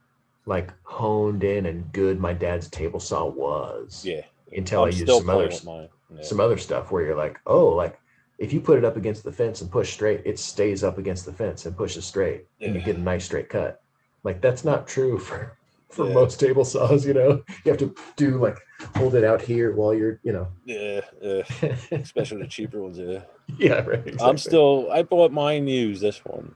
like honed in and good my dad's table saw was. Yeah. Until I used some other stuff where you're like, oh, like if you put it up against the fence and push straight, it stays up against the fence and pushes straight, and you get a nice straight cut. Like that's not true for most table saws. You know, you have to do like hold it out here while you're, you know. Yeah, especially the cheaper ones. Yeah, yeah, right. Exactly. I bought mine used, this one,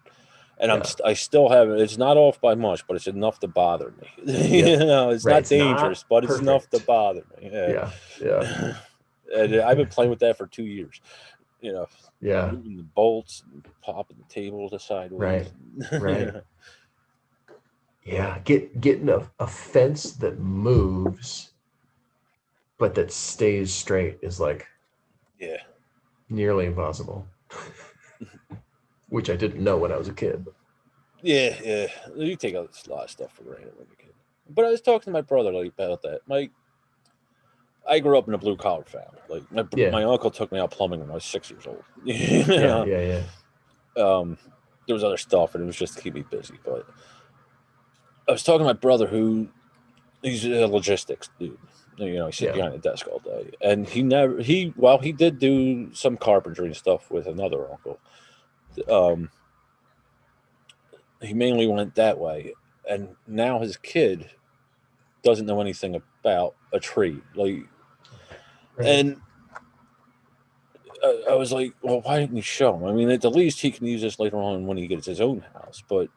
and Yeah. I still have it. It's not off by much, but it's enough to bother me. You know, it's Right, not it's not dangerous, but it's enough to perfect. bother me. Yeah. Yeah. And I've been playing with that for 2 years. You know, Yeah. moving the bolts, and popping the table to sideways. Right. Yeah, getting a fence that moves, but that stays straight is like nearly impossible. Which I didn't know when I was a kid. Yeah. You take a lot of stuff for granted when you're a kid. But I was talking to my brother like about that. I grew up in a blue collar family. Like my uncle took me out plumbing when I was 6 years old. You know? Yeah. There was other stuff, and it was just to keep me busy. But I was talking to my brother, who he's a logistics dude. You know, he sits behind the desk all day, and he did do some carpentry and stuff with another uncle. He mainly went that way, and now his kid doesn't know anything about a tree. And I was like, well, why didn't you show him? I mean, at the least he can use this later on when he gets his own house. But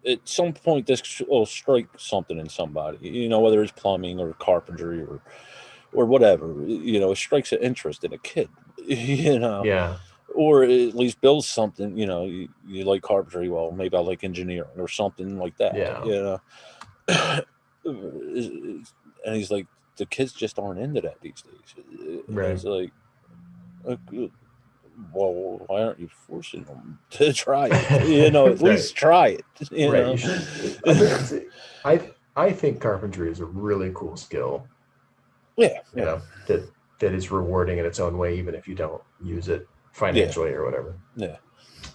at some point, this will strike something in somebody. You know, whether it's plumbing or carpentry or whatever. You know, it strikes an interest in a kid. You know, or at least builds something. You know, you like carpentry. Well, maybe I like engineering or something like that. You know, and he's like, the kids just aren't into that these days. It's like, well, why aren't you forcing them to try it? You know, at least try it. You know? You should. I think carpentry is a really cool skill. Yeah. You know, that is rewarding in its own way, even if you don't use it financially or whatever. Yeah.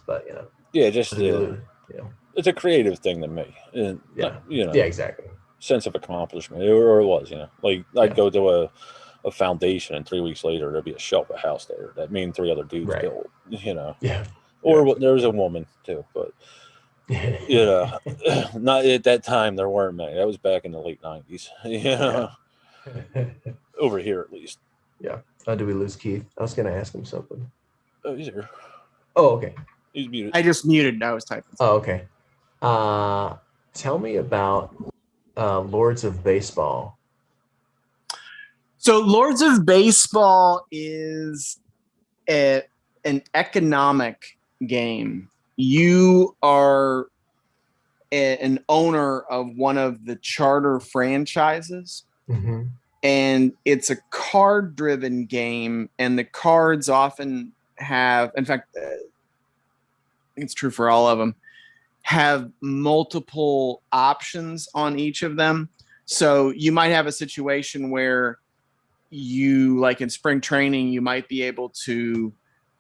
But you know. Yeah, just it's a creative thing to me. And, you know. Yeah, exactly. Sense of accomplishment, or it was, you know, like I'd go to a foundation, and 3 weeks later there'd be a shelf of house there that me and 3 other dudes built, you know. Or there was a woman too, but you know, not at that time there weren't many. That was back in the late 90s, you know. Over here at least. Yeah. Do we lose Keith? I was gonna ask him something. Oh, he's here. Oh, okay. He's muted. I just muted. I was typing. Oh, okay. Tell me about Lords of Baseball. So Lords of Baseball is an economic game. You are an owner of one of the charter franchises, and it's a card-driven game, and the cards often have, in fact, I think it's true for all of them, have multiple options on each of them. So you might have a situation where you, like in spring training, you might be able to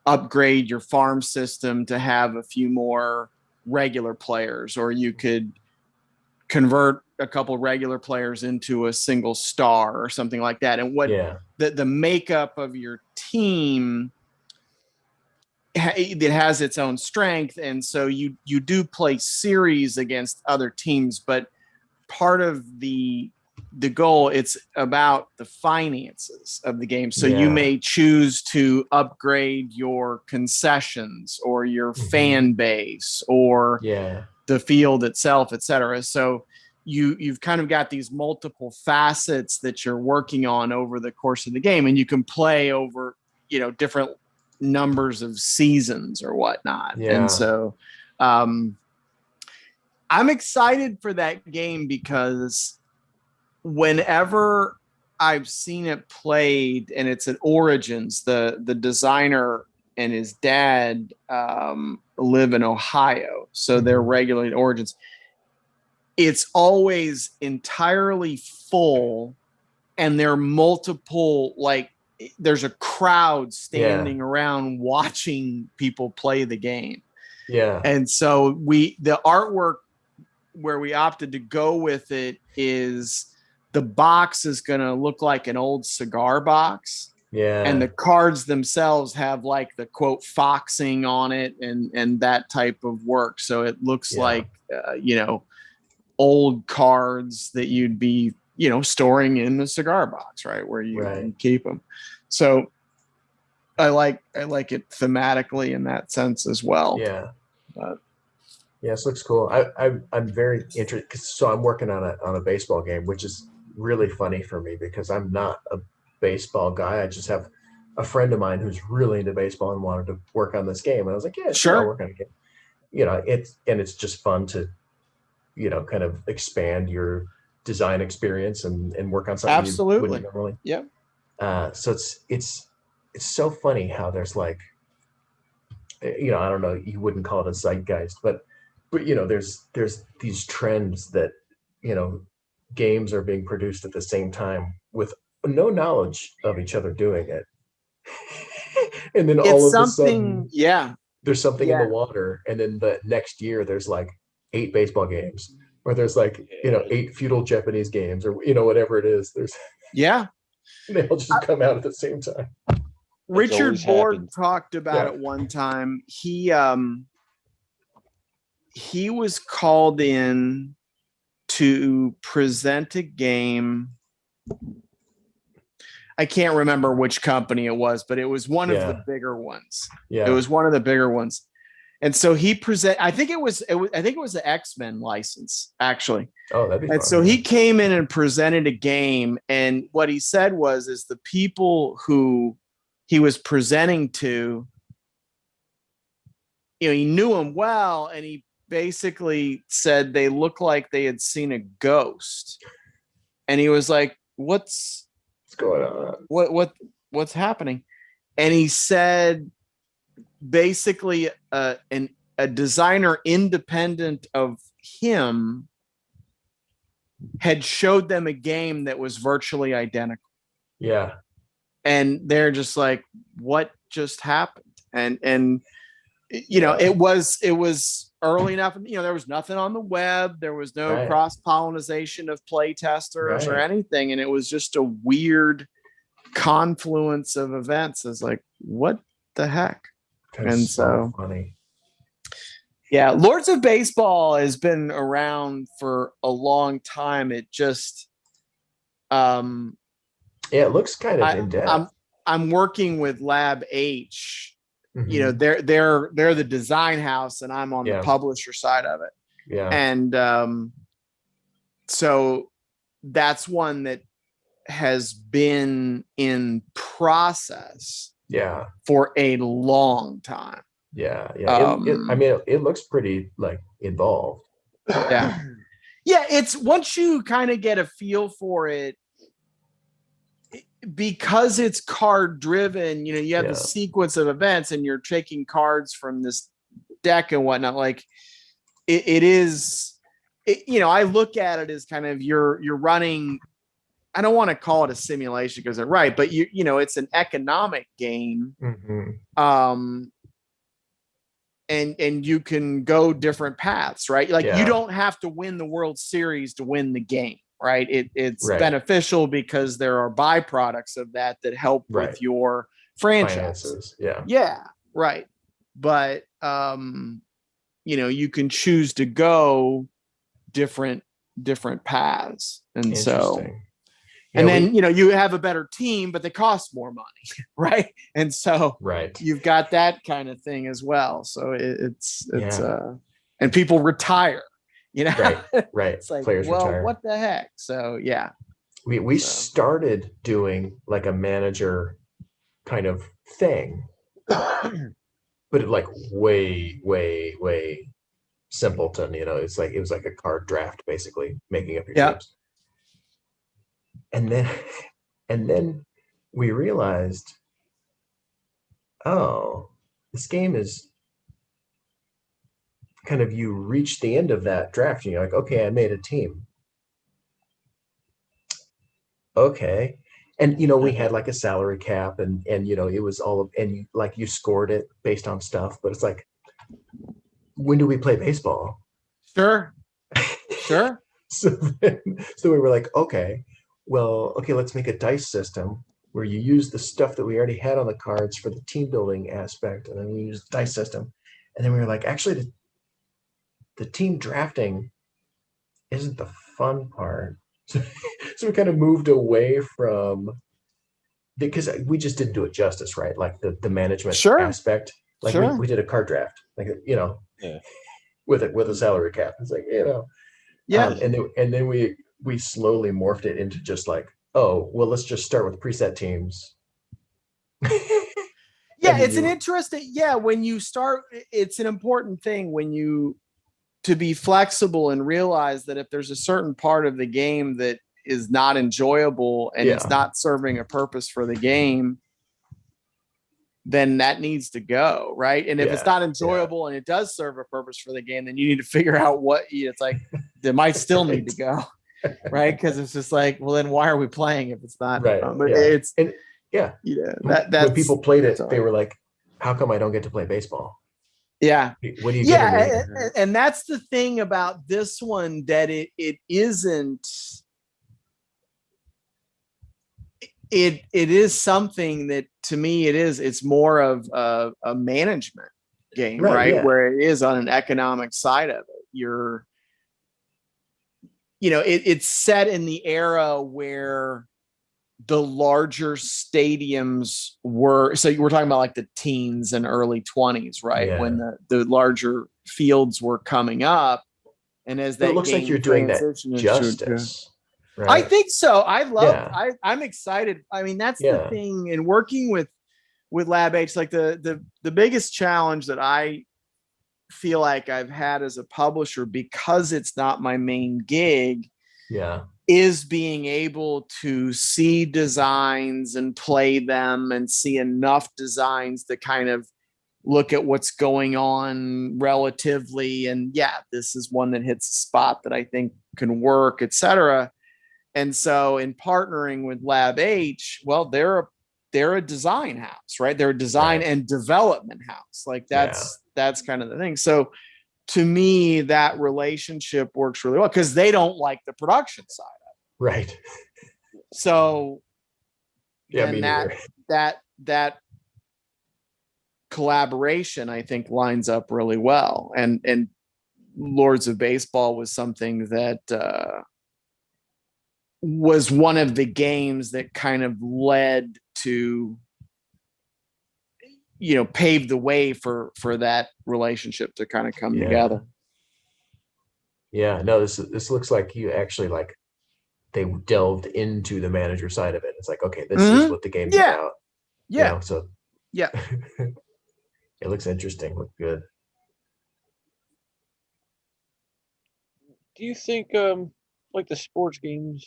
upgrade your farm system to have a few more regular players, or you could convert a couple regular players into a single star or something like that. And what the makeup of your team that has its own strength, and so you do play series against other teams, but part of the goal, it's about the finances of the game. So you may choose to upgrade your concessions or your fan base or the field itself, etc. So you've kind of got these multiple facets that you're working on over the course of the game, and you can play over, you know, different numbers of seasons or whatnot. And so I'm excited for that game because whenever I've seen it played, and it's at Origins, the designer and his dad live in Ohio, so they're regularly at Origins. It's always entirely full, and there are multiple, like, there's a crowd standing around watching people play the game. And so the artwork where we opted to go with it is the box is going to look like an old cigar box. Yeah. And the cards themselves have like the quote foxing on it and that type of work. So it looks like, old cards that you'd be, storing in the cigar box, right? Where you keep them. So I like it thematically in that sense as well. Yeah. This looks cool. I'm very interested. So I'm working on a baseball game, which is really funny for me because I'm not a baseball guy. I just have a friend of mine who's really into baseball and wanted to work on this game. And I was like, yeah, sure, I'll work on a game. It's just fun to, kind of expand your design experience and work on something you wouldn't normally. Yeah. So it's so funny how there's like, I don't know, you wouldn't call it a zeitgeist, but there's these trends that, games are being produced at the same time with no knowledge of each other doing it. And then all of a sudden, there's something in the water. And then the next year there's like 8 baseball games, or there's like, 8 feudal Japanese games, or, whatever it is. They all just come out at the same time. Richard Board talked about it one time. He was called in to present a game. I can't remember which company it was, but it was one of the bigger ones. It was one of the bigger ones. And so he I think it was the X-Men license, actually. Oh, that'd be fun. So he came in and presented a game, and what he said is the people who he was presenting to, he knew him well, and he basically said they looked like they had seen a ghost. And he was like, what's going on? What's happening? And he said basically a designer independent of him had showed them a game that was virtually identical. Yeah. And they're just like, what just happened? And it was early enough. There was nothing on the web. There was no cross-pollination of play testers or anything. And it was just a weird confluence of events. It's like, what the heck? That's so funny. Yeah, Lords of Baseball has been around for a long time. It just it looks kind of in depth. I'm working with Lab H. Mm-hmm. They're the design house, and I'm on the publisher side of it. Yeah. And so that's one that has been in process for a long time. It looks pretty like involved. It's once you kind of get a feel for it, because it's card driven, you have the sequence of events and you're taking cards from this deck and whatnot. Like it is, I look at it as kind of you're running. I don't want to call it a simulation because they're right, but it's an economic game. Mm-hmm. And you can go different paths, right? Like you don't have to win the World Series to win the game, right? It's beneficial because there are byproducts of that help with your franchise. Finances. Yeah. Right. But, you can choose to go different paths. And so, and then, you have a better team, but they cost more money. Right. And so you've got that kind of thing as well. So it's and people retire, Right. It's like, players retire. What the heck? So, we started doing like a manager kind of thing, but it like way simpleton, it's like, it was like a card draft, basically making up your teams. And then we realized, this game is kind of, you reach the end of that draft and you're like, okay, I made a team. Okay. And, we had like a salary cap and it was all, and you scored it based on stuff, but it's like, when do we play baseball? Sure. So we were like, okay, let's make a dice system where you use the stuff that we already had on the cards for the team building aspect, and then we use the dice system. And then we were like, actually, the team drafting isn't the fun part. So we kind of moved away from, because we just didn't do it justice, right? Like the management aspect. Like we did a card draft, like, with a salary cap. It's like, and then we slowly morphed it into just like, oh, well, let's just start with preset teams. It's an interesting, when you start, it's an important thing to be flexible and realize that if there's a certain part of the game that is not enjoyable and it's not serving a purpose for the game, then that needs to go, right? And if it's not enjoyable and it does serve a purpose for the game, then you need to figure out what it's like. That might still need to go, right? Because it's just like, well, then why are we playing if it's not? Right. It's that's when people played it, they were like, "How come I don't get to play baseball?" Yeah. What do you get? And that's the thing about this one, that it isn't. It is something that, to me, it's more of a management game, right? Yeah. Where it is on an economic side of it. It's set in the era where the larger stadiums were. So we're talking about like the teens and early 20s, right? Yeah. When the larger fields were coming up, and as that, it looks like you're doing that justice. Right. I think so. I'm excited. I mean, that's the thing. And working with Lab H, like the biggest challenge that I feel like I've had as a publisher, because it's not my main gig, is being able to see designs and play them and see enough designs to kind of look at what's going on relatively. And this is one that hits a spot that I think can work, etc. And so in partnering with Lab H, well, they're a design house, right? They're a design and development house. Like that's kind of the thing. So to me, that relationship works really well, because they don't like the production side of it. Right. So that collaboration, I think, lines up really well. And Lords of Baseball was something that was one of the games that kind of led to, pave the way for that relationship to kind of come together. Yeah, no, this looks like you actually, like, they delved into the manager side of it. It's like, okay, this is what the game's about. Yeah. It looks interesting. Looks good. Do you think like the sports games,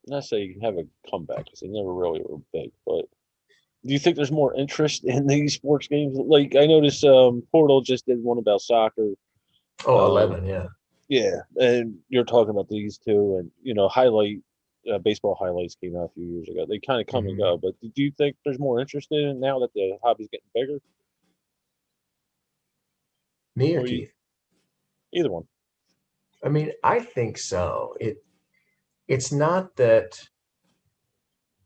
not say you can have a comeback because they never really were big, but do you think there's more interest in these sports games? Like, I noticed Portal just did one about soccer. 11, yeah. Yeah, and you're talking about these two, and baseball highlights came out a few years ago. They kind of come and go, but do you think there's more interest in it now that the hobby's getting bigger? Me or Keith? Either one. I mean, I think so. It's not that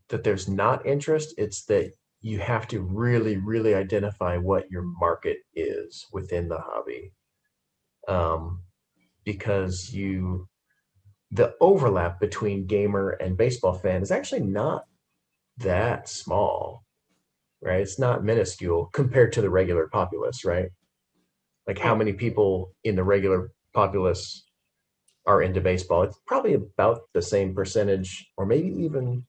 there's not interest. It's that you have to really, really identify what your market is within the hobby. Because the overlap between gamer and baseball fan is actually not that small, right? It's not minuscule compared to the regular populace, right? Like, how many people in the regular populace are into baseball? It's probably about the same percentage, or maybe even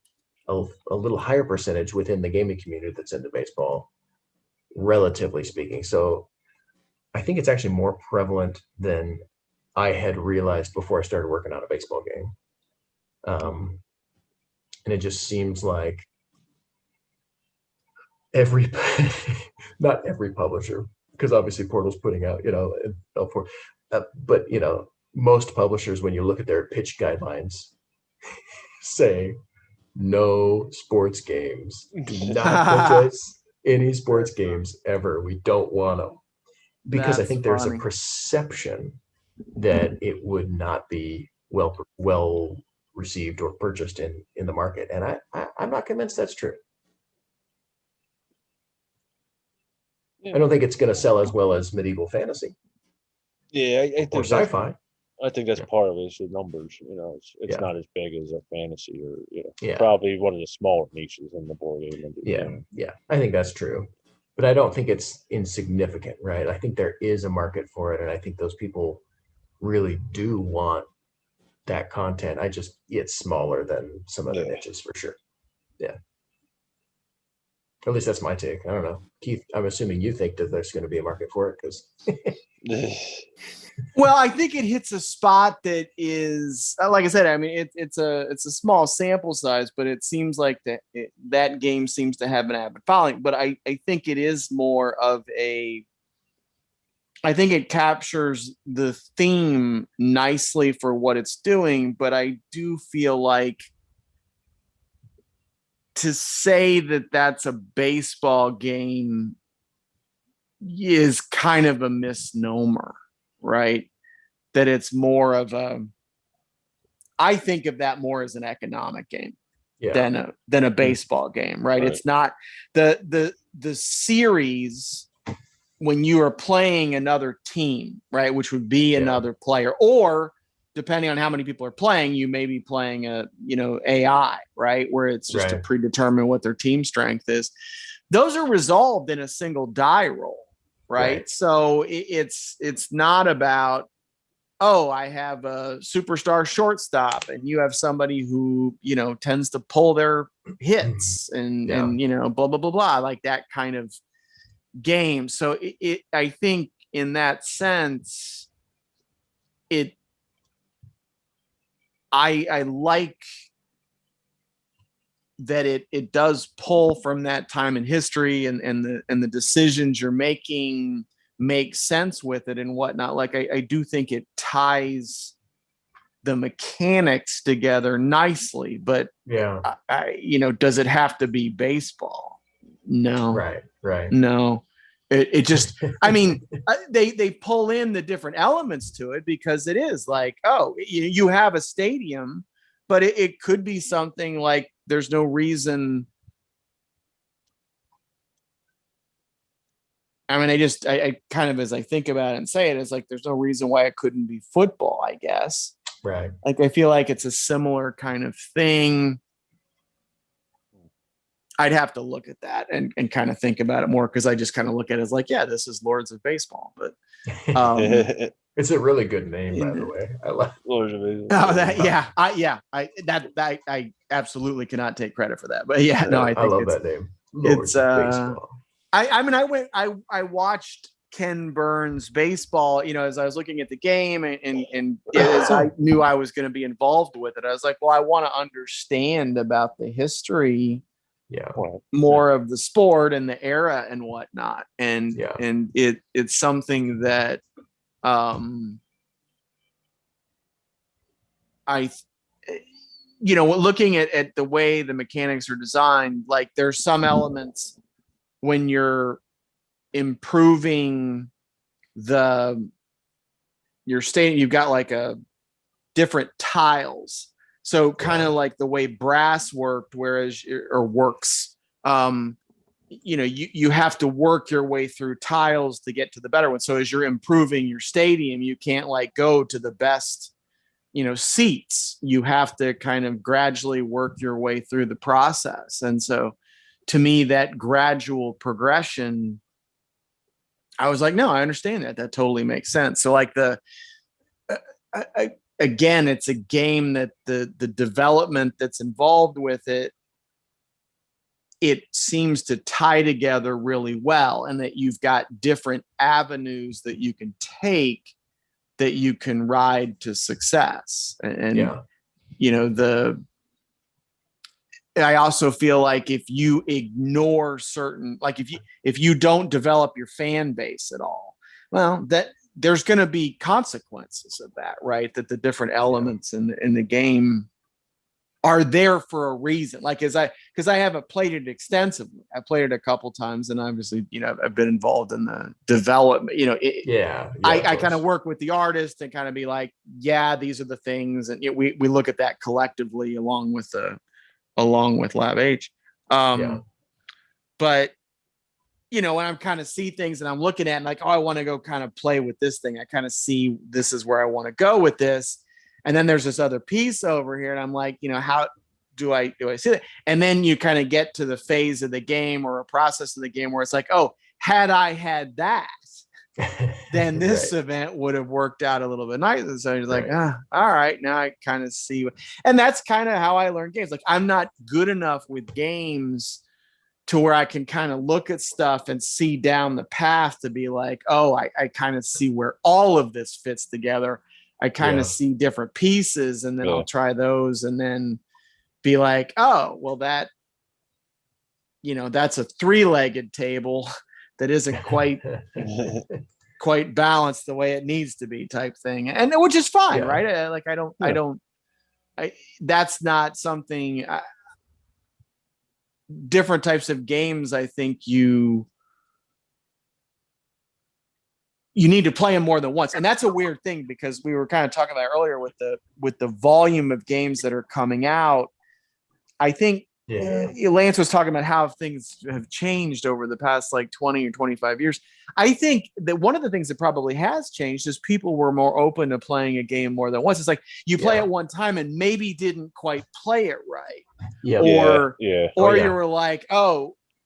a little higher percentage within the gaming community that's into baseball, relatively speaking. So I think it's actually more prevalent than I had realized before I started working on a baseball game. And it just seems like not every publisher, because obviously Portal's putting out, but most publishers, when you look at their pitch guidelines, say no sports games. Do not pitch us any sports games ever. We don't want them. Because I think there's a perception that it would not be well received or purchased in the market. And I'm not convinced that's true. I don't think it's going to sell as well as medieval fantasy Yeah, I or think that's, sci-fi. I think that's Yeah. part of it. Is the numbers. It's Yeah. not as big as a fantasy or Yeah. probably one of the smaller niches in the board game. Yeah, I think that's true. But I don't think it's insignificant, right? I think there is a market for it, and I think those people really do want that content. It's smaller than some other niches for sure. Yeah. At least that's my take. I don't know. Keith, I'm assuming you think that there's going to be a market for it because Well, I think it hits a spot that is, like I said, I mean, it's a small sample size, but it seems like that game seems to have an avid following. But I think it is more of I think it captures the theme nicely for what it's doing, but I do feel like to say that that's a baseball game is kind of a misnomer, right? That it's more of I think of that more as an economic game than a baseball game, right? It's not the series when you are playing another team, right? Which would be another player, or depending on how many people are playing, you may be playing a, AI, right? Where it's just to predetermine what their team strength is. Those are resolved in a single die roll, right? So it's not about, oh, I have a superstar shortstop and you have somebody who, tends to pull their hits and blah, blah, blah, blah, like that kind of game. So I think in that sense, I like that it does pull from that time in history and the decisions you're making make sense with it and whatnot. Like I do think it ties the mechanics together nicely, but does it have to be baseball? No. Right. No. It just, I mean, they pull in the different elements to it because it is like, oh, you have a stadium, but it could be something like there's no reason. I mean, I kind of, as I think about it and say it, it's like, there's no reason why it couldn't be football, I guess. Right. Like, I feel like it's a similar kind of thing. I'd have to look at that and kind of think about it more because I just kind of look at it as like, yeah, this is Lords of Baseball, but it's a really good name, by the way. I love Lords of Baseball. Oh, I absolutely cannot take credit for that, but yeah, no, I love that name. Lords of Baseball. I watched Ken Burns baseball, as I was looking at the game and as I knew I was going to be involved with it, I was like, well, I want to understand about the history, more of the sport and the era and whatnot. And it's something that looking at the way the mechanics are designed, like there's some elements when you're improving your state, you've got like a different tiles. So kind of like the way brass worked, works, you have to work your way through tiles to get to the better one. So as you're improving your stadium, you can't like go to the best, seats. You have to kind of gradually work your way through the process. And so to me, that gradual progression, I was like, no, I understand that. That totally makes sense. So like again, it's a game that the development that's involved with it seems to tie together really well, and that you've got different avenues that you can take that you can ride to success. And I also feel like if you ignore certain, like if you don't develop your fan base at all, well, that there's going to be consequences of that, right? That the different elements in the game are there for a reason. Like because I haven't played it extensively. I played it a couple times, and obviously, I've been involved in the development. I kind of work with the artist and kind of be like, yeah, these are the things, and we look at that collectively along with Lab H. But when I'm kind of see things and I'm looking at and like, oh, I want to go kind of play with this thing. I kind of see this is where I want to go with this. And then there's this other piece over here. And I'm like, how do I see that? And then you kind of get to the phase of the game or a process of the game where it's like, oh, had I had that, then this event would have worked out a little bit nicer. So you're like, all right, now I kind of see. And that's kind of how I learn games. Like I'm not good enough with games to where I can kind of look at stuff and see down the path to be like, oh, I kind of see where all of this fits together. I kind of see different pieces, and then I'll try those and then be like, oh, well, that's a 3-legged table that isn't quite balanced the way it needs to be type thing. And which is fine. Right. Like that's not something different types of games. I think you need to play them more than once. And that's a weird thing because we were kind of talking about earlier with the volume of games that are coming out. I think Lance was talking about how things have changed over the past like 20 or 25 years. I think that one of the things that probably has changed is people were more open to playing a game more than once. It's like you play it one time and maybe didn't quite play it right. Or you were like,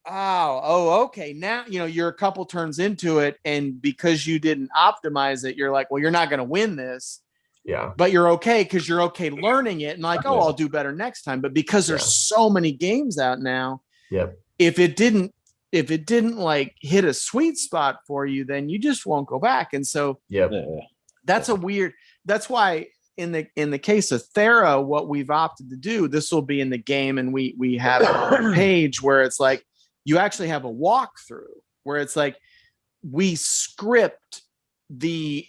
okay. Now, you're a couple turns into it. And because you didn't optimize it, you're like, well, you're not going to win this. Yeah. But you're okay because you're okay learning it and like, oh, I'll do better next time. But because there's so many games out now, if it didn't like hit a sweet spot for you, then you just won't go back. And so that's that's why in the case of Thera, what we've opted to do, this will be in the game, and we have it on the page where it's like you actually have a walkthrough where it's like we script the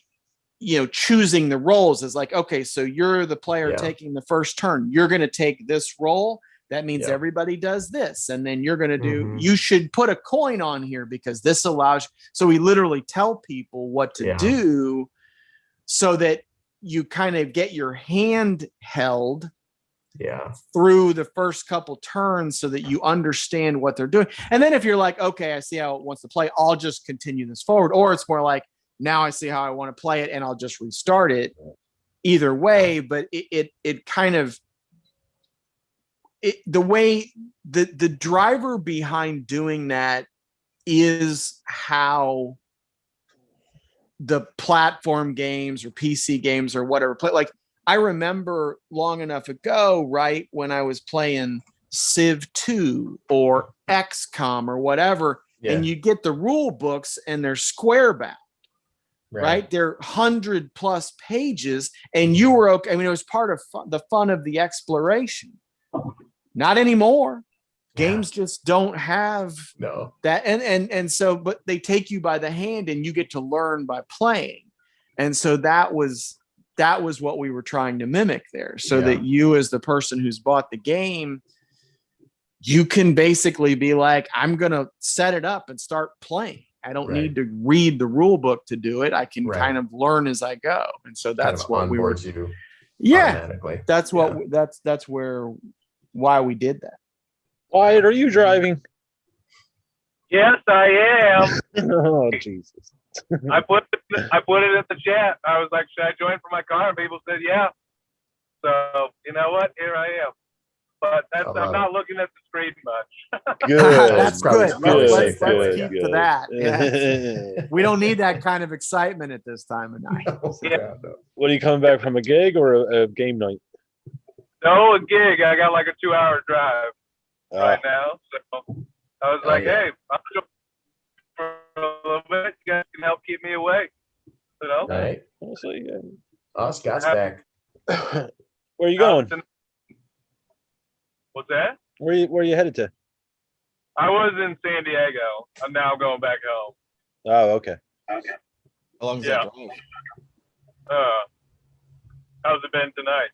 choosing the roles is like, okay, so you're the player taking the first turn. You're going to take this role. That means everybody does this. And then you're going to do, you should put a coin on here because this allows. So we literally tell people what to do so that you kind of get your hand held through the first couple turns so that you understand what they're doing. And then if you're like, okay, I see how it wants to play, I'll just continue this forward. Or it's more like, now I see how I want to play it and I'll just restart it. Either way, but it kind of the way the driver behind doing that is how the platform games or PC games or whatever play. Like I remember long enough ago, right, when I was playing Civ 2 or XCOM or whatever, and you get the rule books and they're square bound. Right. They're 100+ pages and you were okay. I mean, it was part of the fun of the exploration. Not anymore. Games just don't have that. And so, but they take you by the hand and you get to learn by playing. And so that was what we were trying to mimic there. So that you, as the person who's bought the game, you can basically be like, I'm going to set it up and start playing. I don't need to read the rule book to do it. I can kind of learn as I go. And so that's what we were. That's what that's why we did that. Wyatt, are you driving? Yes, I am. Oh, Jesus. I put it in the chat. I was like, should I join for my car? And people said, yeah. So you know what? Here I am. But I'm not looking at the screen much. Good. That's good. Let's keep to that. Yeah. We don't need that kind of excitement at this time of night. What are you coming back from, a gig or a game night? No, a gig. I got like a 2-hour drive right now. So I was like, hey, I'll go for a little bit. You guys can help keep me away. You know? All right. Scott's back. Where are you going? What's that? Where are you headed to? I was in San Diego. I'm now going back home. Oh, okay. How long is that drive? How's it been tonight?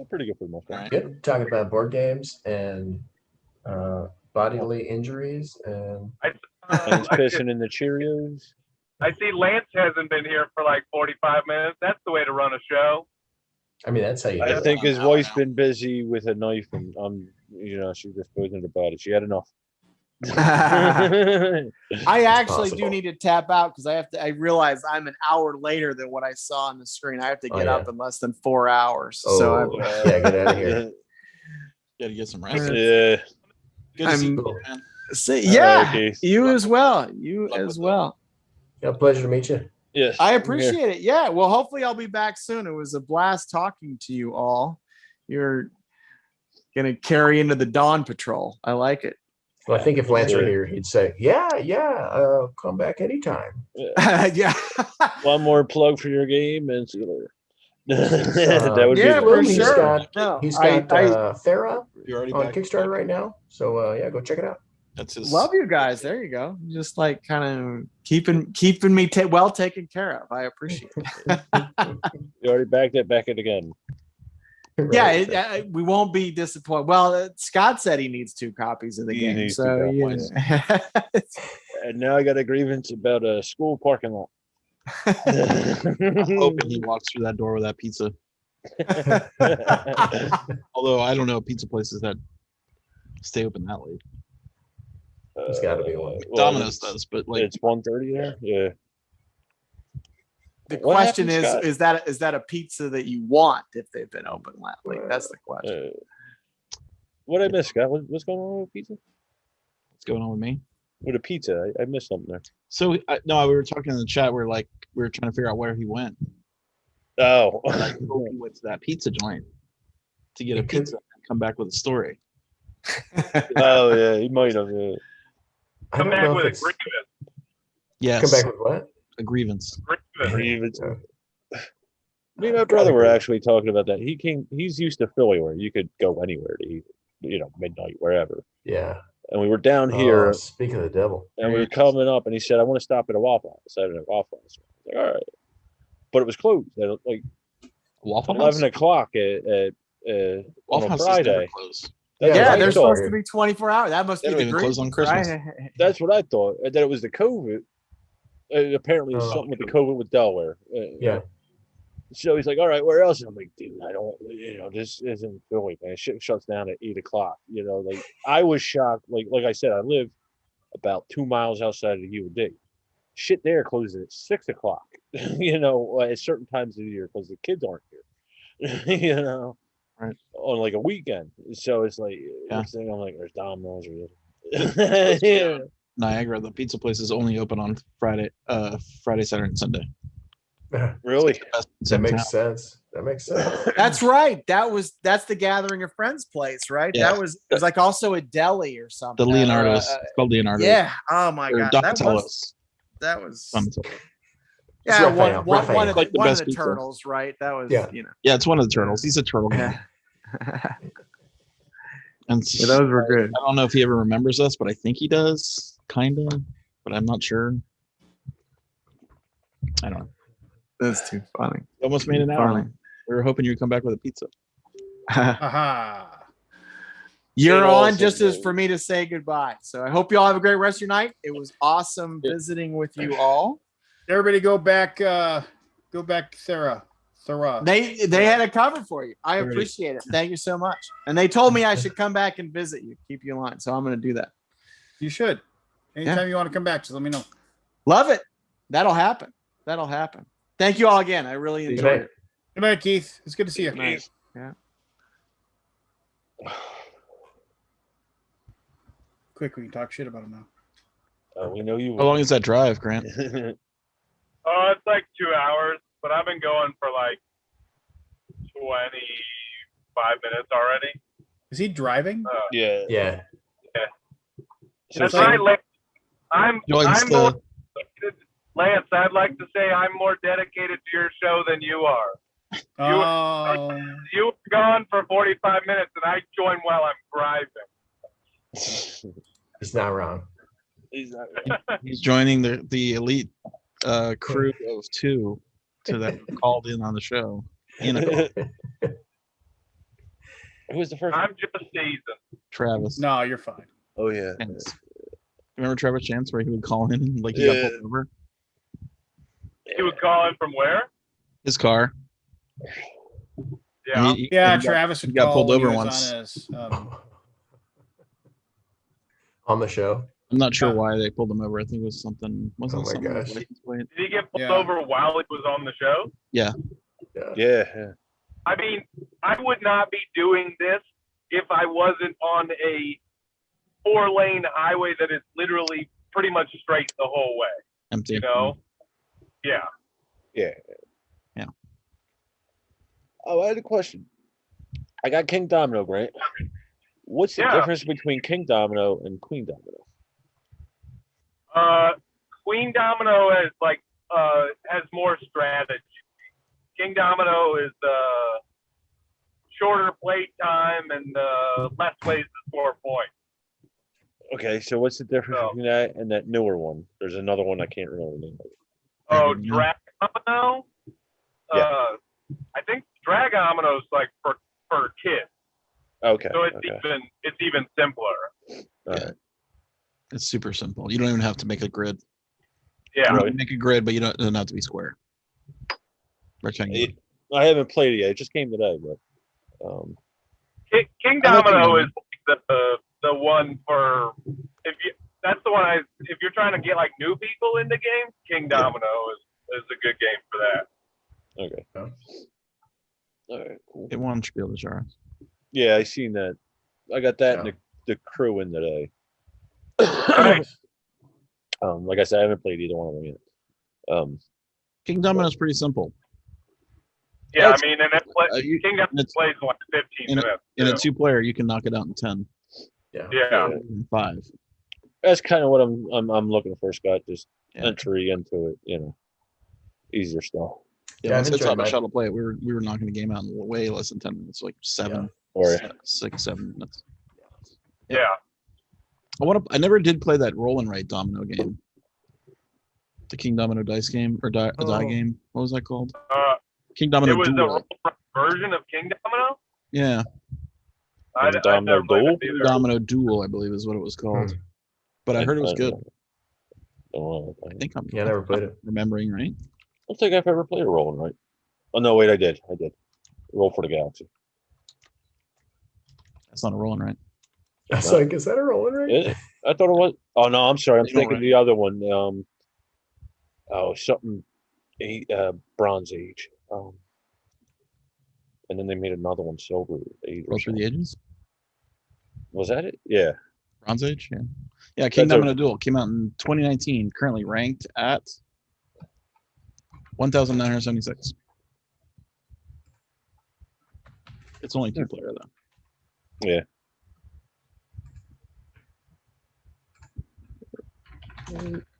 Pretty good for the most part. Good. Talking about board games and bodily injuries and And pissing in the Cheerios. I see Lance hasn't been here for like 45 minutes. That's the way to run a show. I mean, that's how you. I think his wife's been busy with a knife, and she just wasn't about it. She had enough. I actually do possible. need to tap out because I realize I'm an hour later than what I saw on the screen. I have to get up in less than 4 hours. So yeah, get out of here. Gotta get some rest. Yeah. Good to see you, Cool. man. yeah, you as well. You as well. Yeah, pleasure to meet you. Yes. I appreciate it. Yeah. Well, hopefully I'll be back soon. It was a blast talking to you all. You're gonna carry into the Dawn Patrol. I like it. Well, I think if Lance were here, he'd say, "Yeah, come back anytime." Yeah. One more plug for your game, and see you later. That would be for He's sure. got Thera You already on back? Kickstarter right now. So yeah, go check it out. That's his. Love you guys. There you go. Just like kind of keeping me well taken care of. I appreciate it. You already backed it, back it again. Yeah, we won't be disappointed. Well, Scott said he needs 2 copies of the He game. needs So 2 copies. And now I got a grievance about a school parking lot. I'm hoping he walks through that door with that pizza. Although I don't know pizza places that stay open that late. There's got to be one. Domino's does, but like it's 1:30 there. Yeah. The What question happened, is that a pizza that you want if they've been open lately? That's the question. What I missed, Scott? What's going on with pizza? what's going on with me? With a pizza, I missed something there. So no, we were talking in the chat. We were trying to figure out where he went. Oh, I hope he went to that pizza joint to get a pizza and come back with a story. Oh yeah, he might have. Yeah. Come back with a grievance. Yes. Come back with what? A grievance. Me and my brother were actually talking about that. He's used to Philly where you could go anywhere to eat, midnight, wherever. Yeah. And we were down here. Speaking of the devil. And we were coming up, and he said, "I want to stop at a Waffle House." I said, "A Waffle House." I was like, all right, but it was closed at like Waffle 11 House? o'clock at Waffle on House a is never Friday. closed. That's Yeah, what I they're thought. supposed to be 24 hours. That must They be don't the even close on grievance, Christmas. right? That's what I thought. And then it was the COVID. Apparently, it's something with the COVID with Delaware. Yeah. So he's like, "All right, where else?" And I'm like, "Dude, I don't. This isn't Philly, man. Shit shuts down at 8 o'clock. Like I was shocked. Like I said, I live about 2 miles outside of UD. Shit there closes at 6 o'clock. At certain times of the year because the kids aren't here. Right. On like a weekend. So it's like, next thing I'm like, there's Domino's or Yeah. Niagara, the pizza place is only open on Friday, Saturday, and Sunday. Really? That makes sense. That makes sense. That's right. That's the Gathering of Friends place, right? Yeah. It was like also a deli or something. The Leonardo's. It's called Leonardo's. Yeah. Oh my Or god. Donatello's. That was. Donatello. Yeah, Raphael. one of Like the one of best the pizza. turtles, right? That was Yeah. Yeah, it's one of the turtles. He's a turtle man. And Yeah, those were good. I don't know if he ever remembers us, but I think he does, kind of. But I'm not sure. I don't know. That's too funny. Almost made an hour. Funny. We were hoping you'd come back with a pizza. Aha. You're St. on Olsen, just as baby. for me to say goodbye. So I hope you all have a great rest of your night. It was awesome visiting with you all. Everybody go back, Sarah. They had a cover for you. I appreciate it. Thank you so much. And they told me I should come back and visit you, keep you in line. So I'm going to do that. You should. Anytime you want to come back, just let me know. Love it. That'll happen. Thank you all again. I really enjoyed it. Good night, Keith. It's good to see you. Nice. Yeah. Quick, we can talk shit about him now. We know you. How long is that drive, Grant? Oh, it's like 2 hours, but I've been going for like 25 minutes already. Is he driving? Yeah. Yeah. That's right, Lance. I'm more the- Lance, I'd like to say I'm more dedicated to your show than you are. You were gone for 45 minutes, and I joined while I'm driving. He's not wrong. He's joining the elite crew of 2 that called in on the show. Who was the first? I'm just seasoned. Travis. No, you're fine. Oh yeah. Chance. Remember Travis Chance where he would call in like he Yeah. got pulled over? He would call in from where? His car. Yeah. Yeah, he Travis he would got call pulled when he over was once. on his. On the show. I'm not sure Yeah. why they pulled him over. I think it was something. Wasn't Oh it my something with gosh. license plate? Did he get pulled Yeah. over while he was on the show? Yeah. Yeah. I mean, I would not be doing this if I wasn't on a 4-lane highway that is literally pretty much straight the whole way. Empty. You know? Yeah. Yeah. Yeah. Oh, I had a question. I got King Domino, Grant. What's the Yeah. difference between King Domino and Queen Domino? Queen Domino has more strategy. King Domino is shorter play time and less ways to score points. Okay, so what's the difference between that and that newer one? There's another one I can't remember the name of. Oh, Drag Domino? Yeah. I think Drag Domino is like for kids. Okay. So it's okay. even simpler. All Yeah. right. It's super simple. You don't even have to make a grid. Yeah. You can make a grid, but you don't. It doesn't have to be square. Rectangular. I haven't played it yet. It just came today, but King I like King Domino Domino. is the one for if you're trying to get like new people in the game, King Domino is a good game for that. okay. All right, cool. It won Spiel des Jahres. Yeah, I seen that. I got that and the crew in today. Nice. Like I said, I haven't played either one of them yet. King Domino is pretty simple. Yeah, That's- I mean, and King Domino plays in like 15 minutes. In a too. 2-player, you can knock it out in 10. Yeah. In 5. That's kind of what I'm looking for, Scott. Just Yeah. entry into it, easier stuff. Yeah, Yeah, once I've it's out enjoyed of shuttle play, we were knocking the game out in way less than 10 minutes, like 7, Or 6, 7 minutes. Yeah. I never did play that roll and write domino game. The King Domino dice game or die game. What was that called? King Domino It was the Duel. version of King Domino. Yeah, I Domino never played Duel? it King either. Domino Duel, I believe is what it was called. But I heard it was good. I think I'm Yeah, I never played it. remembering right. I don't think I've ever played a roll and write. Oh no, wait, I did. Roll for the Galaxy. That's not a rolling right. That's like, is that a rolling right? I thought it was. Oh no, I'm sorry. I'm You know, thinking right? the other one. Something, Bronze Age. And then they made another one, Silver Age. Roll through the ages. Was that it? Yeah. Bronze Age. Yeah. Yeah. King That's Domino Duel came out in 2019. Currently ranked at 1,976. It's only 2-player though. Yeah.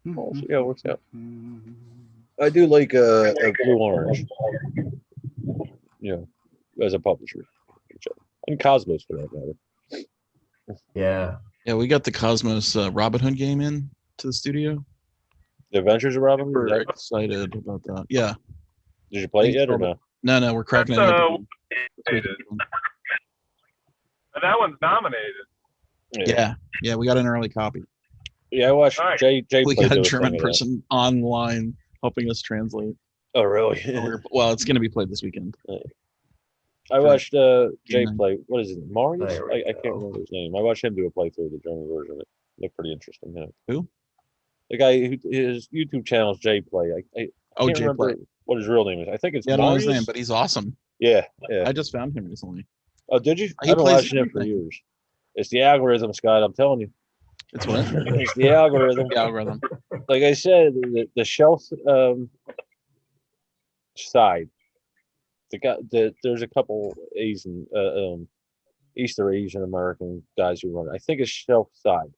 Yeah, it works out. I do like a blue orange. As a publisher. And Cosmos for that matter. Yeah. Yeah, we got the Cosmos Robin Hood game in to the studio. The Adventures of Robin We're Hood. excited about that. Yeah. Did you play it yet or no? No, we're cracking it. That's, open. And that one's nominated. Yeah, we got an early copy. Yeah, I watched Nice. Jay We play got a those German thing of that. person online helping us translate. Oh really? Well, it's going to be played this weekend. I watched Jay night. play. What is it? Marius? There we I can't go. remember his name. I watched him do a playthrough of the German version. It looked pretty interesting. Yeah. Who? The guy who his YouTube channel is Jay Play. I can't Jay remember Play. what his real name is. I think it's Yeah, I don't know Marius. his name, but he's awesome. Yeah. I just found him recently. Oh, did you? He I've been plays watching him for everything. years. It's the algorithm, Scott. I'm telling you. It's what? It's the algorithm. The algorithm. Like I said, the shelf side. There's a couple Asian Easter Asian American guys who run it. I think it's shelf side.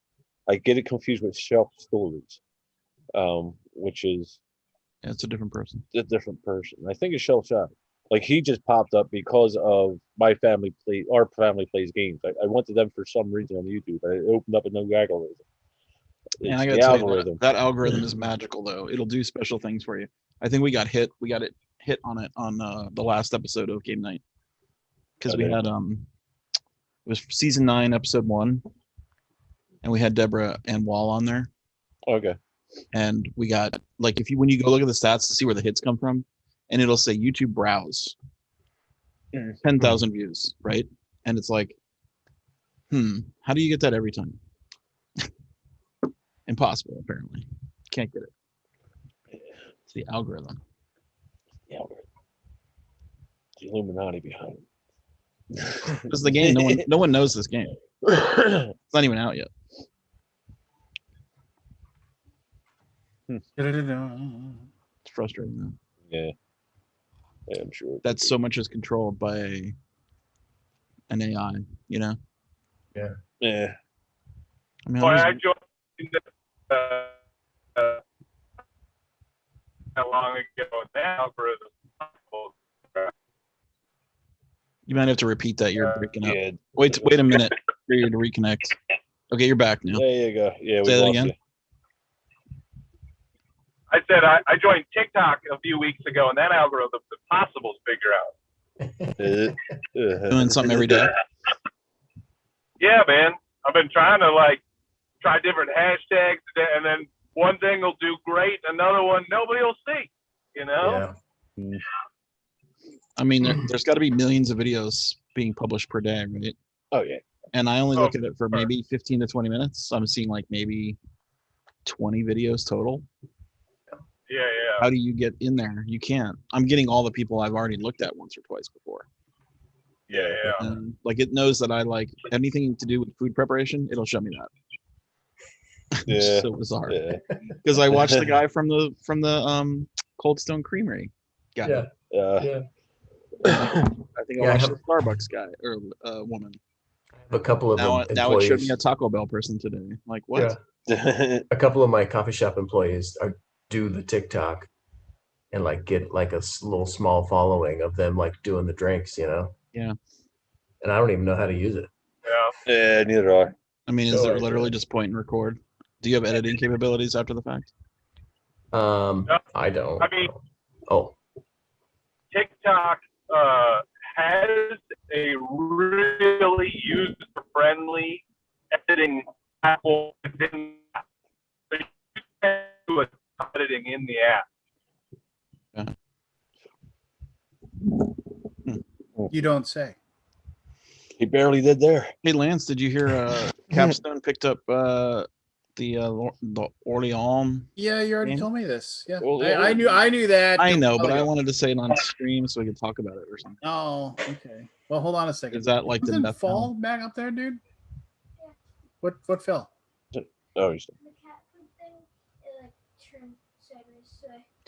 I get it confused with shelf stories, which is Yeah, it's a different person. a different person. I think it's shelf side. Like he just popped up because of our family plays games. I went to them for some reason on YouTube. I opened up a new algorithm. And It's I the got to tell you, algorithm. that algorithm is magical, though. It'll do special things for you. I think we got it hit on it on the last episode of Game Night because we Okay. had was season 9, episode 1, and we had Deborah and Wall on there. Okay. And we got like when you go look at the stats to see where the hits come from, and it'll say YouTube browse, 10,000 views, right? And it's like, how do you get that every time? Impossible, apparently. Can't get it. It's the algorithm. The Illuminati behind it. This is the game. No one knows this game. It's not even out yet. It's frustrating though. Yeah, I'm sure. That so much is controlled by an AI, you know? Yeah. Yeah. I mean, Boy, I joined how long ago the algorithm. you might have to repeat that. You're breaking up. Yeah. Wait a minute for you to reconnect. Okay, you're back now. There you go. Yeah, we Say that lost again. you. I said I joined TikTok a few weeks ago, and that algorithm's impossible to figure out. Doing something every day. Yeah, man. I've been trying to try different hashtags, and then one thing will do great, another one nobody will see. You know? Yeah. I mean, there's got to be millions of videos being published per day, right? Oh yeah. And I only look at it for maybe 15 to 20 minutes. So I'm seeing like maybe 20 videos total. Yeah. How do you get in there? You can't. I'm getting all the people I've already looked at once or twice before. Yeah. And like it knows that I like anything to do with food preparation. It'll show me that. Yeah. So bizarre. Yeah. Because I watched the guy from the Cold Stone Creamery guy. Yeah. Yeah. I think I watched the Starbucks guy or woman. A couple of Now it showed me employees. a Taco Bell person today. Like what? Yeah. A couple of my coffee shop employees do the TikTok and like get like a little small following of them like doing the drinks, you know? Yeah. And I don't even know how to use it. Yeah, neither do I. I mean, is No it idea. literally just point and record? Do you have editing capabilities after the fact? I don't. I mean, TikTok has a really user-friendly editing platform within. So you can do editing in the app. You don't say. He barely did there. Hey Lance, did you hear Capstone picked up the Orleans? Yeah, you already game? told me this. Yeah, Well, I knew that. I know, but Oh, I yeah. wanted to say it on stream so we could talk about it or something. Oh, okay. Well, hold on a second. Is that like the Doesn't Beth fall back up there, dude? What fell? Oh, he's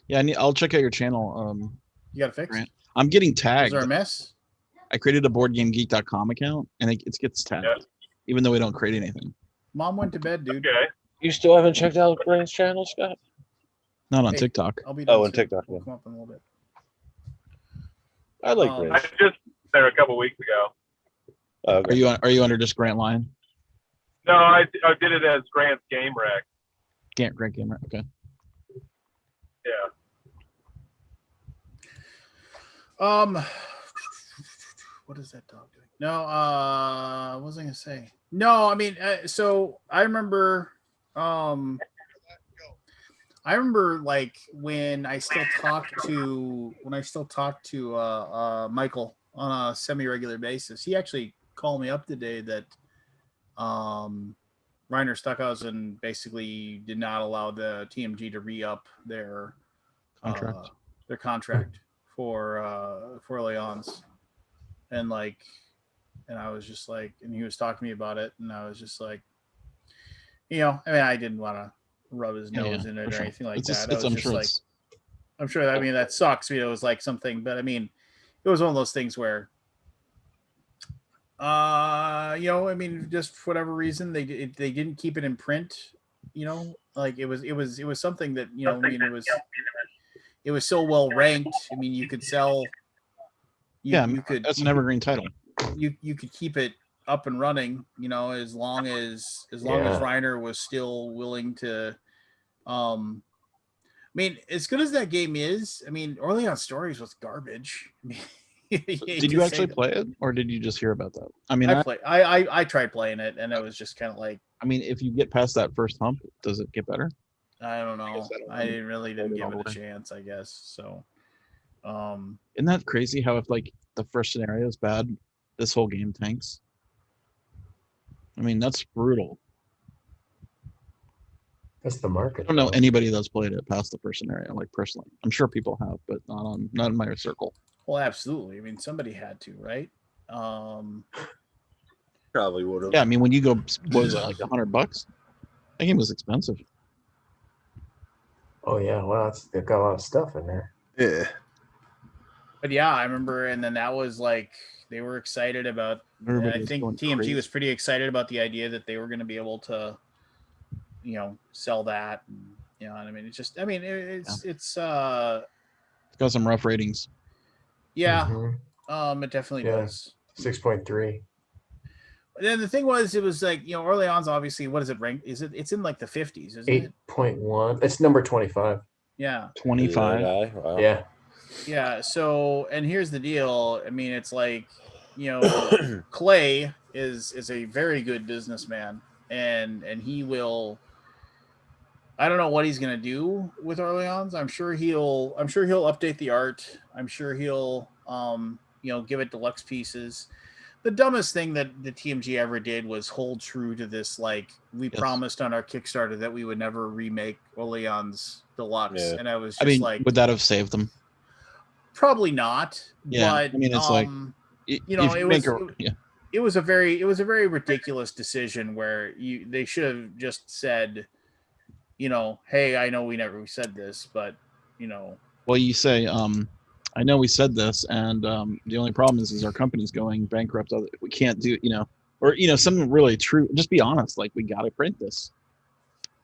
Yeah, I'll check out your channel. You got to fix. Grant. I'm getting Is tagged. there a mess? I created a boardgamegeek.com account and it gets tagged, even though we don't create anything. Mom went to bed, dude. Okay. You still haven't checked out Grant's channel, Scott? Not on Hey, TikTok. I'll be Oh, done on soon. TikTok, We'll yeah. come up in a little bit. I like Um, I Grant's. just there a couple weeks ago. Oh, Are you under just Grant Line? No, I did it as Grant's Game Wreck. Grant Gamer. Okay. Yeah. What is that dog doing? No, what was I gonna say? No, I mean, so I remember, like when I still talked to Michael on a semi-regular basis. He actually called me up today that Reiner Stockhausen basically did not allow the TMG to re-up their contract for Leon's, and I was just like, and he was talking to me about it, and I was just like, I mean, I didn't want to rub his nose in it or anything like that. I'm sure. I mean, that sucks. It was like something, but I mean, it was one of those things where, I mean, just for whatever reason, they didn't keep it in print. Like it was something that I mean, it was so well ranked. I mean, you could sell. That's an evergreen title. You could keep it up and running, as long as Reiner was still willing to. I mean, as good as that game is, I mean, Orleans Stories was garbage. I mean, Did you actually play it, or did you just hear about that? I mean, I tried playing it, and it was just kind of like, I mean, if you get past that first hump, does it get better? I don't know. I didn't played it give all it the a way. chance, I guess. So, Isn't that crazy? How if like the first scenario is bad, this whole game tanks. I mean, that's brutal. That's the I market. don't know though. anybody that's played it past the first scenario, like personally. I'm sure people have, but not in my circle. well, absolutely. I mean, somebody had to, right? Probably would have. Yeah, I mean, when you go, what was it, like $100? That game was expensive. Oh yeah, well, they've got a lot of stuff in there. Yeah. But yeah, I remember, and then that was like they were excited about. Everybody I was think going TMG crazy. was pretty excited about the idea that they were going to be able to, sell that. And, and I mean, it's just, I mean, it's It's got some rough ratings. yeah, Mhm. it definitely Yeah. does. 6.3. But then the thing was, it was like Orleans obviously. What is it ranked? It's in like the 50s, isn't it? 8.1. It's number 25. Yeah. 25. Wow. Yeah. Yeah. So, and here's the deal. I mean, it's like, Clay is a very good businessman, and he will. I don't know what he's gonna do with Orleans. I'm sure he'll update the art. I'm sure he'll give it deluxe pieces. The dumbest thing that the TMG ever did was hold true to this, like, we promised on our Kickstarter that we would never remake Orleans Deluxe. Yeah. And I was just I mean, like, would that have saved them? probably not. Yeah, But I mean, it's like, if you make it was a very ridiculous decision where they should have just said, hey, I know we said this, but well, you say, I know we said this, and the only problem is our company's going bankrupt. We can't do, or something really true. Just be honest. Like, we got to print this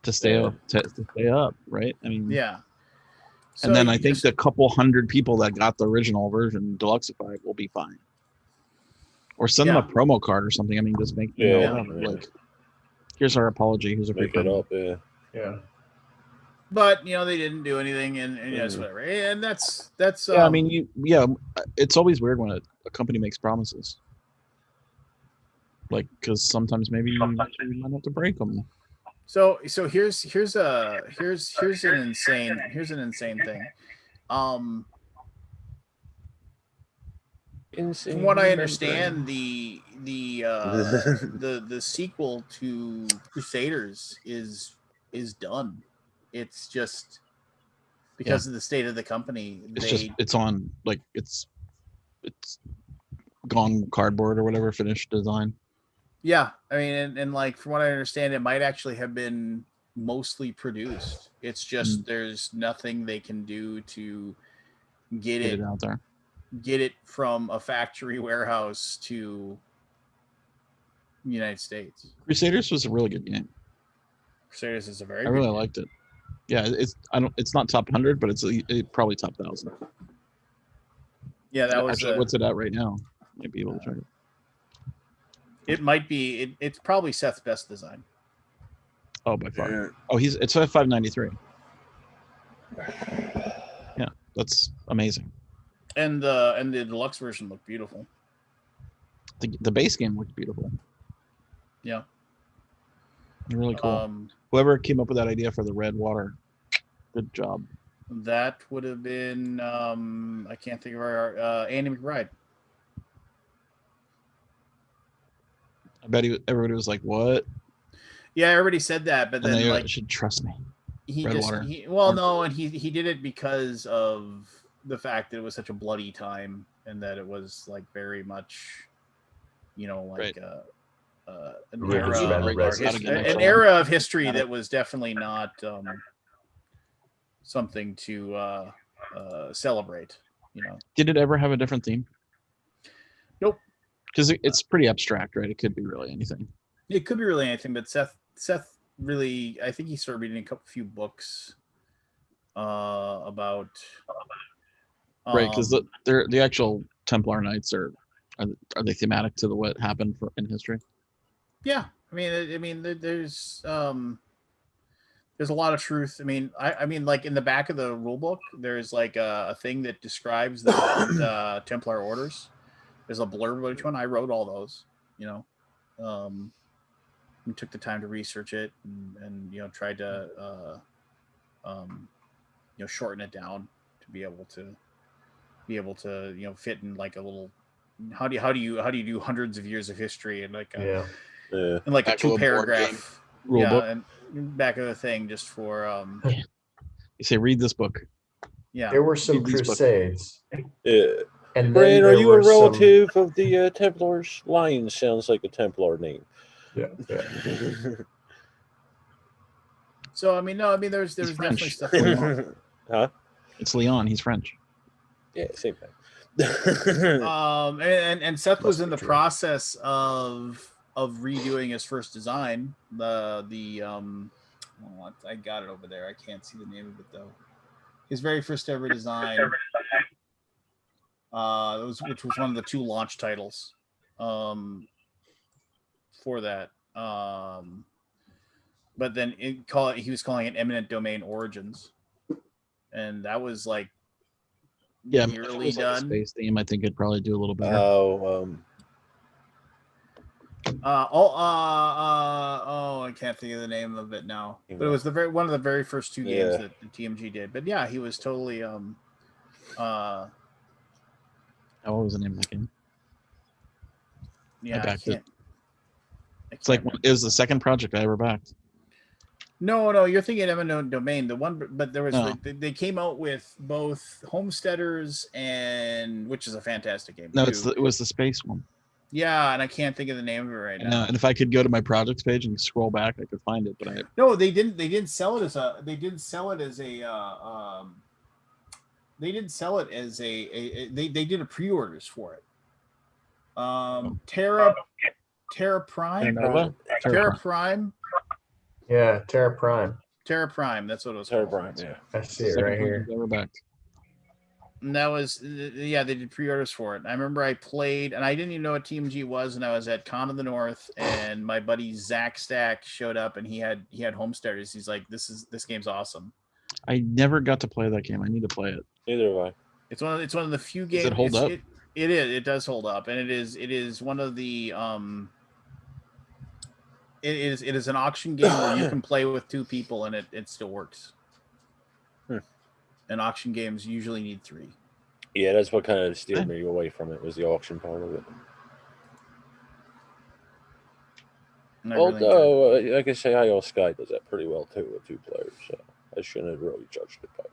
to stay up, to stay up, right? I mean, yeah. So and then I think the couple hundred people that got the original version Deluxified will be fine. Or send them a promo card or something. I mean, just make like, here's our apology. Here's a Make it up. Yeah. Yeah. But they didn't do anything, and yes, whatever. And that's yeah. I mean, it's always weird when a company makes promises, like, because sometimes maybe you might have to break them. So here's an insane thing. From what I understand, the sequel to Crusaders is done. It's just because of the state of the company. It's on, like, it's gone cardboard or whatever, finished design. Yeah, I mean, and like, from what I understand, it might actually have been mostly produced. It's just there's nothing they can do to get it out there. Get it from a factory warehouse to the United States. Crusaders was a really good game. Crusaders is a very. I really liked it. Yeah, it's not top 100, but it's probably top 1,000. Yeah, that was. Actually, what's it at right now? Might be able to check it. It might be. It's probably Seth's best design. Oh, by far. Yeah. Oh, it's at 593. Yeah, that's amazing. And the deluxe version looked beautiful. The base game looked beautiful. Yeah. Really cool. Whoever came up with that idea for the red water, good job. That would have been I can't think of our Andy McBride. I bet everybody was like, "What?" Yeah, everybody said that, but then they should trust me. He did it because of the fact that it was such a bloody time, and that it was like very much, like an era of history that was definitely not something to celebrate. Did it ever have a different theme? Nope. Because it's pretty abstract, right? It could be really anything. It could be really anything, but Seth really, I think he started reading a few books about right, because the actual Templar Knights are they thematic to what happened in history? Yeah, I mean, there's there's a lot of truth. I mean, I mean, like in the back of the rule book, there's like a thing that describes the different Templar orders. There's a blurb about each one. I wrote all those, you know. We took the time to research it and you know, tried to you know, shorten it down to be able to you know, fit in like a little. How do you do hundreds of years of history in like a in like a Back of a board 2-paragraph rule book. and back of the thing just for You say read this book. yeah. There were some Read these books. crusades. Yeah. And Brian, then are there you a were some- relative of the Templars? Lion sounds like a Templar name. Yeah. So I mean, no, I mean, there's He's definitely French. stuff going on. Huh? It's Leon. He's French. Yeah, same thing. And Seth was Must in be the true. process of redoing his first design. Oh, I got it over there. I can't see the name of it though. His very first ever design. Which was one of the 2 launch titles for that. But then he was calling it Eminent Domain Origins, and that was like Yeah, if it nearly was like a done. space theme, I think it'd probably do a little better. I can't think of the name of it now. But it was one of the very first 2 games that the TMG did. But yeah, he was totally What was the name of that game? yeah, I backed can't- it. I It's like can't it was the second project I ever backed. No, you're thinking Eminent Domain. The one, but there was No. they came out with both Homesteaders and which is a fantastic game. No, too. it was the space one. Yeah, and I can't think of the name of it right I know. now. And if I could go to my projects page and scroll back, I could find it. But I No, they didn't sell it as a they didn't sell it as they did a pre-orders for it. Terra Prime. Nova? Terra Prime. Yeah, Terra Prime. Terra Prime, that's what it was Terra called. Prime, yeah. I see it right here. Ever backed. And that was yeah, they did pre-orders for it. I remember I played, and I didn't even know what TMG was, and I was at Con of the North, and my buddy Zach Stack showed up, and he had Homesteaders. He's like, this game's awesome. I never got to play that game. I need to play it. Neither have I. It's one of the few games. Does it hold up? It does hold up, and it is one of the it is an auction game where you can play with 2 people and it still works. And auction games usually need 3. Yeah, that's what kind of steered me away from it, was the auction part of it. Although, like I say, IO Sky does that pretty well too with 2 players, so I shouldn't have really judged it by that.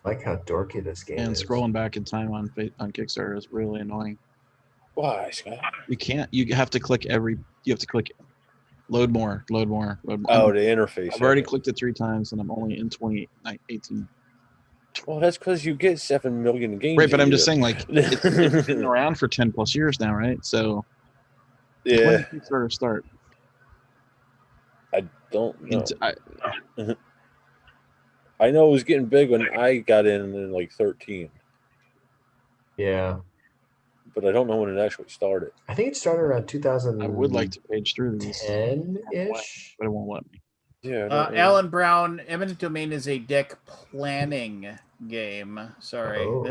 I like how dorky this game And is. scrolling back in time on Kickstarter is really annoying. Why, Scott? You can't. You have to click You have to click. Load more. Load more. Load more. Oh, the interface. I've already clicked it 3 times, and I'm only in 2018. Well, that's because you get 7 million games. Right, but a I'm just year. saying, like, it's been around for 10 plus years now, right? So, when Yeah, did Kickstarter start? I don't know. I I know it was getting big when I got in like 13, Yeah. but I don't know when it actually started. I think it started around 2010-ish. would like to page through these, but it won't let me. Yeah. Alan Brown, Eminent Domain is a deck planning game. Sorry, Oh.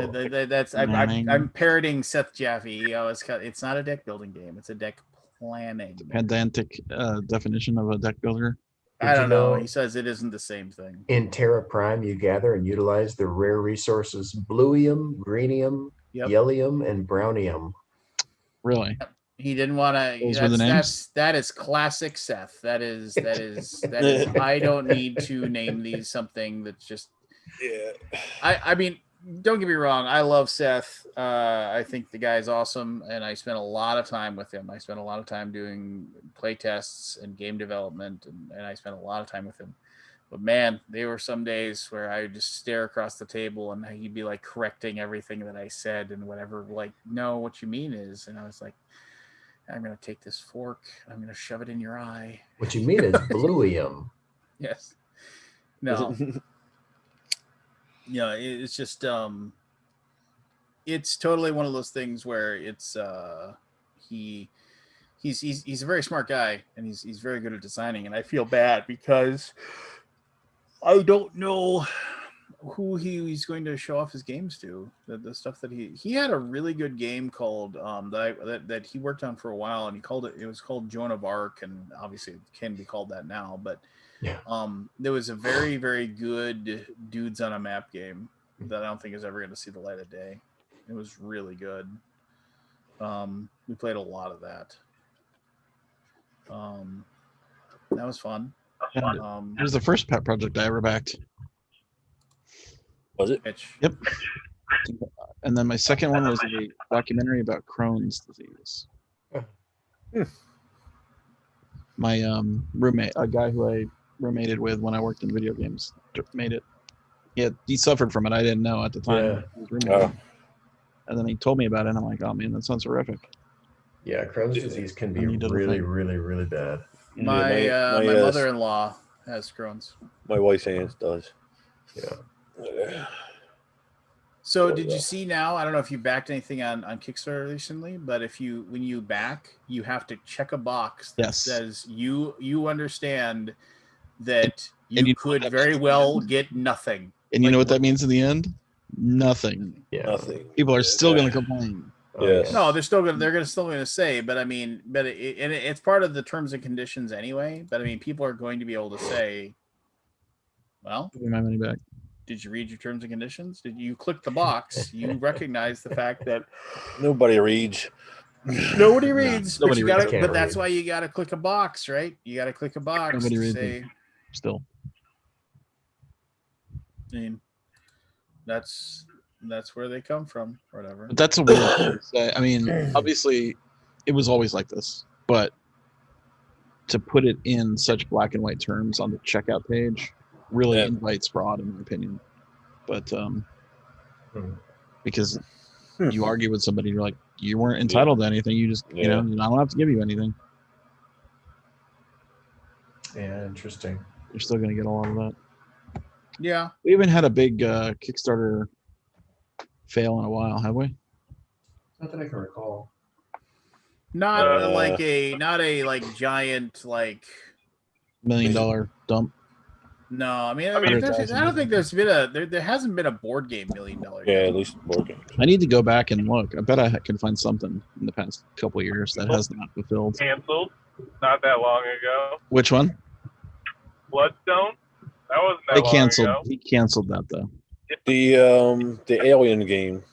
that's I'm parroting Seth Jaffe. You know, it's not a deck building game. It's a deck planning. Pedantic definition of a deck builder. I don't know. He says it isn't the same thing. In Terra Prime, you gather and utilize the rare resources bluium, greenium, yellium, and brownium. Really? He didn't want to. Those were the names? That is classic Seth. That is. I don't need to name these something that's just. Yeah. I mean, don't get me wrong. I love Seth. I think the guy's awesome, and I spent a lot of time with him. I spent a lot of time doing play tests and game development, and I spent a lot of time with him. But man, there were some days where I would just stare across the table, and he'd be like correcting everything that I said and whatever. Like, no, what you mean is, and I was like, I'm gonna take this fork, I'm gonna shove it in your eye. What you mean is bluium. Yes. No. You know, it's just it's totally one of those things where it's he he's a very smart guy, and he's very good at designing. And I feel bad because I don't know who he's going to show off his games to. The stuff that he had a really good game called that he worked on for a while, and it was called Joan of Arc, and obviously it can be called that now. But Yeah. There was a very, very good dudes on a map game that I don't think is ever going to see the light of day. It was really good. We played a lot of that. That was fun. It was the first pet project I ever backed. Was it? Mitch. Yep. And then my second one was a documentary about Crohn's disease. My roommate, a guy who I roommated with when I worked in video games, made it. He suffered from it. I didn't know at the time. Yeah. He was roommating. And then he told me about it, and I'm like, oh man, that sounds horrific. Yeah, Crohn's disease can be And he did a really, thing. really, really bad. My mother-in-law has Crohn's. My wife's aunt does. Yeah. So did you see now? I don't know if you backed anything on Kickstarter recently, but when you back, you have to check a box that says you understand that you could very well get nothing. And you know what that means in the end? Nothing. Yeah. Nothing. People are still going to complain. Yes. No, they're still going to say, but I mean, it's part of the terms and conditions anyway. But I mean, people are going to be able to say, well, give me my money back. Did you read your terms and conditions? Did you click the box? You recognize the fact that nobody reads. Nobody reads. Nobody reads. But that's why you got to click a box, right? You got to click a box. Nobody reads say, still. I mean, that's where they come from, or whatever. But that's a weird thing to say. I mean, obviously, it was always like this, but to put it in such black and white terms on the checkout page really invites fraud, in my opinion. But because you argue with somebody, you're like, you weren't entitled to anything. You just, you know, I don't have to give you anything. Yeah, interesting. You're still going to get a lot of that. Yeah. We haven't had a big Kickstarter fail in a while, have we? Not that I can recall. Not a giant like $1 million dump. No, I mean I don't think there's been there hasn't been a board game $1 million. Yeah, at least board game. I need to go back and look. I bet I can find something in the past couple of years that has not fulfilled. Canceled not that long ago. Which one? Bloodstone. That wasn't that They long canceled. ago. He canceled that though. The Alien game.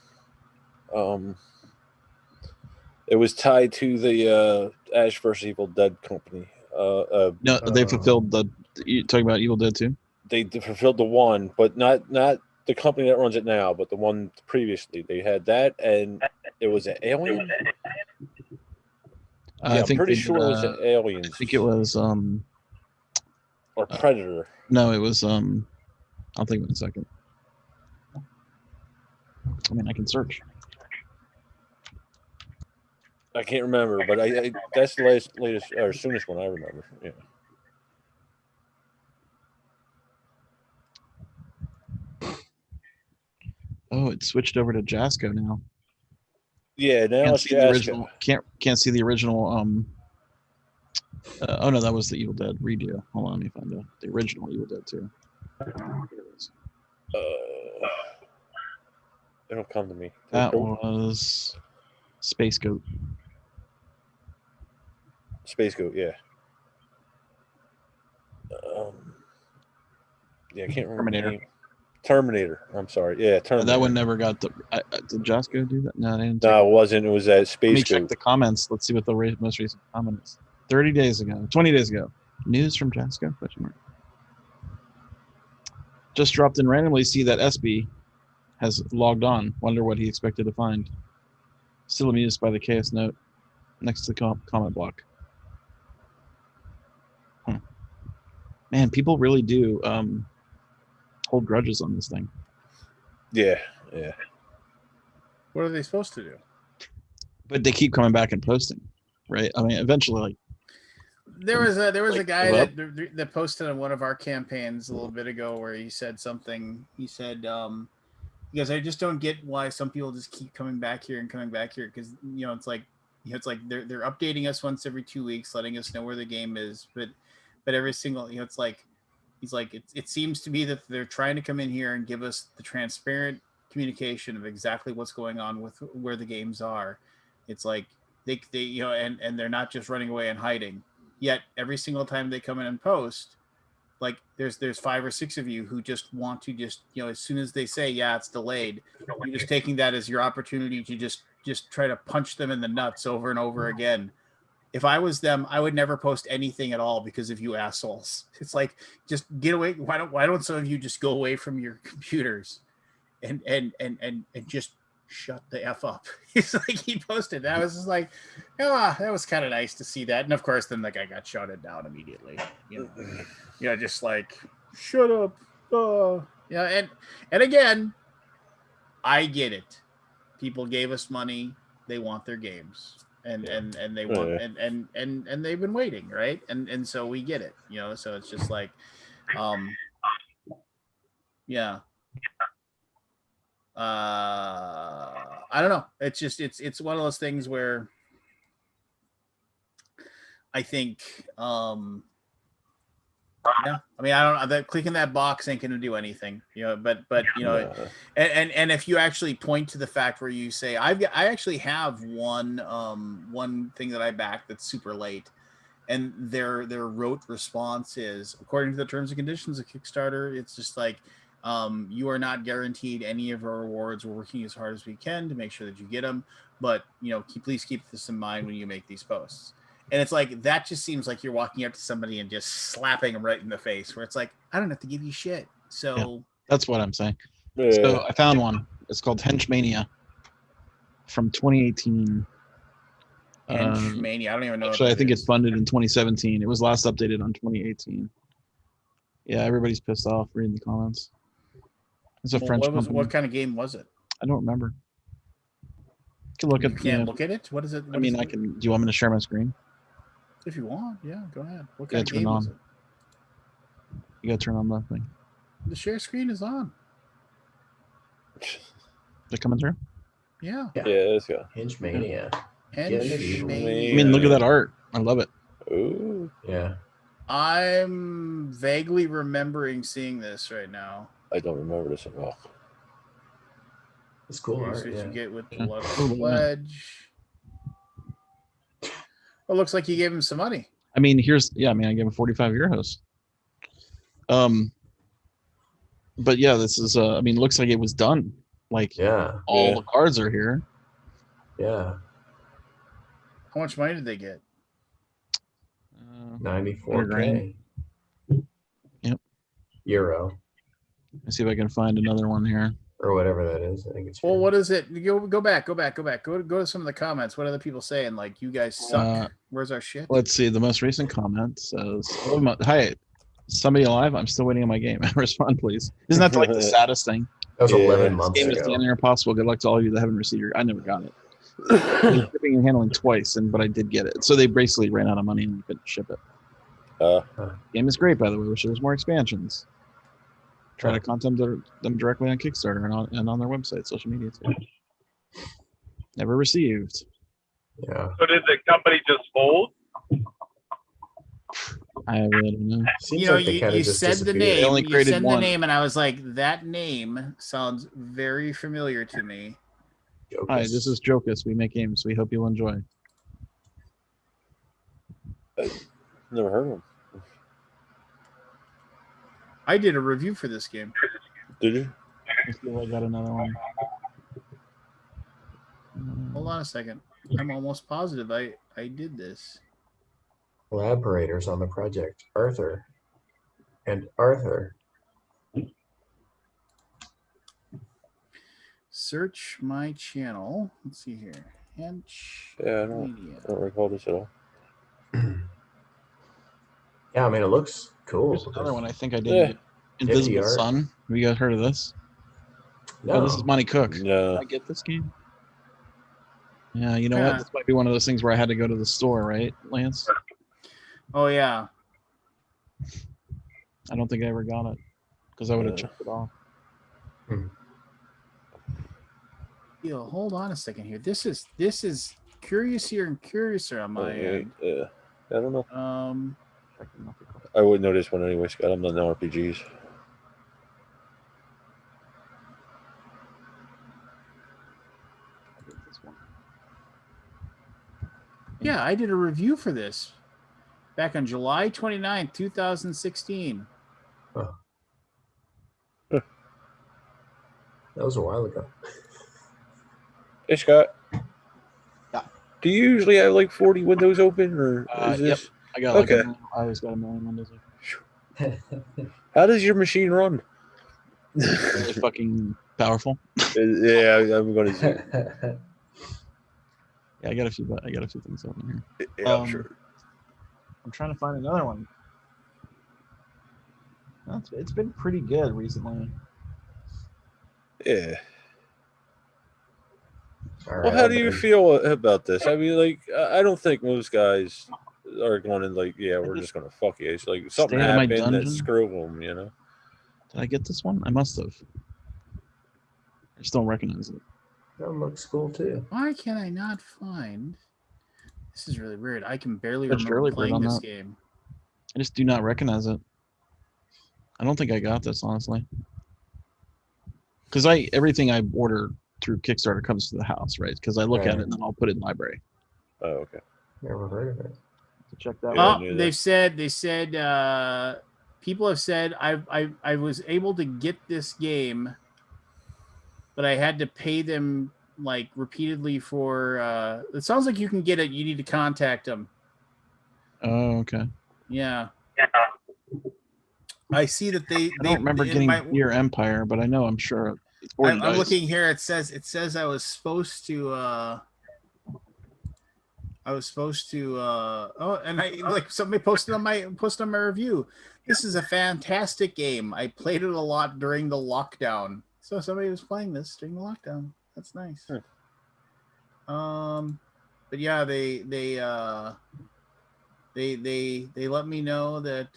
It was tied to the Ash vs. Evil Dead company. No, they fulfilled the. You talking about Evil Dead 2? They fulfilled the one, but not the company that runs it now, but the one previously. They had that, and it was an Alien. I think I'm pretty sure it was an Alien. I think it was or Predator. No, it was I'll think of it in a second. I mean, I can search. I can't remember, but I that's the latest or soonest one I remember. Yeah. Oh, it switched over to Jasco now. Yeah, now Can't it's see the Jasco. original. Can't see the original. Oh no, that was the Evil Dead redo. Hold on, let me find out the original Evil Dead 2. It'll come to me. That was Space Goat. Space Goat, yeah. Yeah, I can't remember. Terminator. Terminator. I'm sorry. Yeah, Terminator. That one never got the. Did Jasco do that? No, they didn't. No, it wasn't. It was at Space Let me Goat. check the comments. Let's see what the most recent comment is. 30 days ago, 20 days ago. News from Jasco? Question mark. Just dropped in randomly. See that SB has logged on. Wonder what he expected to find. Still amused by the chaos note next to the comment block. Man, people really do hold grudges on this thing. Yeah, yeah. What are they supposed to do? But they keep coming back and posting, right? I mean, eventually, like there was a guy give that posted on one of our campaigns a little bit ago where he said something. He said, because I just don't get why some people just keep coming back here and coming back here because it's like it's like they're updating us once every 2 weeks, letting us know where the game is, but every single, it's like he's like it seems to be that they're trying to come in here and give us the transparent communication of exactly what's going on with where the games are. It's like they and they're not just running away and hiding. Yet every single time they come in and post, like there's 5 or 6 of you who just want to just as soon as they say it's delayed, you're just taking that as your opportunity to just try to punch them in the nuts over and over again. If I was them, I would never post anything at all because of you assholes. It's like, just get away. Why don't some of you just go away from your computers and just shut the F up? He's like, he posted that. I was just like, that was kind of nice to see that. And of course, then the guy got shouted down immediately. Just like, shut up. And again, I get it. People gave us money. They want their games. And they want and they've been waiting, right? And so we get it, so it's just like I don't know, it's just it's one of those things where I think I mean, I don't know that clicking that box ain't going to do anything, but and if you actually point to the fact where you say, I actually have one thing that I backed that's super late, and their rote response is, according to the terms and conditions of Kickstarter, it's just like, you are not guaranteed any of our rewards. We're working as hard as we can to make sure that you get them, but please keep this in mind when you make these posts. And it's like, that just seems like you're walking up to somebody and just slapping them right in the face, where it's like, I don't have to give you shit. So that's what I'm saying. So I found one. It's called Henchmania from 2018. Henchmania. I don't even know. Actually, I think it's funded in 2017. It was last updated on 2018. Yeah, everybody's pissed off reading the comments. It's a French company. What kind of game was it? I don't remember. You can look at. Can't look at it. What is it? I mean, I can. Do you want me to share my screen? If you want, yeah, go ahead. What kind of turn game on. is it? You gotta turn on that thing. The share screen is on. Is it coming through? Yeah. Let's go. Henchmania. Henchmania. I mean, look at that art. I love it. Ooh. Yeah. I'm vaguely remembering seeing this right now. I don't remember this at all. It's cool Here's art. what Yeah. you get with the pledge. Well, looks like you gave him some money. I mean, I gave him 45 euros. But yeah, this is. I mean, looks like it was done. Like, all the cards are here. Yeah. How much money did they get? 94K. Yep. Euro. Let's see if I can find another one here. Or whatever that is. I think it's. Well, what is it? Go back. Go to some of the comments. What are the people saying? Like, you guys suck. Where's our shit? Let's see. The most recent comment says, "Hi, somebody alive? I'm still waiting on my game. Respond, please." Isn't that like the saddest thing? That was 11 months ago. This game is damn near impossible. Good luck to all of you that haven't received your. I never got it. Shipping and handling twice, but I did get it. So they basically ran out of money and couldn't ship it. Game is great, by the way. Wish there was more expansions. Try to contact them directly on Kickstarter and on their website, social media too. Never received. Yeah. So did the company just fold? I really don't know. You said the name. You said the name, and I was like, that name sounds very familiar to me. Jocus. Hi, this is Jocus. We make games. We hope you'll enjoy. Never heard of him. I did a review for this game. Did you? I feel I got another one. Hold on a second. I'm almost positive I did this. Collaborators on the project, Arthur. And Arthur. Search my channel. Let's see here. Yeah, I don't recall this at all. Yeah, I mean, it looks cool. Here's another one I think I did. Invisible Sun. Have you guys heard of this? No. Oh, this is Monty Cook. No. Did I get this game? Yeah, you know what? This might be one of those things where I had to go to the store, right, Lance? Oh, yeah. I don't think I ever got it because I would have checked it off. Yo, hold on a second here. This is curiouser and curiouser on my end. Yeah, I don't know. Checking out the call. I wouldn't know this one anyway, Scott. I'm not no RPGs. I'll get this one. Yeah, I did a review for this back on July 29th, 2016. That was a while ago. Hey, Scott. Yeah. Do you usually have like 40 windows open, or is Yep. this? I got like I always got a million windows. How does your machine run? Really fucking powerful. Yeah, I'm gonna see. Yeah, I got a few things open here. Yeah, I'm sure. I'm trying to find another one. No, it's been pretty good recently. Yeah. All Well, right, how I do you better- feel about this? I mean, like, I don't think most guys are going to like, yeah, we're just gonna fuck you. It's like something Stay out of my happened that dungeon? screw them, you know. Did I get this one? I must have. I just don't recognize it. That looks cool too. Why can I not find? This is really weird. I can barely Searched remember early bird playing on this that. game. I just do not recognize it. I don't think I got this honestly. Because everything I order through Kickstarter comes to the house, right? Because I look at it and then I'll put it in library. Oh, okay. Never heard of it. So check that Yeah, I Oh, out. knew they that. said people have said I was able to get this game, but I had to pay them like repeatedly for it sounds like you can get it, you need to contact them. Oh, okay. Yeah. I see that I don't remember getting Beer Empire, but I know I'm sure it's board and I'm dice. looking here. It says I was supposed to oh, and I like somebody posted on my review. This is a fantastic game. I played it a lot during the lockdown. So somebody was playing this during the lockdown. That's nice. But yeah, they let me know that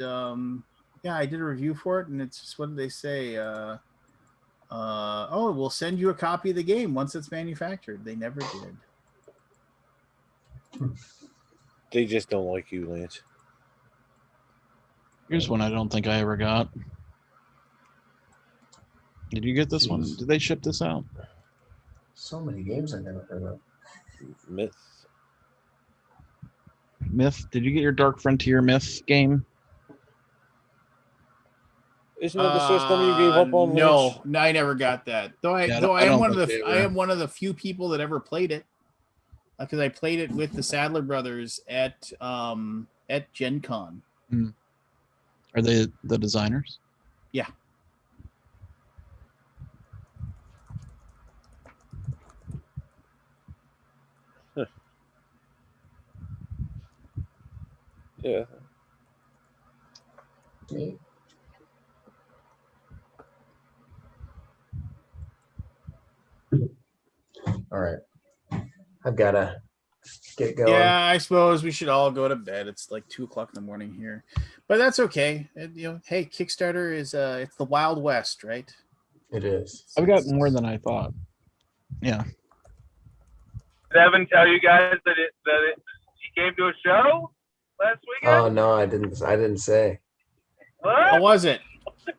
yeah, I did a review for it, and it's just, what did they say? Oh, we'll send you a copy of the game once it's manufactured. They never did. They just don't like you, Lance. Here's one I don't think I ever got. Did you get this one? Jeez. Did they ship this out? So many games I never heard of. Myth. Did you get your Dark Frontier Myth game? Isn't that the system you gave up on? No, I never got that. Though I am one of the I am one of the few people that ever played it, because I played it with the Sadler brothers at Gen Con. Are they the designers? Yeah. Yeah. Neat. All right. I've got to get going. Yeah, I suppose we should all go to bed. It's like 2:00 in the morning here, but that's okay. Hey, Kickstarter is it's the Wild West, right? It is. I've got more than I thought. Yeah. Did Evan tell you guys that he came to a show last weekend? Oh no, I didn't say. What? How was it?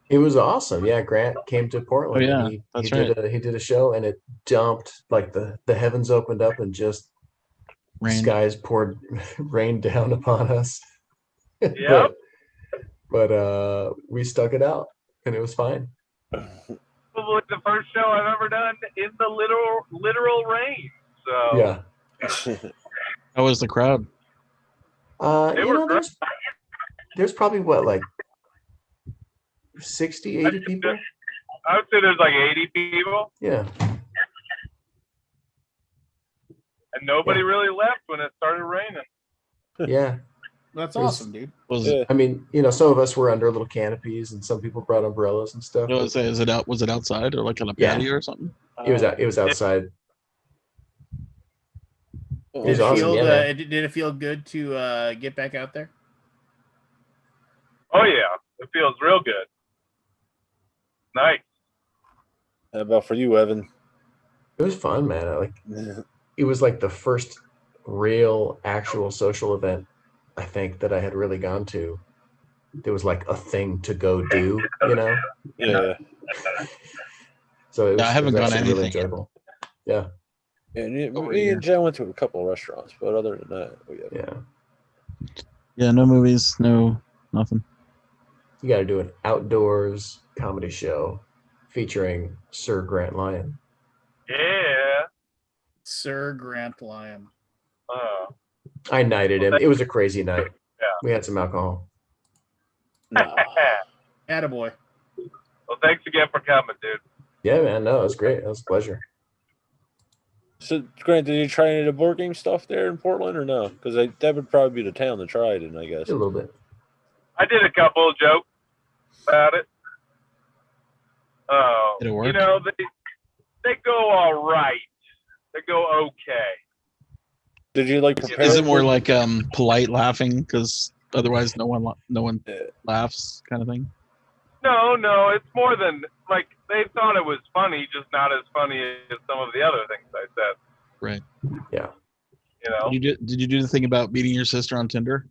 It was awesome. Yeah, Grant came to Portland. Oh, yeah, he that's he did a show, and it dumped, like the heavens opened up and just Rain. skies poured rain down upon us. Yep. but we stuck it out, and it was fine. Probably the first show I've ever done in the literal rain. So Yeah. How was the crowd? They You were know, there's probably what, like 60, 80 people. I would say there's like 80 people, Yeah. and nobody really left when it started raining. Yeah. That's It was- awesome, dude. Was Yeah. I mean, some of us were under little canopies, and some people brought umbrellas and stuff. was it outside or like on a Yeah. patio or something? It was outside. It was Did it awesome. feel Yeah, man. did it feel good to get back out there? Oh yeah, it feels real good. Nice. How about for you, Evan? It was fun, man. It was like the first real actual social event I think that I had really gone to. There was like a thing to go do, you know? Yeah. So it was, I haven't it was gone to actually really anything yet. enjoyable. Yeah. And Over me here. and Jen went to a couple of restaurants, but other than that, we haven't. Yeah. Yeah, no movies, no nothing. You got to do an outdoors comedy show featuring Sir Grant Lyon. Yeah. Sir Grant Lyon. I knighted him. It was a crazy night. Yeah. We had some alcohol. No. Attaboy. Well, thanks again for coming, dude. Yeah, man. No, it was great. It was a pleasure. So, Grant, did you try any of the board game stuff there in Portland or no? Because that would probably be the town to try it in, I guess. A little bit. I did a couple of jokes about it. Did it work? You know, they go all right. They go okay. Did you like prepare? Is it more like polite laughing because otherwise no one laughs kind of thing? No, it's more than like they thought it was funny, just not as funny as some of the other things I said. Right. Yeah. You know. Did you do the thing about meeting your sister on Tinder?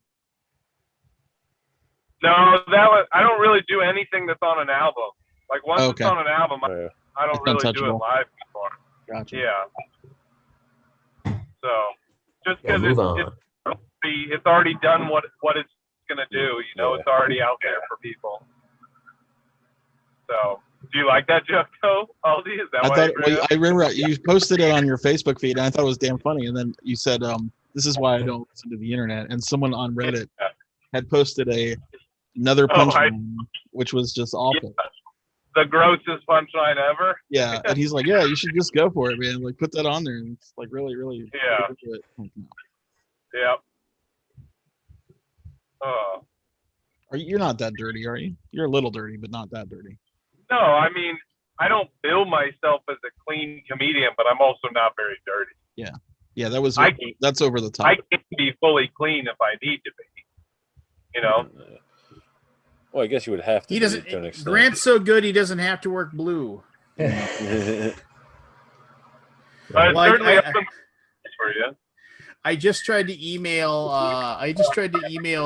No, I don't really do anything that's on an album. Like once it's on an album, I don't It's really do it untouchable. live anymore. Gotcha. Yeah. So just Yeah, because move on. it's already done what it's gonna do. You know, Yeah. it's already out there for people. So, do you like that joke though, Aldi? Is that I why thought you bring it up? I remember you posted it on your Facebook feed, and I thought it was damn funny. And then you said, "This is why I don't listen to the internet." And someone on Reddit had posted another punchline, which was just awful. Yeah. The grossest punchline ever. Yeah, and he's like, "Yeah, you should just go for it, man. Like, put that on there." And it's like really, really. Yeah. Like, no. Yep. Oh. You're not that dirty, are you? You're a little dirty, but not that dirty. No, I mean, I don't bill myself as a clean comedian, but I'm also not very dirty. Yeah, that's over the top. I can be fully clean if I need to be. You know. Well, I guess you would have to. He be doesn't. to an extent. Grant's so good he doesn't have to work blue. Certainly Like, up for you. I just tried to email.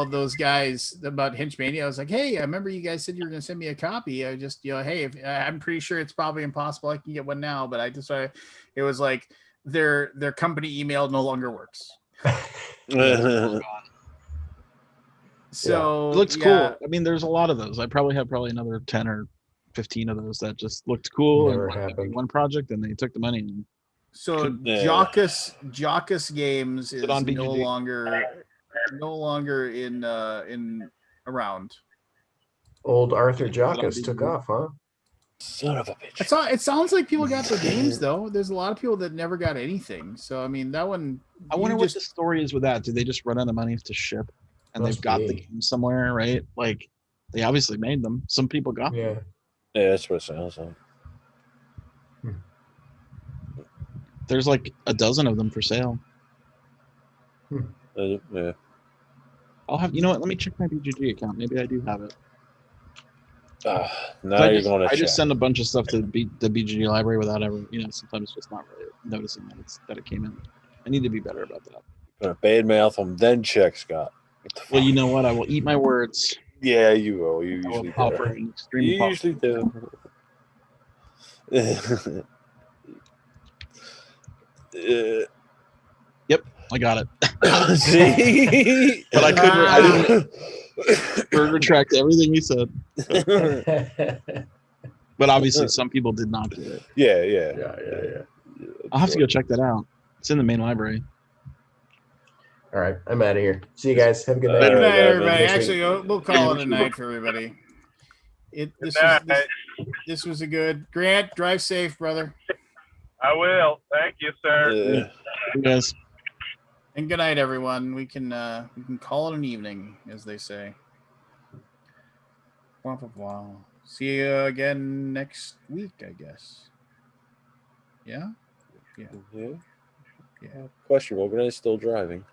Those guys about Hinchmania. I was like, "Hey, I remember you guys said you were going to send me a copy. I just, hey, I'm pretty sure it's probably impossible. I can get one now, but it was like their company email no longer works. So it looks cool. I mean, there's a lot of those. I probably have another 10 or 15 of those that just looked cool. Never and happened. One project, and they took the money. And So Jockus Games is on no BGG. longer in around. Old Arthur Jockus took off, huh? Son of a bitch. It sounds like people got their games though. There's a lot of people that never got anything. So I mean, that one. I wonder what the story is with that. Did they just run out of money to ship, and they've got the game somewhere, right? Like they obviously made them. Some people got them. Yeah, that's what it sounds like. There's like a dozen of them for sale. Yeah. I'll have. You know what? Let me check my BGG account. Maybe I do have it. Now you're going to I just send a bunch of stuff to the BGG library without ever, sometimes just not really noticing that it came in. I need to be better about that. Gonna bad mouth them, then check, Scott. Well, you know what? I will eat my words. Yeah, you will. You usually do. You usually do. Yep, I got it. See, but I didn't retract everything you said. But obviously, some people did not get it. Yeah. I'll have to go check that out. It's in the main library. All right, I'm out of here. See you guys. Have a good night. Good night, everybody. Actually, we'll call it a night for everybody. This was a good. Grant, drive safe, brother. I will. Thank you, sir. Yes. And good night, everyone. We can call it an evening, as they say. Wow. See you again next week, I guess. Yeah. Questionable. Grenade still driving.